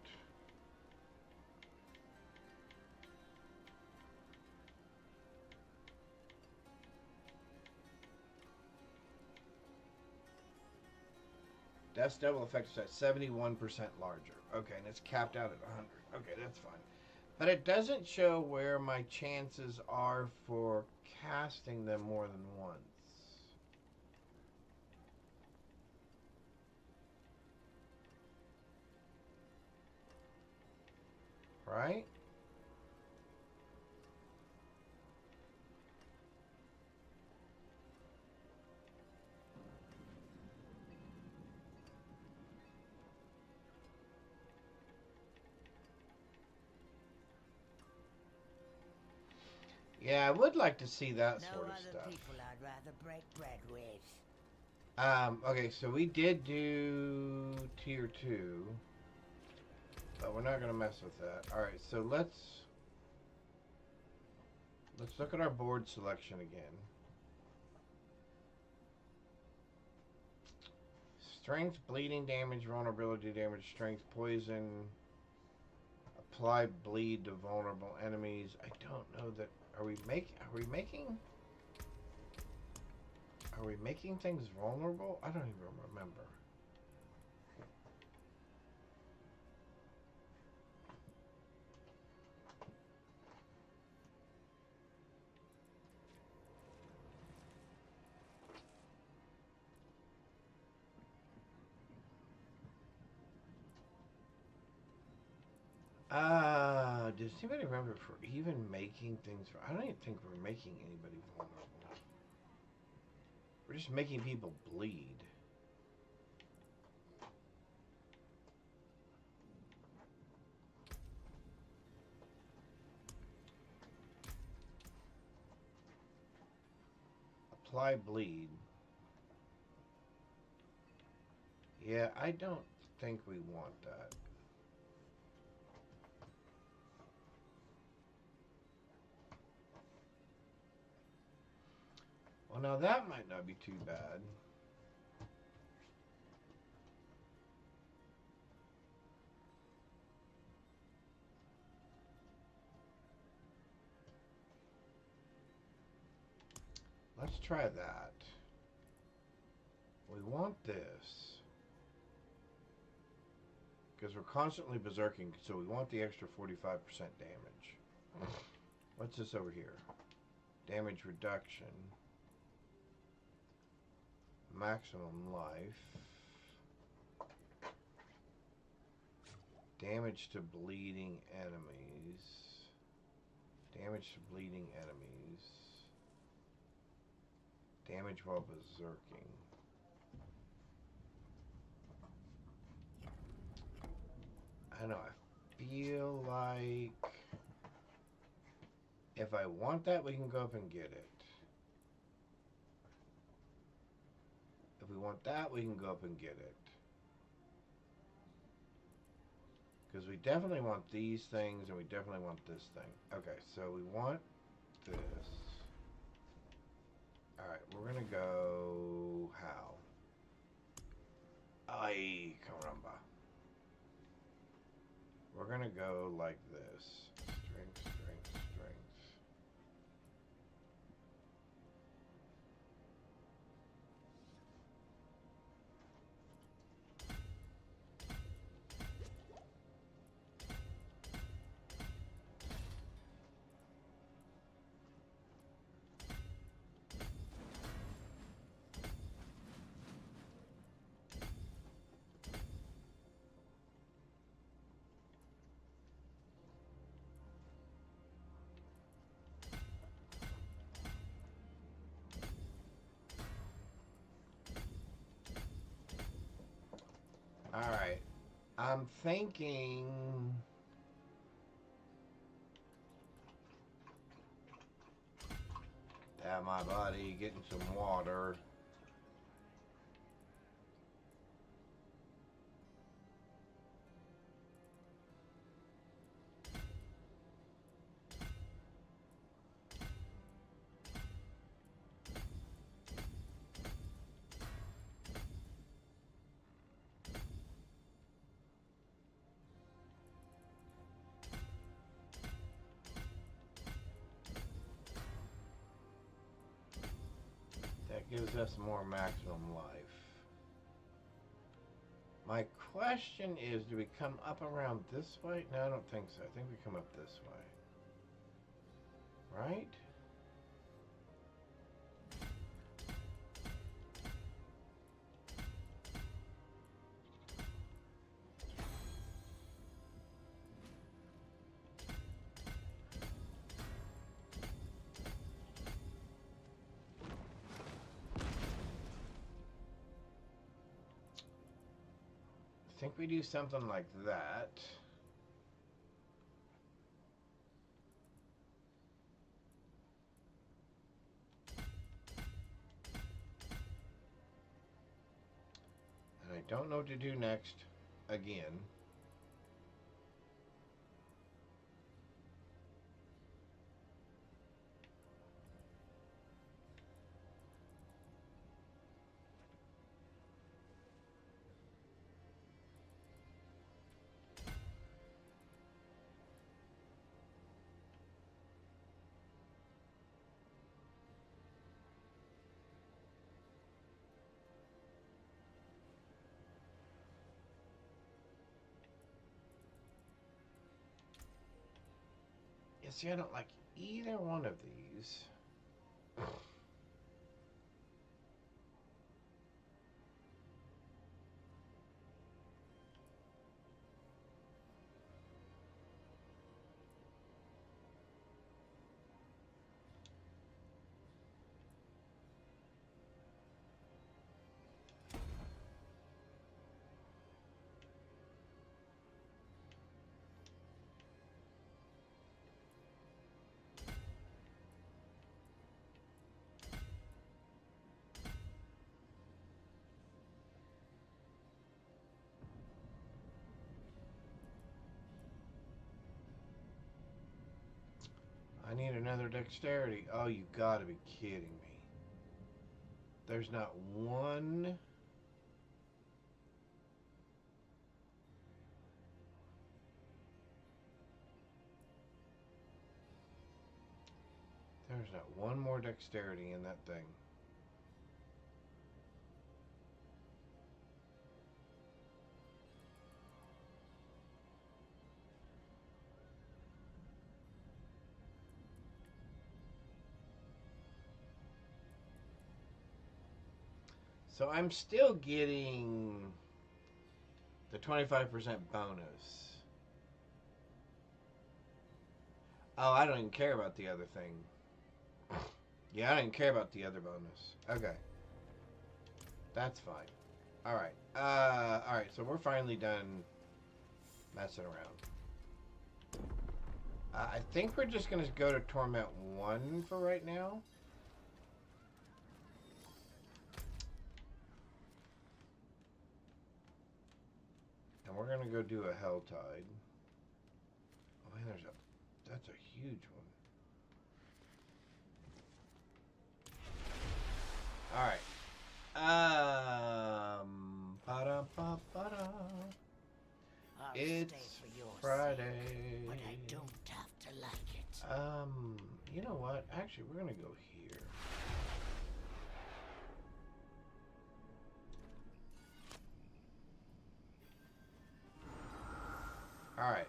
Speaker 2: Death's double effect is at 71% larger. Okay, and it's capped out at 100. Okay, that's fine. But it doesn't show where my chances are for casting them more than once. Right? Yeah, I would like to see that sort of stuff.
Speaker 6: People I'd rather break bread with.
Speaker 2: Okay, so we did do tier 2. But we're not going to mess with that. Alright, so let's look at our board selection again. Strength, bleeding damage, vulnerability damage, strength, poison, apply bleed to vulnerable enemies. I don't know that. Are we making things vulnerable? I don't even remember. Does anybody remember if we're even making things? I don't even think we're making anybody vulnerable. We're just making people bleed. Apply bleed. Yeah, I don't think we want that. Well, now that might not be too bad. Let's try that. We want this. Because we're constantly berserking, so we want the extra 45% damage. What's this over here? Damage reduction. Maximum life. Damage to bleeding enemies. Damage to bleeding enemies. Damage while berserking. I don't know, I feel like if I want that, we can go up and get it. If we want that, we can go up and get it. Because we definitely want these things, and we definitely want this thing. Okay, so we want this. Alright, we're gonna go... how? Ay, caramba. We're gonna go like this. Strength, strength, strength. Alright. I'm thinking Yeah, my buddy, getting some water. That gives us more maximum life. My question is, do we come up around this way? No, I don't think so. I think we come up this way. Right? I think we do something like that. And I don't know what to do next again. Yeah, see, I don't like either one of these. I need another dexterity. Oh, you gotta be kidding me. There's not one. There's not one more dexterity in that thing. So I'm still getting the 25% bonus. Oh, I don't even care about the other thing. Yeah, I don't even care about the other bonus. Okay. That's fine. Alright. Alright, so we're finally done messing around. I think we're just going to go to Torment 1 for right now. And we're going to go do a Helltide. Oh, man, that's a huge one. Alright. It's Friday.
Speaker 6: But I don't have to like it.
Speaker 2: You know what? Actually, we're gonna go here. Alright.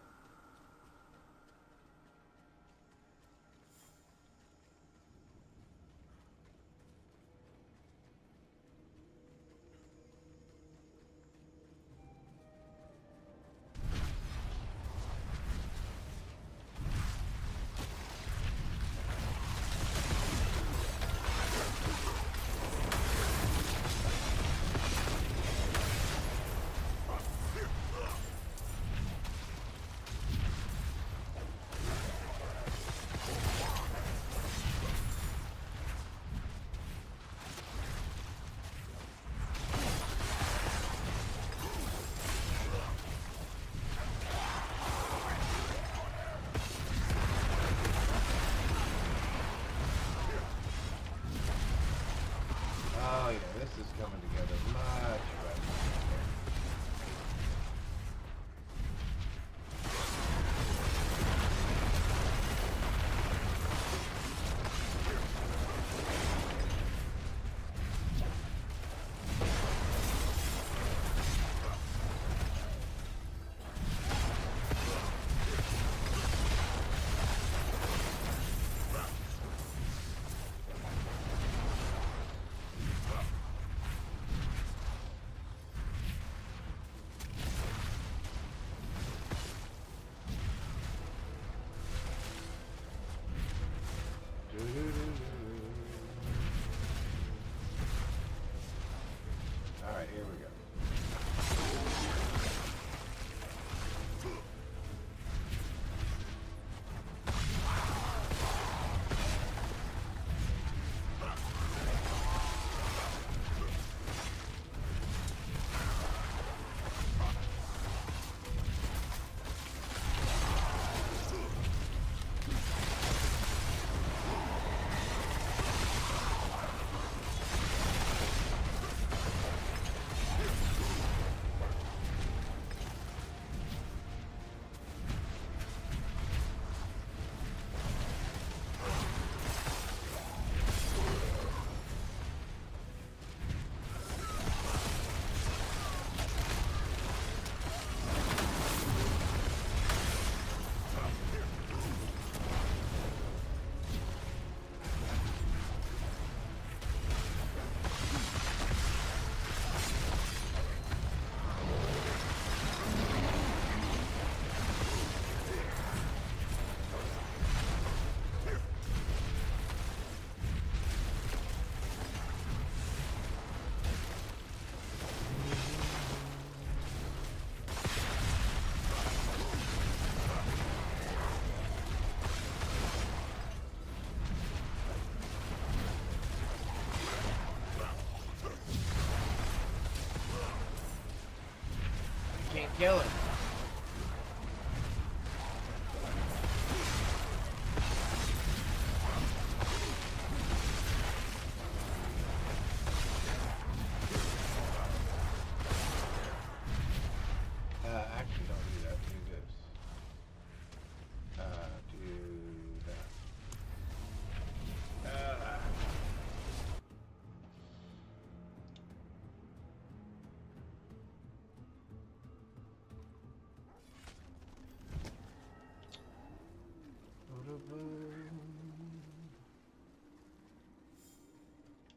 Speaker 2: This is coming together much better. Alright, here we go. Can't kill him. Actually, don't do that. Do this. Do that.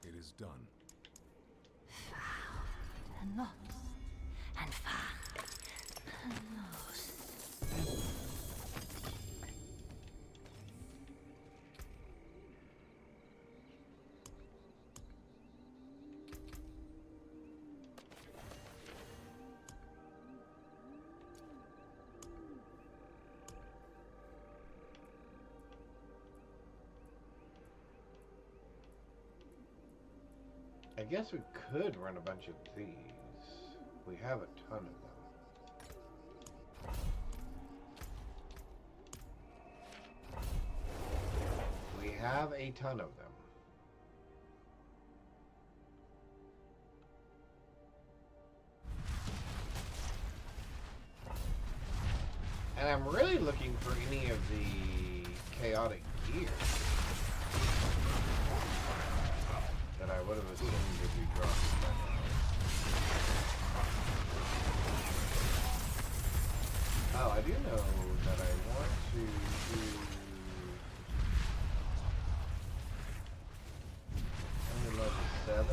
Speaker 10: It is done.
Speaker 6: Not and far.
Speaker 2: I guess we could run a bunch of these. We have a ton of them. We have a ton of them. And I'm really looking for any of the chaotic gear that I would have assumed would be dropped by now. Oh, I do know that I want to do only level 7.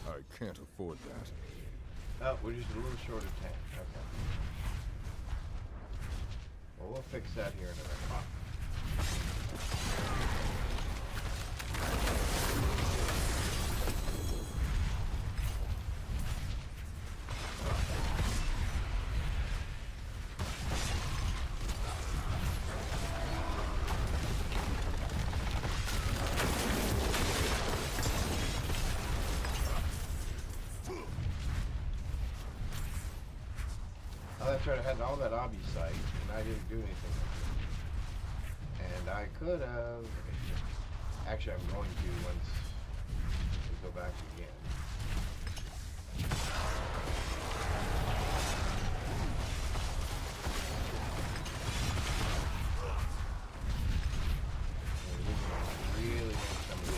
Speaker 10: I can't afford that.
Speaker 2: Oh, we're just a little short of 10. Okay. Well, we'll fix that here in a minute. That's right, I had all that obby sight, and I didn't do anything with it. And I could have... Actually, I'm going to once we go back again. Really make some of this.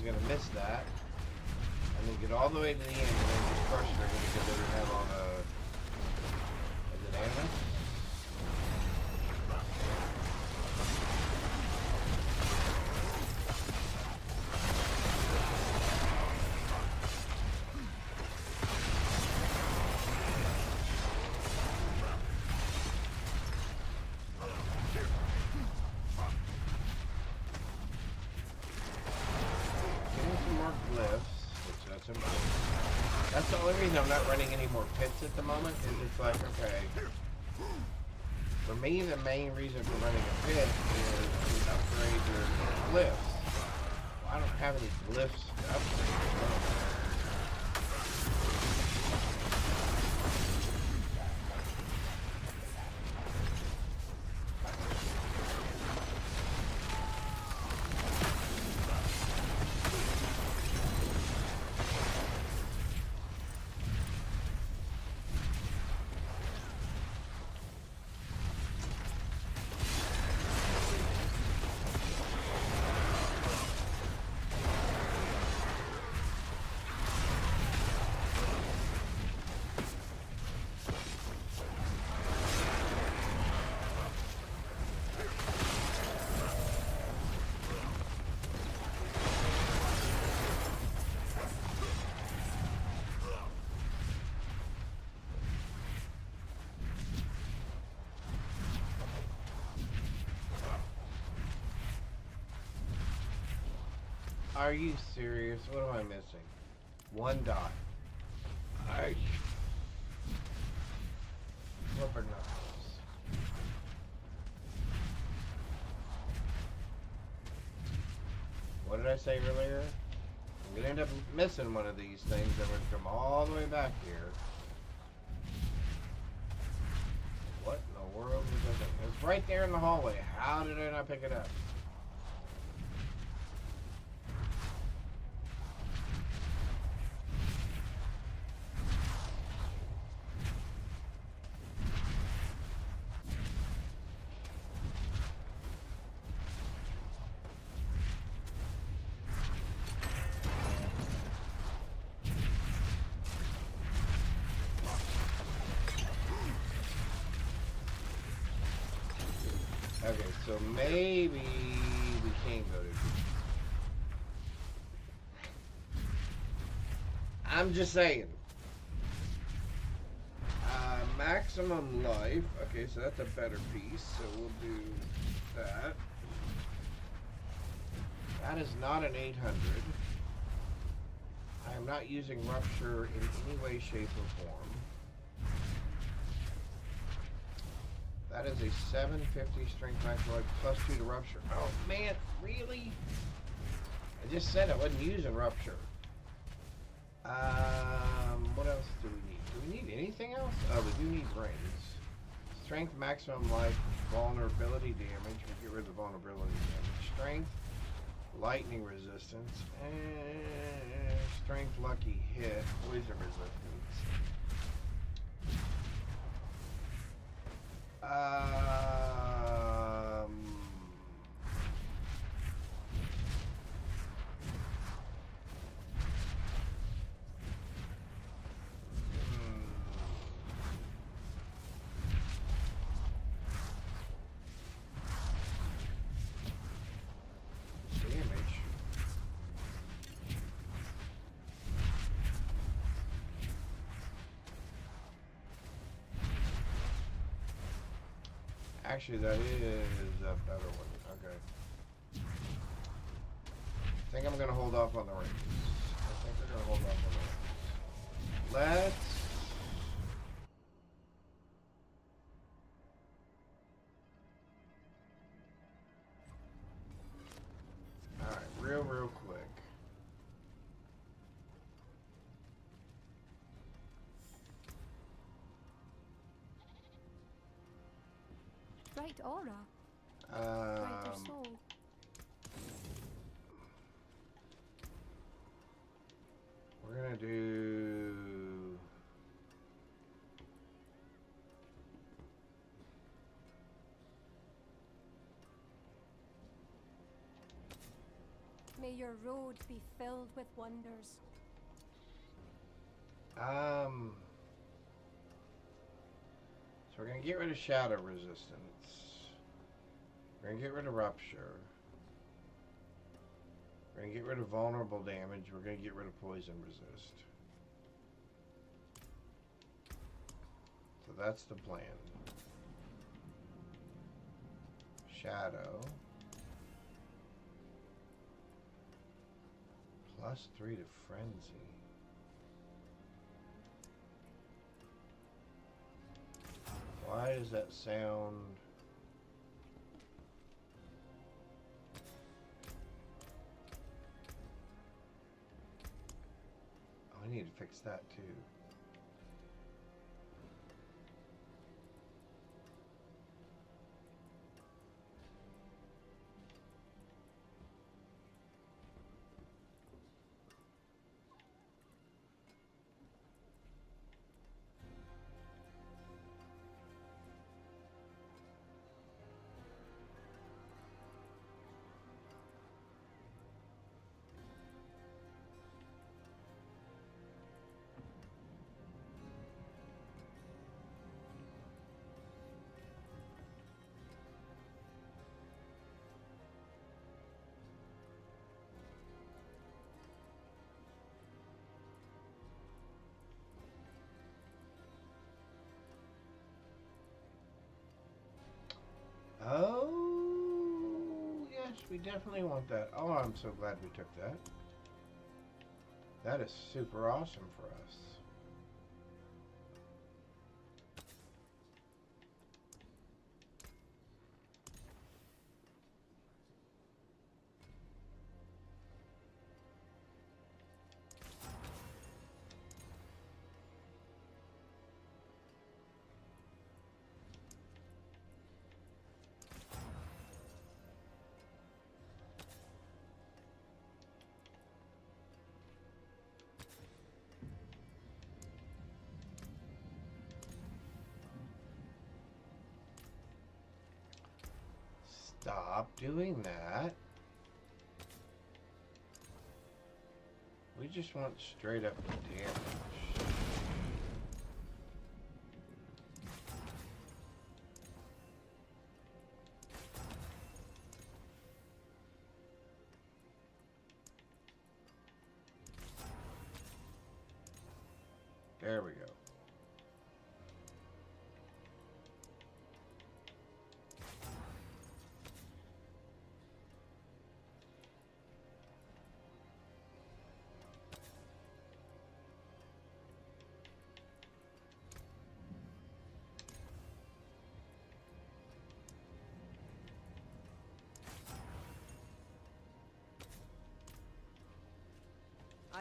Speaker 2: Gonna miss that and then get all the way to the end and then just crush her because they didn't have all the damage. That's the only reason I'm not running any more pits at the moment, is it's like, okay, for me the main reason for running a pit is to upgrade your glyphs. Well, I don't have any glyphs to upgrade. Are you serious? What am I missing? One dot. I flipper knuckles. What did I say earlier? I'm gonna end up missing one of these things. I'm gonna come all the way back here. What in the world was that thing? It was right there in the hallway. How did I not pick it up? Okay, so maybe we can go to... I'm just saying. Maximum life. Okay, so that's a better piece. So we'll do that. That is not an 800. I am not using Rupture in any way, shape, or form. That is a 750 strength max roll plus 2 to rupture. Oh man, really? I just said I wasn't using rupture. What else do we need? Do we need anything else? Oh, we do need rings. Strength maximum life vulnerability damage. We get rid of the vulnerability damage. Strength, lightning resistance, and strength lucky hit, poison resistance. Actually, that is a better one. Okay. I think I'm going to hold off on the rings. I think we're going to hold off on the rings. Let's... Alright, real quick.
Speaker 7: Bright aura. Brighter soul.
Speaker 2: We're gonna do...
Speaker 7: May your road be filled with wonders.
Speaker 2: So we're going to get rid of shadow resistance. We're going to get rid of rupture. We're going to get rid of vulnerable damage. We're going to get rid of poison resist. So that's the plan. Shadow. +3 to frenzy. Why does that sound... Oh, I need to fix that too. Oh, yes, we definitely want that. Oh, I'm so glad we took that. That is super awesome for us. Stop doing that. We just want straight up damage. There we go.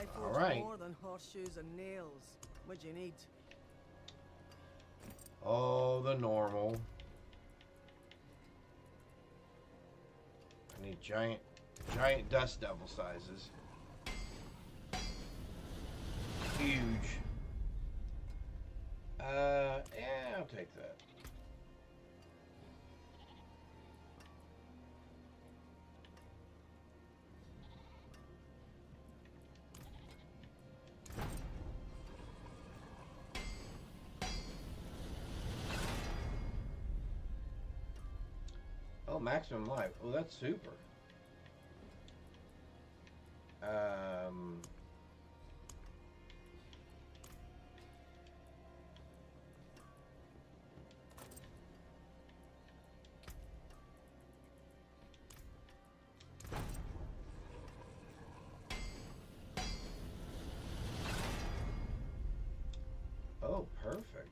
Speaker 13: I forge
Speaker 2: right.
Speaker 13: more than horseshoes and nails. What do you need?
Speaker 2: Oh, the normal. I need giant dust devil sizes. Huge. Yeah, I'll take that. Oh, maximum life. Oh, that's super. Oh, perfect.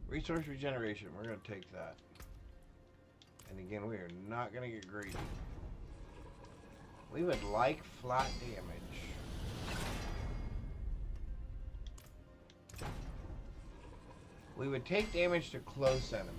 Speaker 2: Resource regeneration, we're going to take that. And again, we are not going to get greedy. We would like flat damage. We would take damage to close enemies.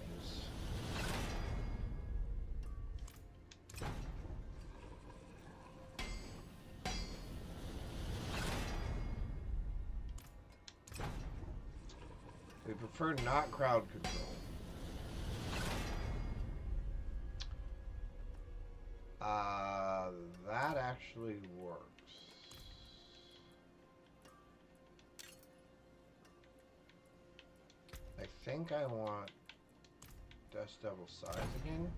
Speaker 2: We prefer not crowd control. That actually works. I think I want Dust Devil size again.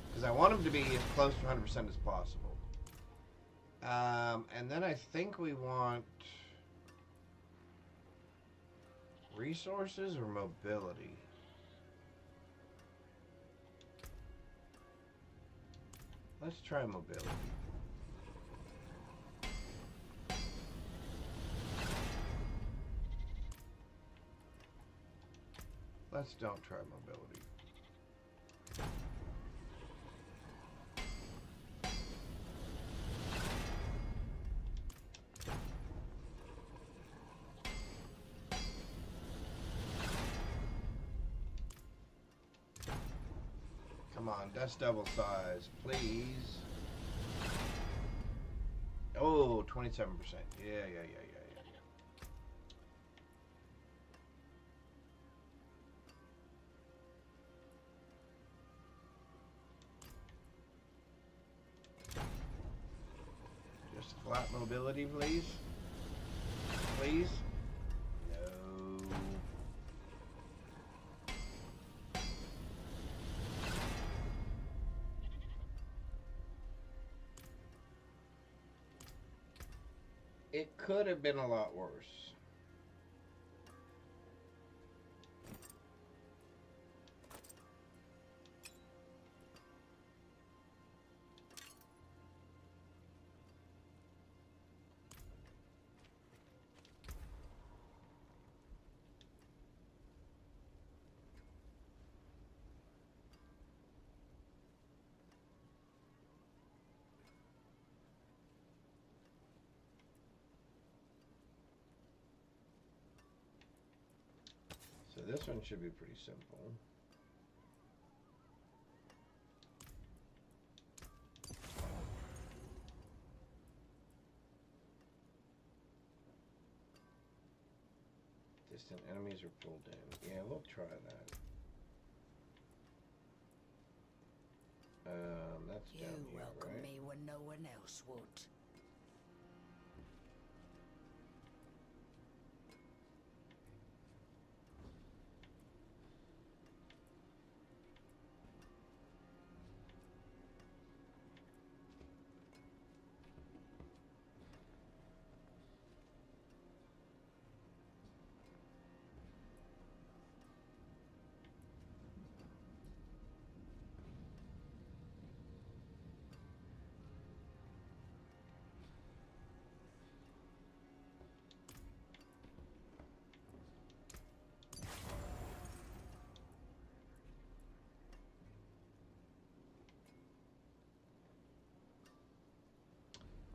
Speaker 2: Because I want him to be as close to 100% as possible. And then I think we want resources or mobility. Let's try mobility. Let's don't try mobility. Come on, Dust Devil size, please. Oh, 27%. Yeah. Just flat mobility, please. Please. No. It could have been a lot worse. So this one should be pretty simple. Distant enemies are pulled in. Yeah, we'll try that. That's
Speaker 6: You
Speaker 2: down here,
Speaker 6: welcome
Speaker 2: right?
Speaker 6: me when no one else would.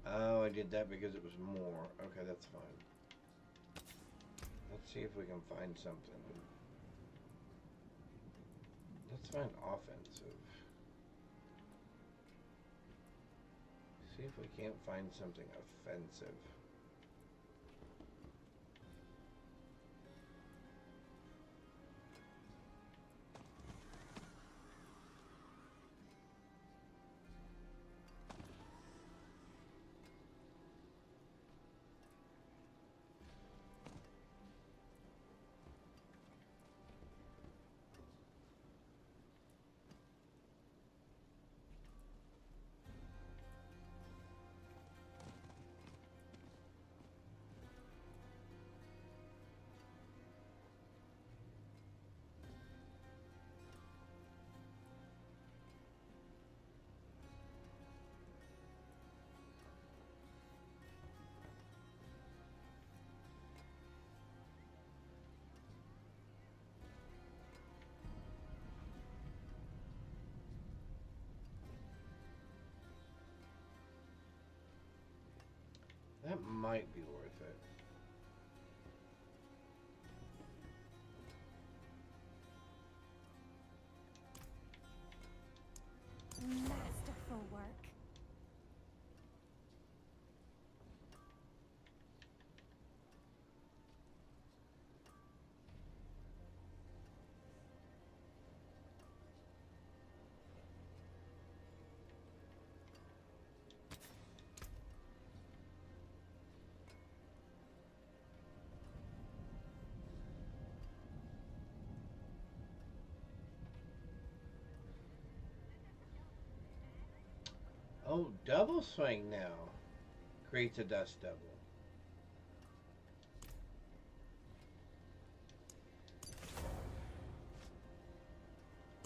Speaker 2: Oh, I did that because it was more. Okay, that's fine. Let's see if we can find something. Let's find offensive. See if we can't find something offensive. That might be worth it.
Speaker 7: Masterful work.
Speaker 2: Oh, double swing now. Creates a dust devil.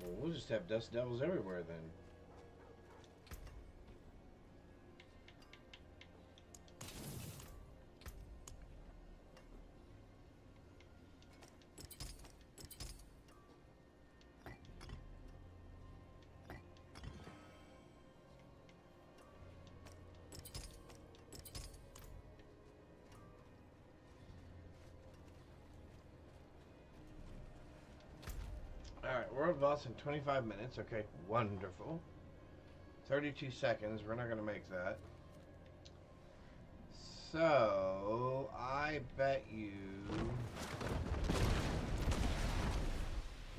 Speaker 2: Well, we'll just have dust devils everywhere then. Alright, world boss in 25 minutes. Okay, wonderful. 32 seconds. We're not going to make that. So, I bet you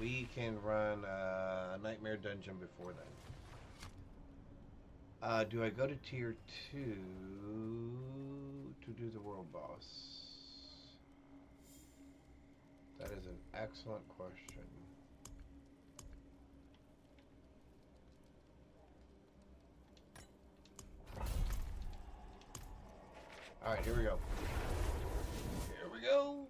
Speaker 2: we can run a Nightmare Dungeon before then. Do I go to tier 2 to do the world boss? That is an excellent question. Alright, here we go. Here we go.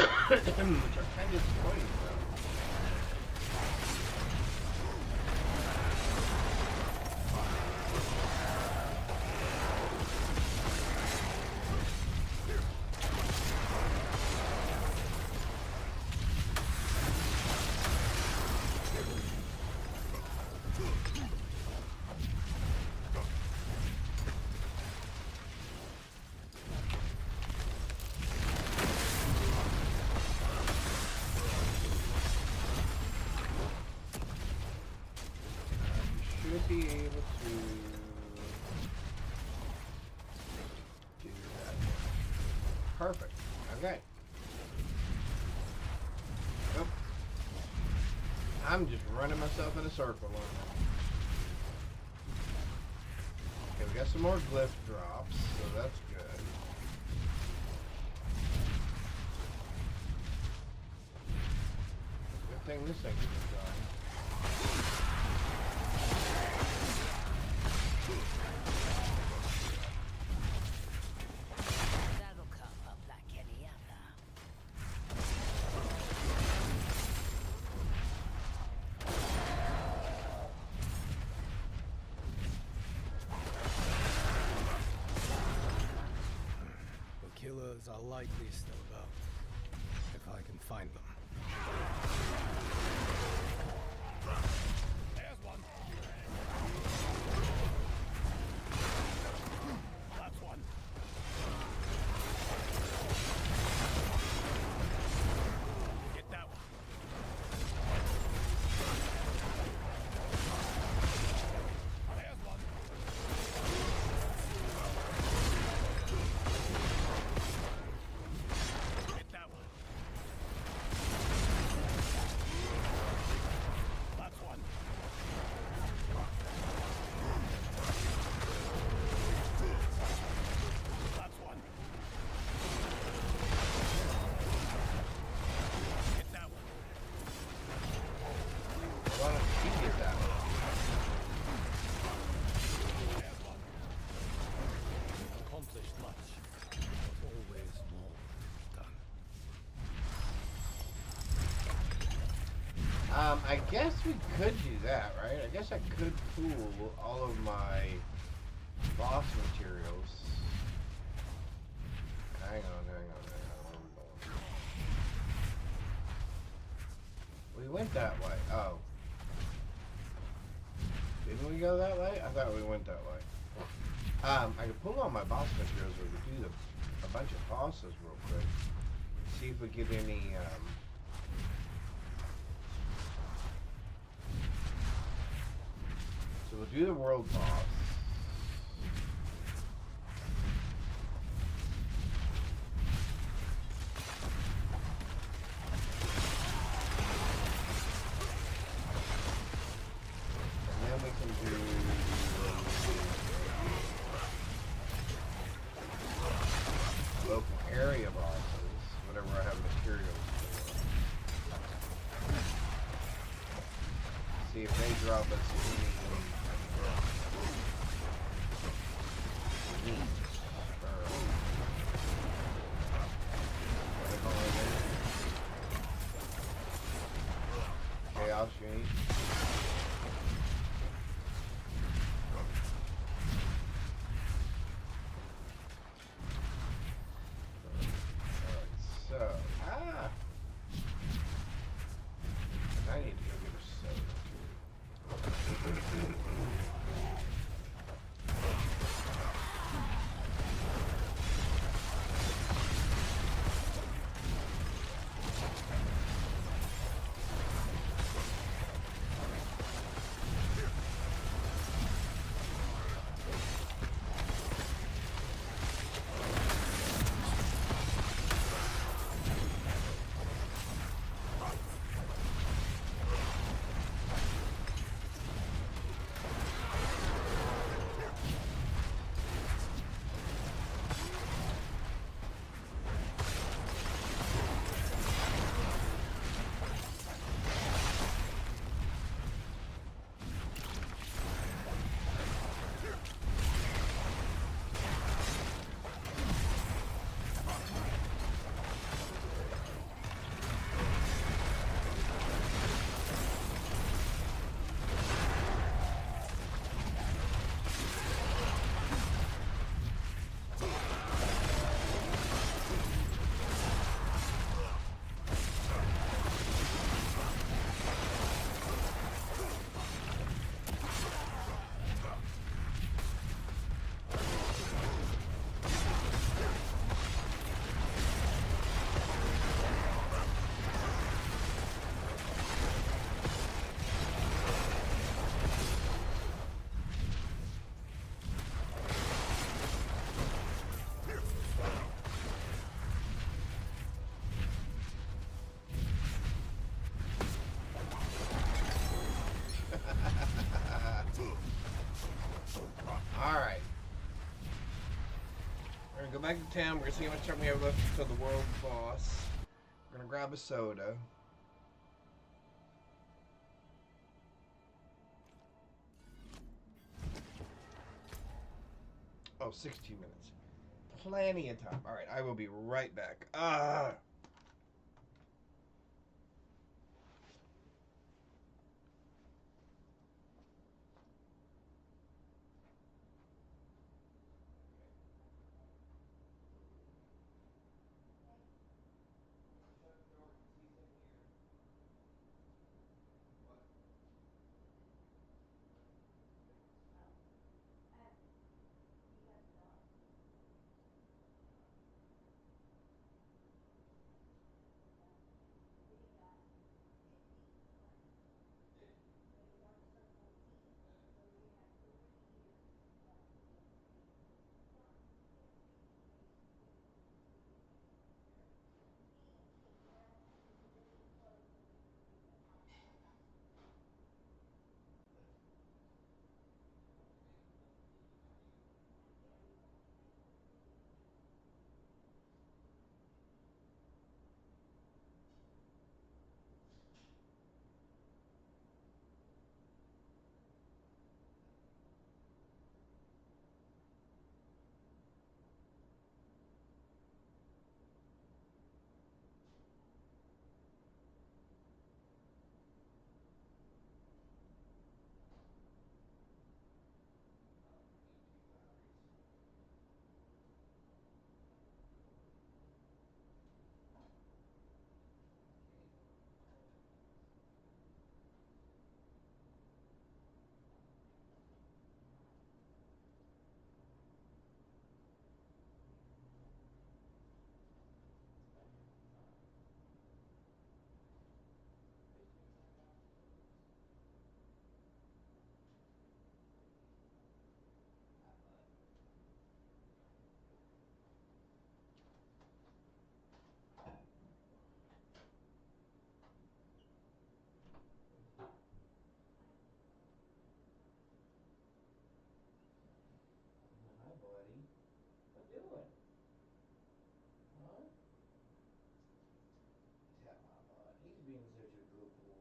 Speaker 2: which are kind of disappointing, though. Should be able to do that. Perfect. Okay. Yep. I'm just running myself in a circle on that. Okay, we got some more glyph drops, so that's good. Good thing this thing is done.
Speaker 6: That'll come up like any other.
Speaker 12: The killers are likely still about, if I can find them. There's one. That's one. Get that one. There's one. Get that one. That's one. That's one. Get that one.
Speaker 2: Why don't you get that one?
Speaker 12: There's one. Accomplished much, but always more done.
Speaker 2: I guess we could do that, right? I guess I could pool all of my boss materials. Hang on. Where are we going? We went that way. Oh. Didn't we go that way? I thought we went that way. I could pull all my boss materials, or we could do a bunch of bosses real quick. See if we get any, so we'll do the world boss. And then we can do local area bosses, whatever I have materials for. See if they drop us any chaos unit. So, I need to go get a soda too. back to town. We're gonna see how much time we have left until the world boss. We're gonna grab a soda. Oh, 16 minutes. Plenty of time. Alright, I will be right back. Ah! Hi, buddy. What doing? Huh? Tap my butt. He's being such a good boy.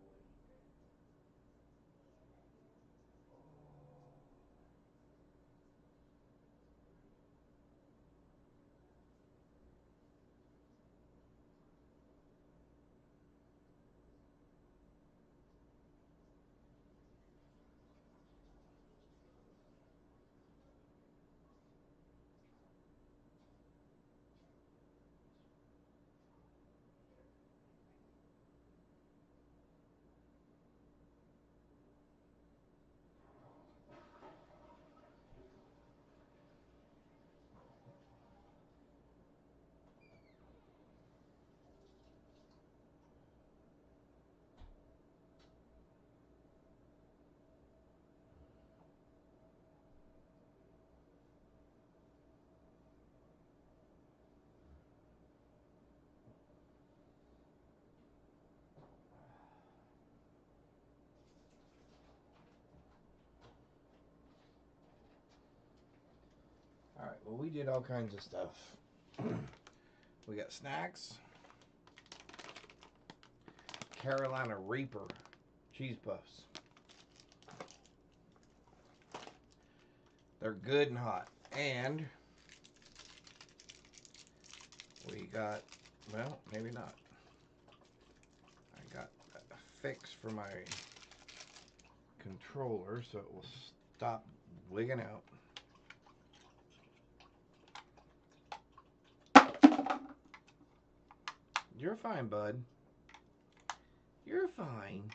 Speaker 2: Alright, well, we did all kinds of stuff. We got snacks. Carolina Reaper cheese puffs. They're good and hot. And we got, well, maybe not. I got a fix for my controller so it will stop wigging out. You're fine, bud. You're fine.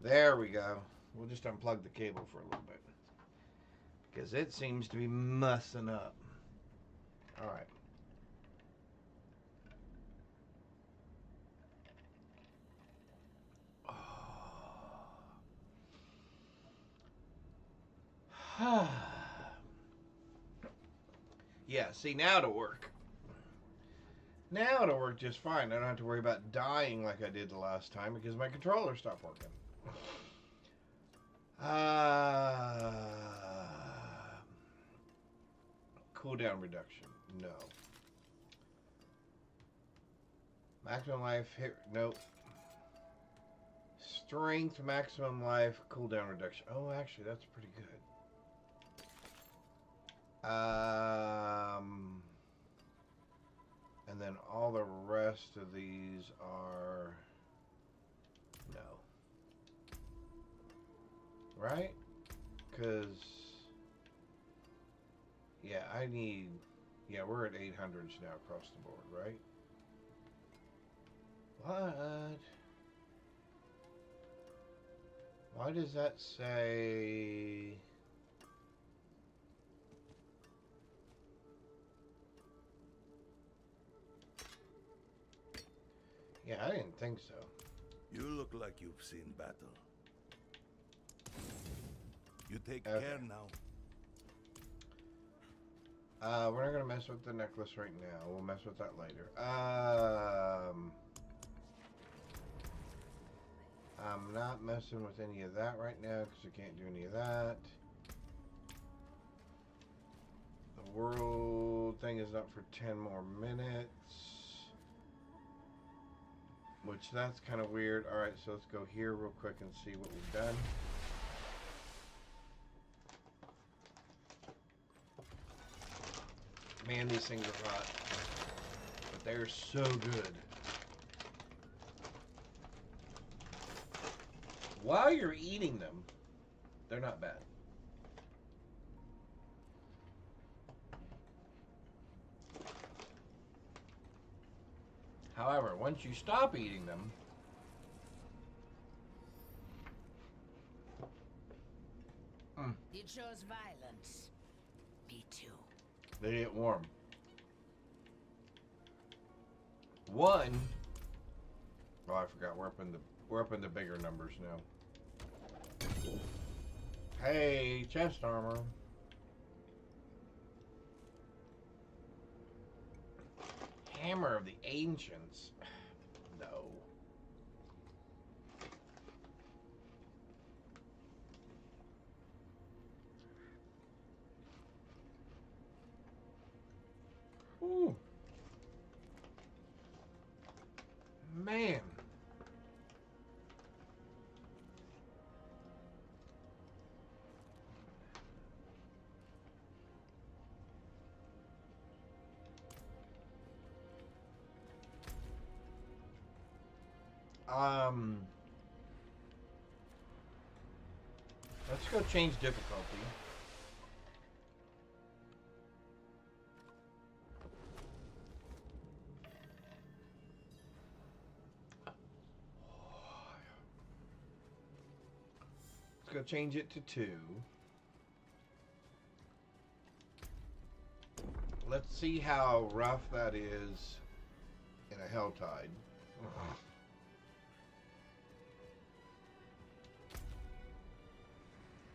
Speaker 2: There we go. We'll just unplug the cable for a little bit, because it seems to be messing up. Alright. Yeah, see, now it'll work. Now it'll work just fine. I don't have to worry about dying like I did the last time because my controller stopped working. Cooldown reduction. No. Maximum life hit. Nope. Strength, maximum life, cooldown reduction. Oh, actually, that's pretty good. And then all the rest of these are no. Right? Because yeah, I need. Yeah, we're at 800s now across the board, right? What? Why does that say? Yeah, I didn't think so.
Speaker 15: You look like you've seen battle. You take
Speaker 2: Okay.
Speaker 15: care now.
Speaker 2: We're not gonna mess with the necklace right now. We'll mess with that later. I'm not messing with any of that right now because I can't do any of that. The world thing is up for 10 more minutes. Which that's kind of weird. Alright, so let's go here real quick and see what we've done. Man, these things are hot. But they're so good. While you're eating them, they're not bad. However, once you stop eating them,
Speaker 6: You chose violence. Me too.
Speaker 2: they get warm. One. Oh, I forgot. We're up in the bigger numbers now. Hey, chest armor. Hammer of the Ancients. No. Ooh. Man. Let's go change difficulty. Let's go change it to 2. Let's see how rough that is in a Helltide.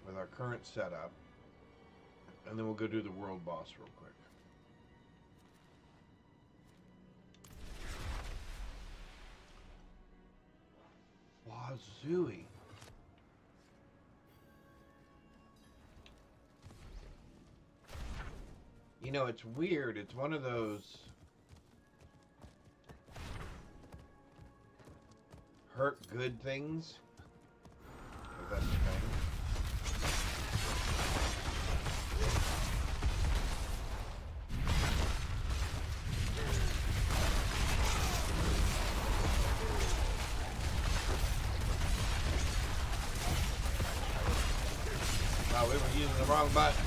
Speaker 2: With our current setup. And then we'll go do the world boss real quick. Wazooey. You know, it's weird. It's one of those hurt good things. If that's the thing. Oh, we were using the wrong button.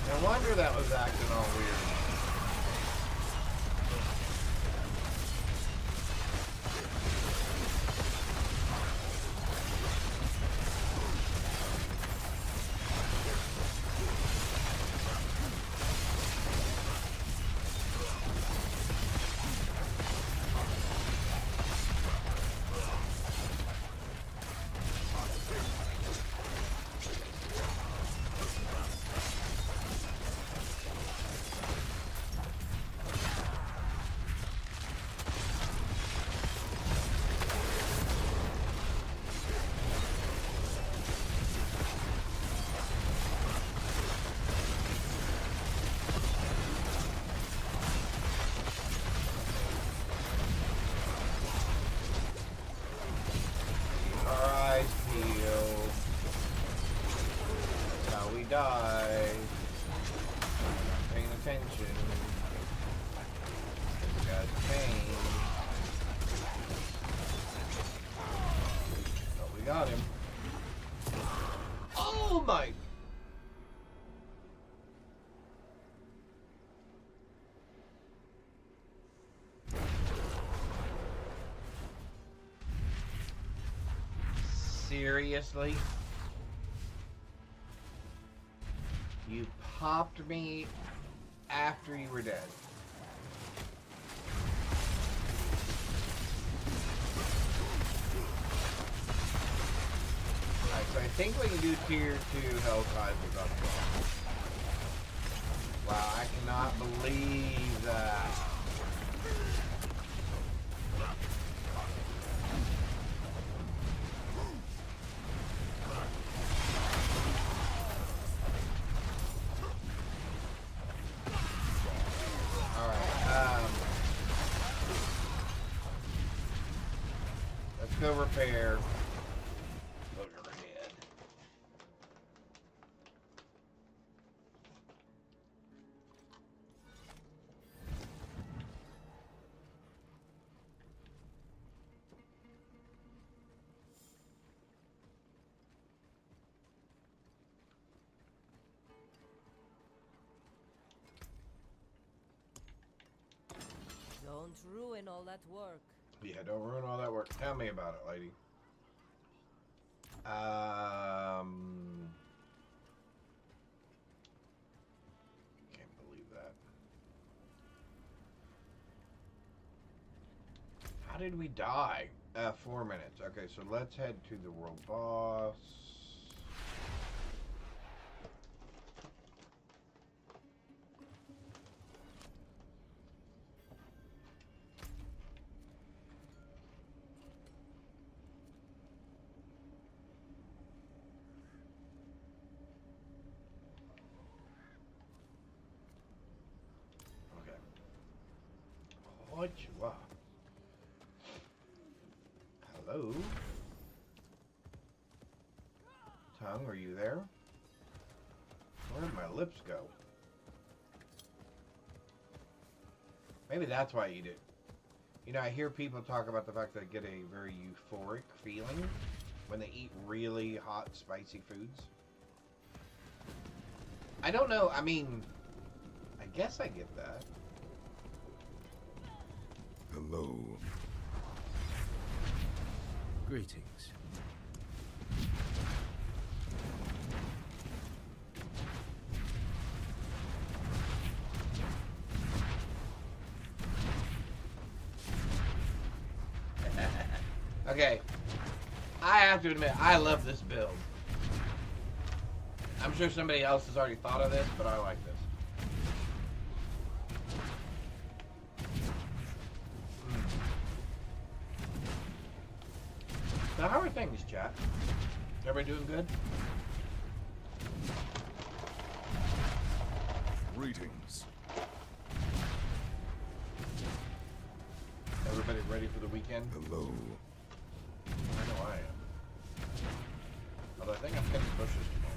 Speaker 2: No wonder that was acting all weird. got him. Oh my! Seriously? You popped me after you were dead. Alright, so I think we can do tier 2 health highs without problem. Wow, I cannot believe that. Let's go repair. Look at her head.
Speaker 6: Don't ruin all that work.
Speaker 2: Yeah, don't ruin all that work. Tell me about it, lady. Can't believe that. How did we die? 4 minutes. Okay, so let's head to the world boss. What? Hello? Tongue, are you there? Where did my lips go? Maybe that's why you do. You know, I hear people talk about the fact that they get a very euphoric feeling when they eat really hot, spicy foods. I don't know. I mean, I guess I get that.
Speaker 10: Hello.
Speaker 11: Greetings.
Speaker 2: Okay. I have to admit, I love this build. I'm sure somebody else has already thought of this, but I like this. So how are things, chat? Everybody doing good?
Speaker 10: Greetings.
Speaker 2: Everybody ready for the weekend?
Speaker 10: Hello.
Speaker 2: I know I am. Although I think I'm getting bushes tomorrow.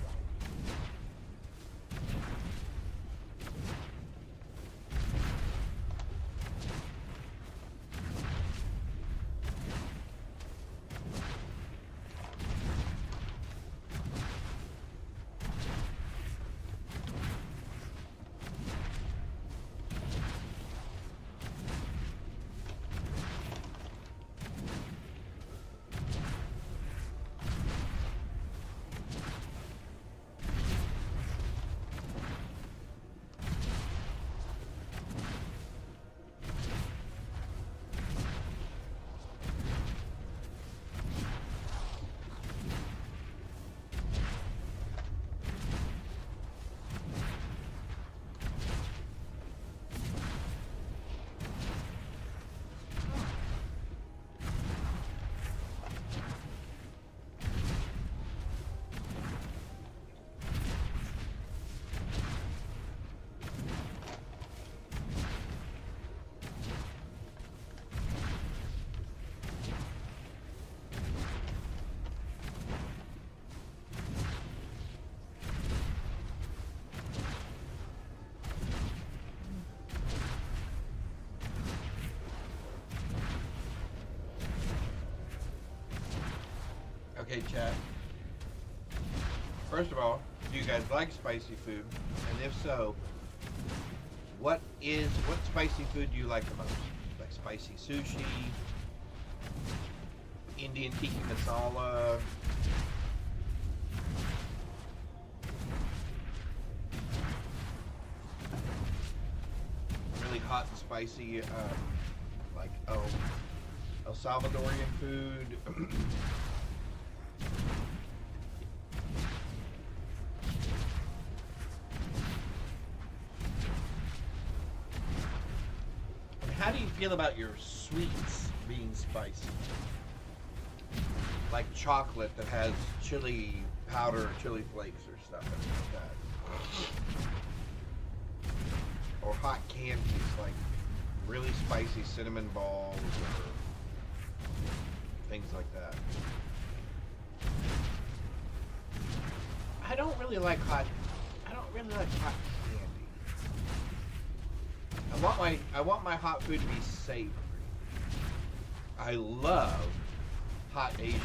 Speaker 2: Okay, chat. First of all, do you guys like spicy food? And if so, what spicy food do you like the most? Like spicy sushi, Indian tikka masala, really hot and spicy, like El Salvadorian food. How do you feel about your sweets being spicy? Like chocolate that has chili powder or chili flakes or stuff like that. Or hot candies like really spicy cinnamon balls or things like that. I don't really like hot candy. I want my hot food to be savory. I love hot Asian.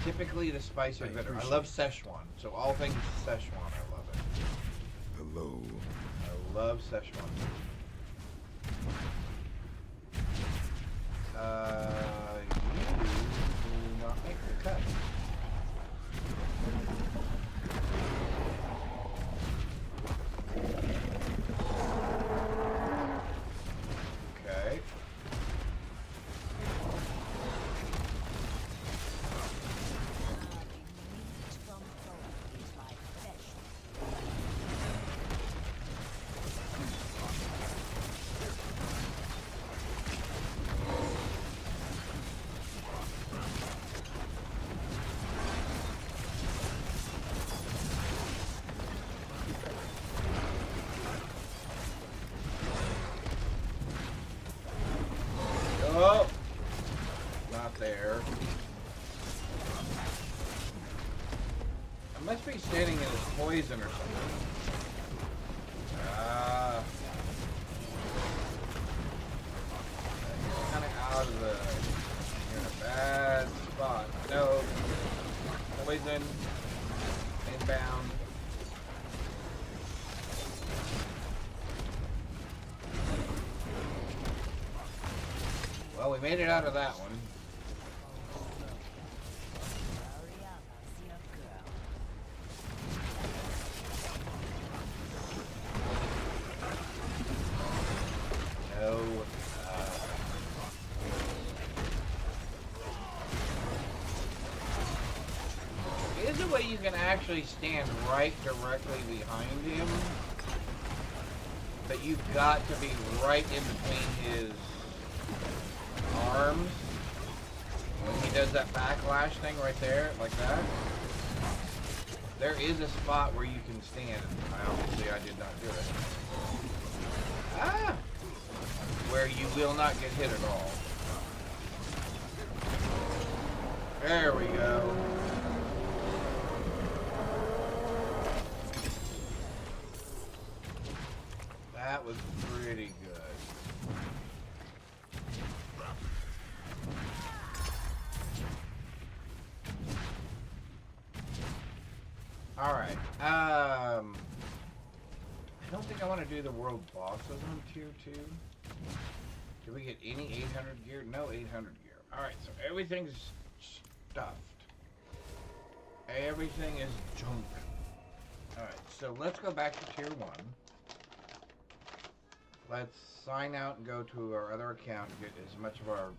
Speaker 2: Typically the spicier the better. I love Szechuan, so all things Szechuan, I love it.
Speaker 10: Hello.
Speaker 2: I love Szechuan. You do not make the cut. Okay. Oh, not there. I must be standing in his poison or something. Kind of out of the. You're in a bad spot. No. Poison. Inbound. Well, we made it out of that one. No. Is a way you can actually stand right directly behind him, but you've got to be right in between his arms when he does that backlash thing right there, like that. There is a spot where you can stand. Obviously, I did not do it. Where you will not get hit at all. There we go. That was pretty good. Alright, I don't think I want to do the world bosses on tier 2. Did we get any 800 gear? No 800 gear. Alright, so everything's stuffed. Everything is junk. Alright, so let's go back to tier 1. Let's sign out and go to our other account and get as much of our...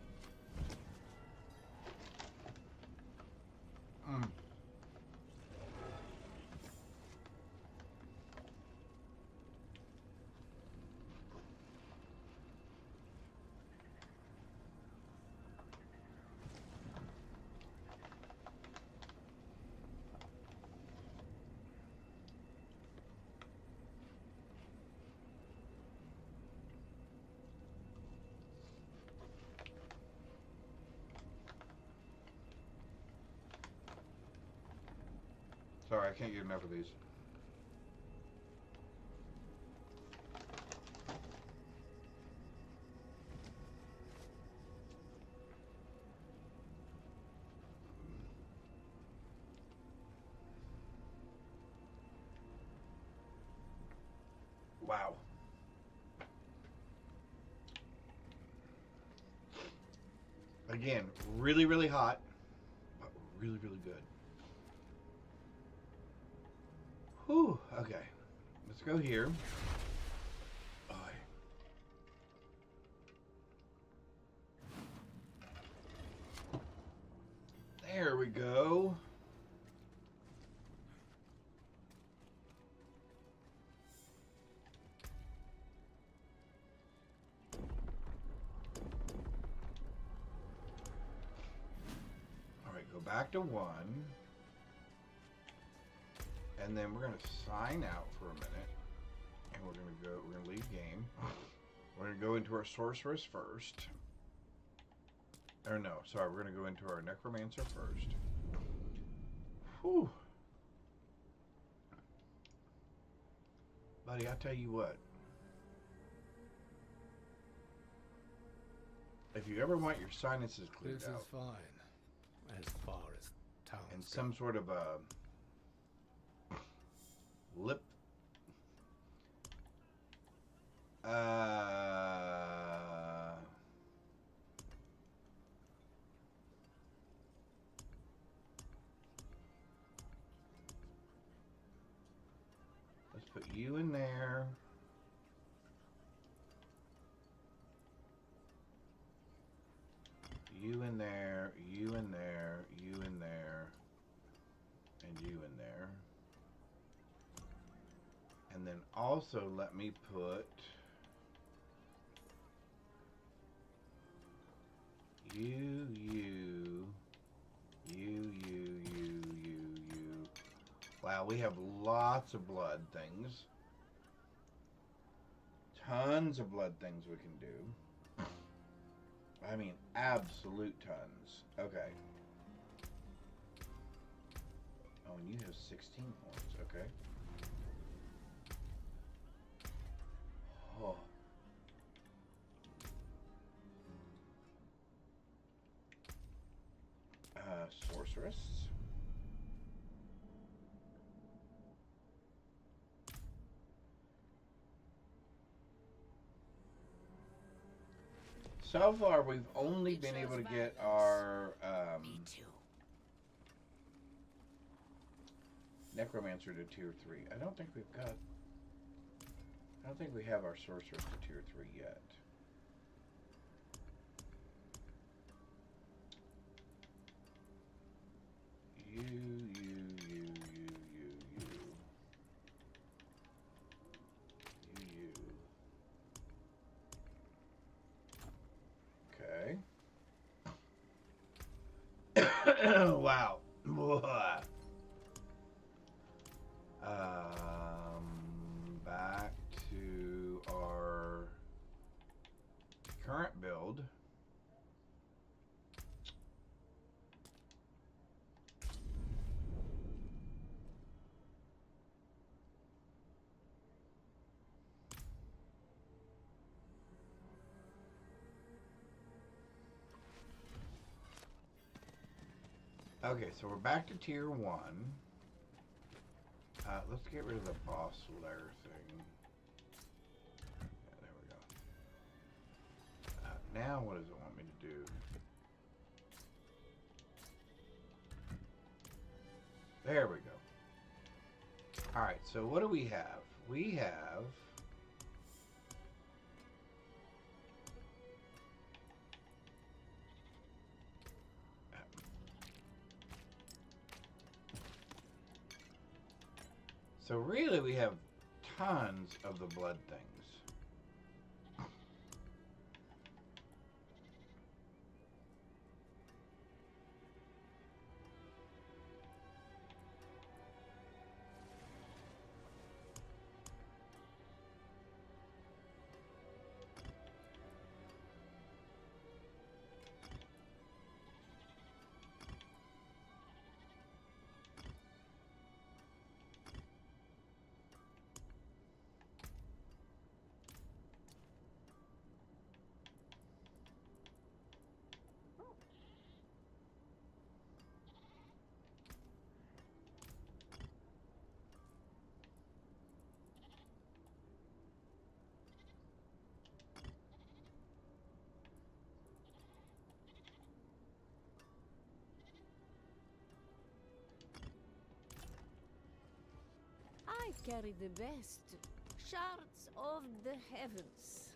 Speaker 2: Sorry, I can't get enough of these. Wow. Again, really, really hot, but really, really good. Whew. Okay. Let's go here. Oh, there we go. All right, go back to 1. And then we're going to sign out for a minute. And we're going to leave game. We're going to go into our sorceress first. Or no, sorry, we're going to go into our necromancer first. Whew. Buddy, I'll tell you what. If you ever want your sinuses cleared
Speaker 12: This
Speaker 2: out.
Speaker 12: is fine. As far as town.
Speaker 2: And some sort of a lip let's put you in there. You in there, you in there, you in there, and you in there. And then also let me put you. Wow, we have lots of blood things. Tons of blood things we can do. I mean, absolute tons. Okay. Oh, and you have 16 points. Okay. Oh. Sorceress. So far, we've only been able to get our necromancer to tier 3. I don't think we have our sorceress to tier 3 yet. You. Okay. Wow. Back to our current build. Okay, so we're back to tier 1. Let's get rid of the boss lair thing. Yeah, there we go. Now what does it want me to do? There we go. Alright, so what do we have? We have... So really we have tons of the blood things.
Speaker 6: I carry the best shards of the heavens.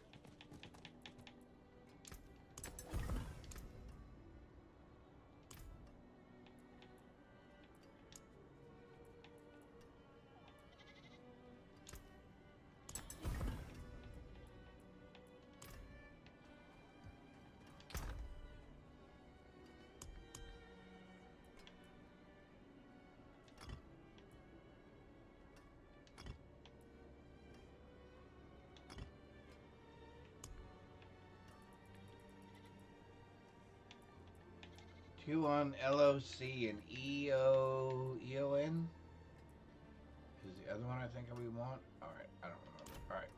Speaker 2: Two on LOC and EON. Is the other one I think we want? Alright, I don't remember. Alright.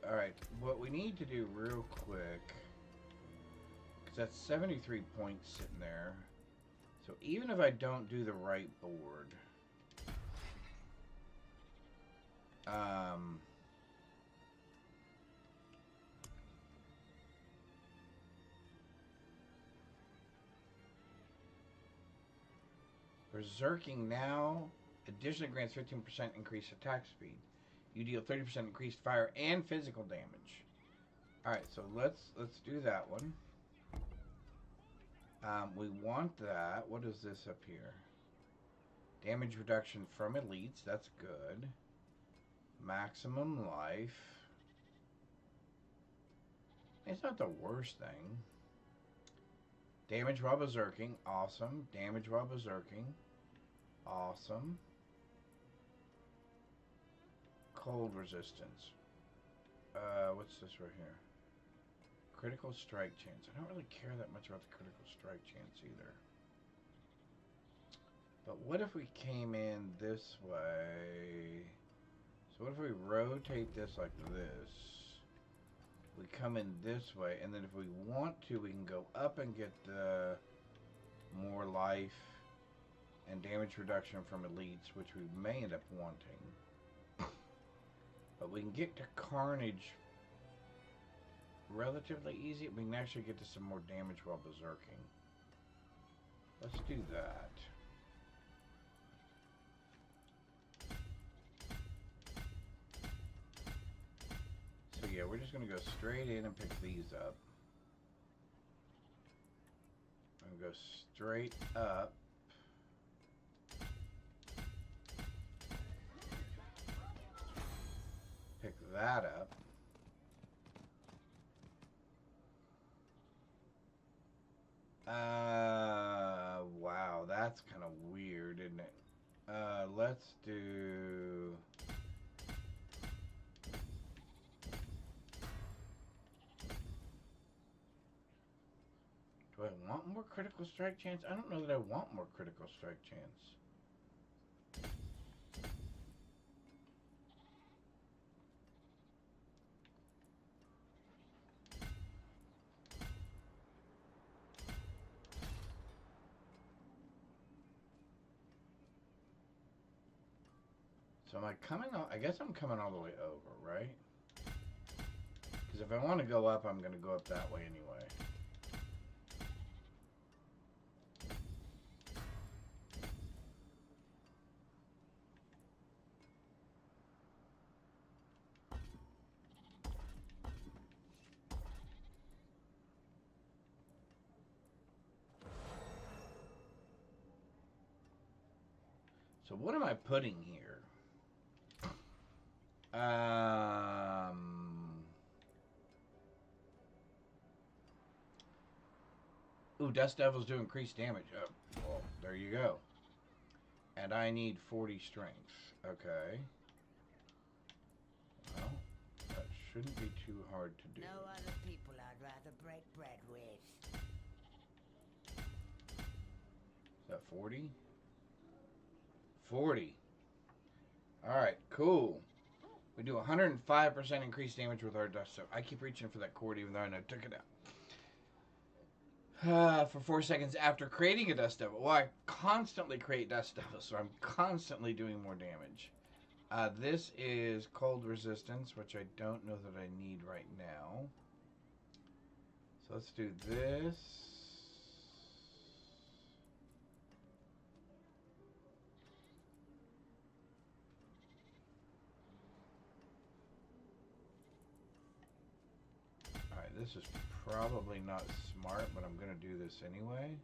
Speaker 2: Alright, what we need to do real quick, because that's 73 points sitting there. So even if I don't do the right board, Berserking now additionally grants 15% increased attack speed. You deal 30% increased fire and physical damage. Alright, so let's do that one. We want that. What is this up here? Damage reduction from elites. That's good. Maximum life. It's not the worst thing. Damage while berserking. Awesome. Damage while berserking. Awesome. Cold resistance. What's this right here? Critical strike chance. I don't really care that much about the critical strike chance either. But what if we came in this way? So what if we rotate this like this? We come in this way, and then if we want to, we can go up and get the more life and damage reduction from elites, which we may end up wanting. But we can get to Carnage relatively easy. We can actually get to some more damage while berserking. Let's do that. So yeah, we're just going to go straight in and pick these up. I'm going to go straight up. Pick that up. Wow, that's kind of weird, isn't it? Let's do... Do I want more critical strike chance? I don't know that I want more critical strike chance. So am I coming all... I guess I'm coming all the way over, right? Because if I want to go up, I'm going to go up that way anyway. So what am I putting here? Ooh, Dust Devils do increased damage. Oh, well, there you go. And I need 40 strength. Okay. Well, that shouldn't be too hard to do.
Speaker 6: No other people I'd rather break bread with.
Speaker 2: Is that 40? 40. Alright, cool. We do 105% increased damage with our Dust Devil. I keep reaching for that cord even though I know I took it out. For 4 seconds after creating a Dust Devil. Well, I constantly create Dust Devils, so I'm constantly doing more damage. This is cold resistance, which I don't know that I need right now. So let's do this. this is probably not smart, but I'm gonna do this anyway.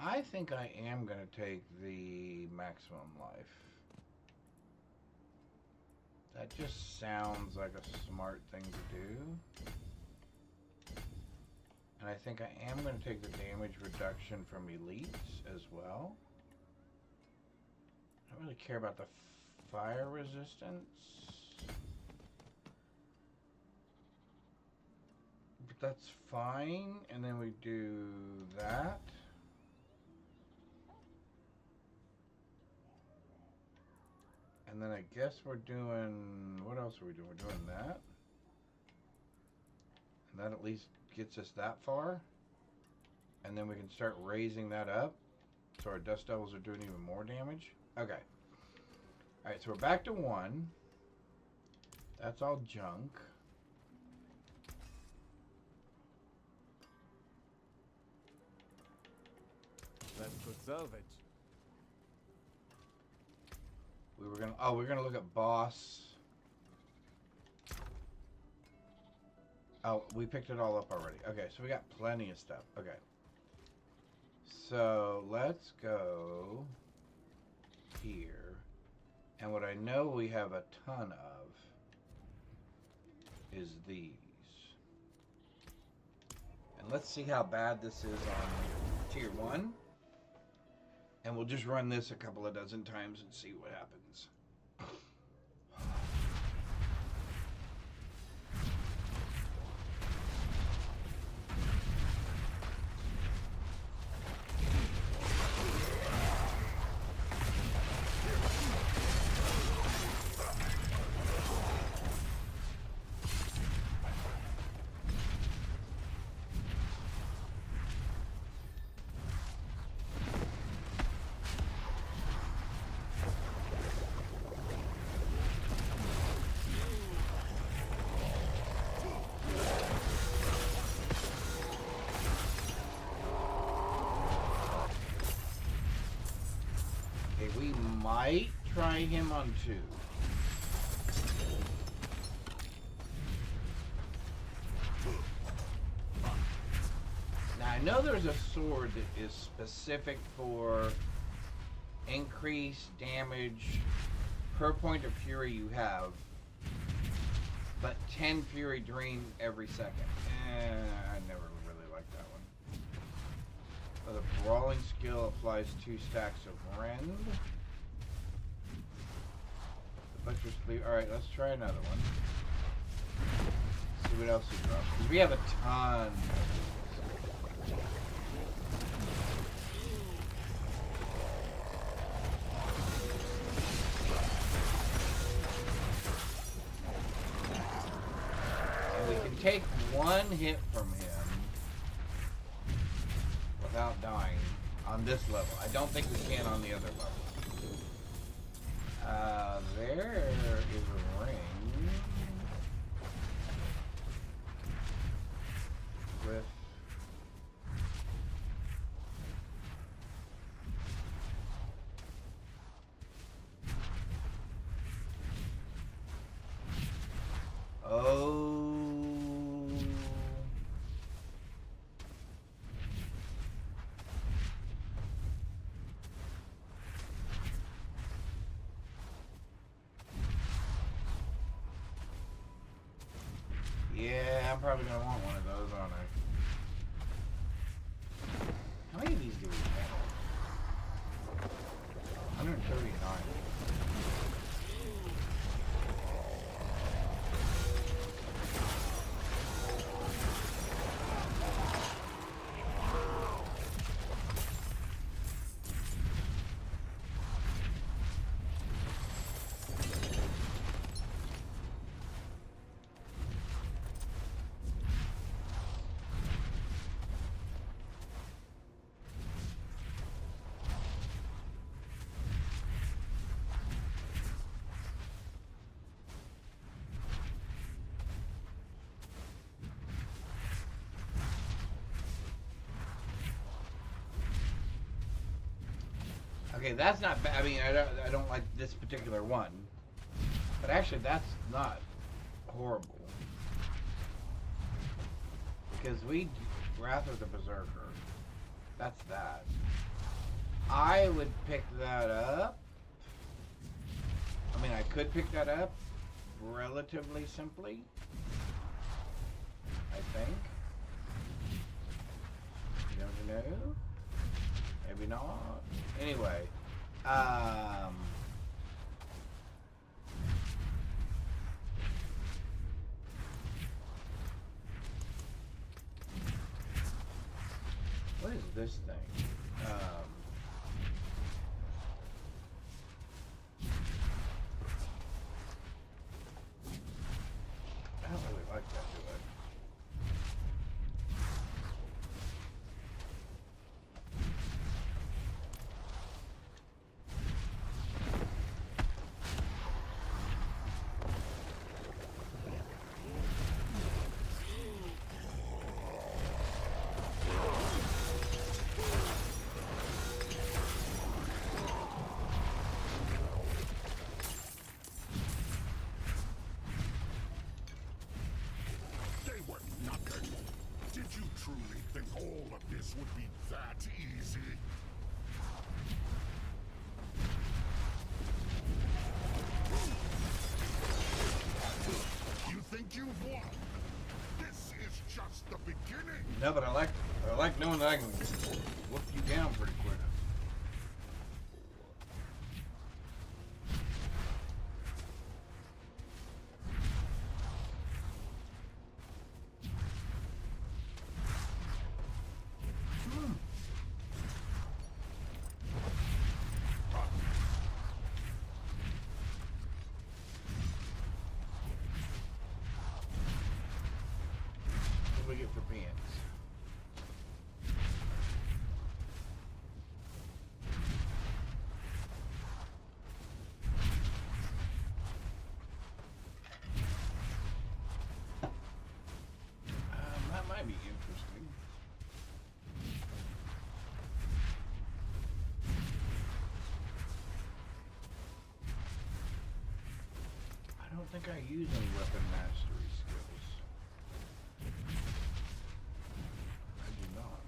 Speaker 2: I think I am gonna take the maximum life. That just sounds like a smart thing to do. And I think I am going to take the damage reduction from elites as well. I don't really care about the fire resistance. But that's fine. And then we do that. And then I guess we're doing... What else are we doing? We're doing that. And that at least gets us that far. And then we can start raising that up. So our Dust Devils are doing even more damage. Okay. Alright, so we're back to 1. That's all junk.
Speaker 9: That's good salvage.
Speaker 2: We're gonna look at boss. Oh, we picked it all up already. Okay, so we got plenty of stuff. Okay. So let's go here. And what I know we have a ton of is these. And let's see how bad this is on tier 1. And we'll just run this a couple of dozen times and see what happens. We might try him on 2. Now I know there's a sword that is specific for increased damage per point of fury you have, but 10 fury drain every second. I never really liked that one. The brawling skill applies 2 stacks of rend. The butcher's cleave. Alright, let's try another one. See what else he drops. Because we have a ton. And we can take 1 hit from him without dying on this level. I don't think we can on the other level. There is a ring with I'm probably going to want one of those, aren't I? How many of these do we have? 139. Okay, that's not bad. I mean, I don't like this particular one. But actually, that's not horrible. Because Wrath of the Berserker. That's that. I would pick that up. I mean, I could pick that up relatively simply. I think. You never know. Maybe not. Anyway. What is this thing? I don't really like that, do I?
Speaker 1: They were nothing. Did you truly think all of this would be that easy? You think you've won? This is just the beginning.
Speaker 2: No, but I like knowing that I can whoop you down pretty quick. What do we get for pants? That might be interesting. I don't think I use any weapon mastery skills. I do not.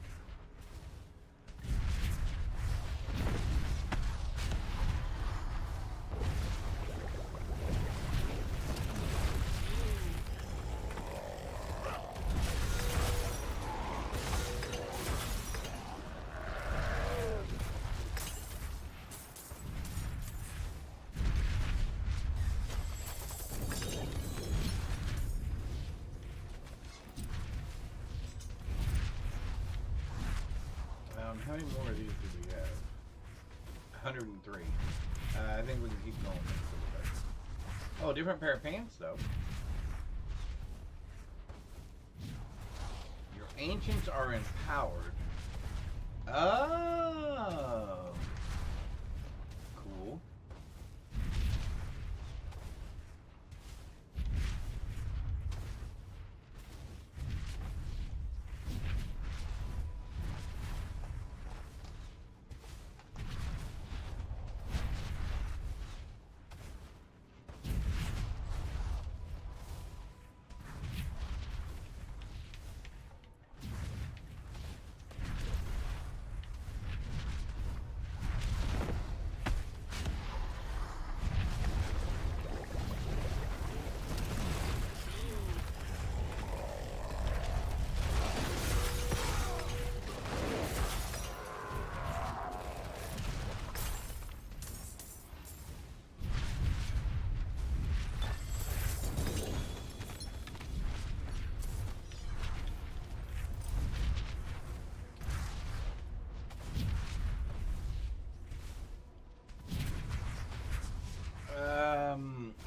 Speaker 2: How many more of these do we have? 103. I think we can keep going. Oh, different pair of pants, though. Your ancients are empowered. Oh. Cool.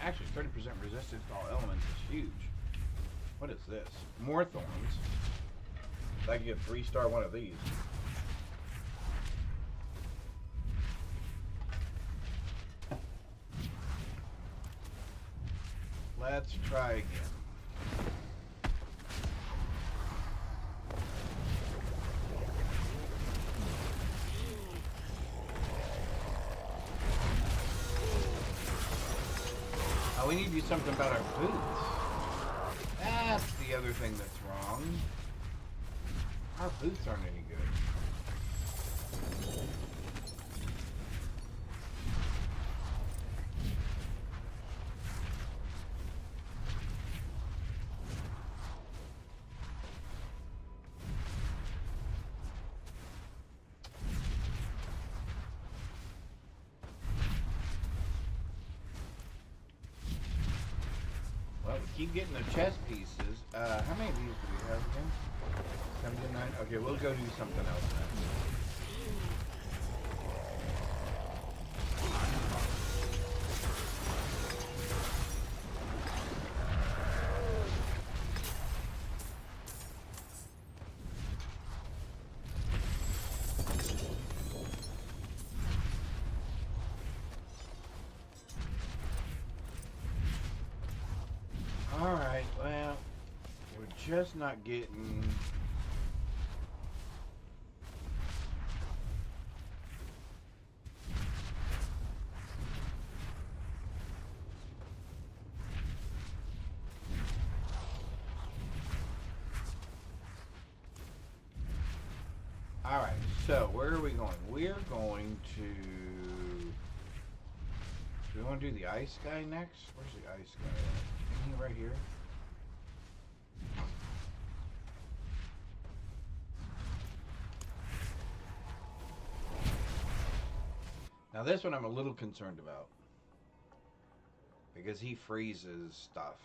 Speaker 2: Actually, 30% resistance to all elements is huge. What is this? More thorns. I can get 3-star one of these. Let's try again. Oh, we need to do something about our boots. That's the other thing that's wrong. Our boots aren't any good. Well, we keep getting the chest pieces. How many of these do we have again? 79? Okay, we'll go do something else next. Alright, well, we're just not getting... Alright, so where are we going? We're going to... Do we want to do the ice guy next? Where's the ice guy at? Isn't he right here? Now this one I'm a little concerned about. Because he freezes stuff.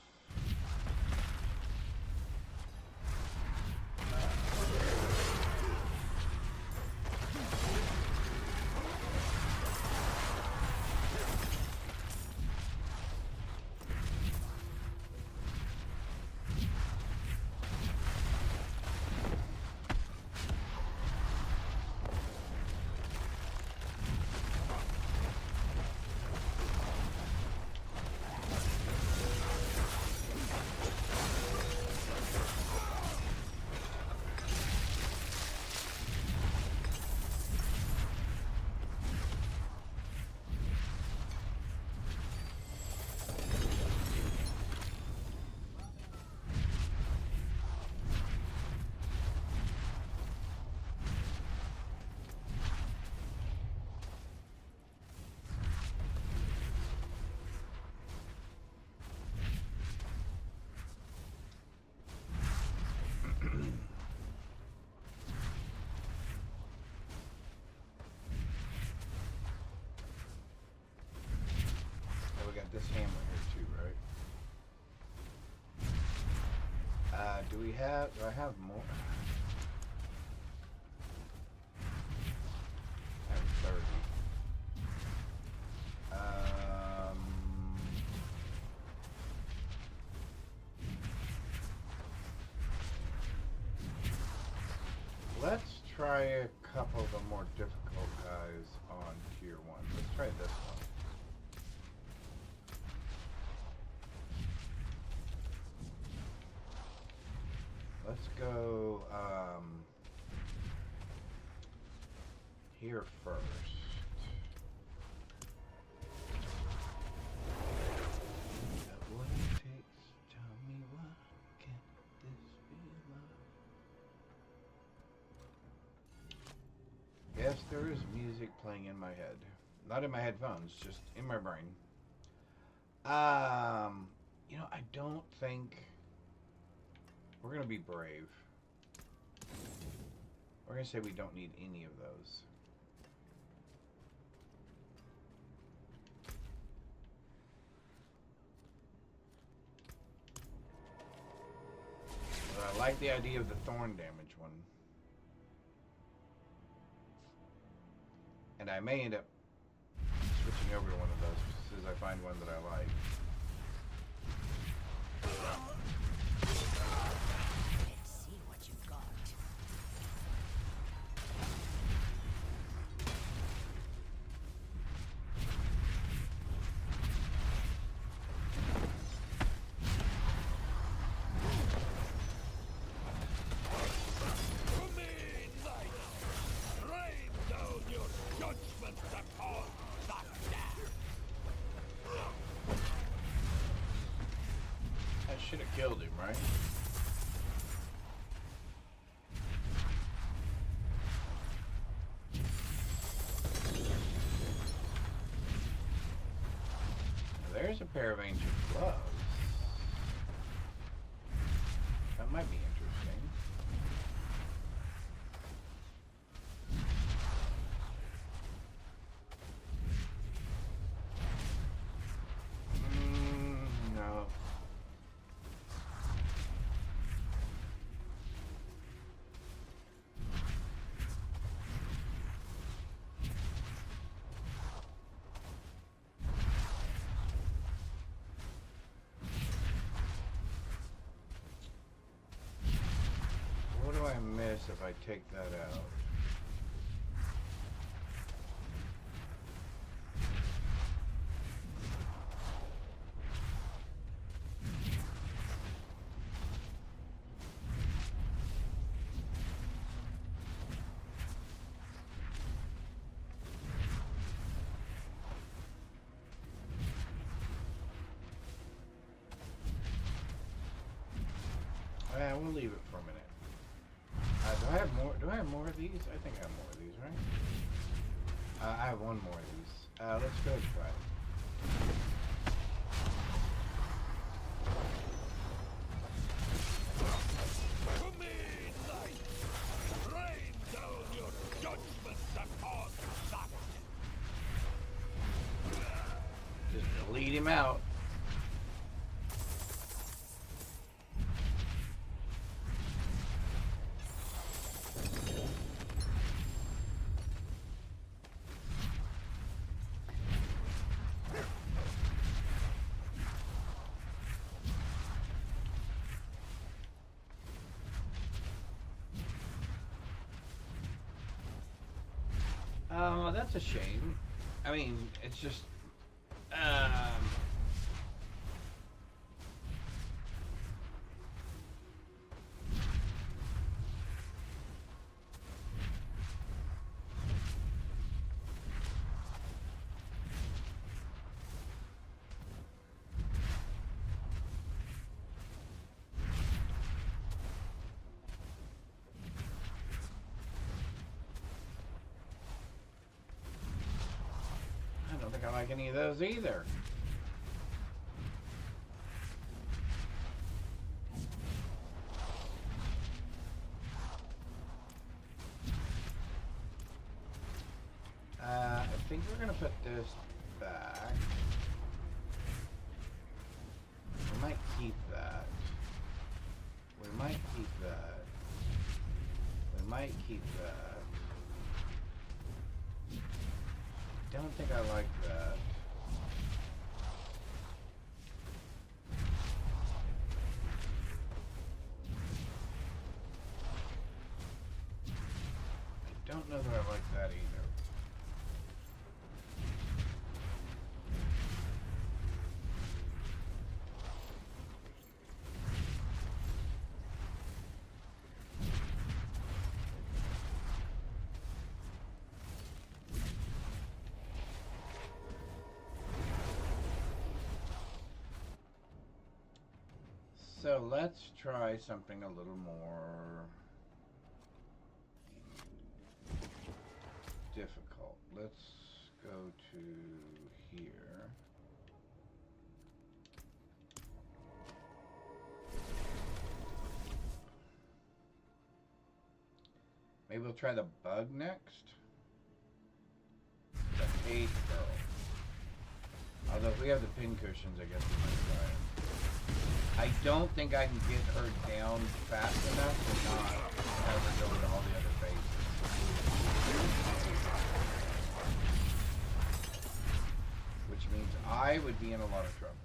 Speaker 2: This hammer here too, right? Do I have more? I have 30. Let's try a couple of the more difficult guys on tier 1. Let's try this one. Let's go here first. What it takes, tell me what can this be love? Yes, there is music playing in my head. Not in my headphones, just in my brain. You know, I don't think we're going to be brave. We're going to say we don't need any of those. But I like the idea of the thorn damage one. And I may end up switching over to one of those as soon as I find one that I like.
Speaker 6: Let's see what you've got.
Speaker 2: should have killed him, right? There's a pair of ancient gloves. That might be interesting. No. What do I miss if I take that out? We'll leave it for a minute. Do I have more? Do I have more of these? I think I have more of these, right? I have one more of these. Let's go try it.
Speaker 1: To me, light! Rain down your judgment upon that!
Speaker 2: Just lead him out. That's a shame. I mean, it's just, I don't think I like any of those either. I think we're gonna put this back. We might keep that. We might keep that. We might keep that. Don't think I like that. I don't know that I like that either. So let's try something a little more difficult. Let's go to here. Maybe we'll try the bug next. The Hate Girl. Although if we have the pincushions, I guess we might try it. I don't think I can get her down fast enough to not have her go to all the other bases. Which means I would be in a lot of trouble.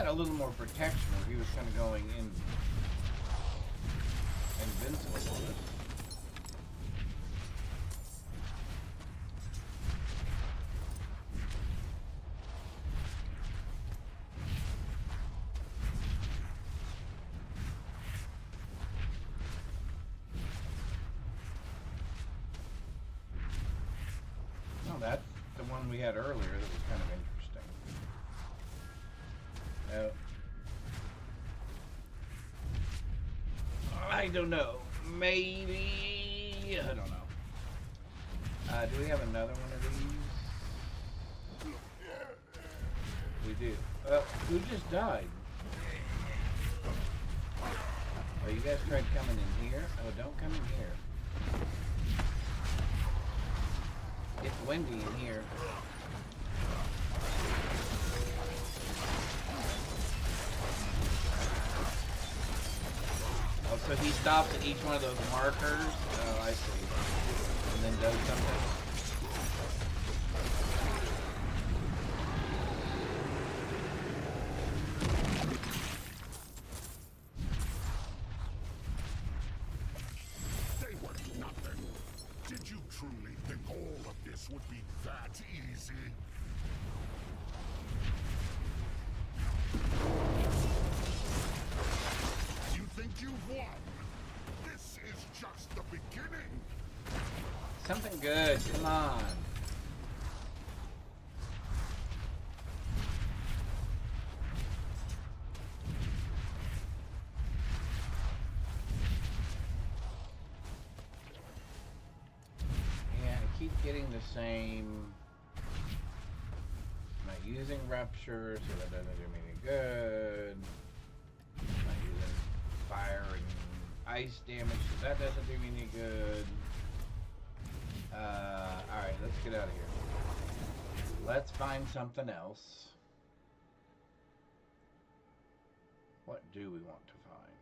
Speaker 2: A little more protection if he was kind of going in invincible bonus. No, that's the one we had earlier that was kind of interesting. I don't know. Maybe. I don't know. Do we have another one of these? We do. Who just died? Oh, you guys tried coming in here? Oh, don't come in here. It's windy in here. Oh, so he stops at each one of those markers? Oh, I see. And then does something.
Speaker 1: They were nothing. Did you truly think all of this would be that easy? You think you've won? This is just the beginning.
Speaker 2: Something good, come on. Yeah, I keep getting the same. I'm not using rupture, so that doesn't do me any good. I'm not using fire and ice damage, so that doesn't do me any good. Alright, let's get out of here. Let's find something else. What do we want to find?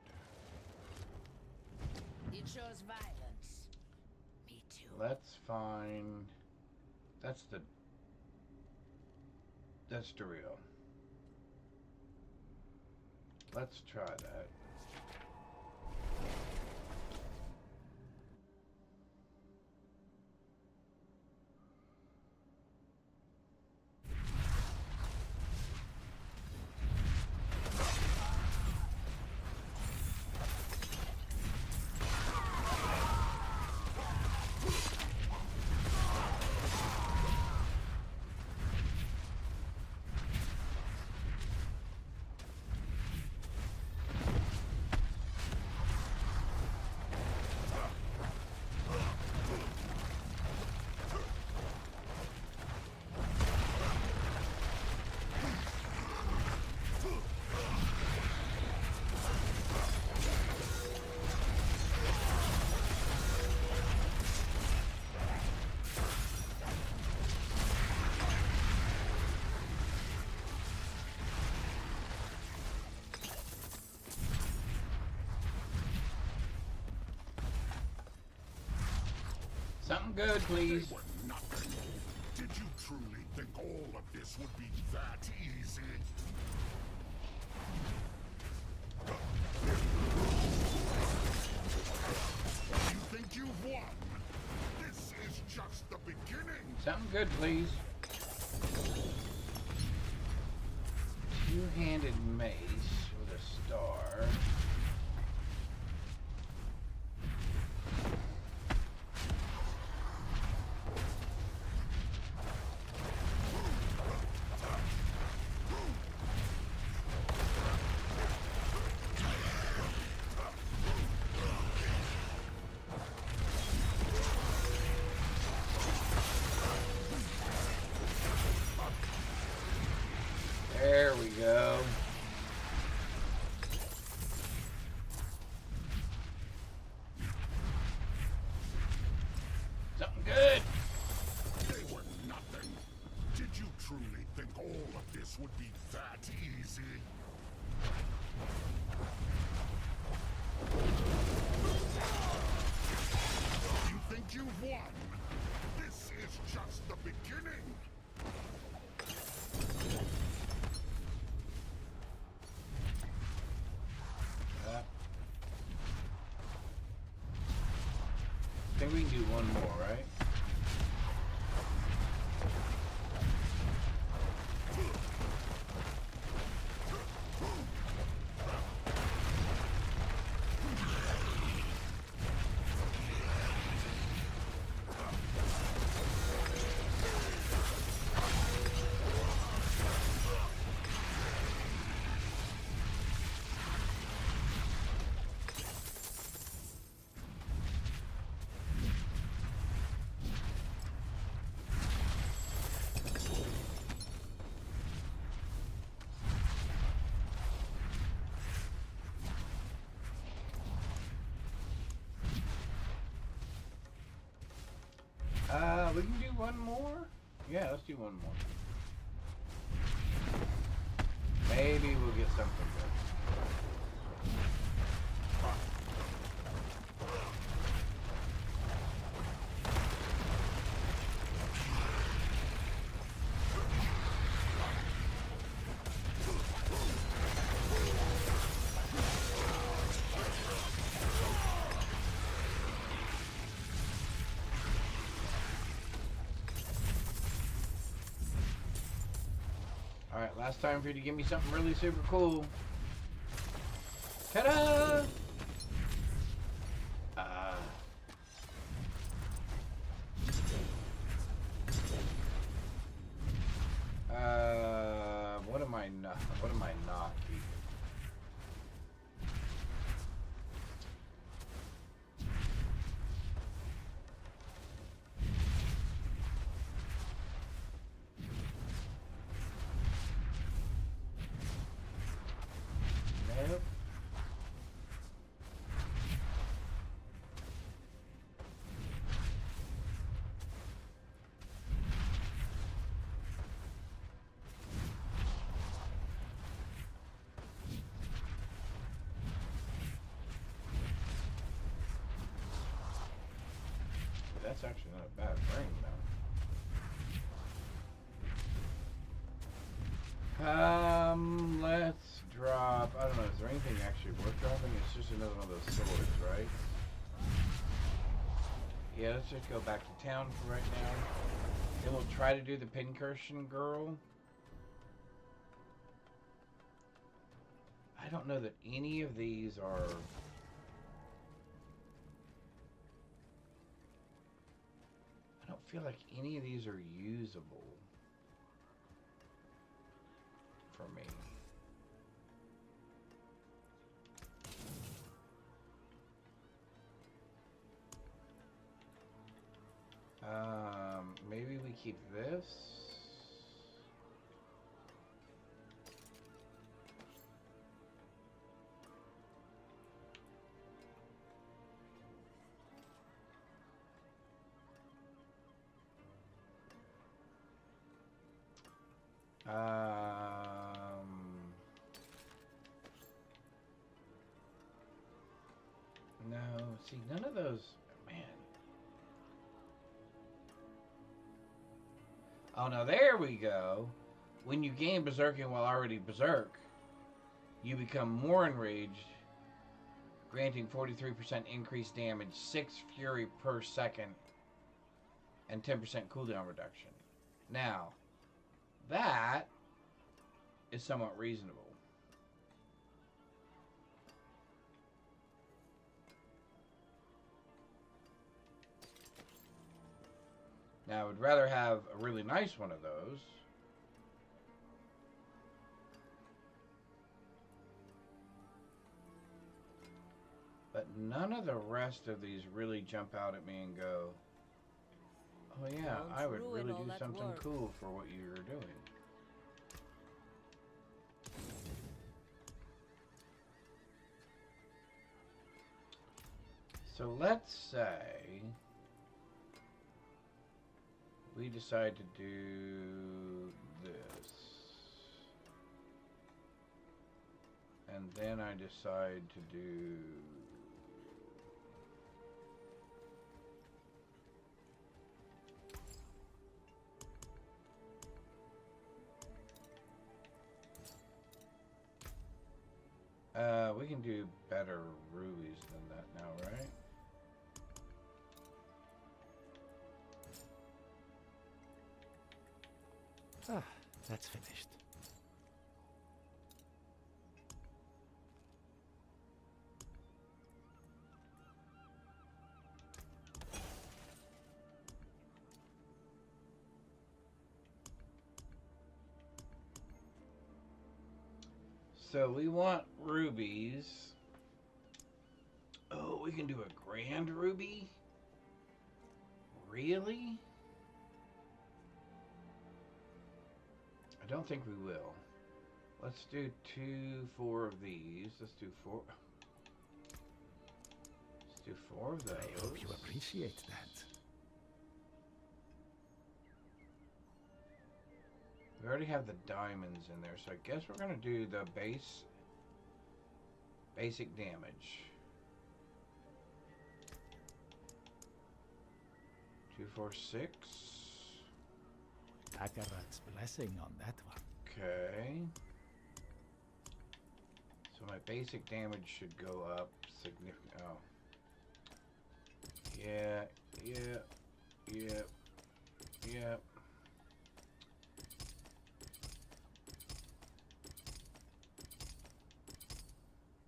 Speaker 6: It shows violence. Me too.
Speaker 2: Let's find... That's real. Let's try that. Something good, please.
Speaker 1: They were nothing. Did you truly think all of this would be that easy? You think you've won? This is just the beginning.
Speaker 2: Something good, please. Two-handed mace with a star. There we go. Something good.
Speaker 1: They were nothing. Did you truly think all of this would be that easy? You think you've won? This is just the beginning.
Speaker 2: think we can do one more, right? We can do one more? Yeah, let's do one more. Maybe we'll get something good. Alright, last time for you to give me something really super cool. Ta-da! What am I not keeping? Nope. That's actually not a bad ring, though. Let's drop. I don't know. Is there anything actually worth dropping? It's just another one of those swords, right? Yeah, let's just go back to town for right now. Then we'll try to do the Pincushion girl. I don't know that any of these are. I don't feel like any of these are usable for me. Maybe we keep this. No, see, none of those, man. Oh, no, there we go. When you gain Berserking while already Berserk, you become more enraged, granting 43% increased damage, 6 fury per second, and 10% cooldown reduction. Now, that is somewhat reasonable. Now, I would rather have a really nice one of those. But none of the rest of these really jump out at me and go, oh yeah, I would really do something cool for what you're doing. So let's say we decide to do this. And then I decide to do we can do better rubies than that now, right?
Speaker 3: Ah, that's finished.
Speaker 2: So we want rubies. Oh, we can do a grand ruby? Really? I don't think we will. Let's do 4 of these. Let's do 4. Let's do 4 of those.
Speaker 3: I hope you appreciate that.
Speaker 2: We already have the diamonds in there, so I guess we're gonna do the basic damage. 2, 4, 6.
Speaker 3: Akarat's blessing on that one.
Speaker 2: Okay. So my basic damage should go up significantly. Oh. Yeah.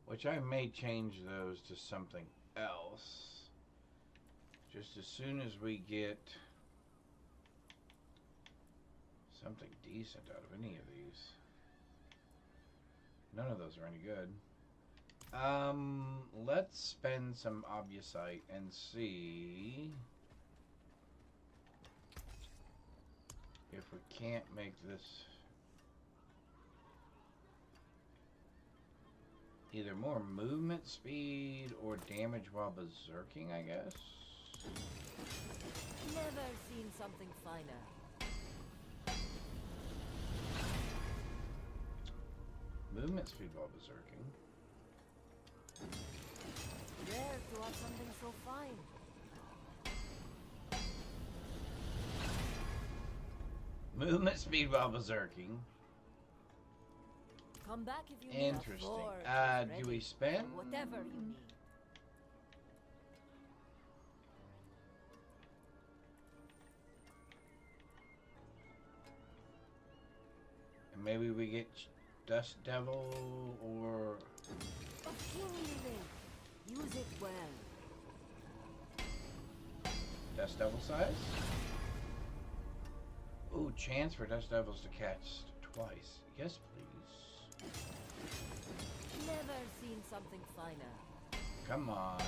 Speaker 2: Which I may change those to something else. Just as soon as we get something decent out of any of these. None of those are any good. Let's spend some obusite and see if we can't make this either more movement speed or damage while berserking, I guess.
Speaker 6: Never seen something finer.
Speaker 2: Movement speed while berserking.
Speaker 6: Rare to have something so fine.
Speaker 2: Movement speed while berserking.
Speaker 6: Come back if you need a
Speaker 2: Interesting.
Speaker 6: forge
Speaker 2: Do we
Speaker 6: ready,
Speaker 2: spend?
Speaker 6: or whatever you need.
Speaker 2: And maybe we get Dust Devil or
Speaker 6: A kingly ring. Use it well.
Speaker 2: Dust Devil size? Ooh, chance for Dust Devils to catch twice. Yes, please.
Speaker 6: Never seen something finer.
Speaker 2: Come on.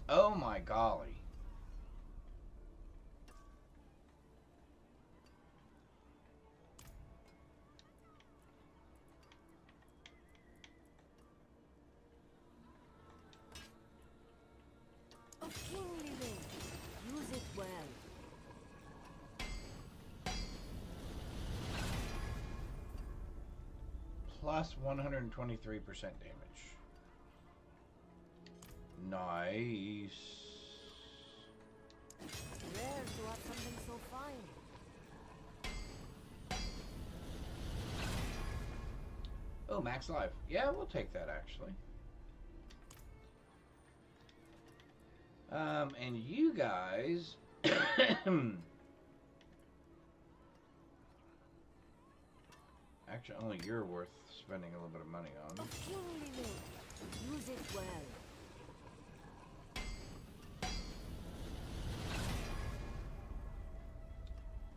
Speaker 2: Oh my golly.
Speaker 6: A kingly ring. Use it well.
Speaker 2: Plus 123% damage. Nice.
Speaker 6: Rare to have something so fine.
Speaker 2: Oh, max life. Yeah, we'll take that actually. And you guys actually only you're worth spending a little bit of money on.
Speaker 6: A kingly ring. Use it well.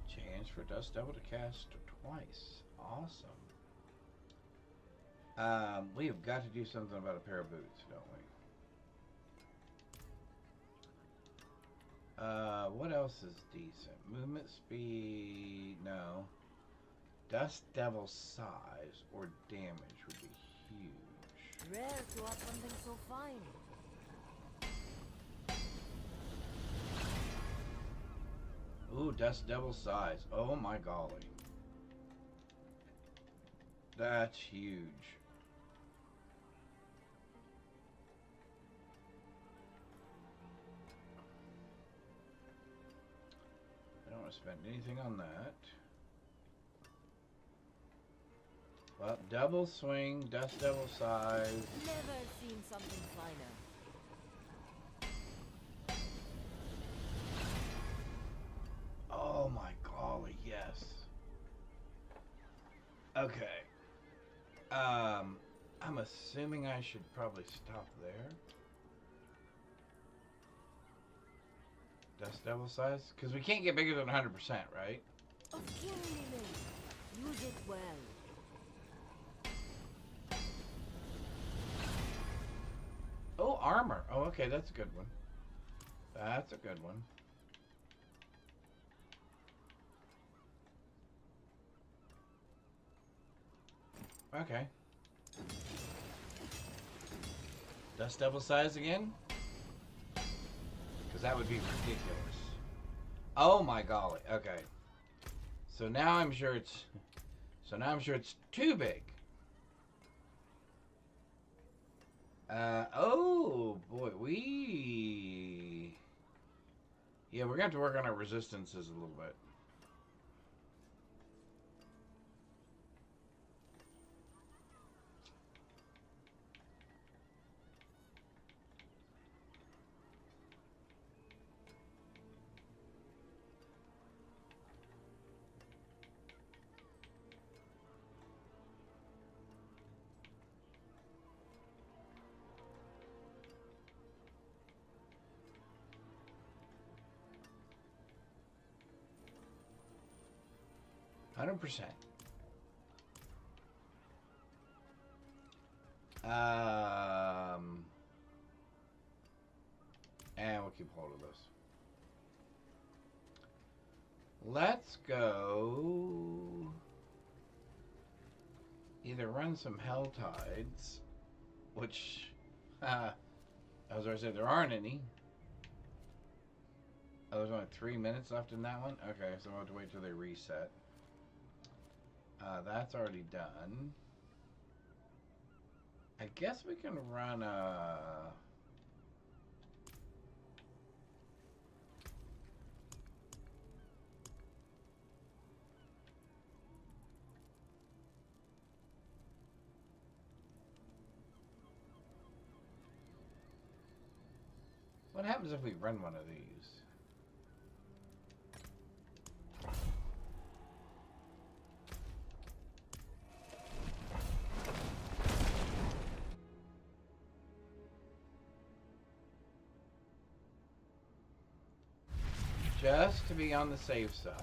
Speaker 2: Chance for Dust Devil to cast twice. Awesome. We have got to do something about a pair of boots, don't we? What else is decent? Movement speed, no. Dust Devil size or damage would be huge.
Speaker 6: Rare to have something so fine.
Speaker 2: Ooh, Dust Devil size. Oh my golly. That's huge. I don't want to spend anything on that. Well, double swing, Dust Devil size.
Speaker 6: Never seen something finer.
Speaker 2: Oh my Okay. I'm assuming I should probably stop there. Dust devil size? Because we can't get bigger than 100%, right?
Speaker 6: Of killing me. Use it well.
Speaker 2: Oh, armor. Oh, okay, that's a good one. That's a good one. Okay. Dust devil size again? Because that would be ridiculous. Oh my golly. Okay. So now I'm sure it's... So now I'm sure it's too big. Oh boy, yeah, we're gonna have to work on our resistances a little bit. %. And we'll keep hold of this. Let's go either run some Hell Tides, which, as I said, there aren't any. Oh, there's only 3 minutes left in that one? Okay, so we'll have to wait till they reset. That's already done. I guess we can run a... What happens if we run one of these? Just to be on the safe side.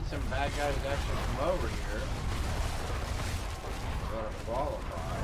Speaker 2: need some bad guys to actually come over here. We're gonna qualify.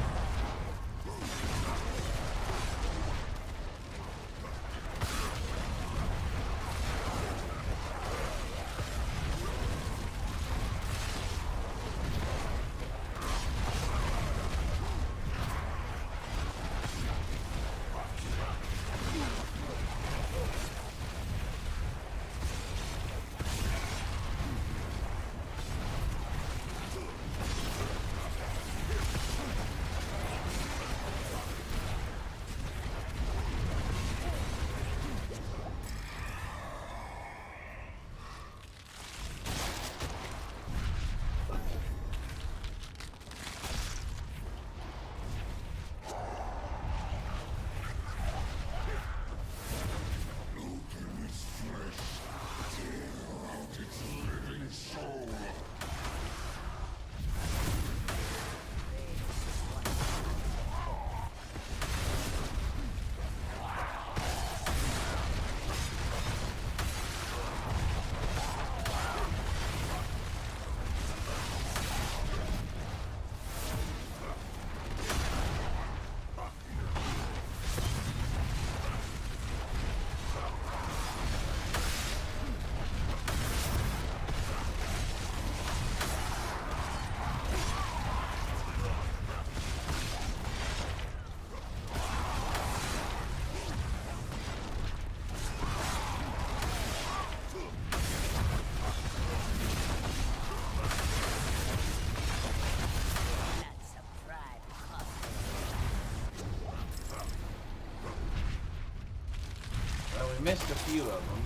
Speaker 2: Missed a few of them.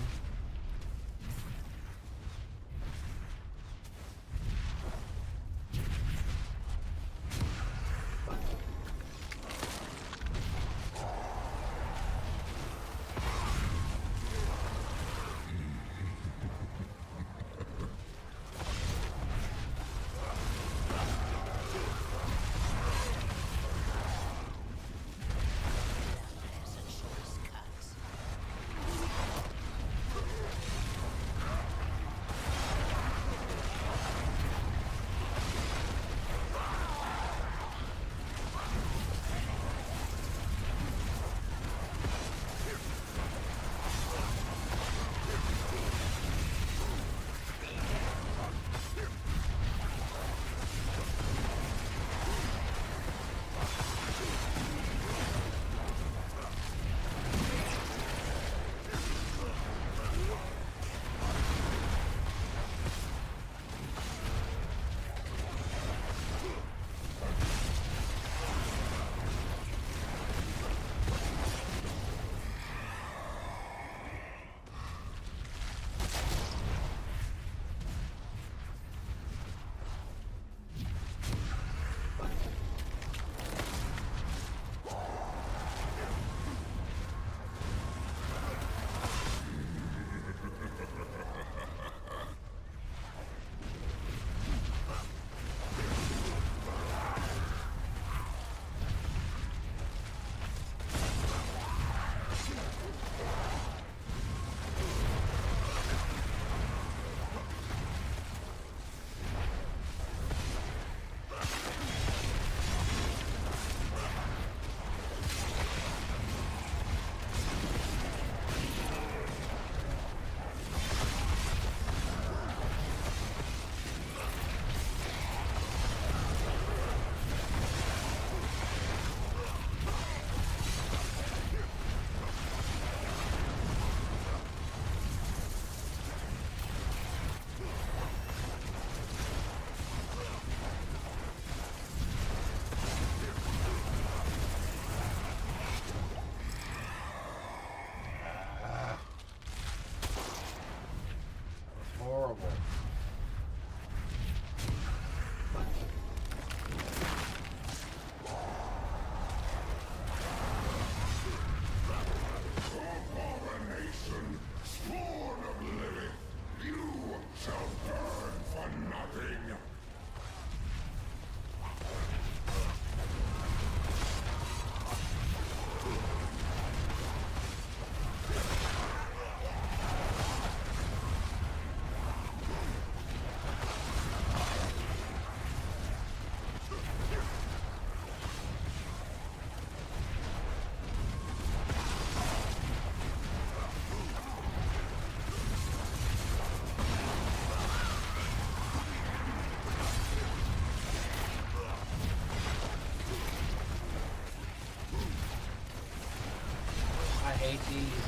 Speaker 2: made these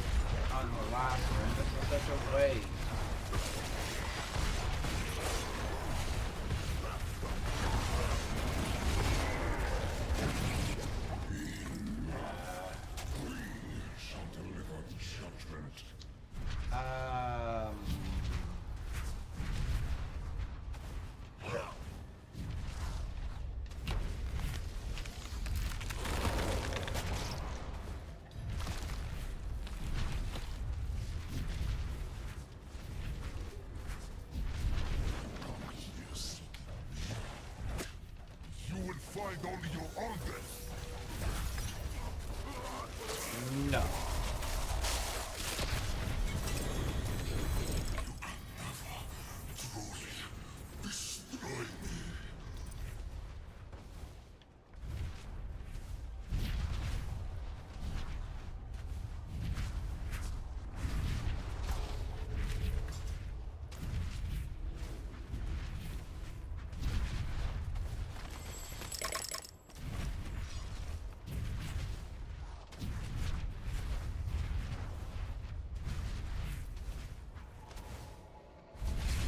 Speaker 2: on the last one. This is such a waste.
Speaker 1: You will find only your own death.
Speaker 2: No.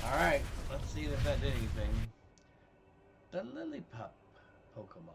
Speaker 2: Alright, let's see if that did anything. The Lillipup Pokemon.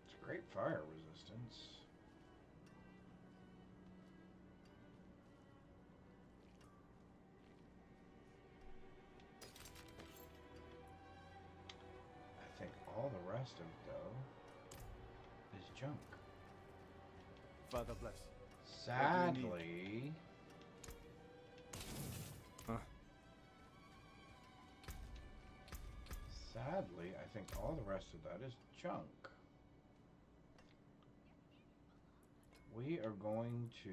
Speaker 2: It's great fire resistance. I think all the rest of it, though, is junk.
Speaker 9: Father bless.
Speaker 2: Sadly. Sadly, I think all the rest of that is junk. We are going to...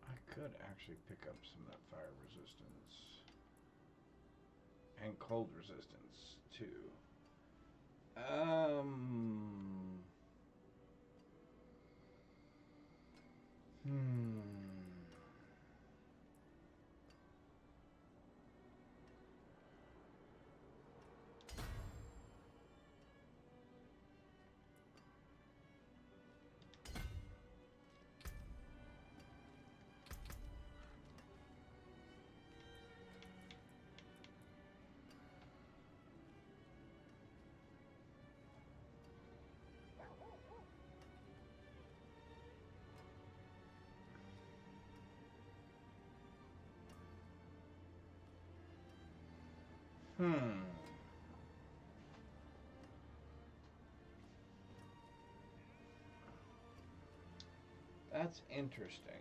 Speaker 2: I could actually pick up some of that fire resistance. And cold resistance, too. That's interesting.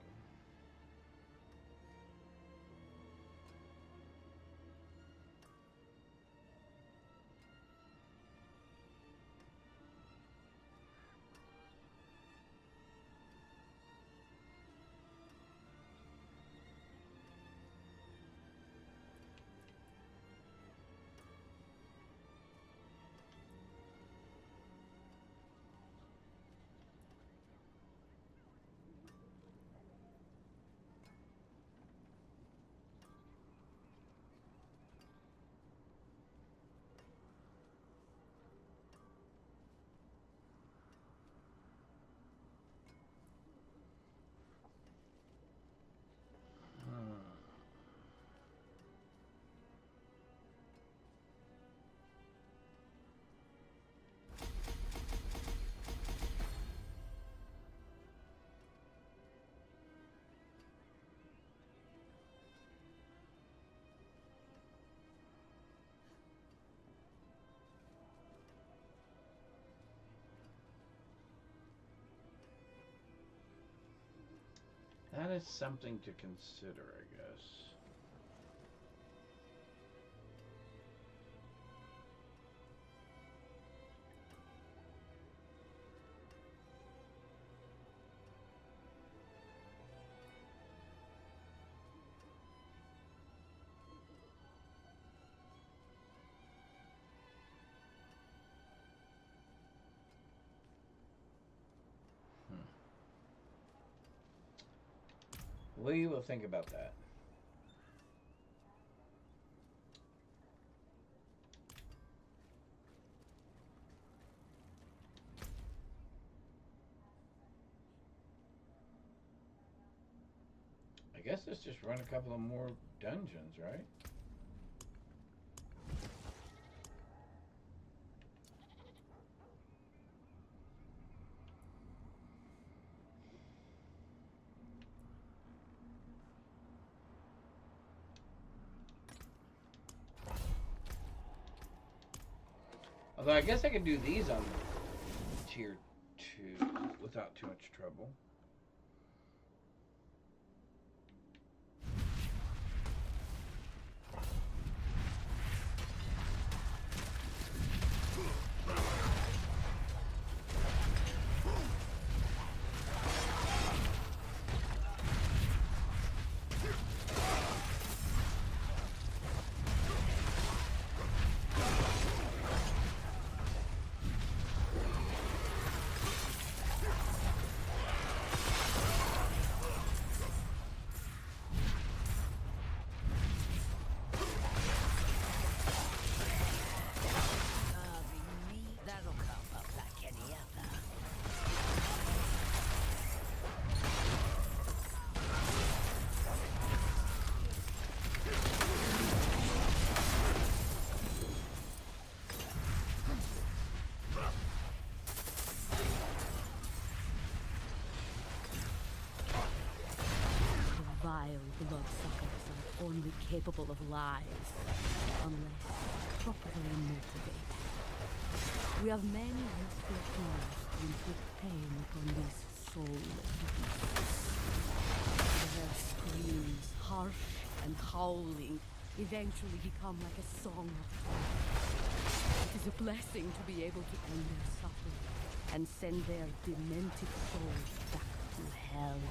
Speaker 2: is something to consider, I guess. We will think about that. I guess let's just run a couple of more dungeons, right? Although I guess I could do these on tier 2 without too much trouble.
Speaker 4: Bloodsuckers are only capable of lies, unless properly motivated. We have many useful tools to inflict pain upon these soulless beasts. Their screams, harsh and howling, eventually become like a song of triumph. It is a blessing to be able to end their suffering and send their demented souls back to hell.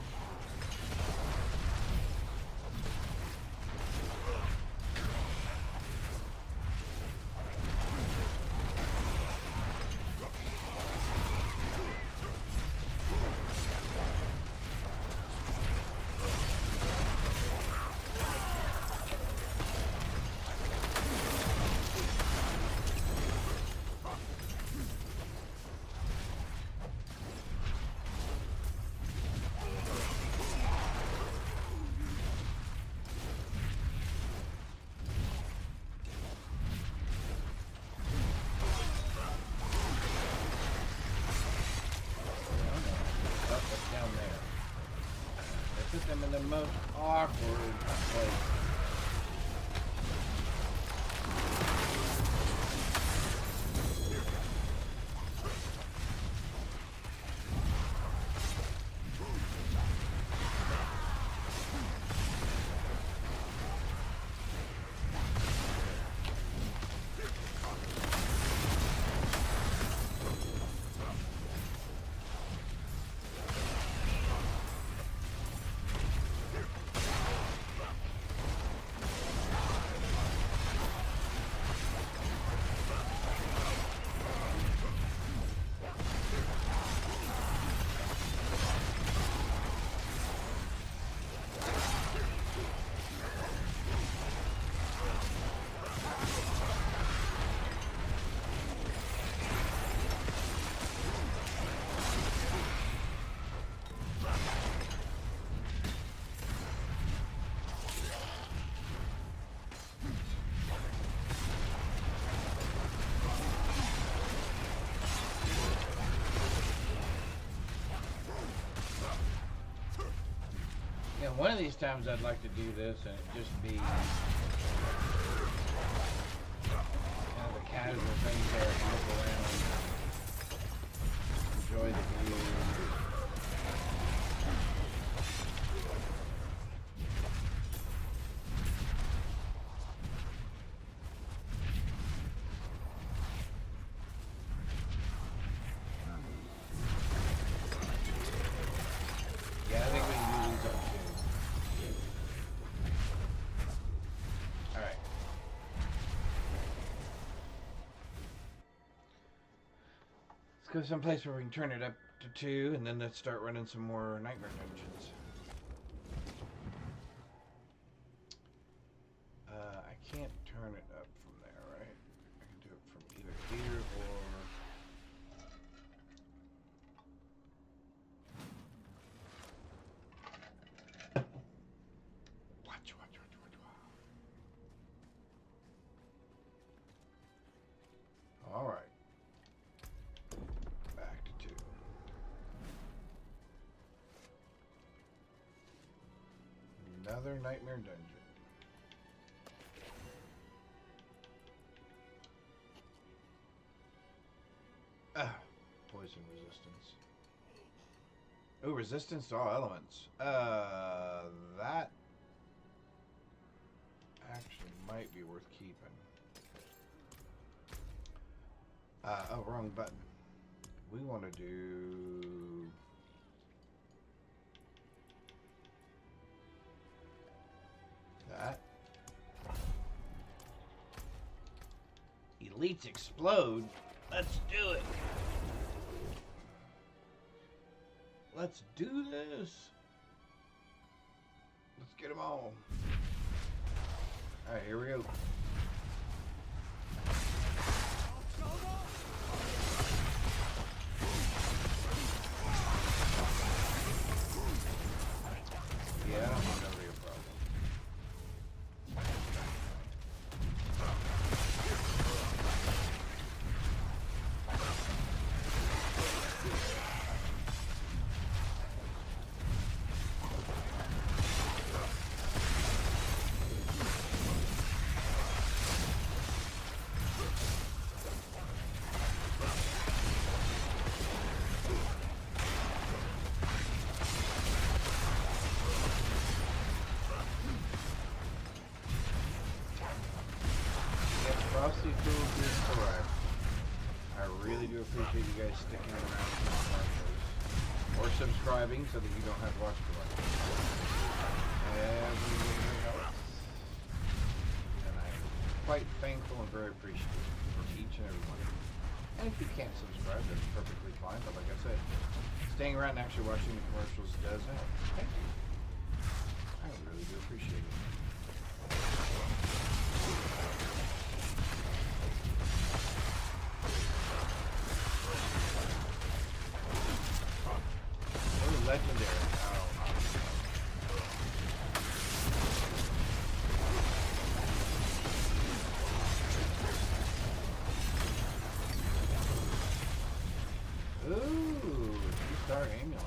Speaker 4: Put them in the most awkward place. Yeah, one of these times I'd like to do this and it just be kind of a casual thing there to look around, enjoy the view.
Speaker 2: go someplace where we can turn it up to 2, and then let's start running some more nightmare dungeons. I can't turn it up from there, right? I can do it from either here or... Watch. All right. Back to 2. Another nightmare dungeon. Poison resistance. Oh, resistance to all elements. That actually might be worth keeping. Oh, wrong button. We want to do... that. Elites explode. Let's do it. Let's do this. Let's get them all. All right, here we go. Yeah, I don't think that'll be a problem. Frosty Foods is correct. I really do appreciate you guys sticking around for the commercials. Or subscribing so that you don't have to watch commercials. Every video helps. And I'm quite thankful and very appreciative for each and every one of you. And if you can't subscribe, that's perfectly fine. But like I said, staying around and actually watching the commercials does help. Thank you. I really do appreciate it. Legendary. Ooh, 2-star amulet.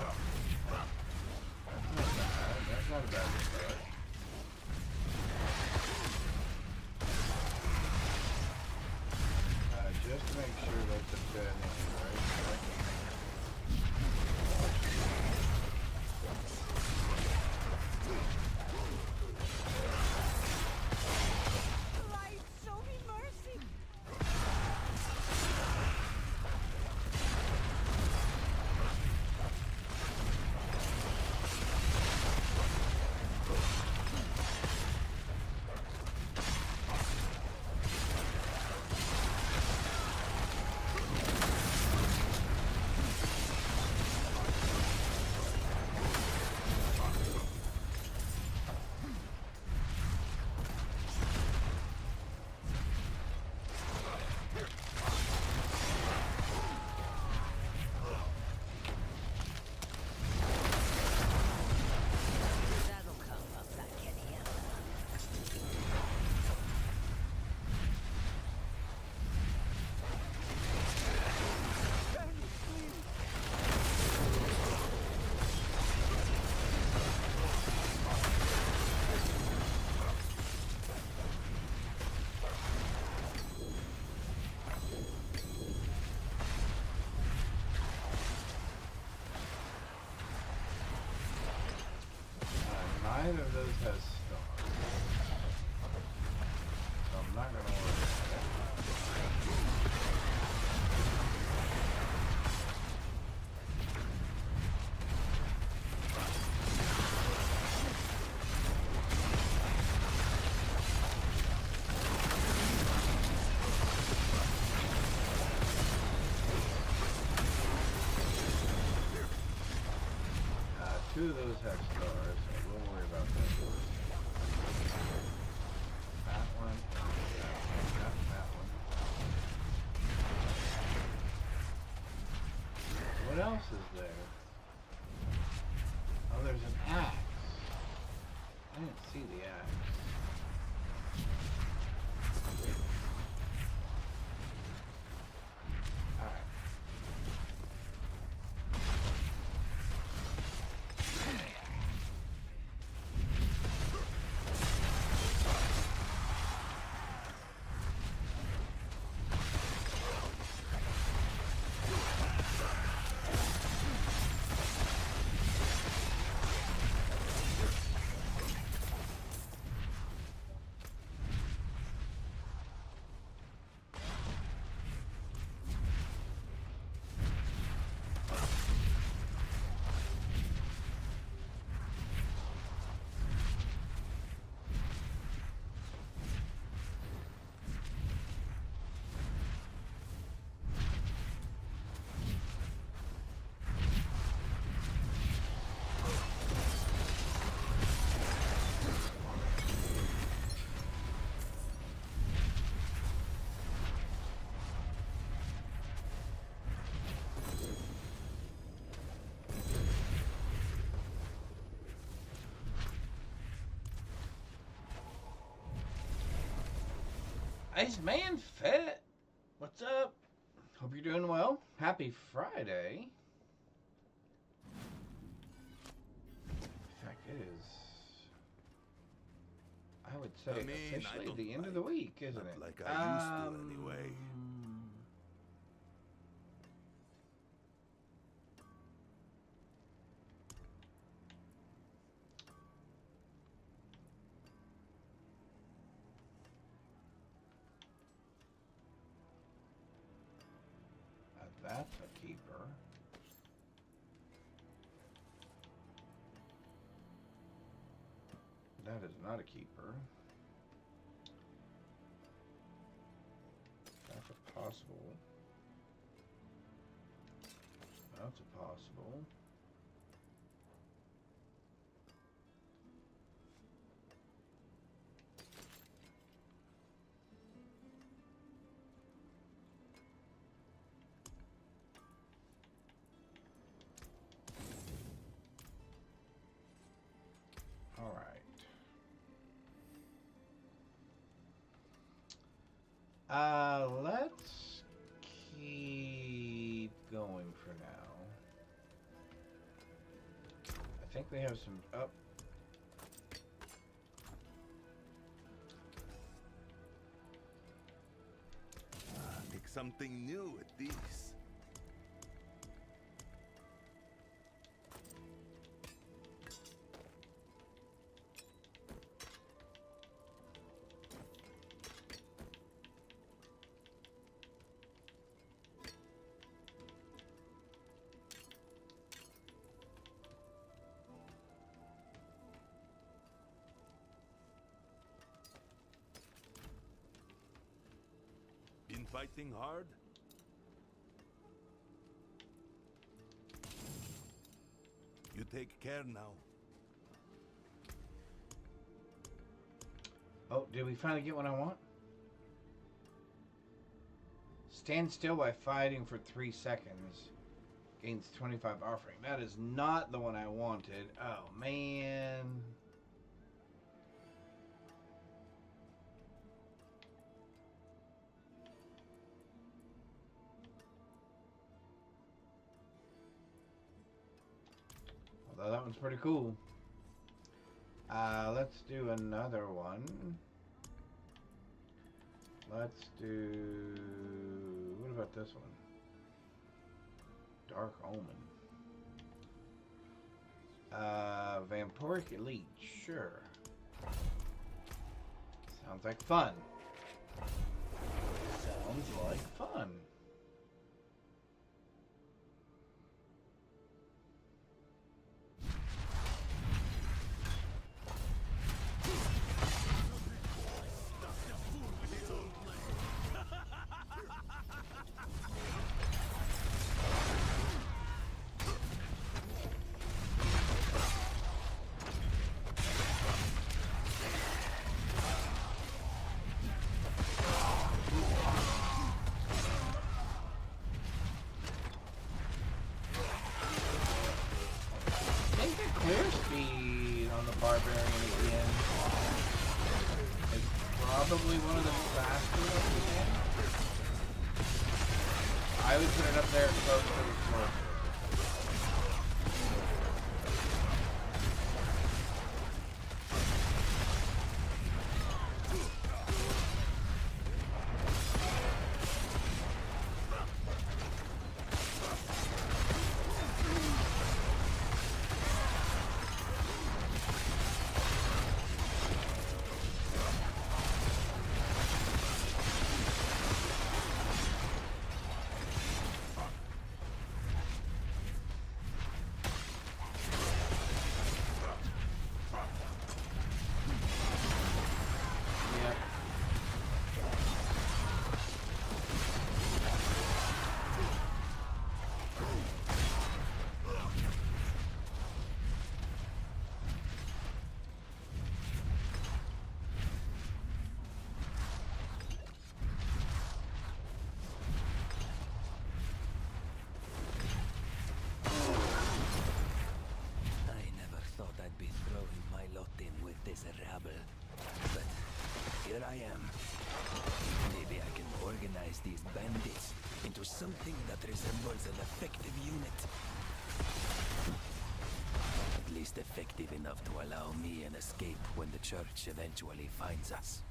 Speaker 2: That's not bad. That's not a bad start. Just to make sure that's a good name, right? Neither of those has stars. So I'm not going to worry about it. 2 of those have stars, so we'll worry about that first. That one, that one. What else is there? Oh, there's an axe. I didn't see the axe. Alright. Iceman Fett, what's up? Hope you're doing well. Happy Friday. In fact, it is, I would say, officially the end of the week, isn't it?
Speaker 15: Like I used to anyway.
Speaker 2: That's a keeper. That is not a keeper. That's a possible. That's a possible. Let's keep going for now. I think we have some up.
Speaker 15: Make something new with these. Fighting hard? You take care now.
Speaker 2: Oh, did we finally get what I want? Stand still by fighting for 3 seconds. Gains 25 offering. That is not the one I wanted. Oh, man. Although that one's pretty cool. Let's do another one. Let's do... what about this one? Dark Omen. Vampiric Elite, sure. Sounds like fun. Sounds like fun. clear speed on the Barbarian again. It's probably one of the faster that we can. I would put it up there close to the sword.
Speaker 16: These bandits into something that resembles an effective unit. At least effective enough to allow me an escape when the church eventually finds us.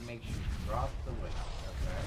Speaker 2: Makes you drop the weight, okay?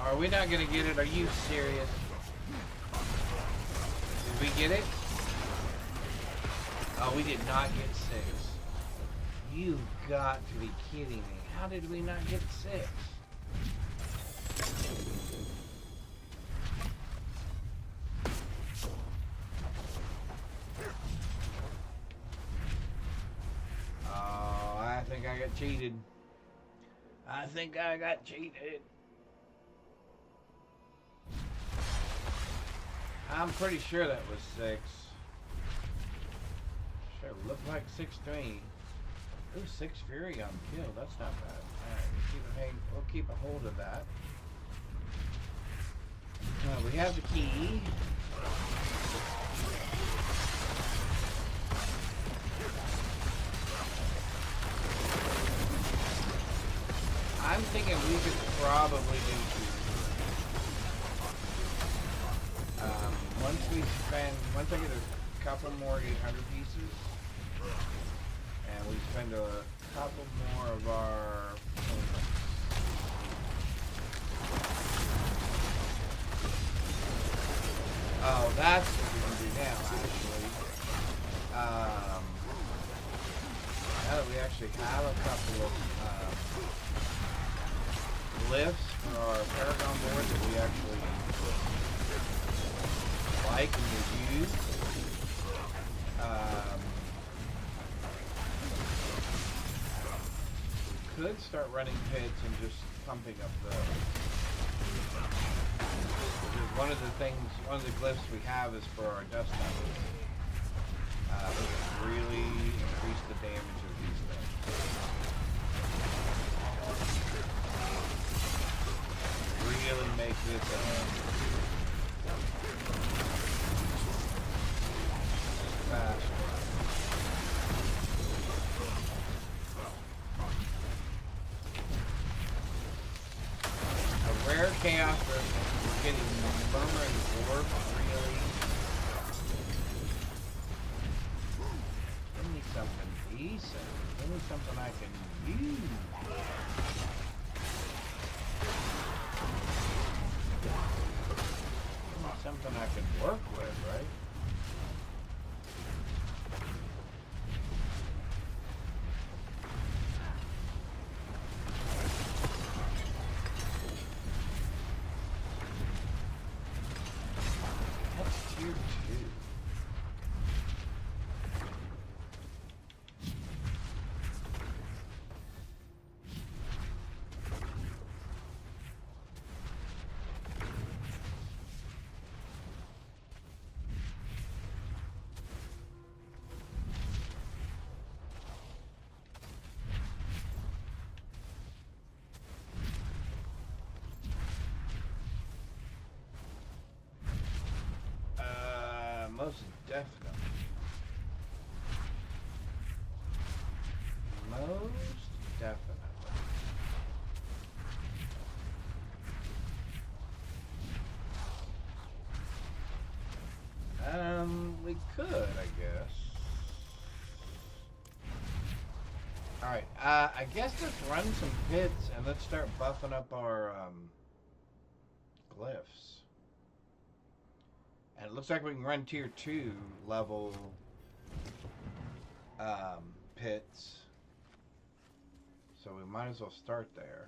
Speaker 2: Are we not gonna get it? Are you serious? Did we get it? Oh, we did not get 6. You got to be kidding me. How did we not get 6? Oh, I think I got cheated. I think I got cheated. I'm pretty sure that was 6. Sure, looked like 6 to me. Ooh, 6 Fury on kill. That's not bad. Alright, we'll keep a hold of that. We have the key. I'm thinking we could probably do 2. Once I get a couple more 800 pieces, and we spend a couple more of our points. Oh, that's what we can do now, actually. Now that we actually have a couple of glyphs for our Paragon board that we actually like and will use. We could start running pits and just pumping up those. Because one of the glyphs we have is for our dust levels. We can really increase the damage of these things. Really make this fast. A rare chaos version. We're getting Murmur and Barb, really. Give me something decent. Give me something I can use. Something I can work with, right? That's tier 2. Most definitely. Most definitely. We could, I guess. Alright, I guess let's run some pits and let's start buffing up our, glyphs. And it looks like we can run tier 2 level pits. So we might as well start there.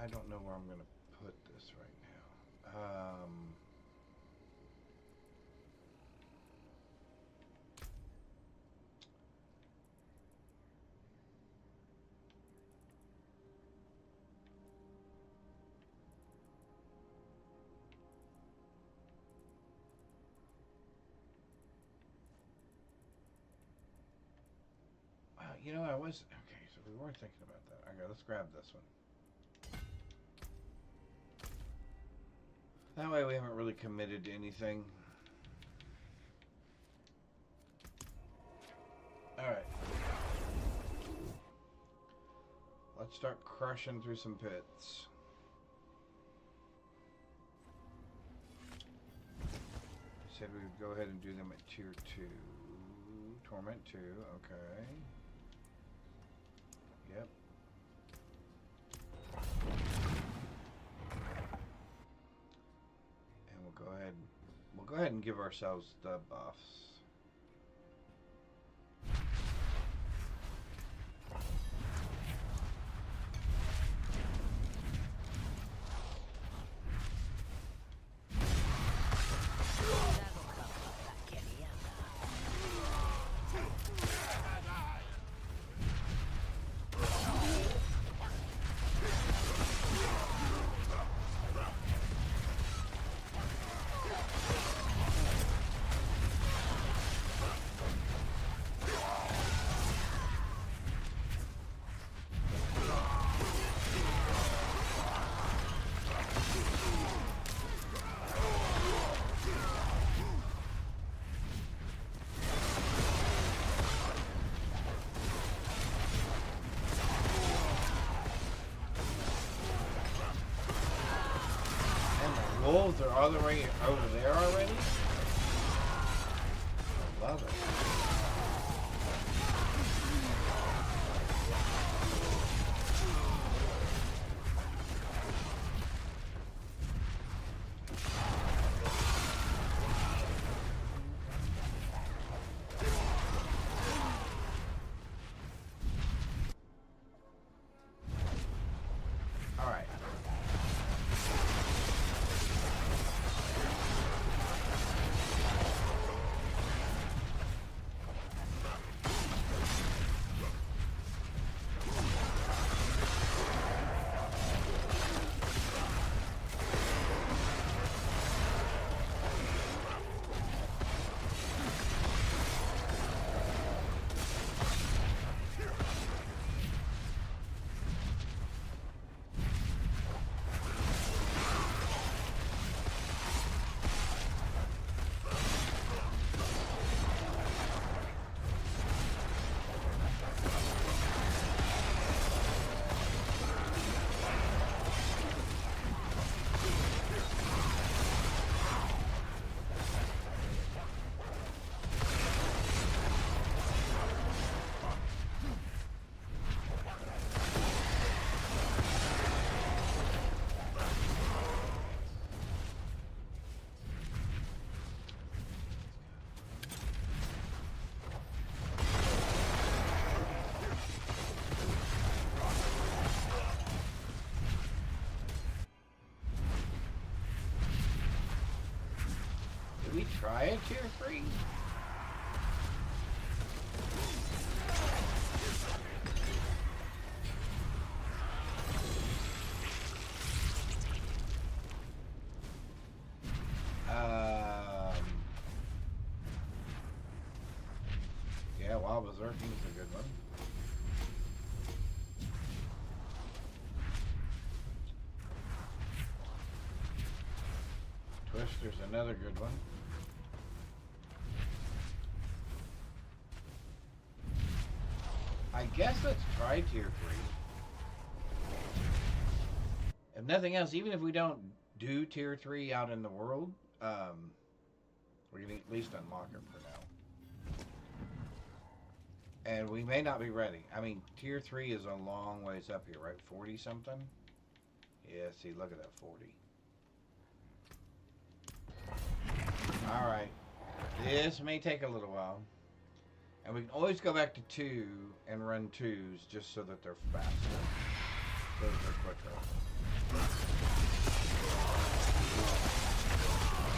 Speaker 2: I don't know where I'm going to put this right now. You know, I was... Okay, so we were thinking about that. Okay, let's grab this one. That way we haven't really committed to anything. Alright. Let's start crushing through some pits. Said we would go ahead and do them at tier 2. Torment 2, okay. Yep. And we'll go ahead and give ourselves the buffs. wolves are all the way over there already? I love it. Alright. Did we try a tier 3? Yeah, Wild Berserking's a good one. Twister's another good one. I guess let's try tier 3. If nothing else, even if we don't do tier 3 out in the world, we're going to at least unlock it for now. And we may not be ready. I mean, tier 3 is a long ways up here, right? 40 something? Yeah, see, look at that 40. Alright. This may take a little while. And we can always go back to 2 and run 2s just so that they're faster. Those are quicker.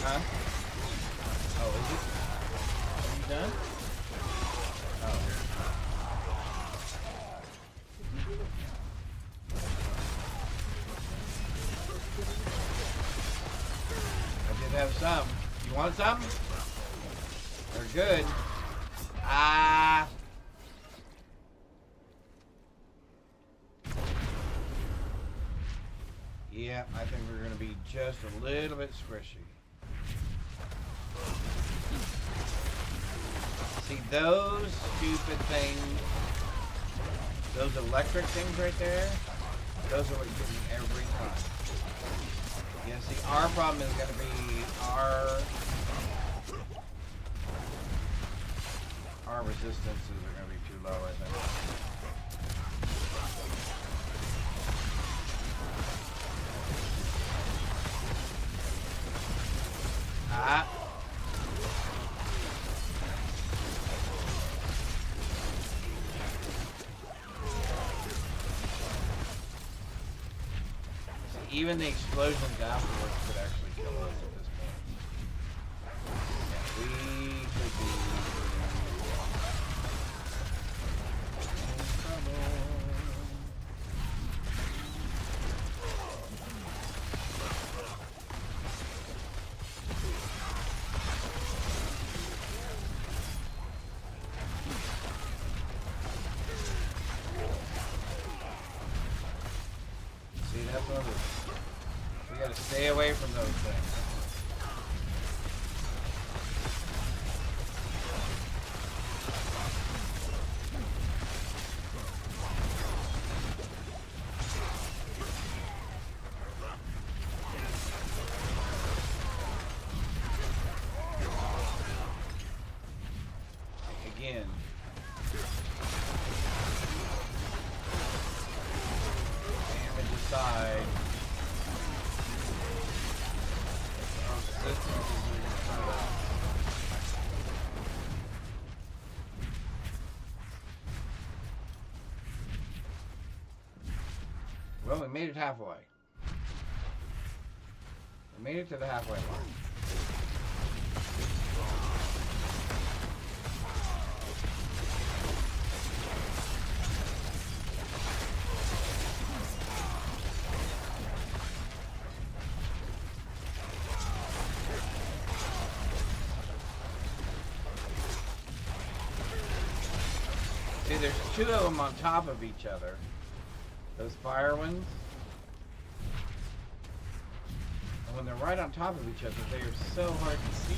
Speaker 2: Huh? Oh, is it? Are you done? Oh. I did have some. You want some? They're good. Ah. Yeah, I think we're going to be just a little bit squishy. See, those stupid things, those electric things right there, those are what get me every time. Yeah, see, our problem is going to be our resistances are going to be too low, I think. Ah. See, even the explosions afterwards could actually kill us at this point. Yeah, we could be in trouble. See, that's one of the... We gotta stay away from those things. made it halfway. I made it to the halfway mark. See, there's two of them on top of each other. Those fire ones. And when they're right on top of each other, they are so hard to see.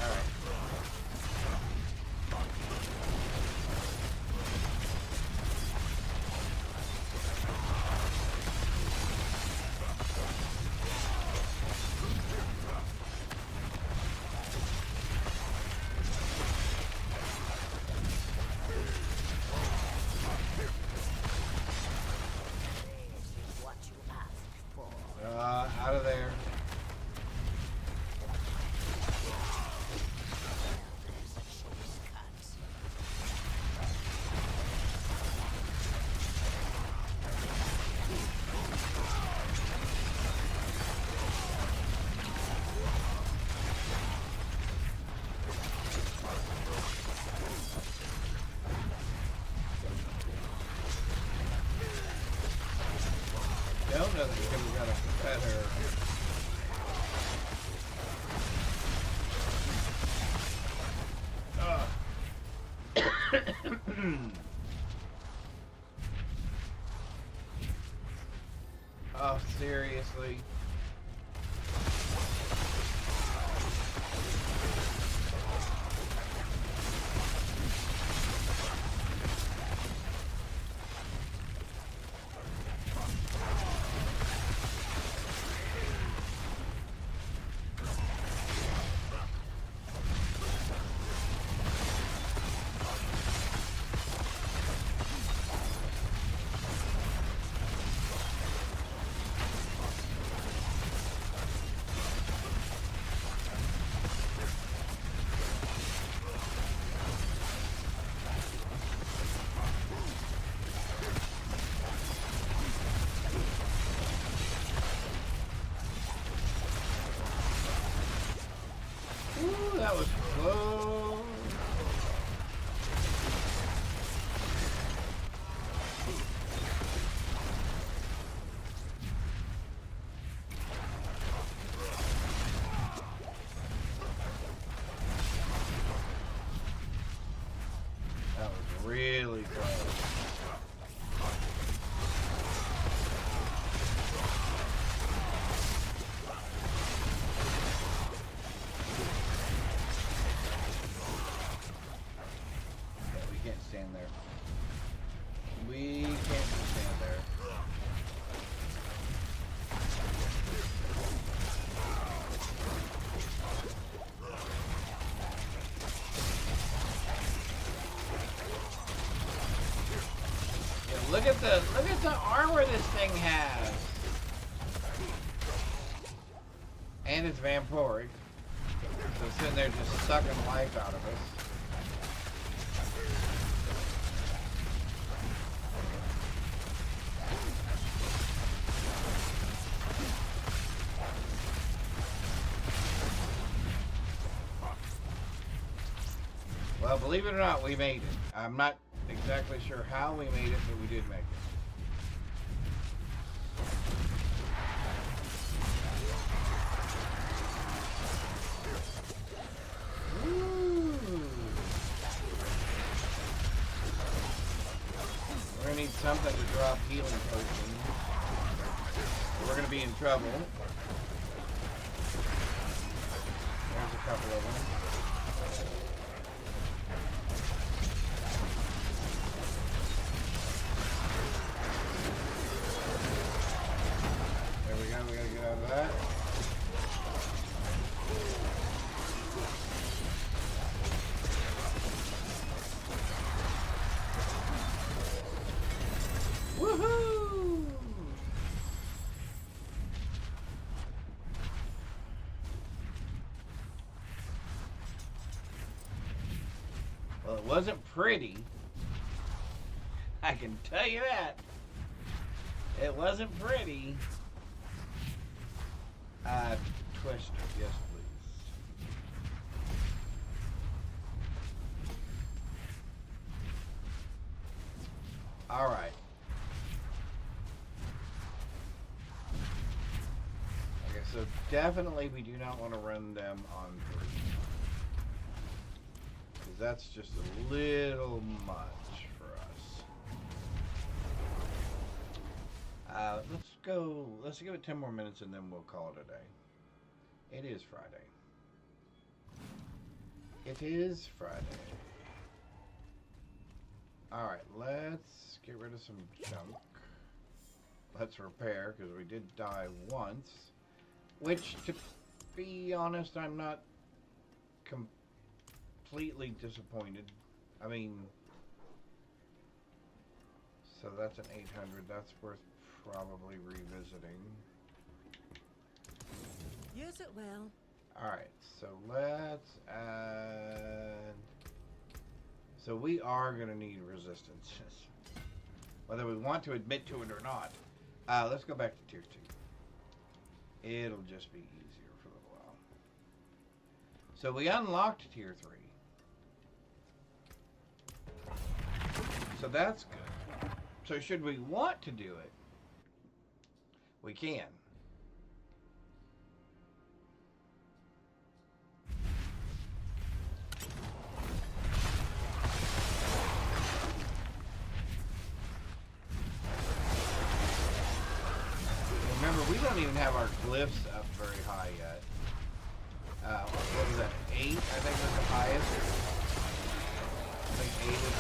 Speaker 2: Alright. Out of there. Don't know that we got a better. Oh, seriously? Ooh, that was close. That was really close. Stand there. We can't just stand there. Yeah, look at the armor this thing has. And it's vampiric. So it's sitting there just sucking life out of us. Well, believe it or not, we made it. I'm not exactly sure how we made it, but we did make it. Ooh. We're gonna need something to drop healing potions. We're gonna be in trouble. There's a couple of them. We gotta get out of that. Woohoo! Well, it wasn't pretty. I can tell you that. It wasn't pretty. Twister, yes please. Alright. Okay, so definitely we do not want to run them on 3. Because that's just a little much for us. Let's give it 10 more minutes and then we'll call it a day. It is Friday. It is Friday. Alright, let's get rid of some junk. Let's repair, because we did die once. Which, to be honest, I'm not completely disappointed. I mean, so that's an 800. That's worth probably revisiting.
Speaker 13: Use it well.
Speaker 2: Alright, so let's add... So we are going to need resistances. Whether we want to admit to it or not. Let's go back to tier 2. It'll just be easier for a little while. So we unlocked tier 3. So that's good. So should we want to do it, we can. Remember, we don't even have our glyphs up very high yet. What was that? 8, I think was the highest. I think 8 is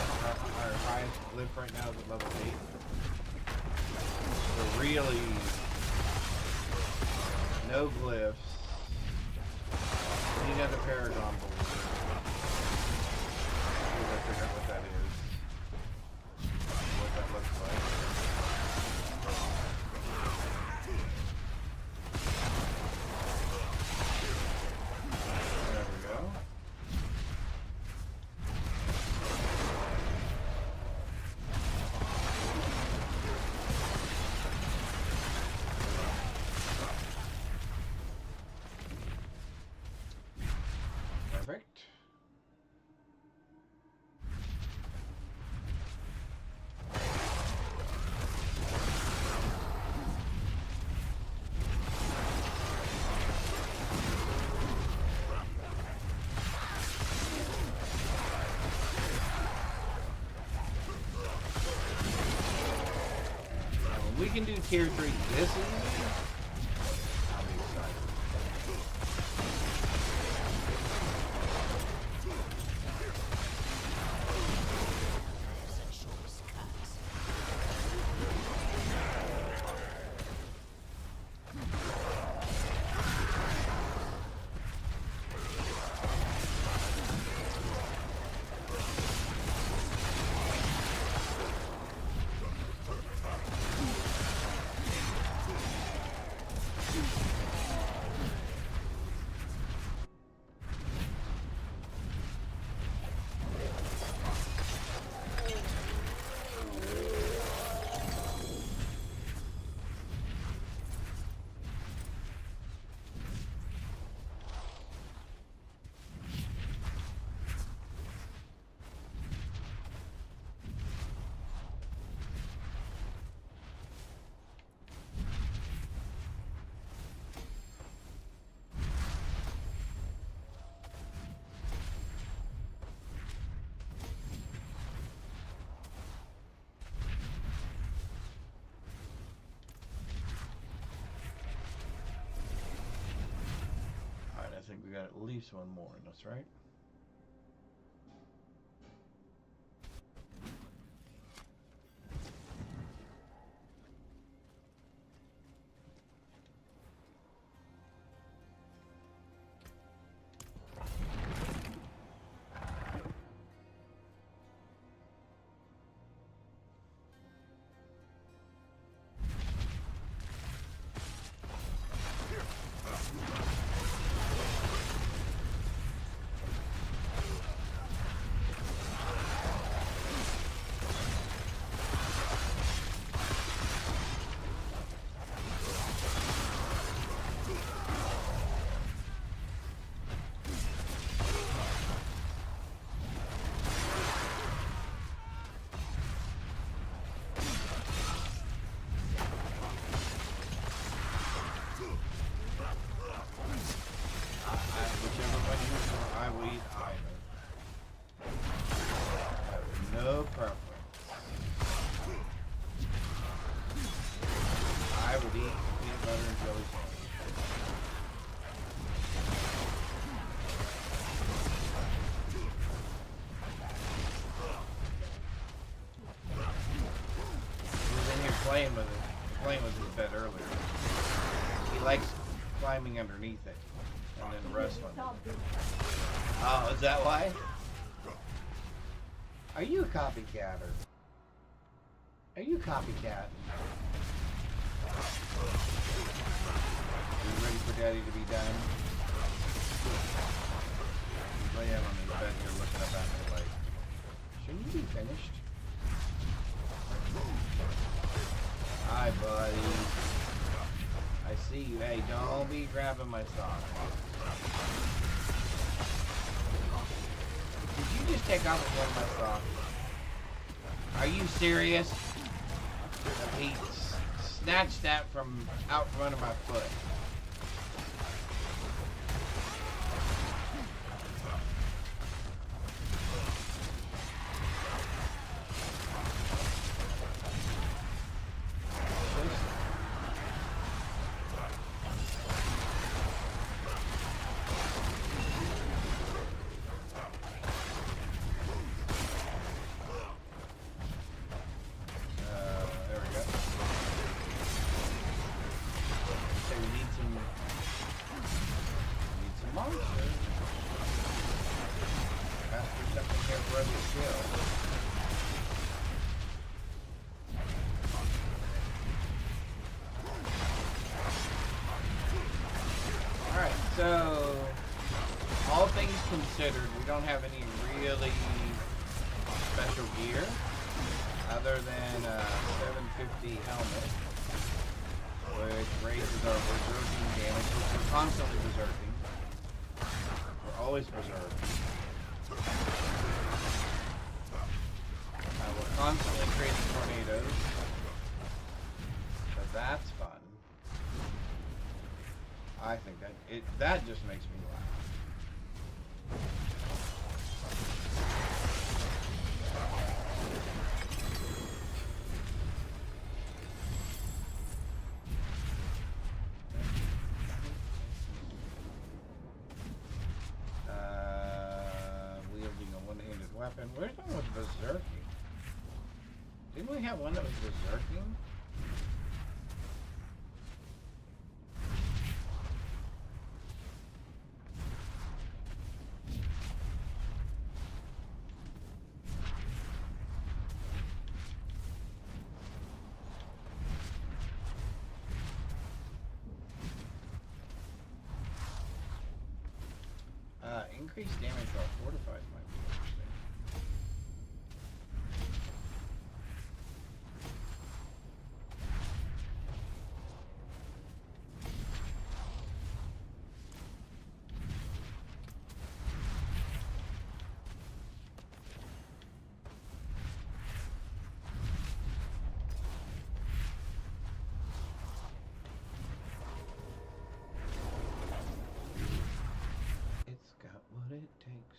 Speaker 2: our highest glyph right now is at level 8. So really, no glyphs. Need another Paragon board. Figure out what that is. What that looks like. Perfect. When we can do tier 3 this easy, I'll be excited. I think we got at least one more in us, right? playing with his bed earlier. He likes climbing underneath it and then wrestling. Oh, is that why? Are you a copycatter? Are you a copycat? Are you ready for Daddy to be done? He's laying on his bed here looking up at me like, shouldn't you be finished? Hi, buddy. I see you. Hey, don't be grabbing my sock. Did you just take off one of my socks? Are you serious? He snatched that from out front of my foot. So, all things considered, we don't have any really special gear other than a 750 helmet, which raises our berserking damage, which we're constantly berserking. We're always berserking. We're constantly creating tornadoes, so that's fun. I think that just makes me laugh. Wielding a one-handed weapon. Where's one with berserking? Didn't we have one that was berserking? Increased damage while fortified might be interesting. It's got what it takes.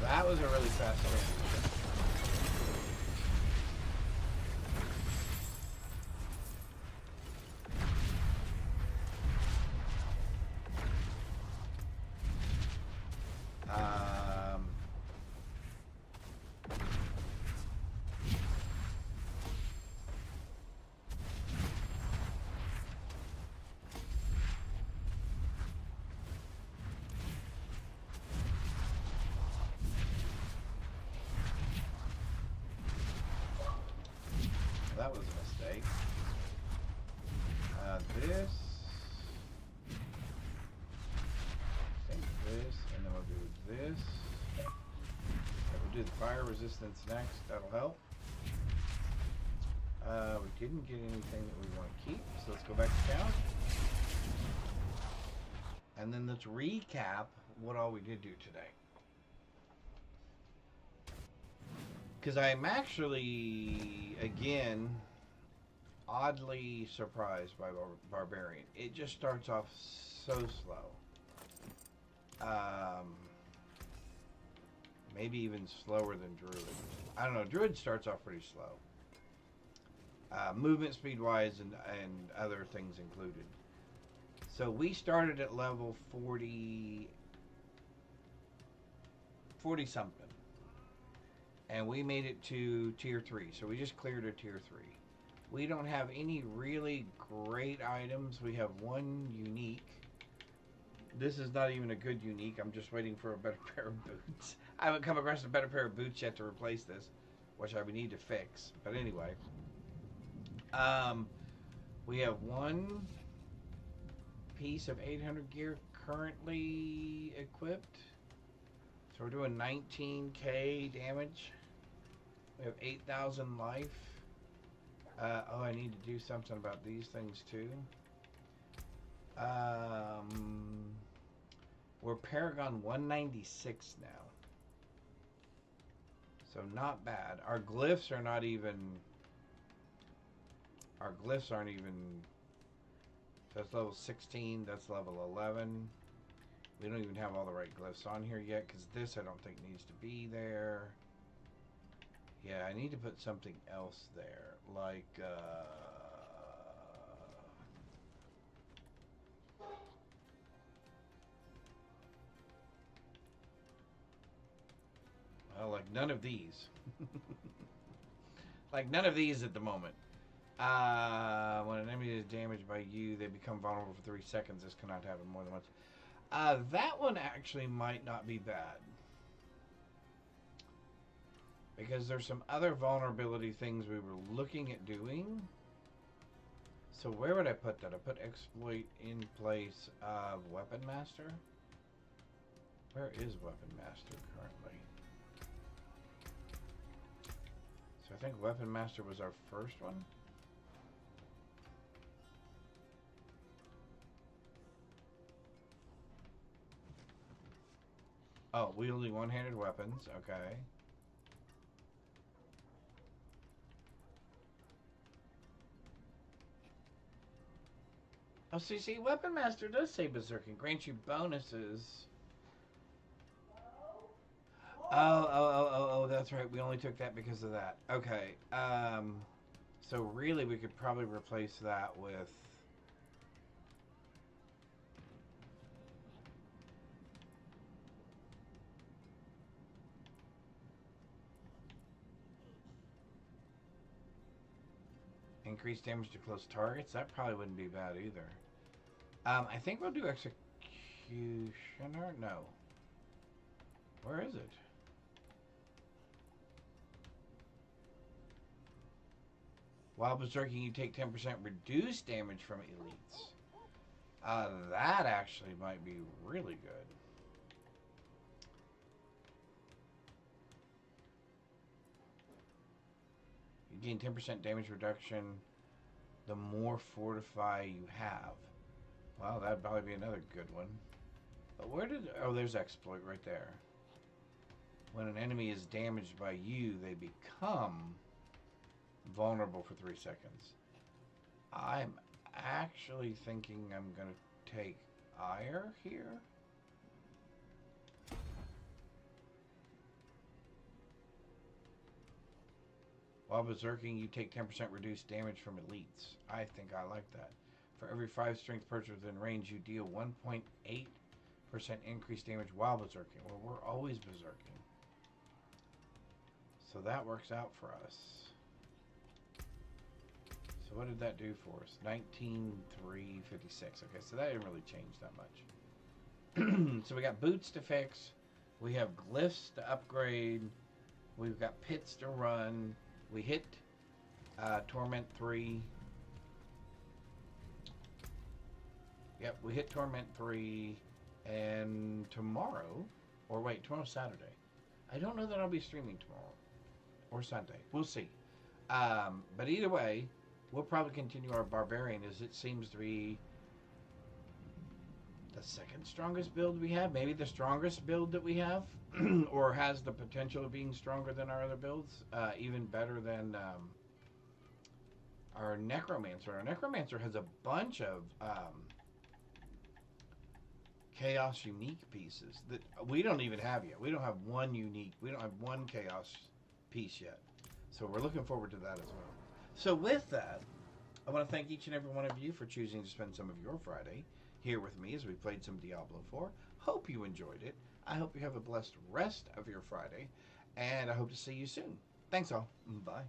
Speaker 2: That was a really fast transition. That was a mistake. This. I think this, and then we'll do this. We'll do the fire resistance next. That'll help. We didn't get anything that we want to keep, so let's go back to town. And then let's recap what all we did do today. Because I'm actually, again, oddly surprised by Barbarian. It just starts off so slow. Maybe even slower than Druid. I don't know. Druid starts off pretty slow. Movement speed wise and other things included. So we started at level 40 something. And we made it to tier 3. So we just cleared a tier 3. We don't have any really great items. We have one unique. This is not even a good unique. I'm just waiting for a better pair of boots. I haven't come across a better pair of boots yet to replace this, which I would need to fix. But anyway. We have one piece of 800 gear currently equipped. So we're doing 19k damage. We have 8,000 life. Oh, I need to do something about these things too. We're Paragon 196 now. So not bad. Our glyphs are not even... Our glyphs aren't even... That's level 16. That's level 11. We don't even have all the right glyphs on here yet, because this I don't think needs to be there. Yeah, I need to put something else there, like, well, like none of these. Like none of these at the moment. When an enemy is damaged by you, they become vulnerable for 3 seconds. This cannot happen more than once. That one actually might not be bad. Because there's some other vulnerability things we were looking at doing. So where would I put that? I put exploit in place of Weapon Master. Where is Weapon Master currently? So I think Weapon Master was our first one. Oh, wielding one-handed weapons. Okay. Oh, see, Weapon Master does say Berserking. Grants you bonuses. Oh, that's right. We only took that because of that. Okay. So really we could probably replace that with... Increase damage to close targets. That probably wouldn't be bad either. I think we'll do Executioner. No. Where is it? While berserking, you take 10% reduced damage from elites. That actually might be really good. You gain 10% damage reduction the more fortify you have. Well, that'd probably be another good one. But where did... Oh, there's exploit right there. When an enemy is damaged by you, they become vulnerable for 3 seconds. I'm actually thinking I'm going to take Ire here. While berserking, you take 10% reduced damage from elites. I think I like that. For every 5 strength perches within range, you deal 1.8% increased damage while berserking. Well, we're always berserking. So that works out for us. So what did that do for us? 19,356. Okay, so that didn't really change that much. So we got boots to fix. We have glyphs to upgrade. We've got pits to run. We hit Torment 3. Yep, we hit Torment 3. And tomorrow, or wait, tomorrow's Saturday. I don't know that I'll be streaming tomorrow. Or Sunday. We'll see. But either way, we'll probably continue our Barbarian, as it seems to be the second strongest build we have. Maybe the strongest build that we have. Or has the potential of being stronger than our other builds. Even better than our Necromancer. Our Necromancer has a bunch of Chaos unique pieces that we don't even have yet. We don't have one unique. We don't have one Chaos piece yet. So we're looking forward to that as well. So with that, I want to thank each and every one of you for choosing to spend some of your Friday here with me as we played some Diablo 4. Hope you enjoyed it. I hope you have a blessed rest of your Friday, and I hope to see you soon. Thanks all. Bye.